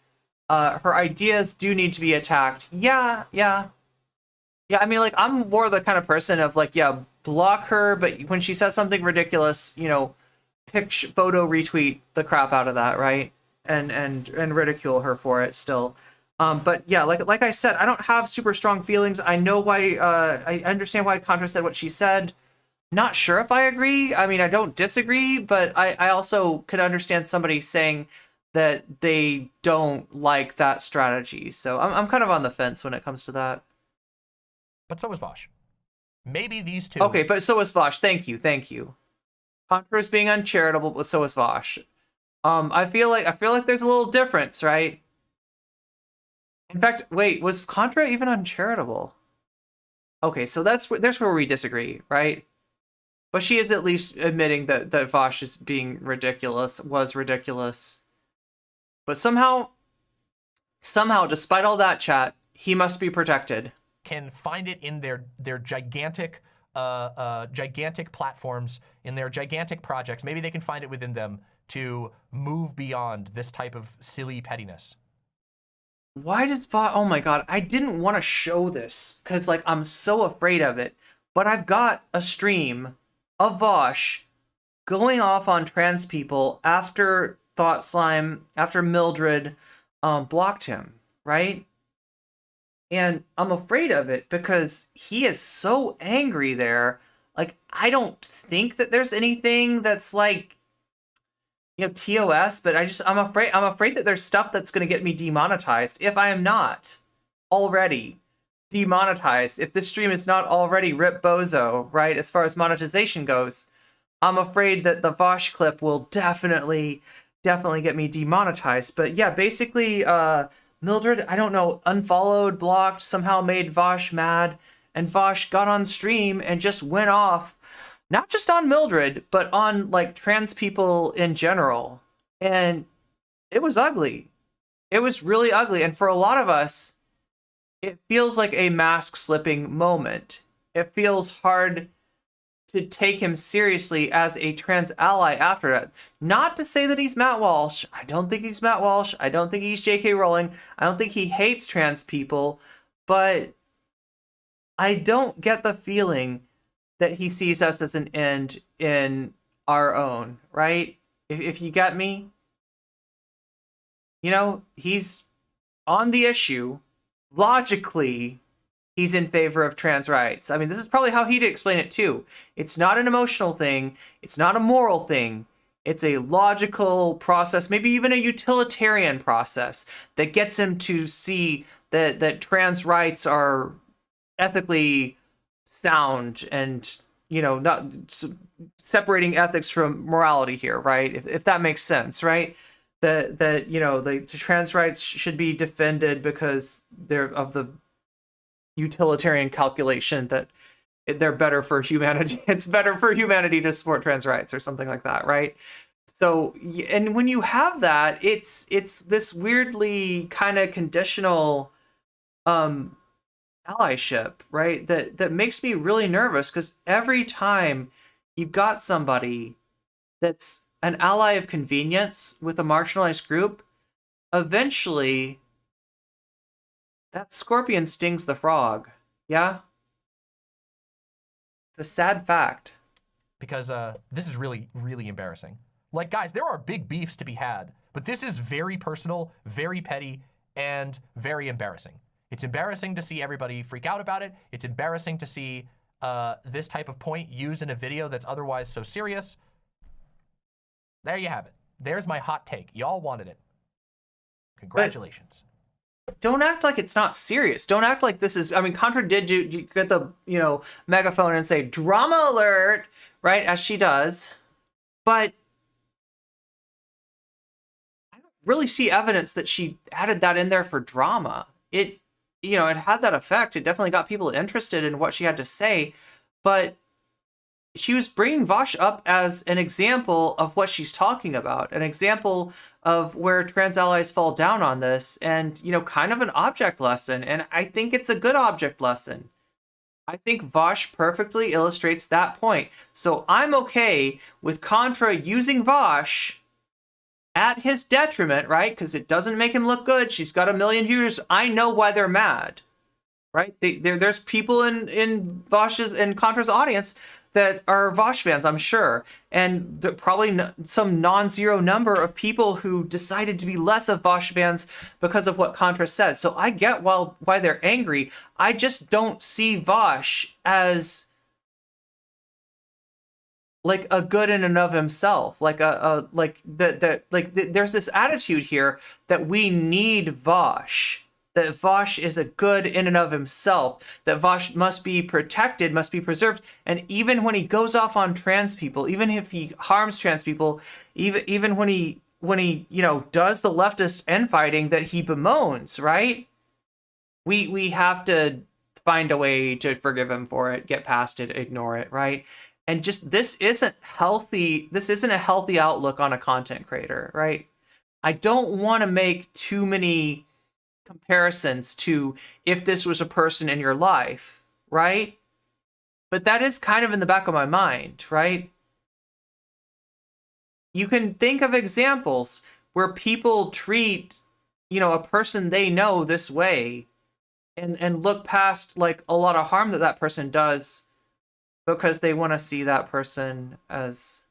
her ideas do need to be attacked. Yeah. I mean, like, I'm more the kind of person of, like, yeah, block her, but when she says something ridiculous, you know, photo retweet the crap out of that, right? And ridicule her for it still. But yeah, like I said, I don't have super strong feelings. I know why. I understand why Contra said what she said. Not sure if I agree. I mean, I don't disagree, but I also could understand somebody saying that they don't like that strategy. So I'm kind of on the fence when it comes to that. But so is Vaush. Maybe these two. Okay, but so is Vaush. Thank you. Contra is being uncharitable, but so is Vaush. I feel like there's a little difference, right? In fact, wait, was Contra even uncharitable? Okay, so there's where we disagree, right? But she is at least admitting that Vaush is being ridiculous, was ridiculous. But somehow, despite all that, chat, he must be protected. Can find it in their gigantic platforms, in their gigantic projects. Maybe they can find it within them to move beyond this type of silly pettiness. Why does Vaush... Oh my god, I didn't want to show this, because, like, I'm so afraid of it. But I've got a stream of Vaush going off on trans people after Thought Slime, after Mildred blocked him, right? And I'm afraid of it because he is so angry there. Like, I don't think that there's anything that's, like, you know, TOS, but I'm afraid that there's stuff that's going to get me demonetized if I am not already demonetized. If this stream is not already rip bozo, right, as far as monetization goes, I'm afraid that the Vaush clip will definitely get me demonetized. But yeah, basically, Mildred, I don't know, unfollowed, blocked, somehow made Vaush mad, and Vaush got on stream and just went off, not just on Mildred, but on, like, trans people in general. And it was ugly. It was really ugly. And for a lot of us, it feels like a mask slipping moment. It feels hard to take him seriously as a trans ally after that. Not to say that he's Matt Walsh. I don't think he's Matt Walsh. I don't think he's J.K. Rowling. I don't think he hates trans people. But I don't get the feeling that he sees us as an end in our own, right? If you get me, you know, he's on the issue. Logically, he's in favor of trans rights. I mean, this is probably how he'd explain it too. It's not an emotional thing. It's not a moral thing. It's a logical process, maybe even a utilitarian process that gets him to see that trans rights are ethically sound and, you know, not separating ethics from morality here, right? If that makes sense, right? That you know, the trans rights should be defended because they're of the utilitarian calculation that they're better for humanity. It's better for humanity to support trans rights or something like that, right? So, and when you have that, it's this weirdly kind of conditional allyship, right? That makes me really nervous, because every time you've got somebody that's an ally of convenience with a marginalized group, eventually that scorpion stings the frog. Yeah? It's a sad fact. Because this is really, really embarrassing. Like, guys, there are big beefs to be had, but this is very personal, very petty, and very embarrassing. It's embarrassing to see everybody freak out about it. It's embarrassing to see this type of point used in a video that's otherwise so serious. There you have it. There's my hot take. Y'all wanted it. Congratulations. But don't act like it's not serious. Don't act like this is, I mean, Contra did you get the, you know, megaphone and say drama alert, right? As she does. But I don't really see evidence that she added that in there for drama. It, you know, it had that effect. It definitely got people interested in what she had to say, but she was bringing Vaush up as an example of what she's talking about, an example of where trans allies fall down on this, and, you know, kind of an object lesson. And I think it's a good object lesson. I think Vaush perfectly illustrates that point. So I'm okay with Contra using Vaush at his detriment, right? Because it doesn't make him look good. She's got 1 million viewers. I know why they're mad, right? There's people in Vaush's and Contra's audience that are Vaush fans, I'm sure, and probably some non-zero number of people who decided to be less of Vaush fans because of what Contra said. So I get why they're angry. I just don't see Vaush as like a good in and of himself, like there's this attitude here that we need Vaush. That Vaush is a good in and of himself, that Vaush must be protected, must be preserved. And even when he goes off on trans people, even if he harms trans people, even when he you know, does the leftist infighting that he bemoans, right? We have to find a way to forgive him for it, get past it, ignore it, right? And just this isn't healthy. This isn't a healthy outlook on a content creator, right? I don't want to make too many comparisons to if this was a person in your life, right? But that is kind of in the back of my mind, right? You can think of examples where people treat, you know, a person they know this way and look past like a lot of harm that person does because they want to see that person as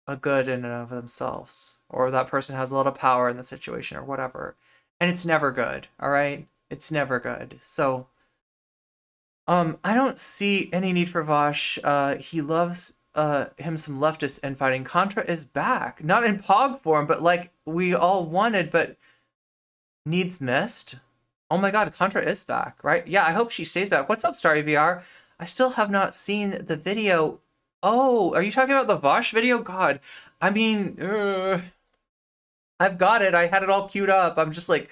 a good in and of themselves, or that person has a lot of power in the situation or whatever. And it's never good, all right? It's never good. So, I don't see any need for Vaush. He loves him some leftist infighting. Contra is back. Not in Pog form, but like we all wanted, but needs missed. Oh my god, Contra is back, right? Yeah, I hope she stays back. What's up, Starry VR? I still have not seen the video. Oh, are you talking about the Vaush video? God, I mean... I've got it. I had it all queued up. I'm just like...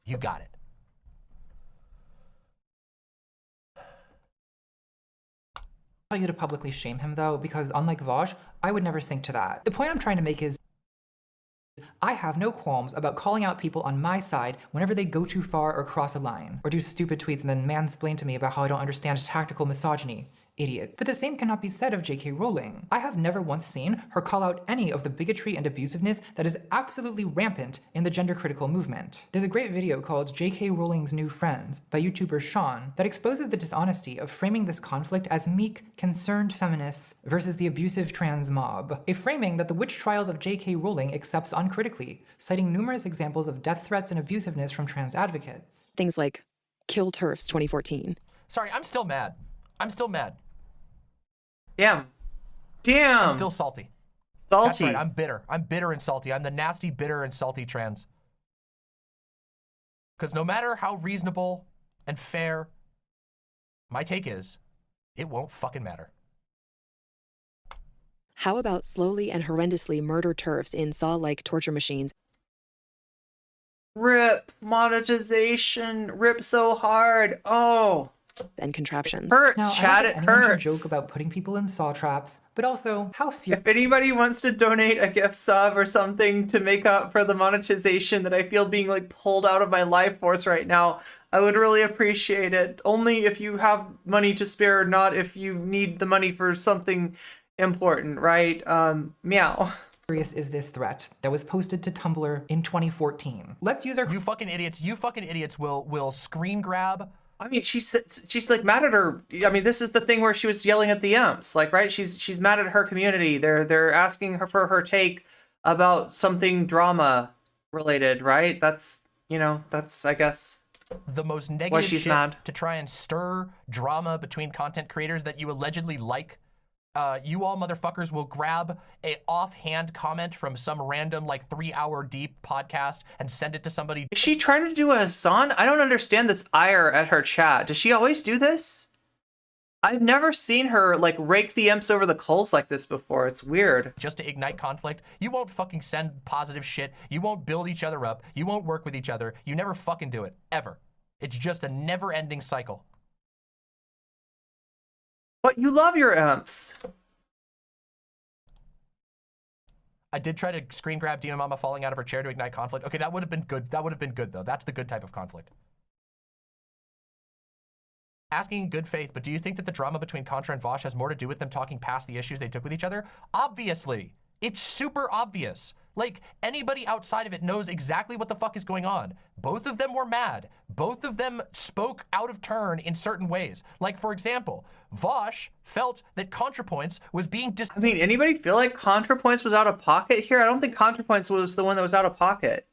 You got it. Tell you to publicly shame him, though, because unlike Vaush, I would never sink to that. The point I'm trying to make is I have no qualms about calling out people on my side whenever they go too far or cross a line, or do stupid tweets and then mansplain to me about how I don't understand tactical misogyny. idiot. But the same cannot be said of J.K. Rowling. I have never once seen her call out any of the bigotry and abusiveness that is absolutely rampant in the gender-critical movement. There's a great video called J.K. Rowling's New Friends by YouTuber Sean that exposes the dishonesty of framing this conflict as meek, concerned feminists versus the abusive trans mob, a framing that the witch trials of J.K. Rowling accepts uncritically, citing numerous examples of death threats and abusiveness from trans advocates. Things like Kill TERFs 2014. Sorry, I'm still mad. I'm still mad. Damn. Damn. I'm still salty. Salty. That's right, I'm bitter. I'm bitter and salty. I'm the nasty, bitter, and salty trans. Because no matter how reasonable and fair my take is, it won't fucking matter. How about slowly and horrendously murder TERFs in saw-like torture machines? Rip. Monetization. Rip so hard. Oh. And contraptions. Hurts, Now, Chad. I It don't think anyone hurts. should joke about putting people in saw traps, but also, how serious If anybody wants to donate a gift sub or something to make up for the monetization that I feel being like pulled out of my life force right now, I would really appreciate it. Only if you have money to spare, not if you need the money for something important, right? Meow. is this threat that was posted to Tumblr in 2014? Let's use our You fucking idiots will screen grab. I mean, she's like mad at her. I mean, this is the thing where she was yelling at the imps, like, right? She's mad at her community. They're asking her for her take about something drama related, right? That's I guess The most why negative she's shit mad. to try and stir drama between content creators that you allegedly like. You all motherfuckers will grab a offhand comment from some random like 3-hour deep podcast and send it to somebody. Is she trying to do a Hassan? I don't understand this ire at her chat. Does she always do this? I've never seen her like rake the imps over the coals like this before. It's weird. Just to ignite conflict. You won't fucking send positive shit. You won't build each other up. You won't work with each other. You never fucking do it. Ever. It's just a never-ending cycle. But you love your imps. I did try to screen grab DemonMama falling out of her chair to ignite conflict. Okay, that would have been good. That would have been good, though. That's the good type of conflict. Asking in good faith, but do you think that the drama between Contra and Vaush has more to do with them talking past the issues they took with each other? Obviously. It's super obvious. Like, anybody outside of it knows exactly what the fuck is going on. Both of them were mad. Both of them spoke out of turn in certain ways. Like, for example, Vaush felt that Contrapoints was being I mean, anybody feel like Contrapoints was out of pocket here? I don't think Contrapoints was the one that was out of pocket.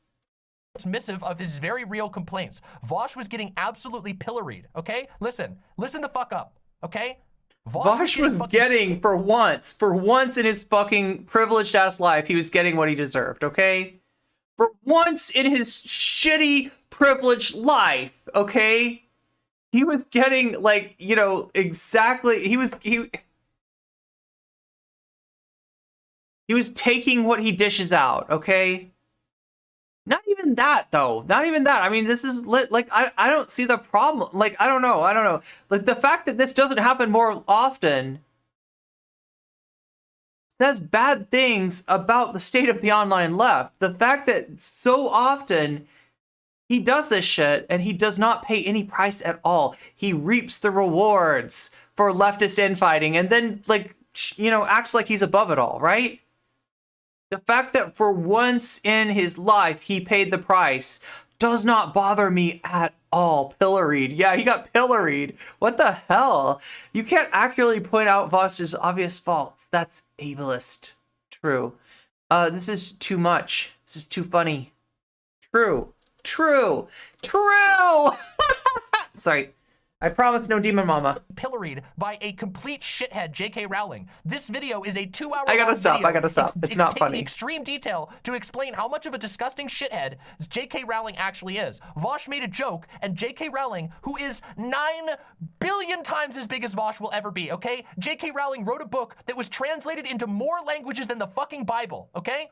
dismissive of his very real complaints. Vaush was getting absolutely pilloried, okay? Listen the fuck up, okay? Vaush was getting, for once in his fucking privileged ass life, he was getting what he deserved, okay? For once in his shitty privileged life, okay? He was getting, like, exactly, he was taking what he dishes out, okay? Not even that, though. Not even that. I mean, this is like, I don't see the problem. Like, I don't know. Like, the fact that this doesn't happen more often says bad things about the state of the online left. The fact that so often he does this shit and he does not pay any price at all. He reaps the rewards for leftist infighting and then, like, acts like he's above it all, right? The fact that for once in his life he paid the price does not bother me at all. Pilloried. Yeah, he got pilloried. What the hell? You can't accurately point out Vaush's obvious faults. That's ableist. True. This is too much. This is too funny. True. Sorry. I promise no DemonMama. Pilloried by a complete shithead, J.K. Rowling. This video is a 2-hour I gotta stop. video. I gotta stop. It's not taking funny. extreme detail to explain how much of a disgusting shithead J.K. Rowling actually is. Vaush made a joke, and J.K. Rowling, who is 9 billion times as big as Vaush will ever be, okay? J.K. Rowling wrote a book that was translated into more languages than the fucking Bible, okay?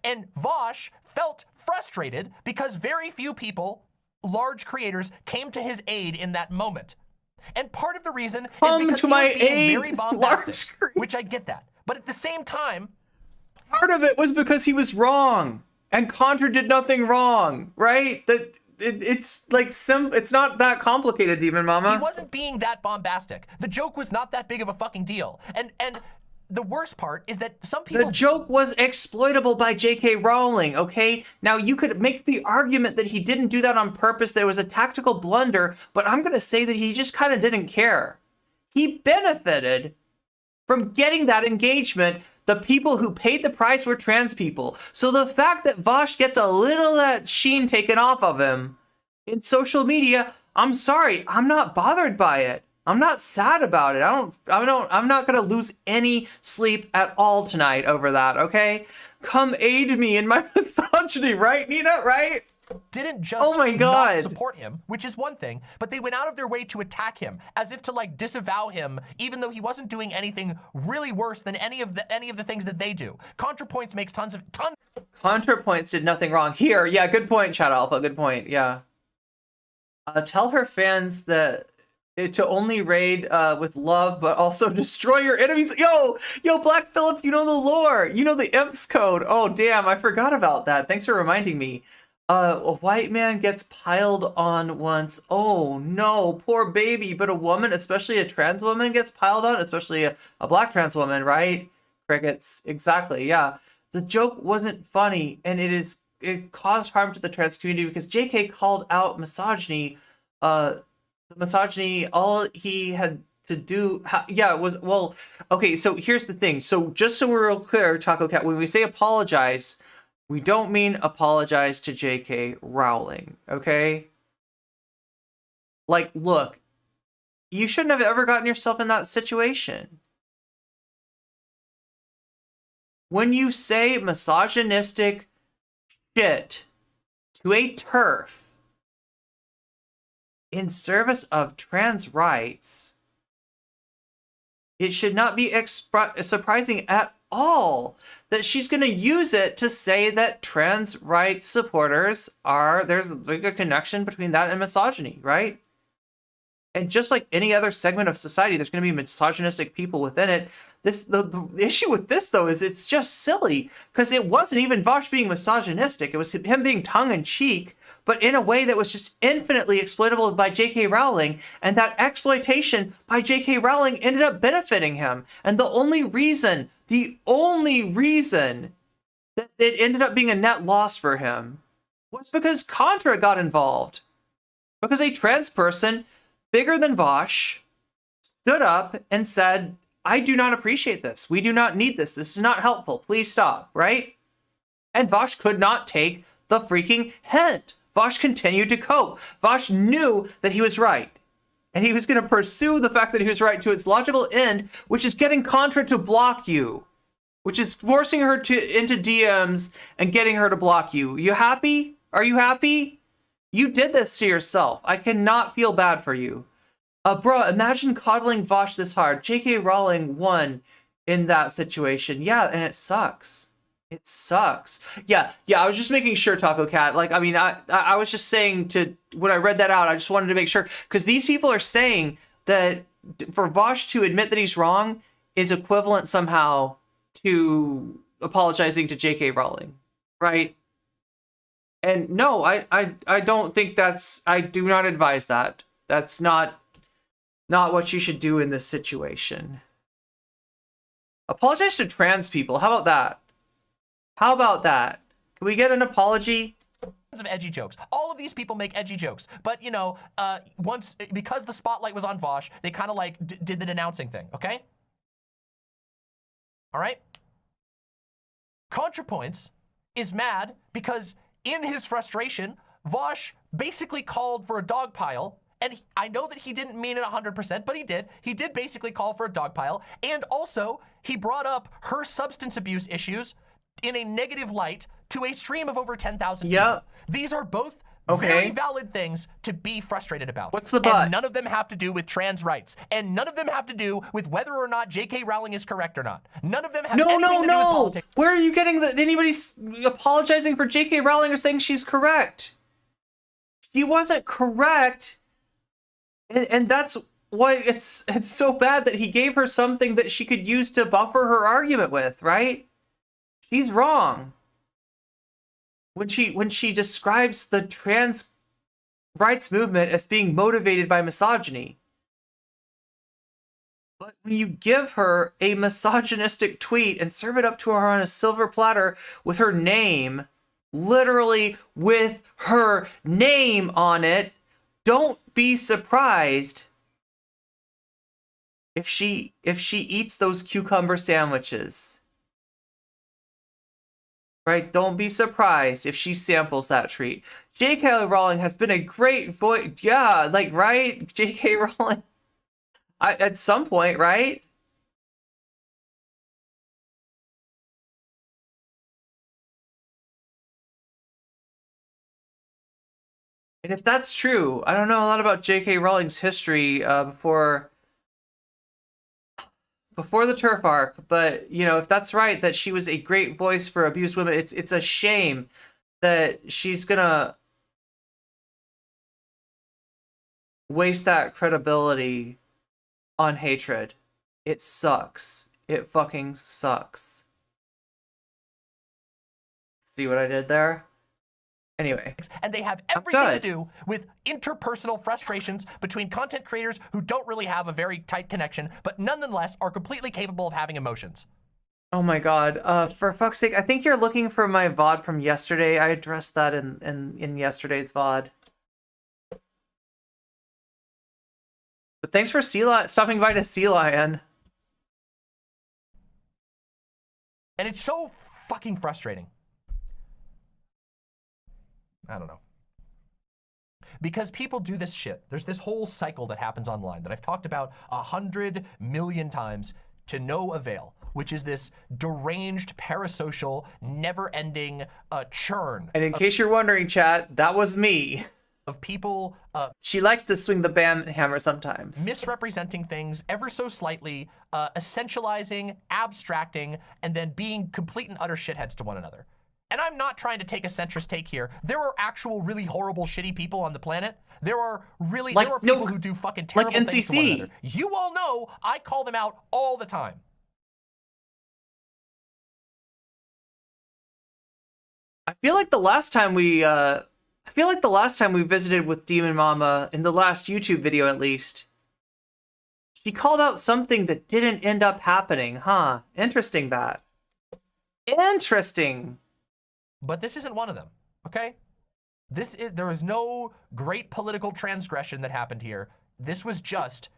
And Vaush felt frustrated because very few people, large creators, came to his aid in that moment. And part of the reason is because he was being very bombastic, which I get that. But at the same time, part of it was because he was wrong and Contra did nothing wrong, right? That it's like it's not that complicated, Demon Mama. He wasn't being that bombastic. The joke was not that big of a fucking deal. And the worst part is that some people... The joke was exploitable by J.K. Rowling, okay? Now, you could make the argument that he didn't do that on purpose, that it was a tactical blunder, but I'm going to say that he just kind of didn't care. He benefited from getting that engagement. The people who paid the price were trans people. So the fact that Vaush gets a little of that sheen taken off of him in social media, I'm sorry, I'm not bothered by it. I'm not sad about it. I'm not gonna lose any sleep at all tonight over that, okay? Come aid me in my misogyny, right, Nina, right? Didn't just oh my God. not support him, which is one thing, but they went out of their way to attack him, as if to like disavow him, even though he wasn't doing anything really worse than any of the things that they do. Contrapoints makes tons. Contrapoints did nothing wrong. Here, yeah, good point, Chat Alpha, good point, yeah. Tell her fans that to only raid with love, but also destroy your enemies. Yo, Black Phillip, you know the lore. You know the imps code. Oh, damn, I forgot about that. Thanks for reminding me. A white man gets piled on once. Oh, no, poor baby. But a woman, especially a trans woman, gets piled on, especially a black trans woman, right? Crickets, exactly, yeah. The joke wasn't funny, and it caused harm to the trans community because JK called out misogyny. The misogyny, all he had to do, was, well, okay, so here's the thing. So just so we're real clear, Taco Cat, when we say apologize, we don't mean apologize to J.K. Rowling, okay? Like, look, you shouldn't have ever gotten yourself in that situation. When you say misogynistic shit to a TERF, in service of trans rights, it should not be surprising at all that she's going to use it to say that trans rights supporters there's like a connection between that and misogyny, right? And just like any other segment of society, there's going to be misogynistic people within it. The issue with this, though, is it's just silly, because it wasn't even Vaush being misogynistic. It was him being tongue-in-cheek, but in a way that was just infinitely exploitable by J.K. Rowling, and that exploitation by J.K. Rowling ended up benefiting him. And the only reason that it ended up being a net loss for him was because Contra got involved. Because a trans person bigger than Vaush stood up and said, I do not appreciate this. We do not need this. This is not helpful. Please stop, right? And Vaush could not take the freaking hint. Vaush continued to cope. Vaush knew that he was right. And he was going to pursue the fact that he was right to its logical end, which is getting Contra to block you. Which is forcing her into DMs and getting her to block you. You happy? Are you happy? You did this to yourself. I cannot feel bad for you. Bruh, imagine coddling Vaush this hard. J.K. Rowling won in that situation. Yeah, and it sucks. It sucks. Yeah, I was just making sure, Taco Cat. Like, I mean, I was just saying when I read that out, I just wanted to make sure. Because these people are saying that for Vaush to admit that he's wrong is equivalent somehow to apologizing to J.K. Rowling, right? And no, I don't think I do not advise that. That's not what you should do in this situation. Apologize to trans people. How about that? How about that? Can we get an apology? Of edgy jokes. All of these people make edgy jokes, but you know, once, because the spotlight was on Vaush, they kind of like did the denouncing thing, okay? All right? Contrapoints is mad because in his frustration, Vaush basically called for a dog pile. And I know that he didn't mean it 100%, but he did. He did basically call for a dog pile. And also, he brought up her substance abuse issues in a negative light to a stream of over 10,000 people. These are both very valid things to be frustrated about. What's the but? And none of them have to do with trans rights. And none of them have to do with whether or not J.K. Rowling is correct or not. None of them have anything to do with politics. Where are you getting that anybody's apologizing for J.K. Rowling or saying she's correct? She wasn't correct. And that's why it's so bad that he gave her something that she could use to buffer her argument with, right? She's wrong. When she describes the trans rights movement as being motivated by misogyny. But when you give her a misogynistic tweet and serve it up to her on a silver platter with her name, literally with her name on it, don't be surprised if she eats those cucumber sandwiches. Right? Don't be surprised if she samples that treat. J.K. Rowling has been a great voice. Yeah, like, right? J.K. Rowling. At some point, right? And if that's true, I don't know a lot about J.K. Rowling's history before the turf arc, but you know, if that's right, that she was a great voice for abused women, it's a shame that she's gonna waste that credibility on hatred. It sucks. It fucking sucks. See what I did there? Anyway. And they have everything to do with interpersonal frustrations between content creators who don't really have a very tight connection, but nonetheless are completely capable of having emotions. Oh my god. For fuck's sake, I think you're looking for my VOD from yesterday. I addressed that in yesterday's VOD. But thanks for stopping by to Sea Lion. And it's so fucking frustrating. I don't know. Because people do this shit. There's this whole cycle that happens online that I've talked about 100 million times to no avail, which is this deranged, parasocial, never-ending churn. And in case you're wondering, chat, that was me. Of people... she likes to swing the bam hammer sometimes. Misrepresenting things ever so slightly, essentializing, abstracting, and then being complete and utter shitheads to one another. And I'm not trying to take a centrist take here. There are actual really horrible, shitty people on the planet. There are really, there are people who do fucking terrible things to one another. You all know I call them out all the time. I feel like the last time we visited with DemonMama, in the last YouTube video at least, she called out something that didn't end up happening, huh? Interesting that. Interesting. But this isn't one of them, okay? There was no great political transgression that happened here. This was just...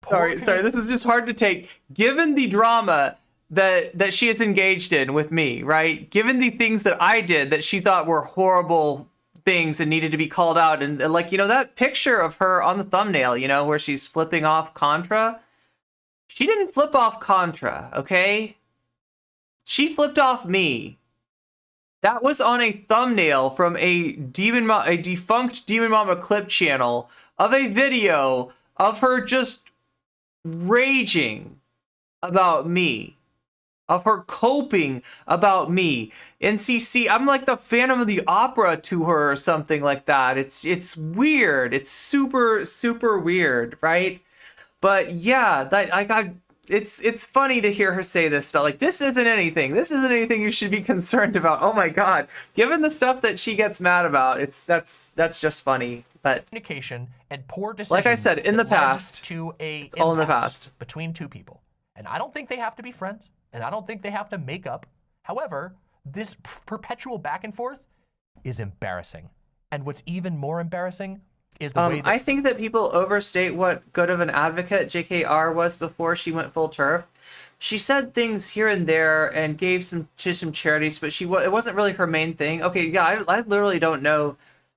Sorry, this is just hard to take. Given the drama that she is engaged in with me, right? Given the things that I did that she thought were horrible things and needed to be called out, and like, you know, that picture of her on the thumbnail, you know, where she's flipping off Contra, she didn't flip off Contra, okay? She flipped off me. That was on a thumbnail from a defunct DemonMama clip channel of a video of her just raging about me, of her coping about me. NCC, I'm like the Phantom of the Opera to her or something like that. It's weird. It's super, super weird, right? But yeah, it's funny to hear her say this stuff. Like, this isn't anything. This isn't anything you should be concerned about. Oh my god. Given the stuff that she gets mad about, that's just funny. But communication and poor decisions. Like I said, in the past, it's all in the past between two people. And I don't think they have to be friends, and I don't think they have to make up. However, this perpetual back and forth is embarrassing. And what's even more embarrassing is the way that I think that people overstate what good of an advocate JKR was before she went full turf. She said things here and there and gave some to some charities, but it wasn't really her main thing. Okay, yeah, I literally don't know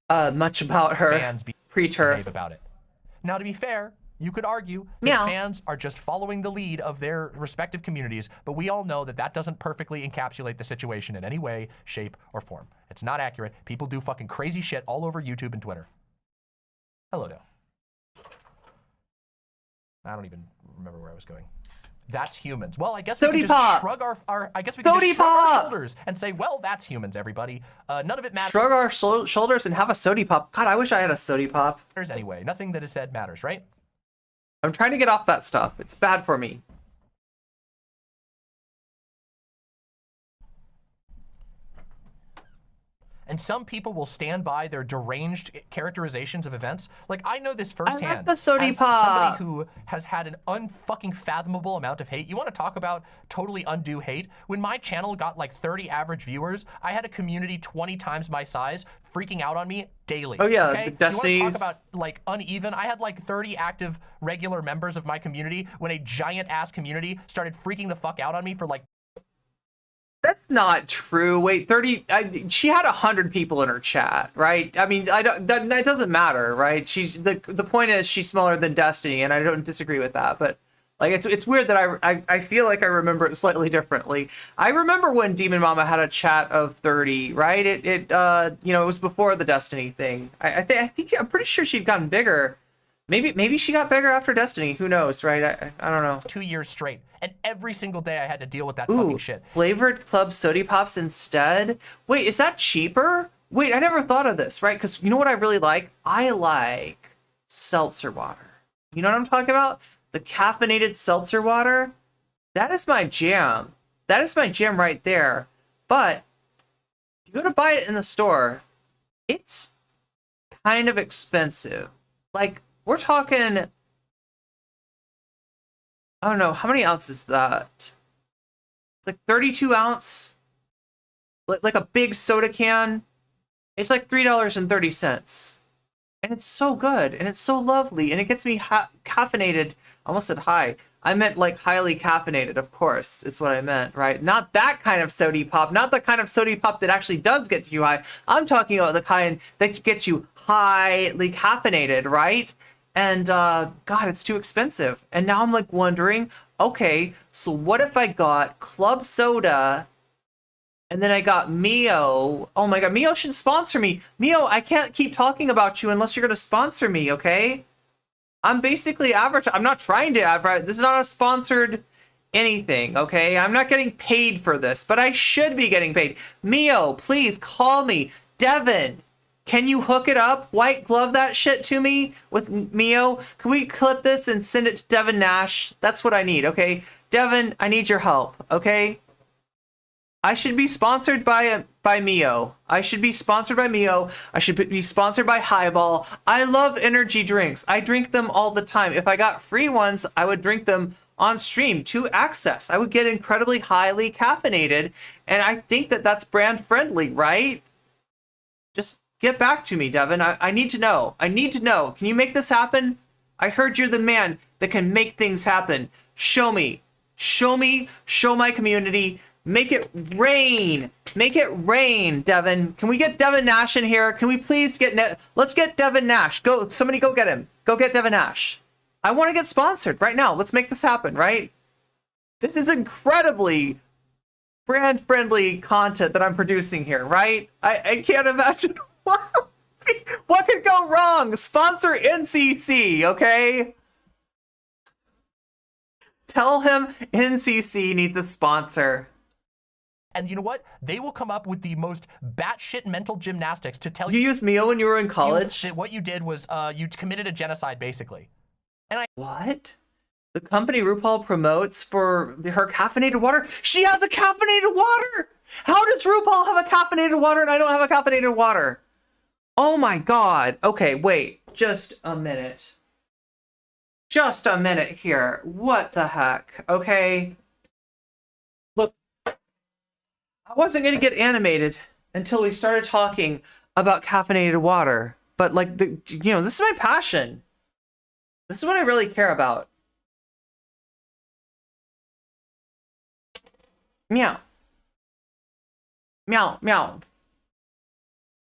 much about her pre-turf. About it. Now, to be fair, you could argue that fans are just following the lead of their respective communities, but we all know that that doesn't perfectly encapsulate the situation in any way, shape, or form. It's not accurate. People do fucking crazy shit all over YouTube and Twitter. Hello, Dale. I don't even remember where I was going. That's humans. Well, I guess we can just shrug our shoulders and say, well, that's humans, everybody. None of it matters. Shrug our shoulders and have a sody pop. God, I wish I had a sody pop. Anyway, nothing that is said matters, right? I'm trying to get off that stuff. It's bad for me. and some people will stand by their deranged characterizations of events. Like, I know this firsthand. the Sody as Pop. somebody who has had an unfucking fathomable amount of hate. You want to talk about totally undue hate? When my channel got like 30 average viewers, I had a community 20 times my size freaking out on me daily. Oh yeah, okay? the Destiny's. You want to talk about like uneven? I had like 30 active regular members of my community when a giant ass community started freaking the fuck out on me for like. That's not true. Wait, 30. She had 100 people in her chat, right? I mean, I don't. That doesn't matter, right? She's the point is she's smaller than Destiny, and I don't disagree with that. But like, it's weird that I feel like I remember it slightly differently. I remember when DemonMama had a chat of 30, right? It was before the Destiny thing. I think I'm pretty sure she'd gotten bigger. Maybe she got bigger after Destiny. Who knows, right? I don't know. 2 years straight, and every single day I had to deal with that fucking shit. Flavored Club Sody Pops instead. Wait, is that cheaper? Wait, I never thought of this, right? Because you know what I really like? I like seltzer water. You know what I'm talking about? The caffeinated seltzer water. That is my jam. That is my jam right there. But if you go to buy it in the store, it's kind of expensive. Like, we're talking, I don't know, how many ounces is that? It's like 32 ounce, like a big soda can. It's like $3.30. And it's so good, and it's so lovely, and it gets me caffeinated. I almost said high. I meant like highly caffeinated, of course, is what I meant, right? Not that kind of sody pop, not the kind of sody pop that actually does get you high. I'm talking about the kind that gets you highly caffeinated, right? And God, it's too expensive. And now I'm like wondering, okay, so what if I got club soda and then I got Mio? Oh my God, Mio should sponsor me. Mio, I can't keep talking about you unless you're going to sponsor me, okay? I'm basically advertising. I'm not trying to advertise. This is not a sponsored anything, okay? I'm not getting paid for this, but I should be getting paid. Mio, please call me. Devin, can you hook it up? White glove that shit to me with Mio? Can we clip this and send it to Devin Nash? That's what I need, okay? Devin, I need your help, okay? I should be sponsored by Mio. I should be sponsored by Mio. I should be sponsored by Highball. I love energy drinks. I drink them all the time. If I got free ones, I would drink them on stream to access. I would get incredibly highly caffeinated, and I think that that's brand friendly, right? Just get back to me, Devin. I need to know. I need to know. Can you make this happen? I heard you're the man that can make things happen. Show me. Show me. Show my community. Make it rain. Make it rain, Devin. Can we get Devin Nash in here? Can we please get... Let's get Devin Nash. Go. Somebody go get him. Go get Devin Nash. I want to get sponsored right now. Let's make this happen, right? This is incredibly brand-friendly content that I'm producing here, right? I can't imagine what could go wrong. Sponsor NCC, okay? Tell him NCC needs a sponsor. And you know what? They will come up with the most batshit mental gymnastics to tell you. You used Mio when you were in college? What you did was you committed a genocide, basically. And What? The company RuPaul promotes for her caffeinated water? She has a caffeinated water! How does RuPaul have a caffeinated water and I don't have a caffeinated water? Oh my God. Okay, wait. Just a minute. Just a minute here. What the heck? Okay. Look, I wasn't going to get animated until we started talking about caffeinated water. But like, this is my passion. This is what I really care about. Meow. Meow, meow.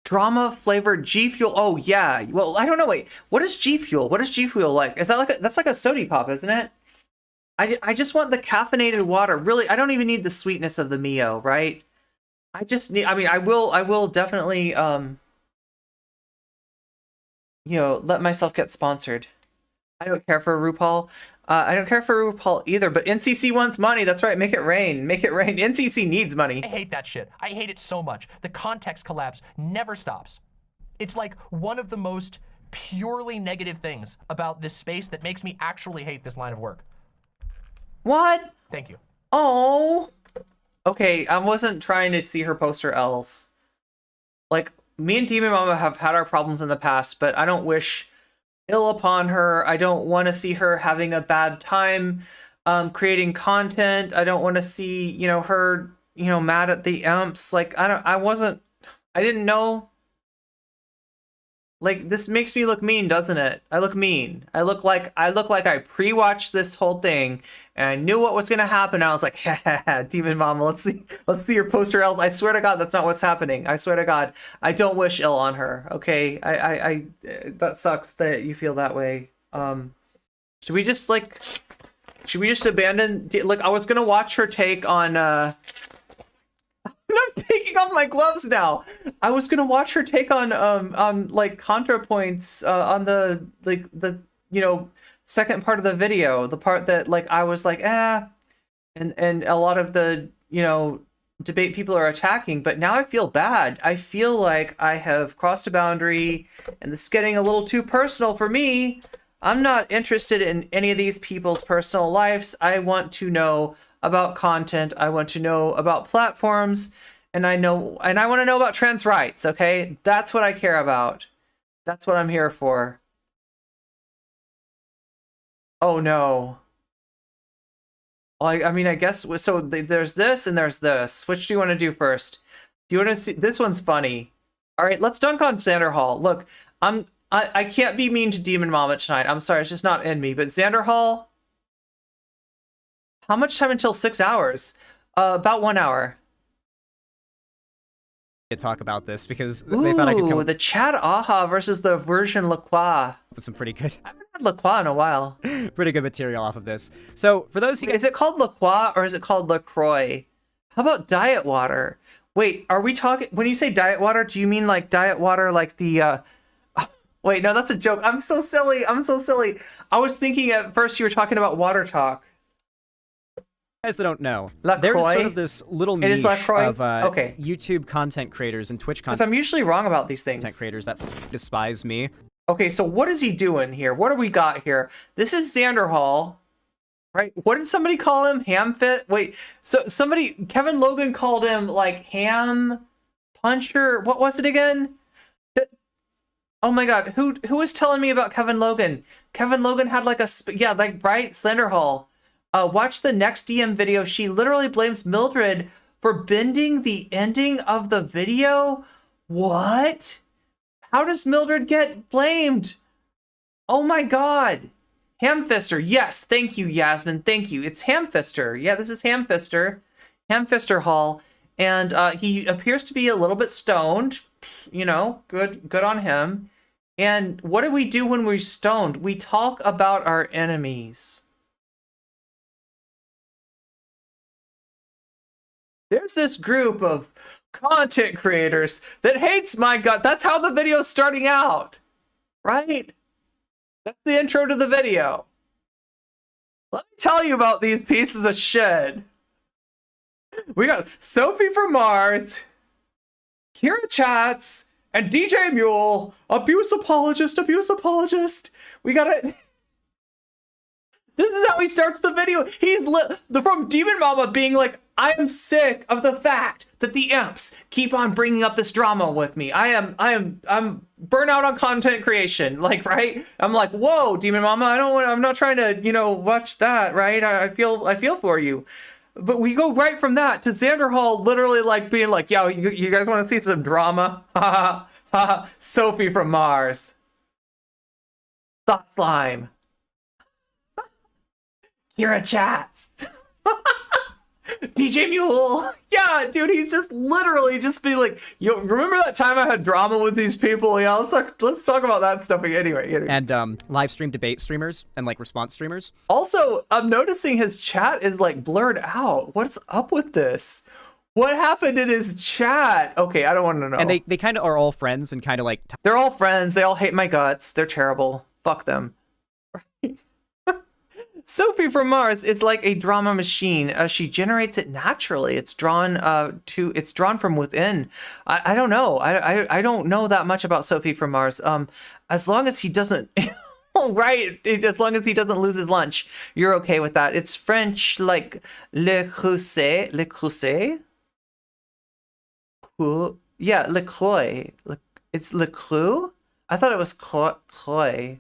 Drama flavored G Fuel. Oh yeah. Well, I don't know. Wait, what is G Fuel? What is G Fuel like? Is that like that's like a sody pop, isn't it? I just want the caffeinated water. Really, I don't even need the sweetness of the Mio, right? I just need. I mean, I will definitely let myself get sponsored. I don't care for RuPaul. I don't care for RuPaul either, but NCC wants money. That's right. Make it rain. Make it rain. NCC needs money. I hate that shit. I hate it so much. The context collapse never stops. It's like one of the most purely negative things about this space that makes me actually hate this line of work. What? Thank you. Oh. Okay, I wasn't trying to see her poster else. Like, me and Demon Mama have had our problems in the past, but I don't wish ill upon her. I don't want to see her having a bad time creating content. I don't want to see, you know, her, you know, mad at the imps. Like, I didn't know. Like, this makes me look mean, doesn't it? I look mean. I look like I pre-watched this whole thing and I knew what was gonna happen. I was like, ha, Demon Mama, let's see your poster else. I swear to God, that's not what's happening. I swear to God, I don't wish ill on her. Okay, I that sucks that you feel that way. Should we just abandon? Like, I was gonna watch her take on. I'm not taking off my gloves now. I was gonna watch her take on like Contrapoints on the you know, second part of the video, the part that like I was like and a lot of the, you know, debate people are attacking, but now I feel bad. I feel like I have crossed a boundary and this is getting a little too personal for me. I'm not interested in any of these people's personal lives. I want to know about content. I want to know about platforms, and I want to know about trans rights. Okay, that's what I care about. That's what I'm here for. Oh no. Well, I mean, I guess so. There's this and there's this. Which do you want to do first? Do you want to see? This one's funny. All right, let's dunk on Xanderhal. Look, I can't be mean to Demon Mama tonight. I'm sorry, it's just not in me. But Xanderhal. How much time until 6 hours? About 1 hour. To talk about this because they thought I could come the Chad Aha versus the version LaCroix. with some pretty good, I haven't had LaCroix in a while. pretty good material off of this. So for those who Is it called LaCroix or is it called LaCroix? How about diet water? Wait, are we talking, when you say diet water, do you mean like diet water like the wait, no, that's a joke. I'm so silly. I was thinking at first you were talking about water talk. guys that don't know, LaCroix? there's sort of this little It niche is LaCroix? of Okay. YouTube content creators and Twitch Because content I'm usually wrong about these things. creators that despise me. Okay, so what is he doing here? What do we got here? This is Xanderhal, right? What did somebody call him? Hamfit? Wait, so Kevin Logan called him like ham puncher. What was it again? Oh my God, who was telling me about Kevin Logan? Kevin Logan had like right, Xanderhal. Watch the next DM video. She literally blames Mildred for bending the ending of the video. What? How does Mildred get blamed? Oh my God. Hamfister. Yes, thank you, Yasmin. Thank you. It's Hamfister. Yeah, this is Hamfister. Hamfister Hall. And he appears to be a little bit stoned. You know, good on him. And what do we do when we're stoned? We talk about our enemies. There's this group of content creators that hates my gut. That's how the video's starting out, right? That's the intro to the video. Let me tell you about these pieces of shit. We got Sophie from Mars, Kira Chats, and DJ Muel, abuse apologist. We got it. This is how he starts the video. He's from Demon Mama being like, I am sick of the fact that the imps keep on bringing up this drama with me. I'm burnout on content creation. Like, right? I'm like, whoa, Demon Mama, I'm not trying to, you know, watch that, right? I feel for you. But we go right from that to Xanderhal literally like being like, yo, you guys want to see some drama? Ha ha. Sophie from Mars. Thought Slime. Kira Chats. DJ Mule. Yeah, dude, he's just literally just be like, yo, remember that time I had drama with these people? Yeah, let's talk about that stuff anyway. And live stream debate streamers and like response streamers. Also, I'm noticing his chat is like blurred out. What's up with this? What happened in his chat? Okay, I don't want to know. And they kind of are all friends and kind of like... They're all friends. They all hate my guts. They're terrible. Fuck them. Sophie from Mars is like a drama machine. She generates it naturally. It's drawn from within. I don't know. I don't know that much about Sophie from Mars. As long as he doesn't, right? As long as he doesn't lose his lunch, you're okay with that. It's French, like le creuset. Yeah, le croix. It's le cru? I thought it was croy.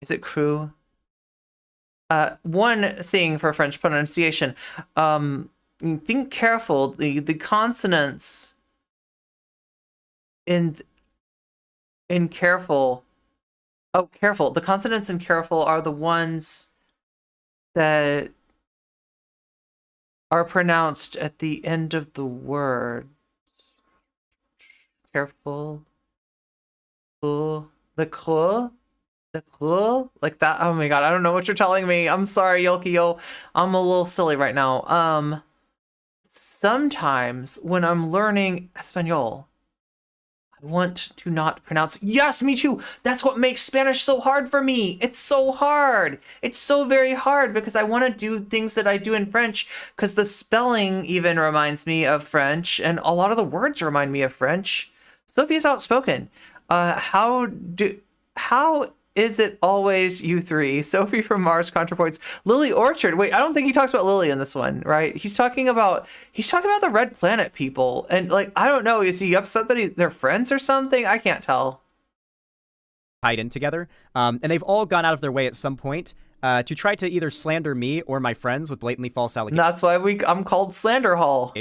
Is it cru? One thing for French pronunciation. Think careful. The consonants in careful. Oh, careful. The consonants in careful are the ones that are pronounced at the end of the word. Careful. The cru? The cru? Like that? Oh my god, I don't know what you're telling me. I'm sorry, Yolkio. I'm a little silly right now. Sometimes when I'm learning Espanol, I want to not pronounce. Yes, me too. That's what makes Spanish so hard for me. It's so hard. It's so very hard because I want to do things that I do in French because the spelling even reminds me of French and a lot of the words remind me of French. Sophie is outspoken. How is it always you three? Sophie from Mars, Contrapoints. Lily Orchard. Wait, I don't think he talks about Lily in this one, right? He's talking about the Red Planet people. And like, I don't know, is he upset that they're friends or something? I can't tell. Tied in together. And they've all gone out of their way at some point to try to either slander me or my friends with blatantly false allegations. That's why I'm called Xanderhal.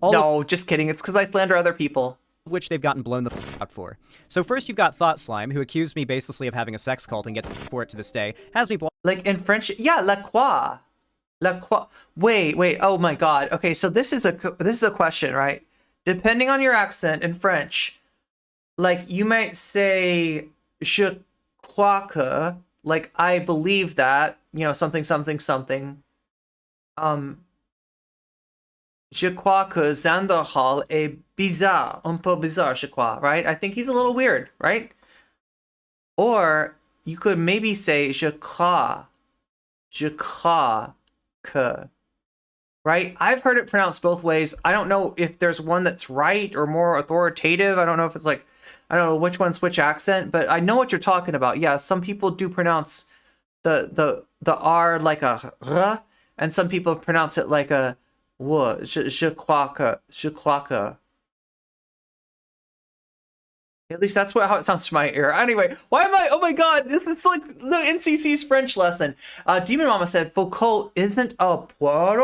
No, just kidding. It's because I slander other people. Which they've gotten blown the f out for. So first you've got Thought Slime, who accused me baselessly of having a sex cult and get for it to this day. Has me like in French, yeah, la quoi. La quoi. Wait, oh my god. Okay, so this is a question, right? Depending on your accent in French, like you might say je crois que, like I believe that, you know, something. Je crois que Xanderhal est bizarre, un peu bizarre, je crois, right? I think he's a little weird, right? Or you could maybe say je crois que, right? I've heard it pronounced both ways. I don't know if there's one that's right or more authoritative. I don't know if it's like, I don't know which one's which accent, but I know what you're talking about. Yeah, some people do pronounce the R like a R, and some people pronounce it like a je crois que. At least that's how it sounds to my ear. Anyway, why am I? Oh my god, this is like the NCC's French lesson. DemonMama said Foucault isn't a PDF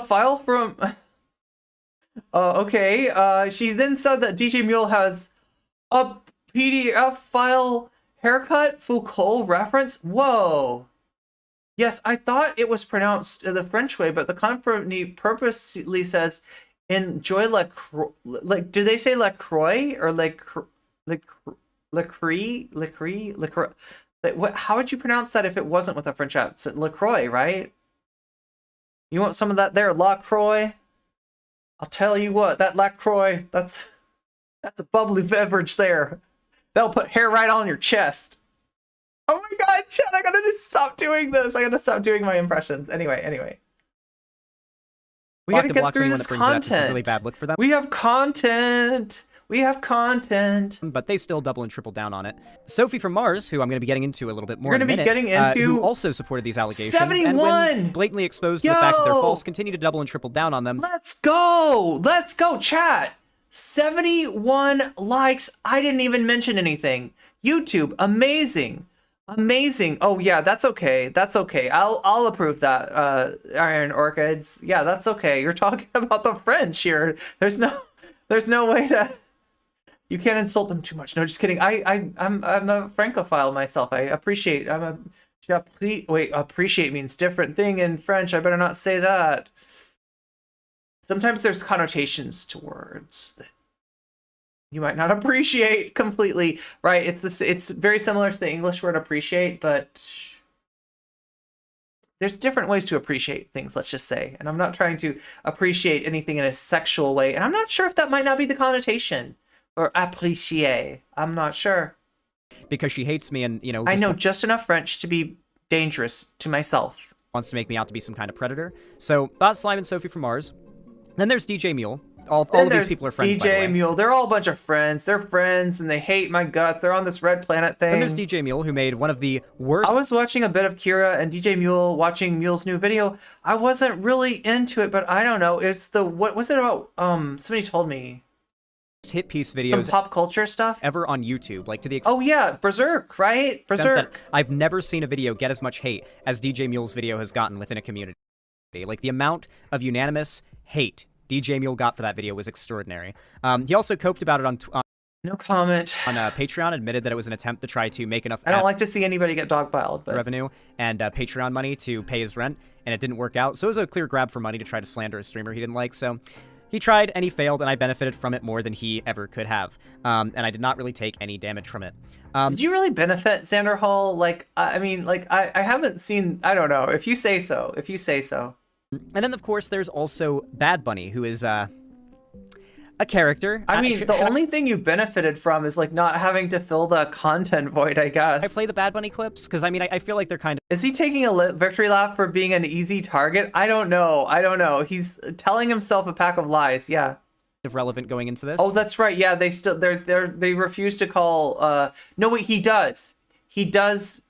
file from. Okay. She then said that DJ Muel has a PDF file haircut Foucault reference. Whoa. Yes, I thought it was pronounced the French way, but the company purposely says enjoy la croix. Like, do they say la croix or like la croix? How would you pronounce that if it wasn't with a French accent? La croix, right? You want some of that there, la croix? I'll tell you what, that la croix, that's a bubbly beverage there. That'll put hair right on your chest. Oh my god, Chad, I gotta just stop doing this. I gotta stop doing my impressions. Anyway. We gotta get through this content. It's a really bad look for them. We have content. But they still double and triple down on it. Sophie from Mars, who I'm going to be getting into a little bit more in a minute, who also supported these allegations. 71! And when blatantly exposed to the fact that they're false, continue to double and triple down on them. Let's go, chat. 71 likes. I didn't even mention anything. YouTube, amazing. Oh yeah, that's okay. I'll approve that. Iron Orchids. Yeah, that's okay. You're talking about the French here. There's no way to. You can't insult them too much. No, just kidding. I'm a Francophile myself. I appreciate. Appreciate means different thing in French. I better not say that. Sometimes there's connotations to words that you might not appreciate completely, right? It's very similar to the English word appreciate, but there's different ways to appreciate things, let's just say. And I'm not trying to appreciate anything in a sexual way. And I'm not sure if that might not be the connotation. Or apprécier. I'm not sure. Because she hates me and, I know just enough French to be dangerous to myself. Wants to make me out to be some kind of predator. So, Thought Slime and Sophie from Mars. Then there's DJ Muel, all Then of these there's people are friends, by the way. DJ Muel. They're all a bunch of friends. They're friends, and they hate my guts. They're on this Red Planet thing. Then there's DJ Muel, who made one of the worst... I was watching a bit of Kira and DJ Muel, watching Muel's new video. I wasn't really into it, but I don't know. It's the... What was it about? Somebody told me. hit piece videos Some pop culture stuff ever on YouTube, like to the extent oh yeah, Berserk, right? Berserk. that I've never seen a video get as much hate as DJ Mule's video has gotten within a community. Like the amount of unanimous hate DJ Mule got for that video was extraordinary. He also coped about it on no comment on Patreon, admitted that it was an attempt to try to make enough I don't like to see anybody get dogpiled, but revenue and Patreon money to pay his rent, and it didn't work out. So it was a clear grab for money to try to slander a streamer he didn't like. So he tried and he failed, and I benefited from it more than he ever could have. And I did not really take any damage from it. Did you really benefit, Xanderhal? Like, I mean, like, I haven't seen, I don't know, if you say so, And then, of course, there's also Bad Bunny, who is a character. I mean, the only thing you benefited from is, like, not having to fill the content void, I guess. I play the Bad Bunny clips? Because, I mean, I feel like they're kind of... Is he taking a victory lap for being an easy target? I don't know. He's telling himself a pack of lies, yeah. Relevant going into this. Oh, that's right. Yeah, they refuse to call no wait, he does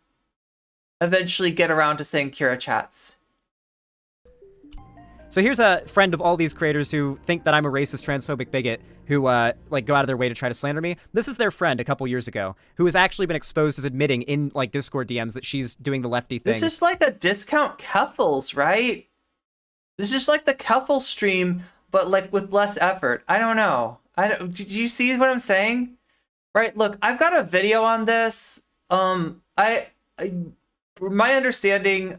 eventually get around to saying Kira chats. So here's a friend of all these creators who think that I'm a racist, transphobic bigot who like go out of their way to try to slander me. This is their friend a couple years ago who has actually been exposed as admitting in like Discord DMs that she's doing the lefty thing. This is like a discount Keffels, right? This is like the Keffel stream, but like with less effort. I don't know. Did you see what I'm saying? Right, look, I've got a video on this. My understanding,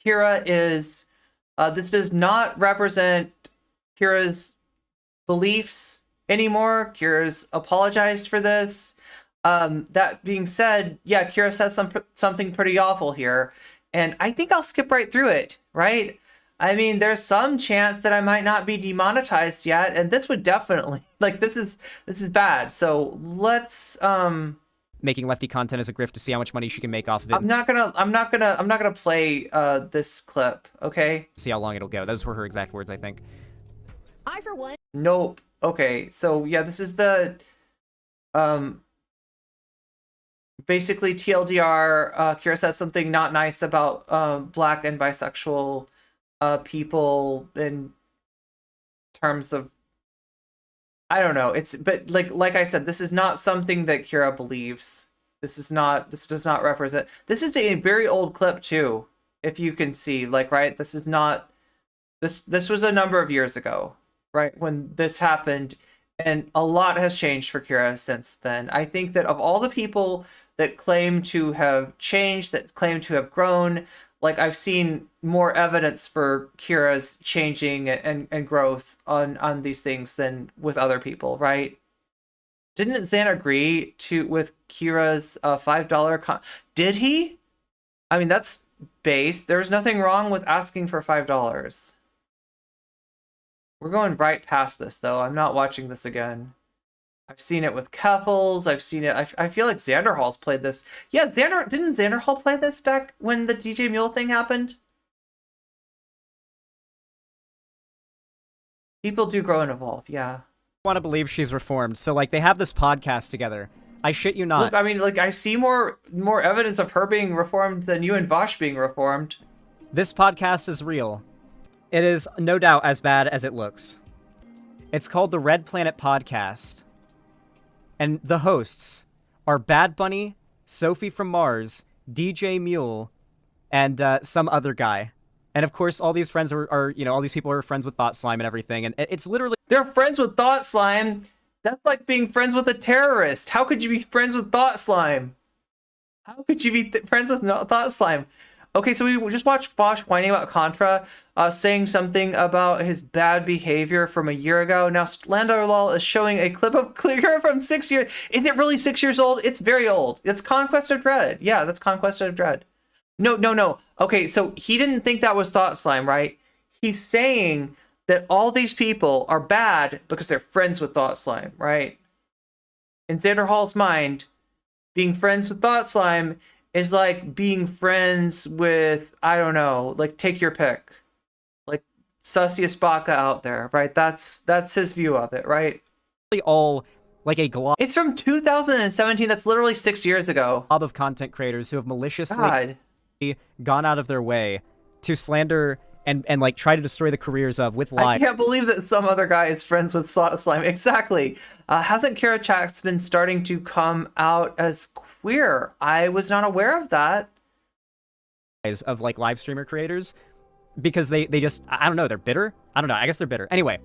Kira is, this does not represent Kira's beliefs anymore. Kira's apologized for this. That being said, yeah, Kira says something pretty awful here, and I think I'll skip right through it, right? I mean, there's some chance that I might not be demonetized yet, and this would definitely, like, this is bad. So let's making lefty content as a grift to see how much money she can make off of it. I'm not gonna play this clip, okay? See how long it'll go. Those were her exact words, I think. I for one. Nope. Okay, so yeah, this is the basically TLDR. Kira says something not nice about black and bisexual people in terms of, I don't know. But like I said, this is not something that Kira believes. This does not represent. This is a very old clip too, if you can see, like, right? This is not, this was a number of years ago, right? When this happened, and a lot has changed for Kira since then. I think that of all the people that claim to have changed, that claim to have grown, like, I've seen more evidence for Kira's changing and growth on these things than with other people, right? Didn't Zan agree with Kira's $5 did he? I mean, that's base. There's nothing wrong with asking for $5. We're going right past this, though. I'm not watching this again. I've seen it with Keffels. I've seen it. I feel like Xanderhal's played this. Yeah, didn't Xanderhal play this back when the DJ Mule thing happened? People do grow and evolve, yeah. I want to believe she's reformed. So, like, they have this podcast together. I shit you not. Look, I mean, like, I see more evidence of her being reformed than you and Vaush being reformed. This podcast is real. It is no doubt as bad as it looks. It's called the Red Planet Podcast. And the hosts are Bad Bunny, Sophie from Mars, DJ Mule, and some other guy. And of course, all these friends are all these people are friends with Thought Slime and everything. And it's literally... They're friends with Thought Slime. That's like being friends with a terrorist. How could you be friends with Thought Slime? How could you be friends with Thought Slime? Okay, so we just watched Vaush whining about Contra, saying something about his bad behavior from a year ago. Now, Xanderhal is showing a clip of Clear from 6 years. Is it really 6 years old? It's very old. It's Conquest of Dread. Yeah, that's Conquest of Dread. No. Okay, so he didn't think that was Thought Slime, right? He's saying that all these people are bad because they're friends with Thought Slime, right? In Xanderhal's mind, being friends with Thought Slime is like being friends with, I don't know, like, take your pick. Like, sussiest baka out there, right? That's his view of it, right? All like a glob It's from 2017. That's literally 6 years ago. of content creators who have maliciously God. gone out of their way to slander and like try to destroy the careers of with I lies. can't believe that some other guy is friends with Slime. Exactly. Hasn't Karachax been starting to come out as queer? I was not aware of that. Of like live streamer creators because they just, I don't know, they're bitter. I don't know. I guess they're bitter. Anyway,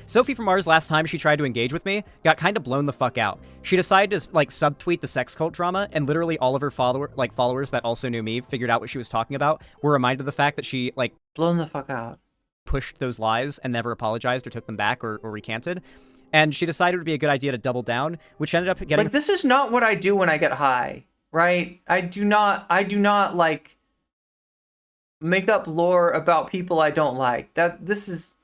Sophie from Mars, last time she tried to engage with me, got kind of blown the fuck out. She decided to like subtweet the sex cult drama, and literally all of her followers that also knew me figured out what she was talking about, were reminded of the fact that she like blown the fuck out, pushed those lies and never apologized or took them back or recanted. And she decided it would be a good idea to double down, which ended up getting like, this is not what I do when I get high, right? I do not like make up lore about people I don't like. This is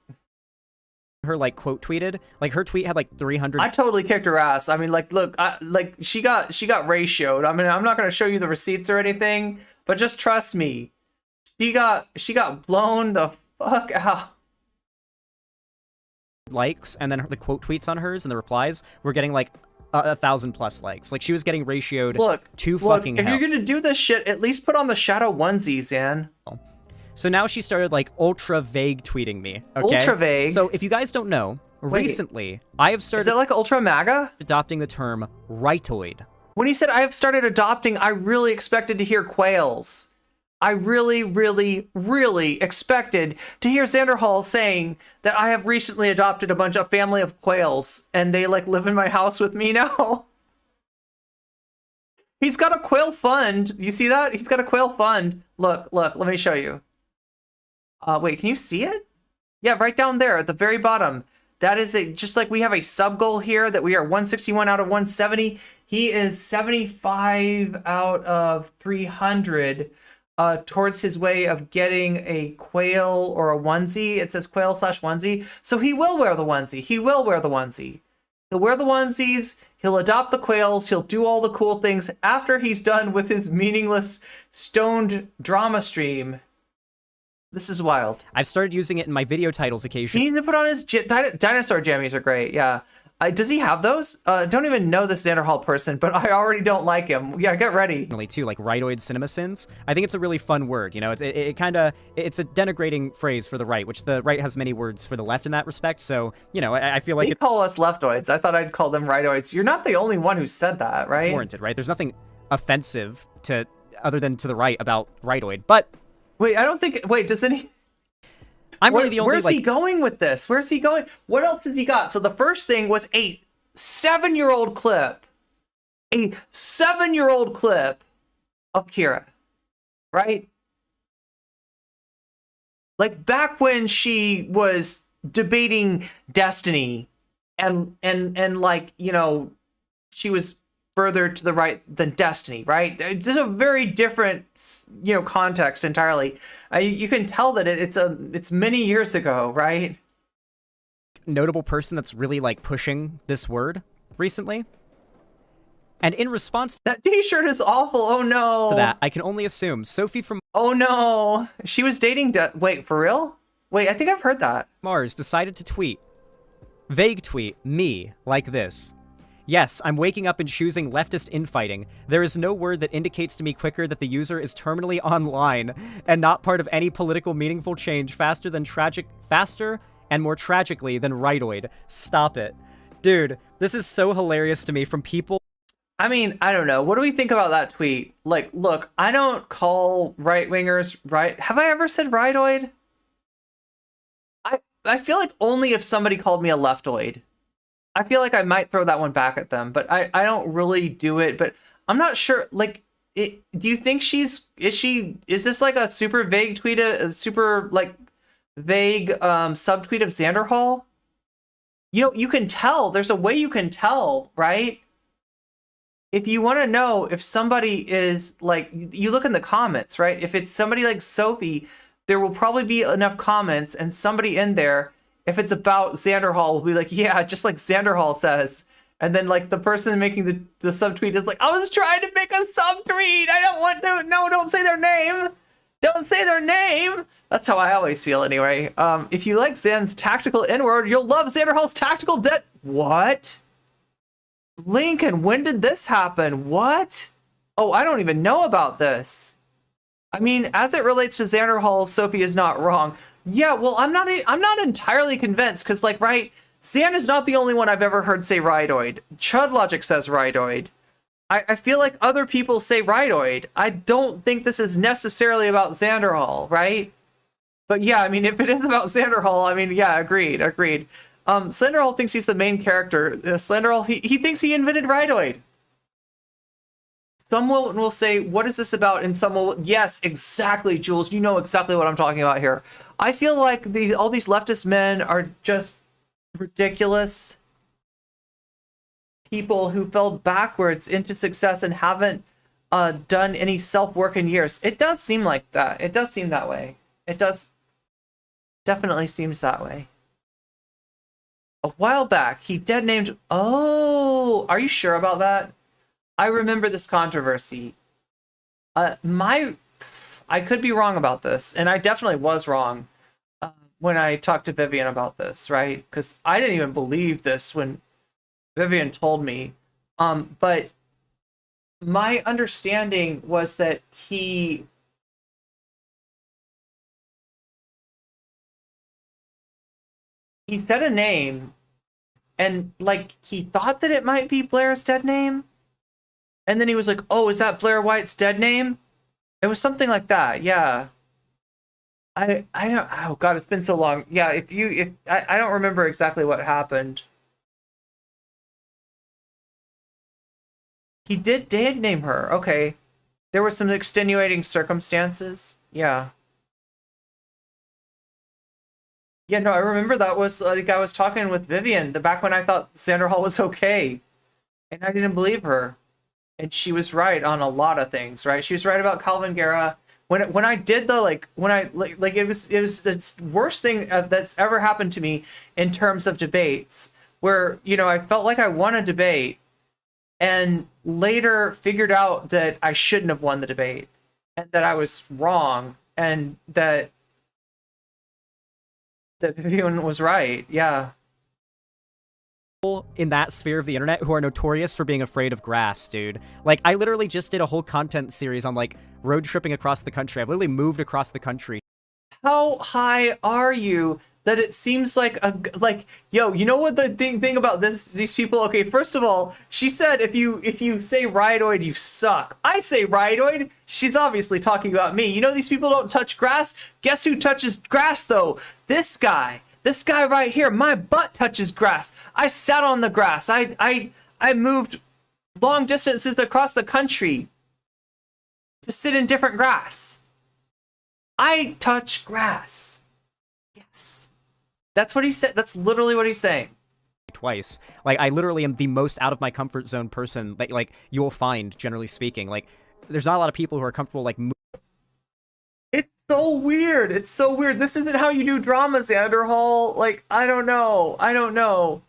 her like quote tweeted, like her tweet had like 300. I totally kicked her ass. I mean, like, look, like she got ratioed. I mean, I'm not going to show you the receipts or anything, but just trust me. She got blown the fuck out. Likes, and then the quote tweets on hers and the replies were getting like 1,000+ likes. Like she was getting ratioed to fucking if hell. you're going to do this shit, at least put on the shadow onesie, Zan. So now she started like ultra vague tweeting me. Okay? Ultra vague? So if you guys don't know, recently I have started. Is it like ultra MAGA? Adopting the term rightoid. When he said I have started adopting, I really expected to hear quails. I really, really, really expected to hear Xanderhal saying that I have recently adopted a bunch of family of quails and they like live in my house with me now. He's got a quail fund. You see that? He's got a quail fund. Look, let me show you. Wait, can you see it? Yeah, right down there at the very bottom. That is just like we have a sub goal here that we are 161 out of 170. He is 75 out of 300 towards his way of getting a quail or a onesie. It says quail/onesie. So he will wear the onesie. He will wear the onesie. He'll wear the onesies. He'll adopt the quails. He'll do all the cool things after he's done with his meaningless stoned drama stream. This is wild. I've started using it in my video titles occasionally. He needs to put on his dinosaur jammies are great. Yeah. Does he have those? Don't even know this Xanderhal person, but I already don't like him. Yeah, get ready. Too, like rightoid cinema sins. I think it's a really fun word. You know, it's a denigrating phrase for the right, which the right has many words for the left in that respect. So, you know, I feel like they call us leftoids. I thought I'd call them rightoids. You're not the only one who said that, right? It's warranted, right? There's nothing offensive to other than to the right about rightoid, but wait, I don't think. Wait, does any? I'm really the only. Where's he going with this? Where's he going? What else has he got? So the first thing was a 7-year-old clip. A 7-year-old clip of Kira. Right? Like back when she was debating Destiny and like, you know, she was further to the right than Destiny, right? It's just a very different, you know, context entirely. You can tell that it's many years ago, right? Notable person that's really like pushing this word recently. And in response, that t-shirt is awful. Oh no. To that, I can only assume Sophie from Oh no. She was dating wait, for real? Wait, I think I've heard that. Mars decided to tweet. Vague tweet me like this. Yes, I'm waking up and choosing leftist infighting. There is no word that indicates to me quicker that the user is terminally online and not part of any political meaningful change faster and more tragically than rightoid. Stop it. Dude, this is so hilarious to me from people. I mean, I don't know. What do we think about that tweet? Like, look, I don't call right-wingers right. Have I ever said rightoid? I feel like only if somebody called me a leftoid. I feel like I might throw that one back at them, but I don't really do it. But I'm not sure. Like, do you think is this like a super vague tweet, a super like vague subtweet of Xanderhal? You know, you can tell. There's a way you can tell, right? If you want to know if somebody is like, you look in the comments, right? If it's somebody like Sophie, there will probably be enough comments, and somebody in there, if it's about Xanderhal, will be like, yeah, just like Xanderhal says. And then like the person making the subtweet is like, I was trying to make a subtweet. I don't want to. No, don't say their name. Don't say their name. That's how I always feel anyway. If you like Zan's tactical inward, you'll love Xanderhal's tactical What? Lincoln, when did this happen? What? Oh, I don't even know about this. I mean, as it relates to Xanderhal, Sophie is not wrong. Yeah, well, I'm not entirely convinced, because, like, right, Xan is not the only one I've ever heard say ridoid. Chud Logic says ridoid. I feel like other people say ridoid. I don't think this is necessarily about Xanderhal, right? But yeah, I mean, if it is about Xanderhal, I mean, yeah, agreed. Xanderhal thinks he's the main character. Xanderhal, he thinks he invented ridoid. Someone will say, what is this about? And someone will, yes, exactly, Jules. You know exactly what I'm talking about here. I feel like all these leftist men are just ridiculous people who fell backwards into success and haven't done any self-work in years. It does seem like that. It does seem that way. It does definitely seems that way. A while back, he dead named... Oh, are you sure about that? I remember this controversy. I could be wrong about this, and I definitely was wrong when I talked to Vivian about this, right? Because I didn't even believe this when Vivian told me. But my understanding was that he said a name, and like he thought that it might be Blair's dead name. And then he was like, oh, is that Blair White's dead name? It was something like that, yeah. I don't, oh God, it's been so long. Yeah, I don't remember exactly what happened. He did name her, okay. There were some extenuating circumstances, yeah. Yeah, no, I remember that was, like, I was talking with Vivian, back when I thought Xanderhal was okay. And I didn't believe her. And she was right on a lot of things, right? She was right about Calvin Guerra. When I did the it was the worst thing that's ever happened to me in terms of debates, where, you know, I felt like I won a debate and later figured out that I shouldn't have won the debate and that I was wrong and that Vivian was right. Yeah. In that sphere of the internet who are notorious for being afraid of grass, dude. Like, I literally just did a whole content series on, like, road tripping across the country. I've literally moved across the country. How high are you that it seems like yo, you know what the thing about these people? Okay, first of all, she said if you say ridoid, you suck. I say ridoid. She's obviously talking about me. You know these people don't touch grass? Guess who touches grass though? This guy. This guy right here, my butt touches grass. I sat on the grass. I moved long distances across the country to sit in different grass. I touch grass. Yes. That's what he said. That's literally what he's saying. Twice. Like, I literally am the most out of my comfort zone person that, like, you will find, generally speaking. Like, there's not a lot of people who are comfortable, like, It's so weird. It's so weird. This isn't how you do drama, Xanderhal. Like, I don't know.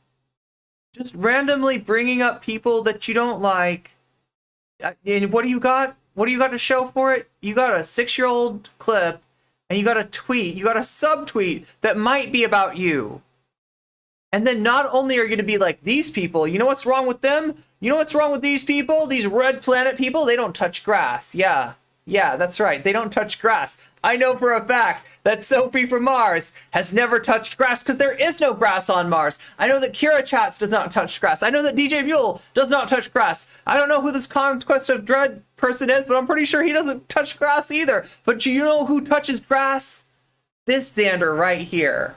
Just randomly bringing up people that you don't like. And what do you got? What do you got to show for it? You got a 6-year-old clip, and you got a tweet. You got a subtweet that might be about you. And then not only are you going to be like, these people, you know what's wrong with them? You know what's wrong with these people? These red planet people? They don't touch grass. Yeah, that's right. They don't touch grass. I know for a fact that Sophie from Mars has never touched grass because there is no grass on Mars. I know that Kira Chats does not touch grass. I know that DJ Muel does not touch grass. I don't know who this Conquest of Dread person is, but I'm pretty sure he doesn't touch grass either. But you know who touches grass? This Xander right here.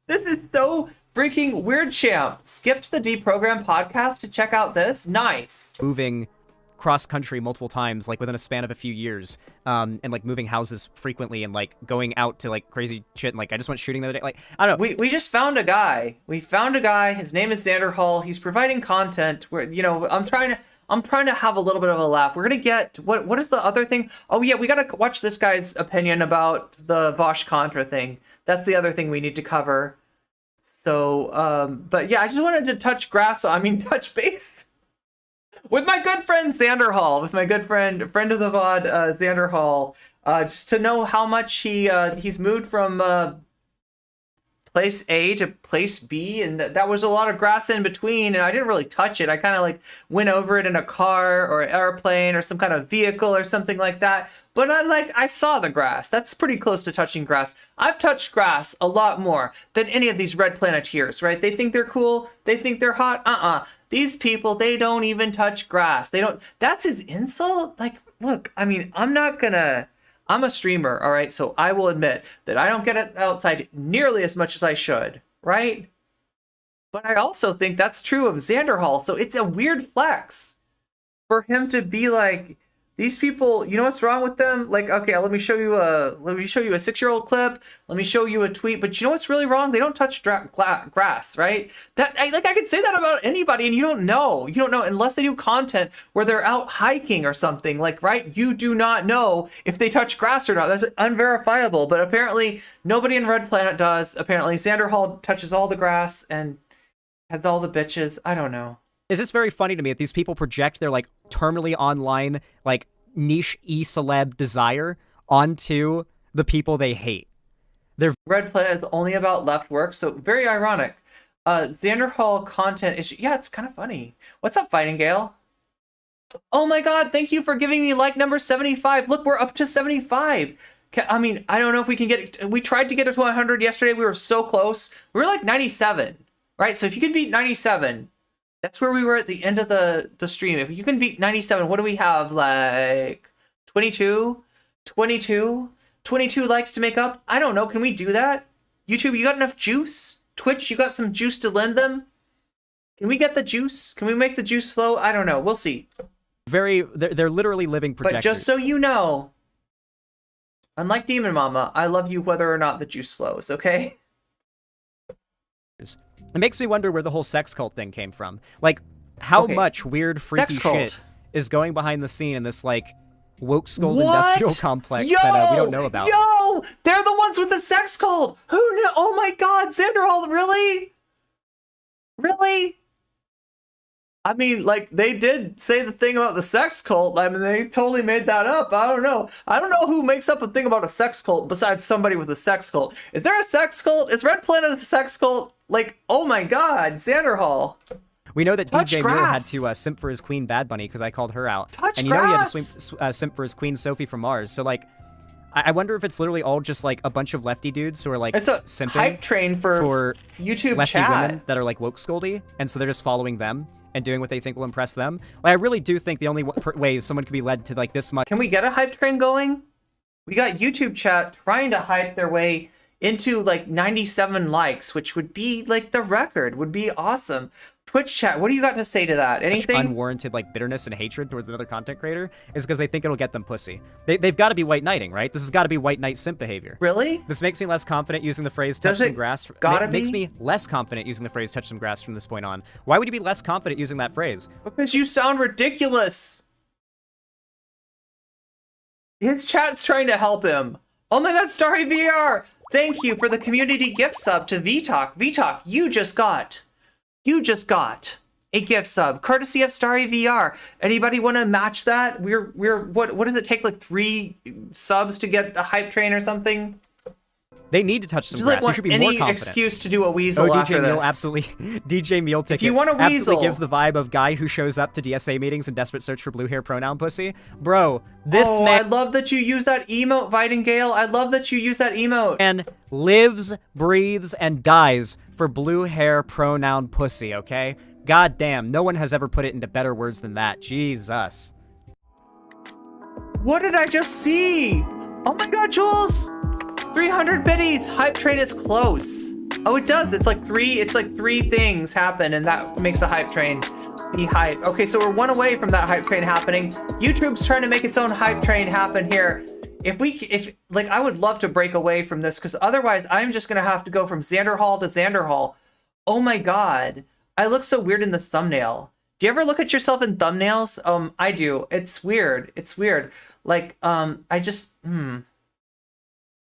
This is so freaking weird, champ. Skipped the Deprogram podcast to check out this? Nice. moving cross country multiple times, like within a span of a few years, and like moving houses frequently and like going out to like crazy shit. And like I just went shooting the other day. Like, I don't know. We just found a guy. We found a guy. His name is Xanderhal. He's providing content where, you know, I'm trying to have a little bit of a laugh. We're gonna get what is the other thing? Oh yeah, we gotta watch this guy's opinion about the Vaush Contra thing. That's the other thing we need to cover. So, but yeah, I just wanted to touch base with my good friend Xanderhal, with my good friend of the VOD, Xanderhal, just to know how much he's moved from place A to place B, and that was a lot of grass in between, and I didn't really touch it. I kind of like went over it in a car or an airplane or some kind of vehicle or something like that. But I saw the grass. That's pretty close to touching grass. I've touched grass a lot more than any of these red planeteers, right? They think they're cool. They think they're hot. These people, they don't even touch grass. They don't. That's his insult? Like, look, I mean, I'm a streamer, all right? So I will admit that I don't get outside nearly as much as I should, right? But I also think that's true of Xanderhal. So it's a weird flex for him to be like, these people, you know what's wrong with them? Like, okay, let me show you a 6-year-old clip. Let me show you a tweet. But you know what's really wrong? They don't touch grass, right? I could say that about anybody, and you don't know. You don't know unless they do content where they're out hiking or something. Like, right? You do not know if they touch grass or not. That's unverifiable. But apparently, nobody in Red Planet does. Apparently, Xanderhal touches all the grass and has all the bitches. I don't know. It's just very funny to me that these people project their like terminally online like niche e-celeb desire onto the people they hate. Their Red Planet is only about left work, so very ironic. Xanderhal content is, yeah, it's kind of funny. What's up, Fighting Gale? Oh my god, thank you for giving me like number 75. Look, we're up to 75. I mean, I don't know if we can get, we tried to get it to 100 yesterday. We were so close. We were like 97, right? So if you can beat 97, that's where we were at the end of the stream. If you can beat 97, what do we have? Like 22 likes to make up? I don't know. Can we do that? YouTube, you got enough juice? Twitch, you got some juice to lend them? Can we get the juice? Can we make the juice flow? I don't know. We'll see. They're literally living projectors. But just so you know, unlike DemonMama, I love you whether or not the juice flows, okay? It makes me wonder where the whole sex cult thing came from. Like, how much weird, freaky shit is going behind the scene in this, like, woke skulled industrial complex that we don't know about. Yo! They're the ones with the sex cult! Who knew? Oh my god, Xanderhal, really? Really? I mean, like, they did say the thing about the sex cult. I mean, they totally made that up. I don't know. I don't know who makes up a thing about a sex cult besides somebody with a sex cult. Is there a sex cult? Is Red Planet a sex cult? Like, oh my god, Xanderhal. We know that DJ Muel had to simp for his queen Bad Bunny because I called her out. And you know he had to simp for his queen Sophie from Mars. So, like, I wonder if it's literally all just, like, a bunch of lefty dudes who are, like, it's a simping hype train for YouTube lefty chat. Women that are, like, woke scoldy, and so they're just following them and doing what they think will impress them. Like, I really do think the only way someone could be led to, like, this much... Can we get a hype train going? We got YouTube chat trying to hype their way into like 97 likes, which would be like the record, would be awesome. Twitch chat, what do you got to say to that? Anything? Unwarranted like bitterness and hatred towards another content creator is because they think it'll get them pussy. They've got to be white knighting, right? This has got to be white knight simp behavior. Really? This makes me less confident using the phrase touch some grass. Makes me less confident using the phrase touch some grass from this point on. Why would you be less confident using that phrase? Because you sound ridiculous. His chat's trying to help him. Oh my god, Starry VR! Thank you for the community gift sub to VTalk. VTalk, you just got a gift sub courtesy of Starry VR. Anybody want to match that? We're what does it take, like 3 subs to get a hype train or something? They need to touch some grass. You should be more confident. Any excuse to do a weasel after this. Muel, absolutely. DJ Muel ticket. If you want a weasel, absolutely gives the vibe of guy who shows up to DSA meetings in desperate search for blue hair pronoun pussy. Bro, this man... I love that you use that emote, Vidingale. I love that you use that emote. And lives, breathes, and dies for blue hair pronoun pussy, okay? God damn, no one has ever put it into better words than that. Jesus. What did I just see? Oh my god, Jules! 300 biddies! Hype train is close. Oh, it does. It's like 3 things happen, and that makes a hype train be hype. Okay, so we're 1 away from that hype train happening. YouTube's trying to make its own hype train happen here. If I would love to break away from this, because otherwise I'm just gonna have to go from Xanderhal to Xanderhal. Oh my god. I look so weird in this thumbnail. Do you ever look at yourself in thumbnails? I do. It's weird. It's weird. Like, I just,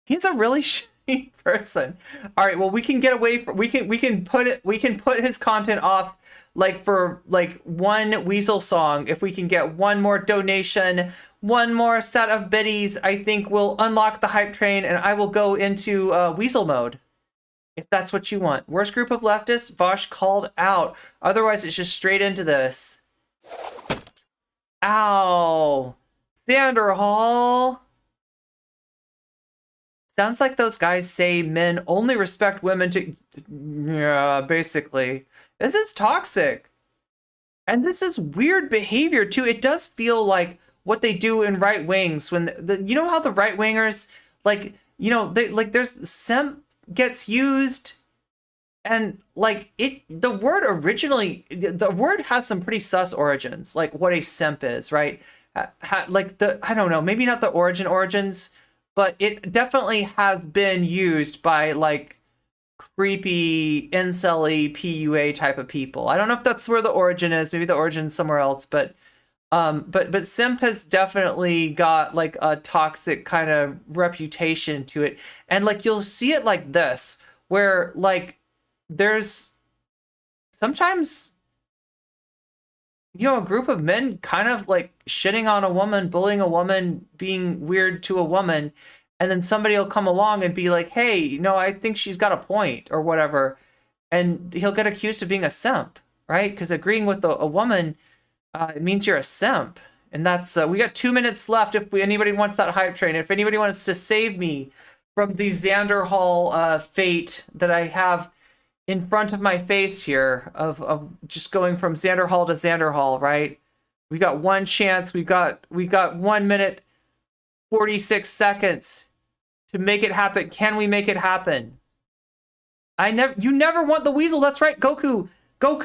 He's a really shitty person. All right, well, we can get away from, we can put his content off like for like one Weasel song, if we can get one more donation, one more set of biddies, I think we'll unlock the hype train and I will go into Weasel mode. If that's what you want. Worst group of leftists, Vaush called out. Otherwise, it's just straight into this. Ow. Xanderhal. Sounds like those guys say men only respect women to... Yeah, basically. This is toxic. And this is weird behavior, too. It does feel like what they do in right wings. When you know how the right wingers, like, you know, they, like there's simp gets used, and like the word originally, the word has some pretty sus origins, like what a simp is, right? Like I don't know, maybe not the origins, but it definitely has been used by like creepy incel-y PUA type of people. I don't know if that's where the origin is, maybe the origin's somewhere else, but simp has definitely got like a toxic kind of reputation to it. And like you'll see it like this, where like there's sometimes, you know, a group of men kind of like shitting on a woman, bullying a woman, being weird to a woman, and then somebody will come along and be like, hey, you know, I think she's got a point or whatever, and he'll get accused of being a simp, right? Because agreeing with a woman it means you're a simp. And that's we got 2 minutes left if anybody wants that hype train. If anybody wants to save me from the Xanderhal fate that I have in front of my face here of just going from Xanderhal to Xanderhal, right? We got one chance. We got 1 minute 46 seconds to make it happen. Can we make it happen? You never want the weasel. That's right, Goku.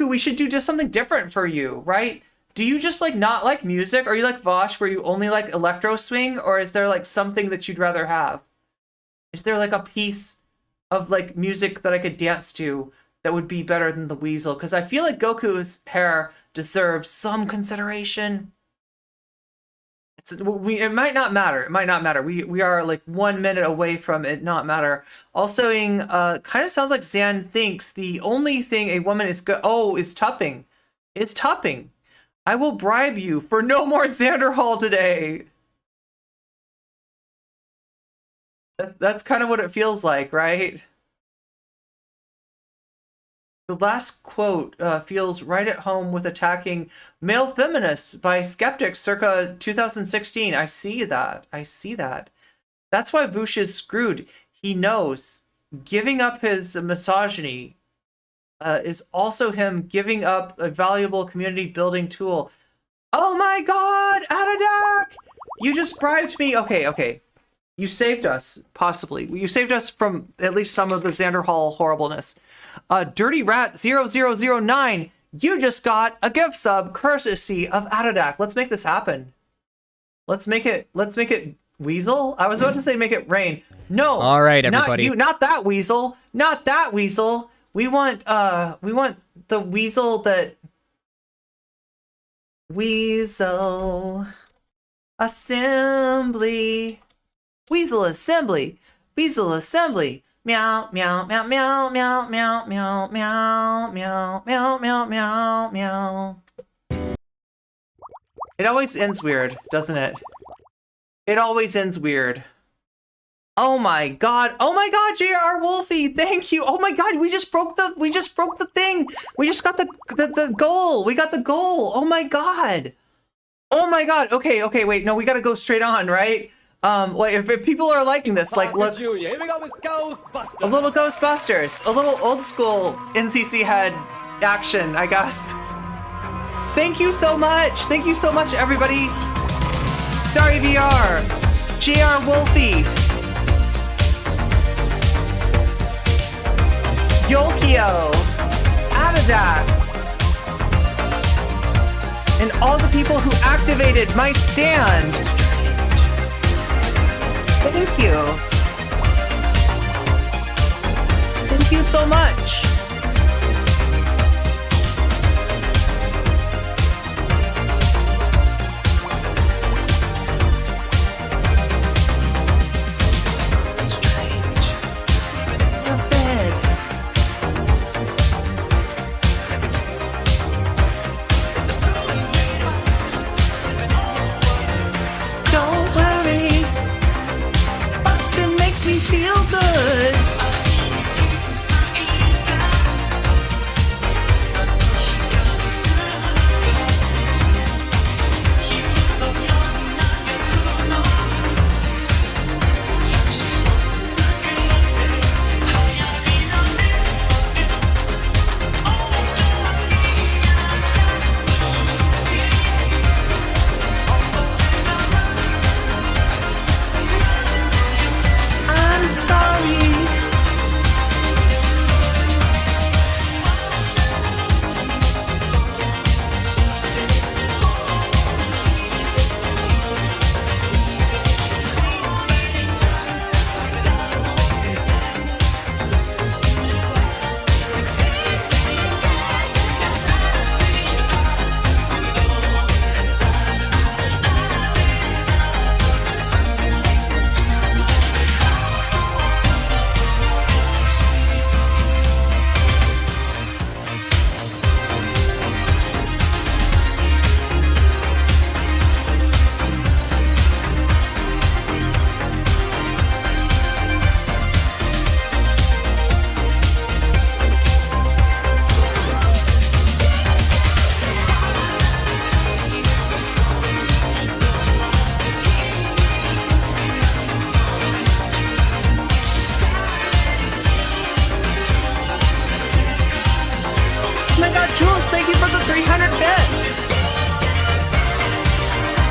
We should do just something different for you, right? Do you just like not like music? Are you like Vaush where you only like electro swing? Or is there like something that you'd rather have? Is there like a piece of like music that I could dance to that would be better than the weasel? Because I feel like Goku's hair deserves some consideration. It might not matter. It might not matter. We are like 1 minute away from it not matter. Also, kind of sounds like Xan thinks the only thing a woman is good. Oh, is tupping. Is tupping. I will bribe you for no more Xanderhal today. That's kind of what it feels like, right? The last quote feels right at home with attacking male feminists by skeptics circa 2016. I see that. That's why Vaush is screwed. He knows giving up his misogyny is also him giving up a valuable community building tool. Oh my god, Adadak! You just bribed me. Okay. You saved us, possibly. You saved us from at least some of the Xanderhal horribleness. Dirty Rat 0009, you just got a gift sub courtesy of Adadak. Let's make this happen. Let's make it Weasel? I was about to say make it rain. No. All right, everybody. Not you, not that Weasel. Not that Weasel. We want the Weasel that Weasel Assembly. Weasel Assembly. Weasel Assembly. Meow, meow, meow, meow, meow, meow, meow, meow, meow, meow, meow, meow, meow. It always ends weird, doesn't it? It always ends weird. Oh my god, JR Wolfie, thank you. Oh my god, we just broke the thing. We just got the goal. We got the goal. Oh my god. Okay, wait, no, we gotta go straight on, right? Like if people are liking this, like look, Here we go with Ghostbusters. a little Ghostbusters, a little old school NCC head action, I guess. Thank you so much, everybody. Starry VR, JR Wolfie, Yolkio, Adadak, and all the people who activated my stand. Thank you. Thank you so much.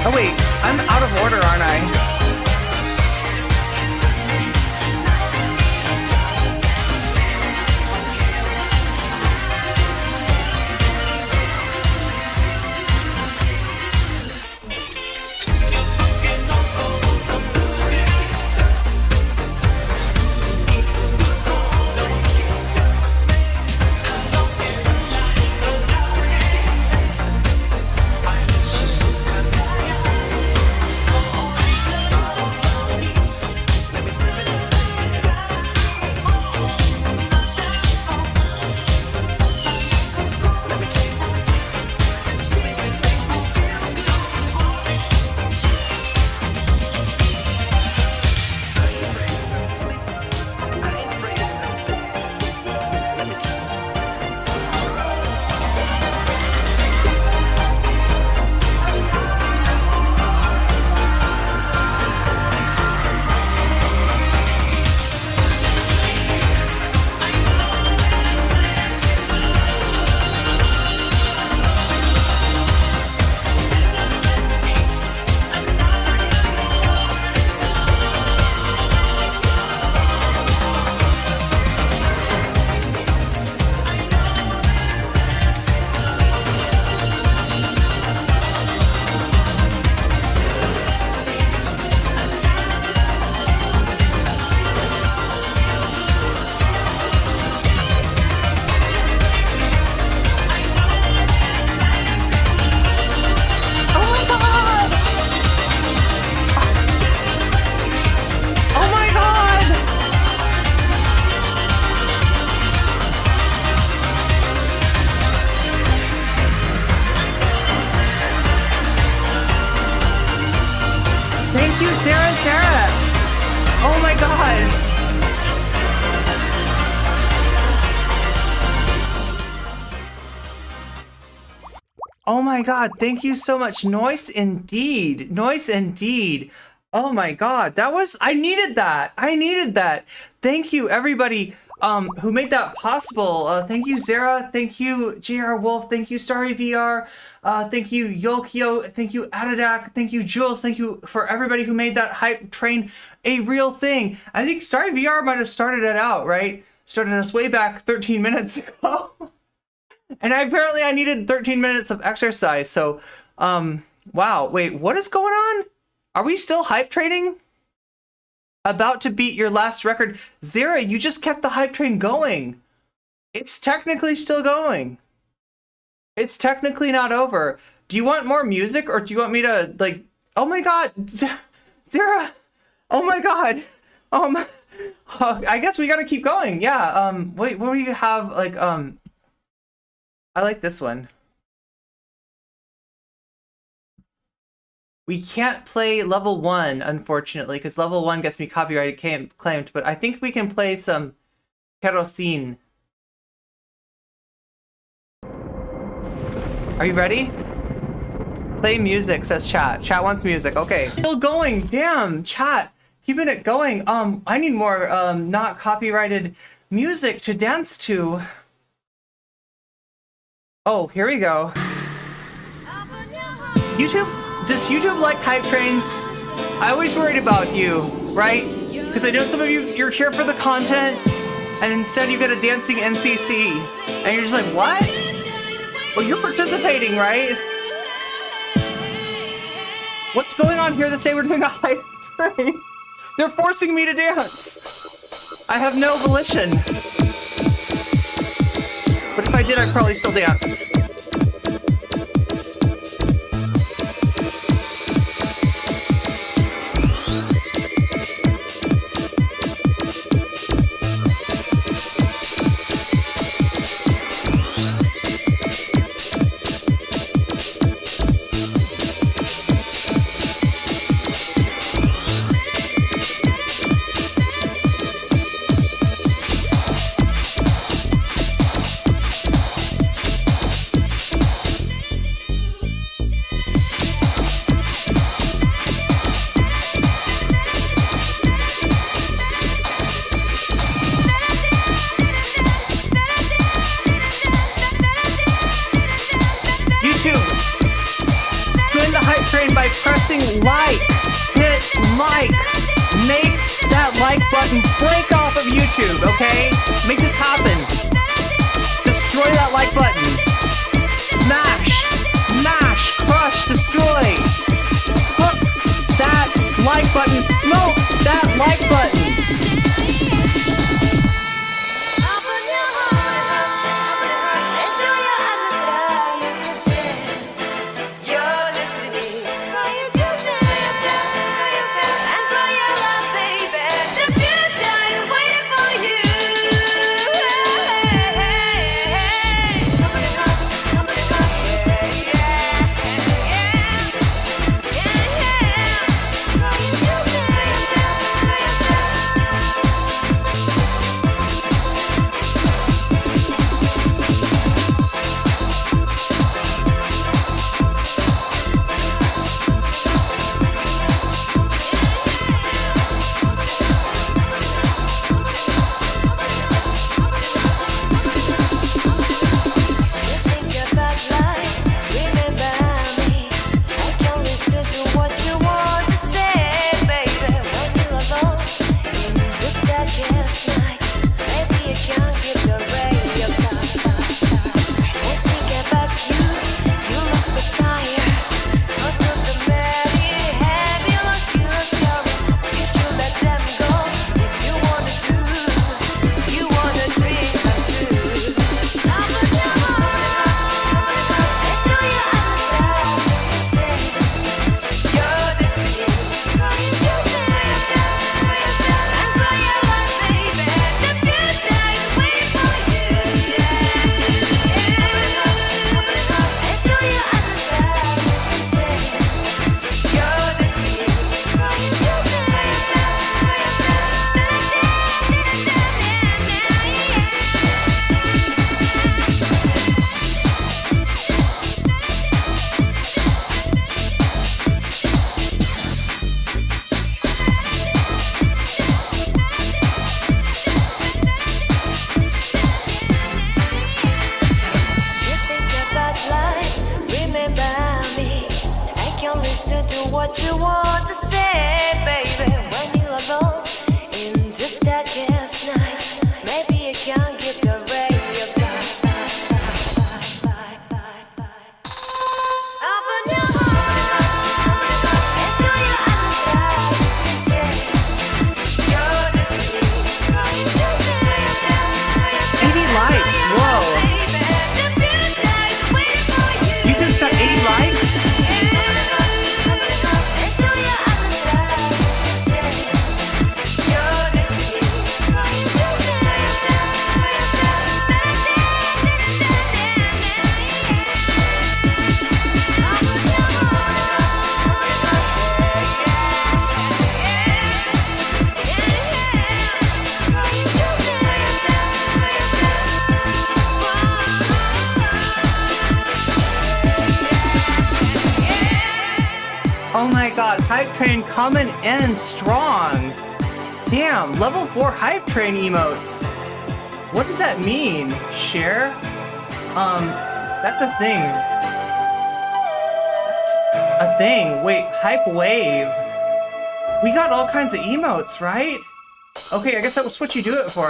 Oh wait, I'm out of order, aren't I? Thank you, Sarah Sarax. Oh my god. Oh my god, thank you so much. Noise indeed. Noise indeed. Oh my god, that was, I needed that. I needed that. Thank you everybody who made that possible. Thank you Zara, thank you JR Wolf, thank you Starry VR, thank you Yolkio, thank you Adadak, thank you Jules, thank you for everybody who made that hype train a real thing. I think Starry VR might have started it out, right? Started us way back 13 minutes ago. And apparently I needed 13 minutes of exercise, so, wow, wait, what is going on? Are we still hype training? About to beat your last record. Zara, you just kept the hype train going. It's technically still going. It's technically not over. Do you want more music, or do you want me to, like, oh my god, Zara, oh my god. I guess we gotta keep going, yeah, wait, what do you have, like, I like this one. We can't play level 1, unfortunately, because level 1 gets me copyrighted claimed, but I think we can play some kerosene. Are you ready? Play music, says chat. Chat wants music, okay. Still going, damn, chat. Keeping it going. I need more not copyrighted music to dance to. Oh, here we go. YouTube? Does YouTube like hype trains? I always worried about you, right? Because I know some of you, you're here for the content, and instead you get a dancing NCC. And you're just like, what? Well, you're participating, right? What's going on here that say we're doing a hype train? They're forcing me to dance. I have no volition. But if I did, I'd probably still dance. pressing like. Hit like. Make that like button break off of YouTube, okay? Make this happen. Destroy that like button. Mash, mash, crush, destroy. Hook that like button. Smoke that like button. Oh my god, Hype Train coming in strong. Damn, level 4 Hype Train emotes. What does that mean? Share? That's a thing. That's a thing. Wait, Hype Wave. We got all kinds of emotes, right? Okay, I guess that's what you do it for.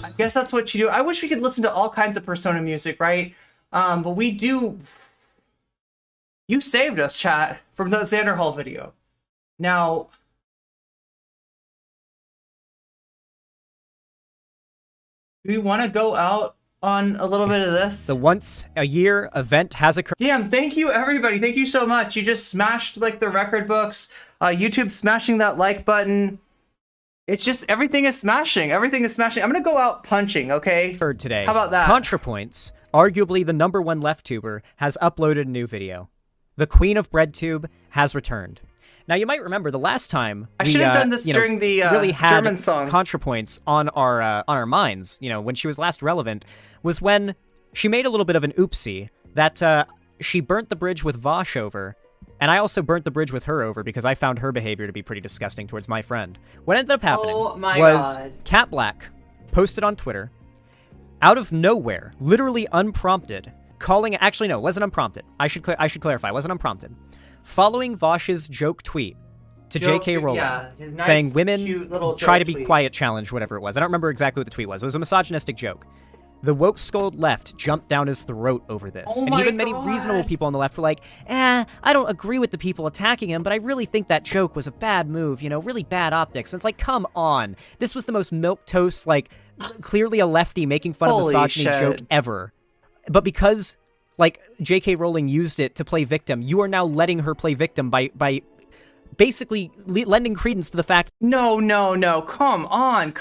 I guess that's what you do. I wish we could listen to all kinds of Persona music, right? But we do... You saved us, chat, from the Xanderhal video. Now... do we want to go out on a little bit of this? The once-a-year event has occurred. Damn, thank you, everybody. Thank you so much. You just smashed, like, the record books. YouTube smashing that like button. It's just, everything is smashing. Everything is smashing. I'm gonna go out punching, okay? Today. How about that? Contrapoints, arguably the #1 left tuber, has uploaded a new video. The Queen of BreadTube has returned. Now, you might remember the last time I should have done this during the really had German song. Contrapoints on our minds, when she was last relevant, was when she made a little bit of an oopsie that she burnt the bridge with Vaush over, and I also burnt the bridge with her over because I found her behavior to be pretty disgusting towards my friend. What ended up happening was Kat Blaque posted on Twitter, out of nowhere, literally unprompted, calling... Actually, no, it wasn't unprompted. I should clarify, it wasn't unprompted. Following Vaush's joke tweet to J.K. Rowling, nice, saying women try to be tweet. quiet challenge, whatever it was. I don't remember exactly what the tweet was. It was a misogynistic joke. The woke scold left jumped down his throat over this. Oh and my even many God. reasonable people on the left were like, I don't agree with the people attacking him, but I really think that joke was a bad move, you know, really bad optics. And it's like, come on. This was the most milquetoast, like, clearly a lefty making fun of Holy misogyny shit. joke ever. But because, like, J.K. Rowling used it to play victim, you are now letting her play victim by basically lending credence to the fact... No, come on.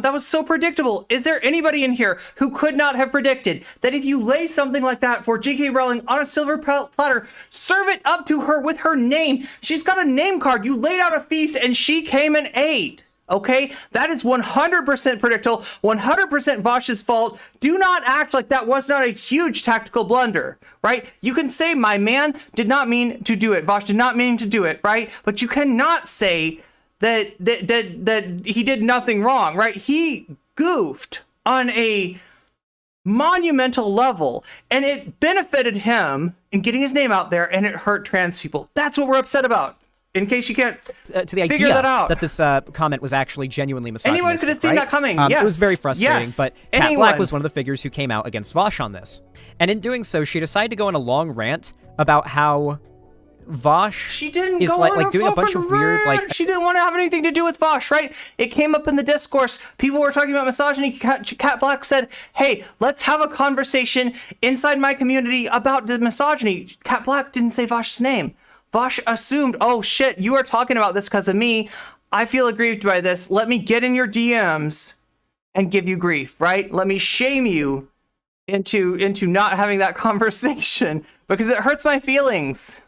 That was so predictable. Is there anybody in here who could not have predicted that if you lay something like that for J.K. Rowling on a silver platter, serve it up to her with her name? She's got a name card. You laid out a feast and she came and ate. Okay? That is 100% predictable, 100% Vaush's fault. Do not act like that was not a huge tactical blunder, right? You can say, my man did not mean to do it. Vaush did not mean to do it, right? But you cannot say that he did nothing wrong, right? He goofed on a monumental level, and it benefited him in getting his name out there, and it hurt trans people. That's what we're upset about. In case you can't to the idea figure that out. That this comment was actually genuinely misogynistic. Anyone could have seen that coming. Yes. It was very frustrating, Yes. but Kat Anyone. Blaque was one of the figures who came out against Vaush on this. And in doing so, she decided to go on a long rant about how Vaush She didn't is go like on doing a bunch of fucking weird, like... rant. She didn't want to have anything to do with Vaush, right? It came up in the discourse. People were talking about misogyny. Kat Blaque said, hey, let's have a conversation inside my community about the misogyny. Kat Blaque didn't say Vaush's name. Vaush assumed, oh shit, you are talking about this because of me. I feel aggrieved by this. Let me get in your DMs and give you grief, right? Let me shame you into not having that conversation because it hurts my feelings.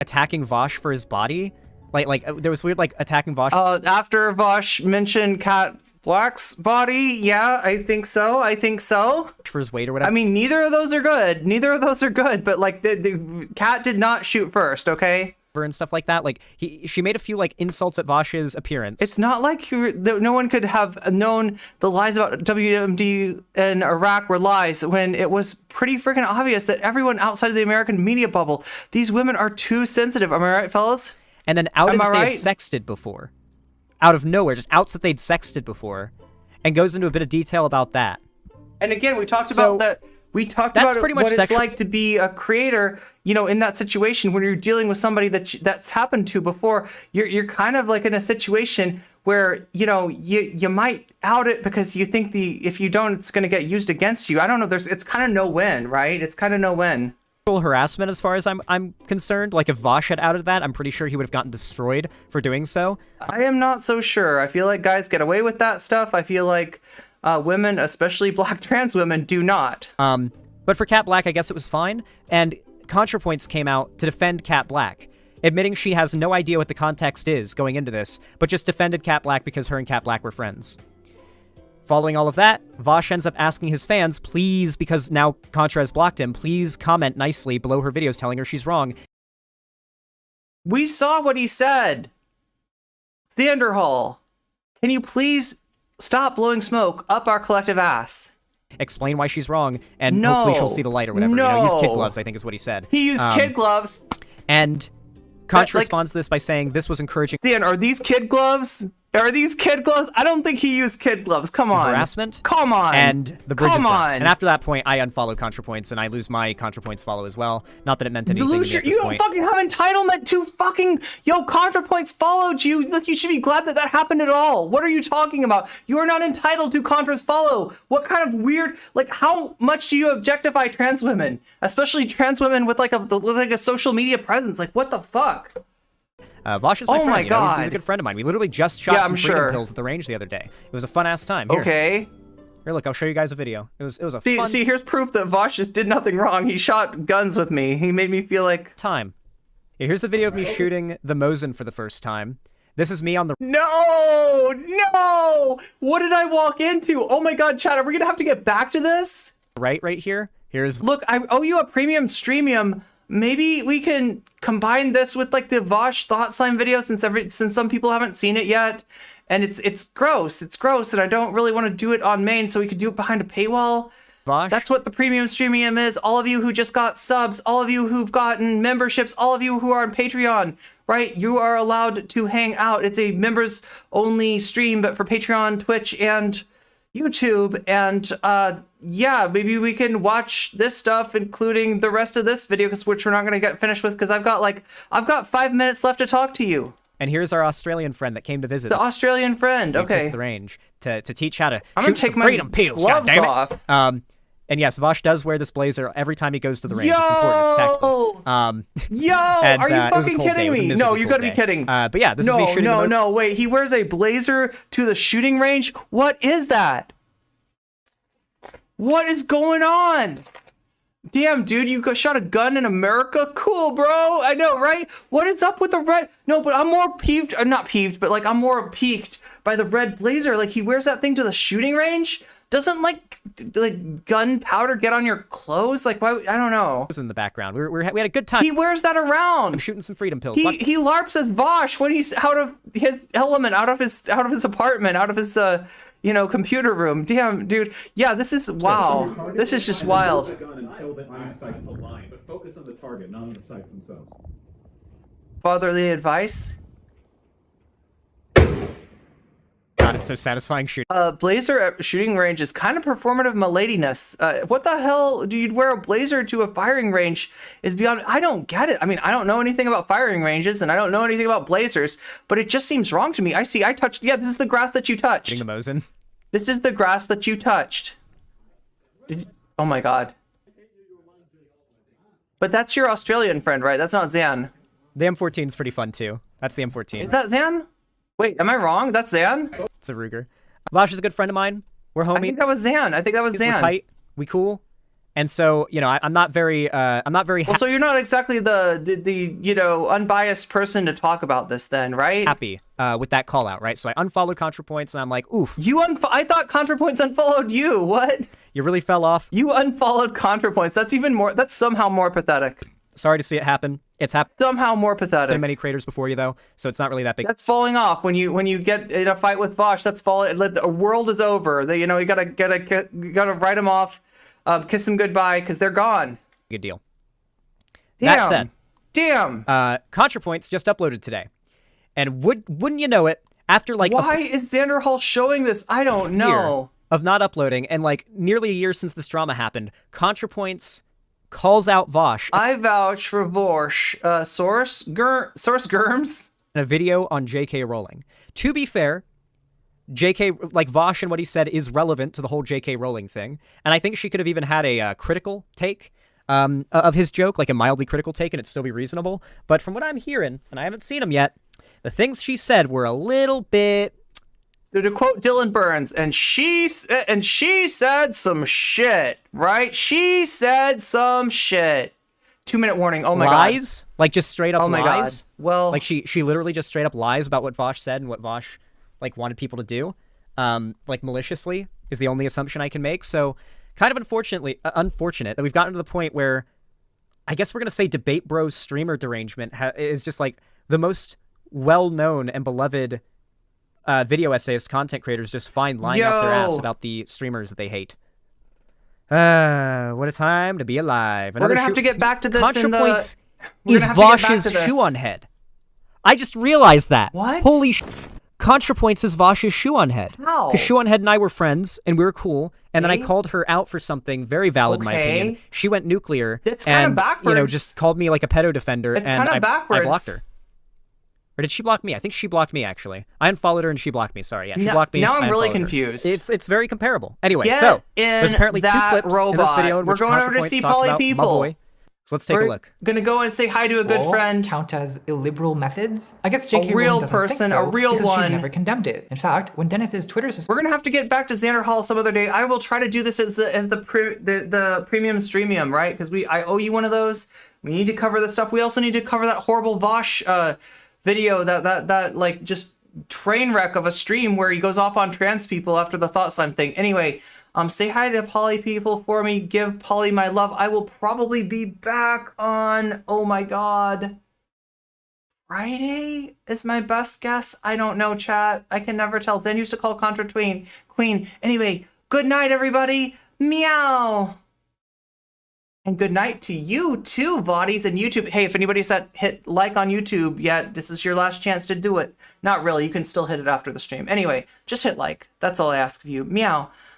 Attacking Vaush for his body? Like there was weird, like, attacking Vaush... After Vaush mentioned Kat Blaque's body, yeah, I think so. For his weight or whatever. I mean, neither of those are good, but, like, the Kat did not shoot first, okay? And stuff like that. Like, she made a few, like, insults at Vaush's appearance. It's not like no one could have known the lies about WMD in Iraq were lies when it was pretty freaking obvious that everyone outside of the American media bubble, these women are too sensitive. Am I right, fellas? And then outed that they right? had sexted before. Out of nowhere, just outs that they'd sexted before. And goes into a bit of detail about that. And again, we talked about that. We talked about pretty much what it's like to be a creator, you know, in that situation when you're dealing with somebody that's happened to before. You're kind of like in a situation where, you know, you might out it because you think if you don't, it's going to get used against you. I don't know. It's kind of no win, right? It's kind of no win. Harassment, as far as I'm concerned. Like, if Vaush had outed that, I'm pretty sure he would have gotten destroyed for doing so. I am not so sure. I feel like guys get away with that stuff. I feel like women, especially Black trans women, do not. But for Kat Blaque, I guess it was fine. And Contrapoints came out to defend Kat Blaque, admitting she has no idea what the context is going into this, but just defended Kat Blaque because her and Kat Blaque were friends. Following all of that, Vaush ends up asking his fans, please, because now Contra has blocked him, please comment nicely below her videos telling her she's wrong. We saw what he said. Xanderhal, can you please stop blowing smoke up our collective ass? Explain why she's wrong, and hopefully she'll see the light or whatever. No. You know, use kid gloves, I think is what he said. He used kid gloves. And Contra responds to this by saying this was encouraging... Stian, are these kid gloves? Are these kid gloves? I don't think he used kid gloves. Come on. Harassment. Come on. And the bridge is Come burnt. on. And after that point, I unfollow Contrapoints, and I lose my Contrapoints follow as well. Not that it meant anything to me at this You don't point. fucking have entitlement to fucking... Yo, Contrapoints followed you. Look, you should be glad that happened at all. What are you talking about? You are not entitled to Contra's follow. What kind of weird... Like, how much do you objectify trans women? Especially trans women with like a social media presence. Like, what the fuck? Vaush is my friend. My you know, God. he's a good friend of mine. We literally just shot some freedom sure. pills at the range the other day. It was a fun-ass time. Here. Okay. Here, look, I'll show you guys a video. It was a fun... See, here's proof that Vaush just did nothing wrong. He shot guns with me. He made me feel like... time. Yeah, here's the video of me shooting the Mosin for the first time. This is me on the... No! What did I walk into? Oh my God, Chad, are we gonna have to get back to this? Right here. Here's... Look, I owe you a premium streamium. Maybe we can combine this with like the Vaush thought slime video since some people haven't seen it yet. And it's gross. It's gross, and I don't really want to do it on main, so we could do it behind a paywall. Vaush? That's what the premium streamium is. All of you who just got subs, all of you who've gotten memberships, all of you who are on Patreon, right? You are allowed to hang out. It's a members only stream, but for Patreon, Twitch, and YouTube. And yeah, maybe we can watch this stuff, including the rest of this video, which we're not going to get finished with, because I've got 5 minutes left to talk to you. And here's our Australian friend that came to visit. The Australian friend, okay. To the range to teach how to I'm shoot gonna take some freedom my pills, gloves goddammit. off. And yes, Vaush does wear this blazer every time he goes to the range. It's important. It's tactical. Yo, and, are you it was a fucking cold day. kidding It was a me? miserable No, you cold gotta be day. kidding. But yeah, this is me shooting the No, wait. He wears a blazer to the shooting range? What is that? What is going on? Damn, dude, you shot a gun in America? Cool, bro. I know, right? What is up with the red? No, but I'm more peeved, or not peeved, but like I'm more piqued by the red blazer. Like he wears that thing to the shooting range? Doesn't like gunpowder get on your clothes? Like why? I don't know. Was in the background. We had a good time. He wears that around. I'm shooting some freedom pills. He LARPs as Vaush when he's out of his element, out of his apartment, out of his computer room. Damn, dude. Yeah, this is wow. This is just wild. Fatherly advice. God, it's so satisfying shooting. Blazer at shooting range is kind of performative miladiness. What the hell do you wear a blazer to a firing range is beyond... I don't get it. I mean, I don't know anything about firing ranges, and I don't know anything about blazers, but it just seems wrong to me. I touched... Yeah, this is the grass that you touched. Getting the Mosin. This is the grass that you touched. Oh my god. But that's your Australian friend, right? That's not Zan. The M14 is pretty fun, too. That's the M14. Is that Zan? Wait, am I wrong? That's Zan? It's a Ruger. Vaush is a good friend of mine. We're homies. I think that was Zan. We're tight. We cool. And so, I'm not very well, so you're not exactly the unbiased person to talk about this then, right? Happy with that call out, right? So I unfollowed Contrapoints and I'm like, oof. I thought Contrapoints unfollowed you. What? You really fell off. You unfollowed Contrapoints. That's somehow more pathetic. Sorry to see it happen. It's happened. Somehow more pathetic. Been many creators before you though, so it's not really that big. That's falling off when you get in a fight with Vaush. That's falling. The world is over. You gotta write them off, kiss them goodbye because they're gone. Good deal. Damn. That said, damn. Contrapoints just uploaded today, and wouldn't you know it? After like why is Xanderhal showing this? I don't know. Of not uploading and like nearly a year since this drama happened, Contrapoints calls out Vaush. I vouch for Vaush. Source Germs. A video on J.K. Rowling. To be fair, Vaush and what he said is relevant to the whole J.K. Rowling thing, and I think she could have even had a critical take of his joke, like a mildly critical take, and it'd still be reasonable. But from what I'm hearing, and I haven't seen him yet, the things she said were a little bit... So to quote Dylan Burns, and she said some shit, right? She said some shit. 2-minute warning. Oh my god. Lies? Like just straight up lies? Oh my god. Well, like she literally just straight up lies about what Vaush said and what Vaush wanted people to do. Maliciously is the only assumption I can make. So kind of unfortunate that we've gotten to the point where I guess we're going to say Debate Bros streamer derangement is just like the most well-known and beloved video essayist content creators just find lying out their ass about the streamers that they hate. What a time to be alive. We're gonna have to get back to this. Contrapoints is Vaush's shoe on head. I just realized that. What? Holy Contrapoints is Vaush's shoe on head. How? Because Shoe on Head and I were friends and we were cool, and then I called her out for something very valid in my opinion. She went nuclear. It's kind of backwards. Just called me like a pedo defender, it's and kind of backwards. I blocked her. Or did she block me? I think she blocked me, actually. I unfollowed her and she blocked me. Sorry, yeah, she blocked me. Now I'm really confused. It's very comparable. Anyway, so there's apparently 2 clips in this video in we're which going over to Contrapoints see talks poly about people. my boy. So let's take a look. Gonna go and say hi to a good friend. Count as illiberal methods? I guess J.K. A real Rowling doesn't person, think so, a real because one. She's never condemned it. In fact, when Dennis's Twitter We're gonna have to get back to Xanderhal some other day. I will try to do this as the premium streamium, right? Because I owe you one of those. We need to cover this stuff. We also need to cover that horrible Vaush video that like just train wreck of a stream where he goes off on trans people after the thought slime thing. Anyway, say hi to poly people for me. Give Polly my love. I will probably be back on, oh my god, Friday is my best guess. I don't know, chat. I can never tell. Zen used to call Contra Queen. Anyway, good night, everybody. Meow. And good night to you too, Vaudies and YouTube. Hey, if anybody's hit like on YouTube yet, this is your last chance to do it. Not really, you can still hit it after the stream. Anyway, just hit like. That's all I ask of you. Meow.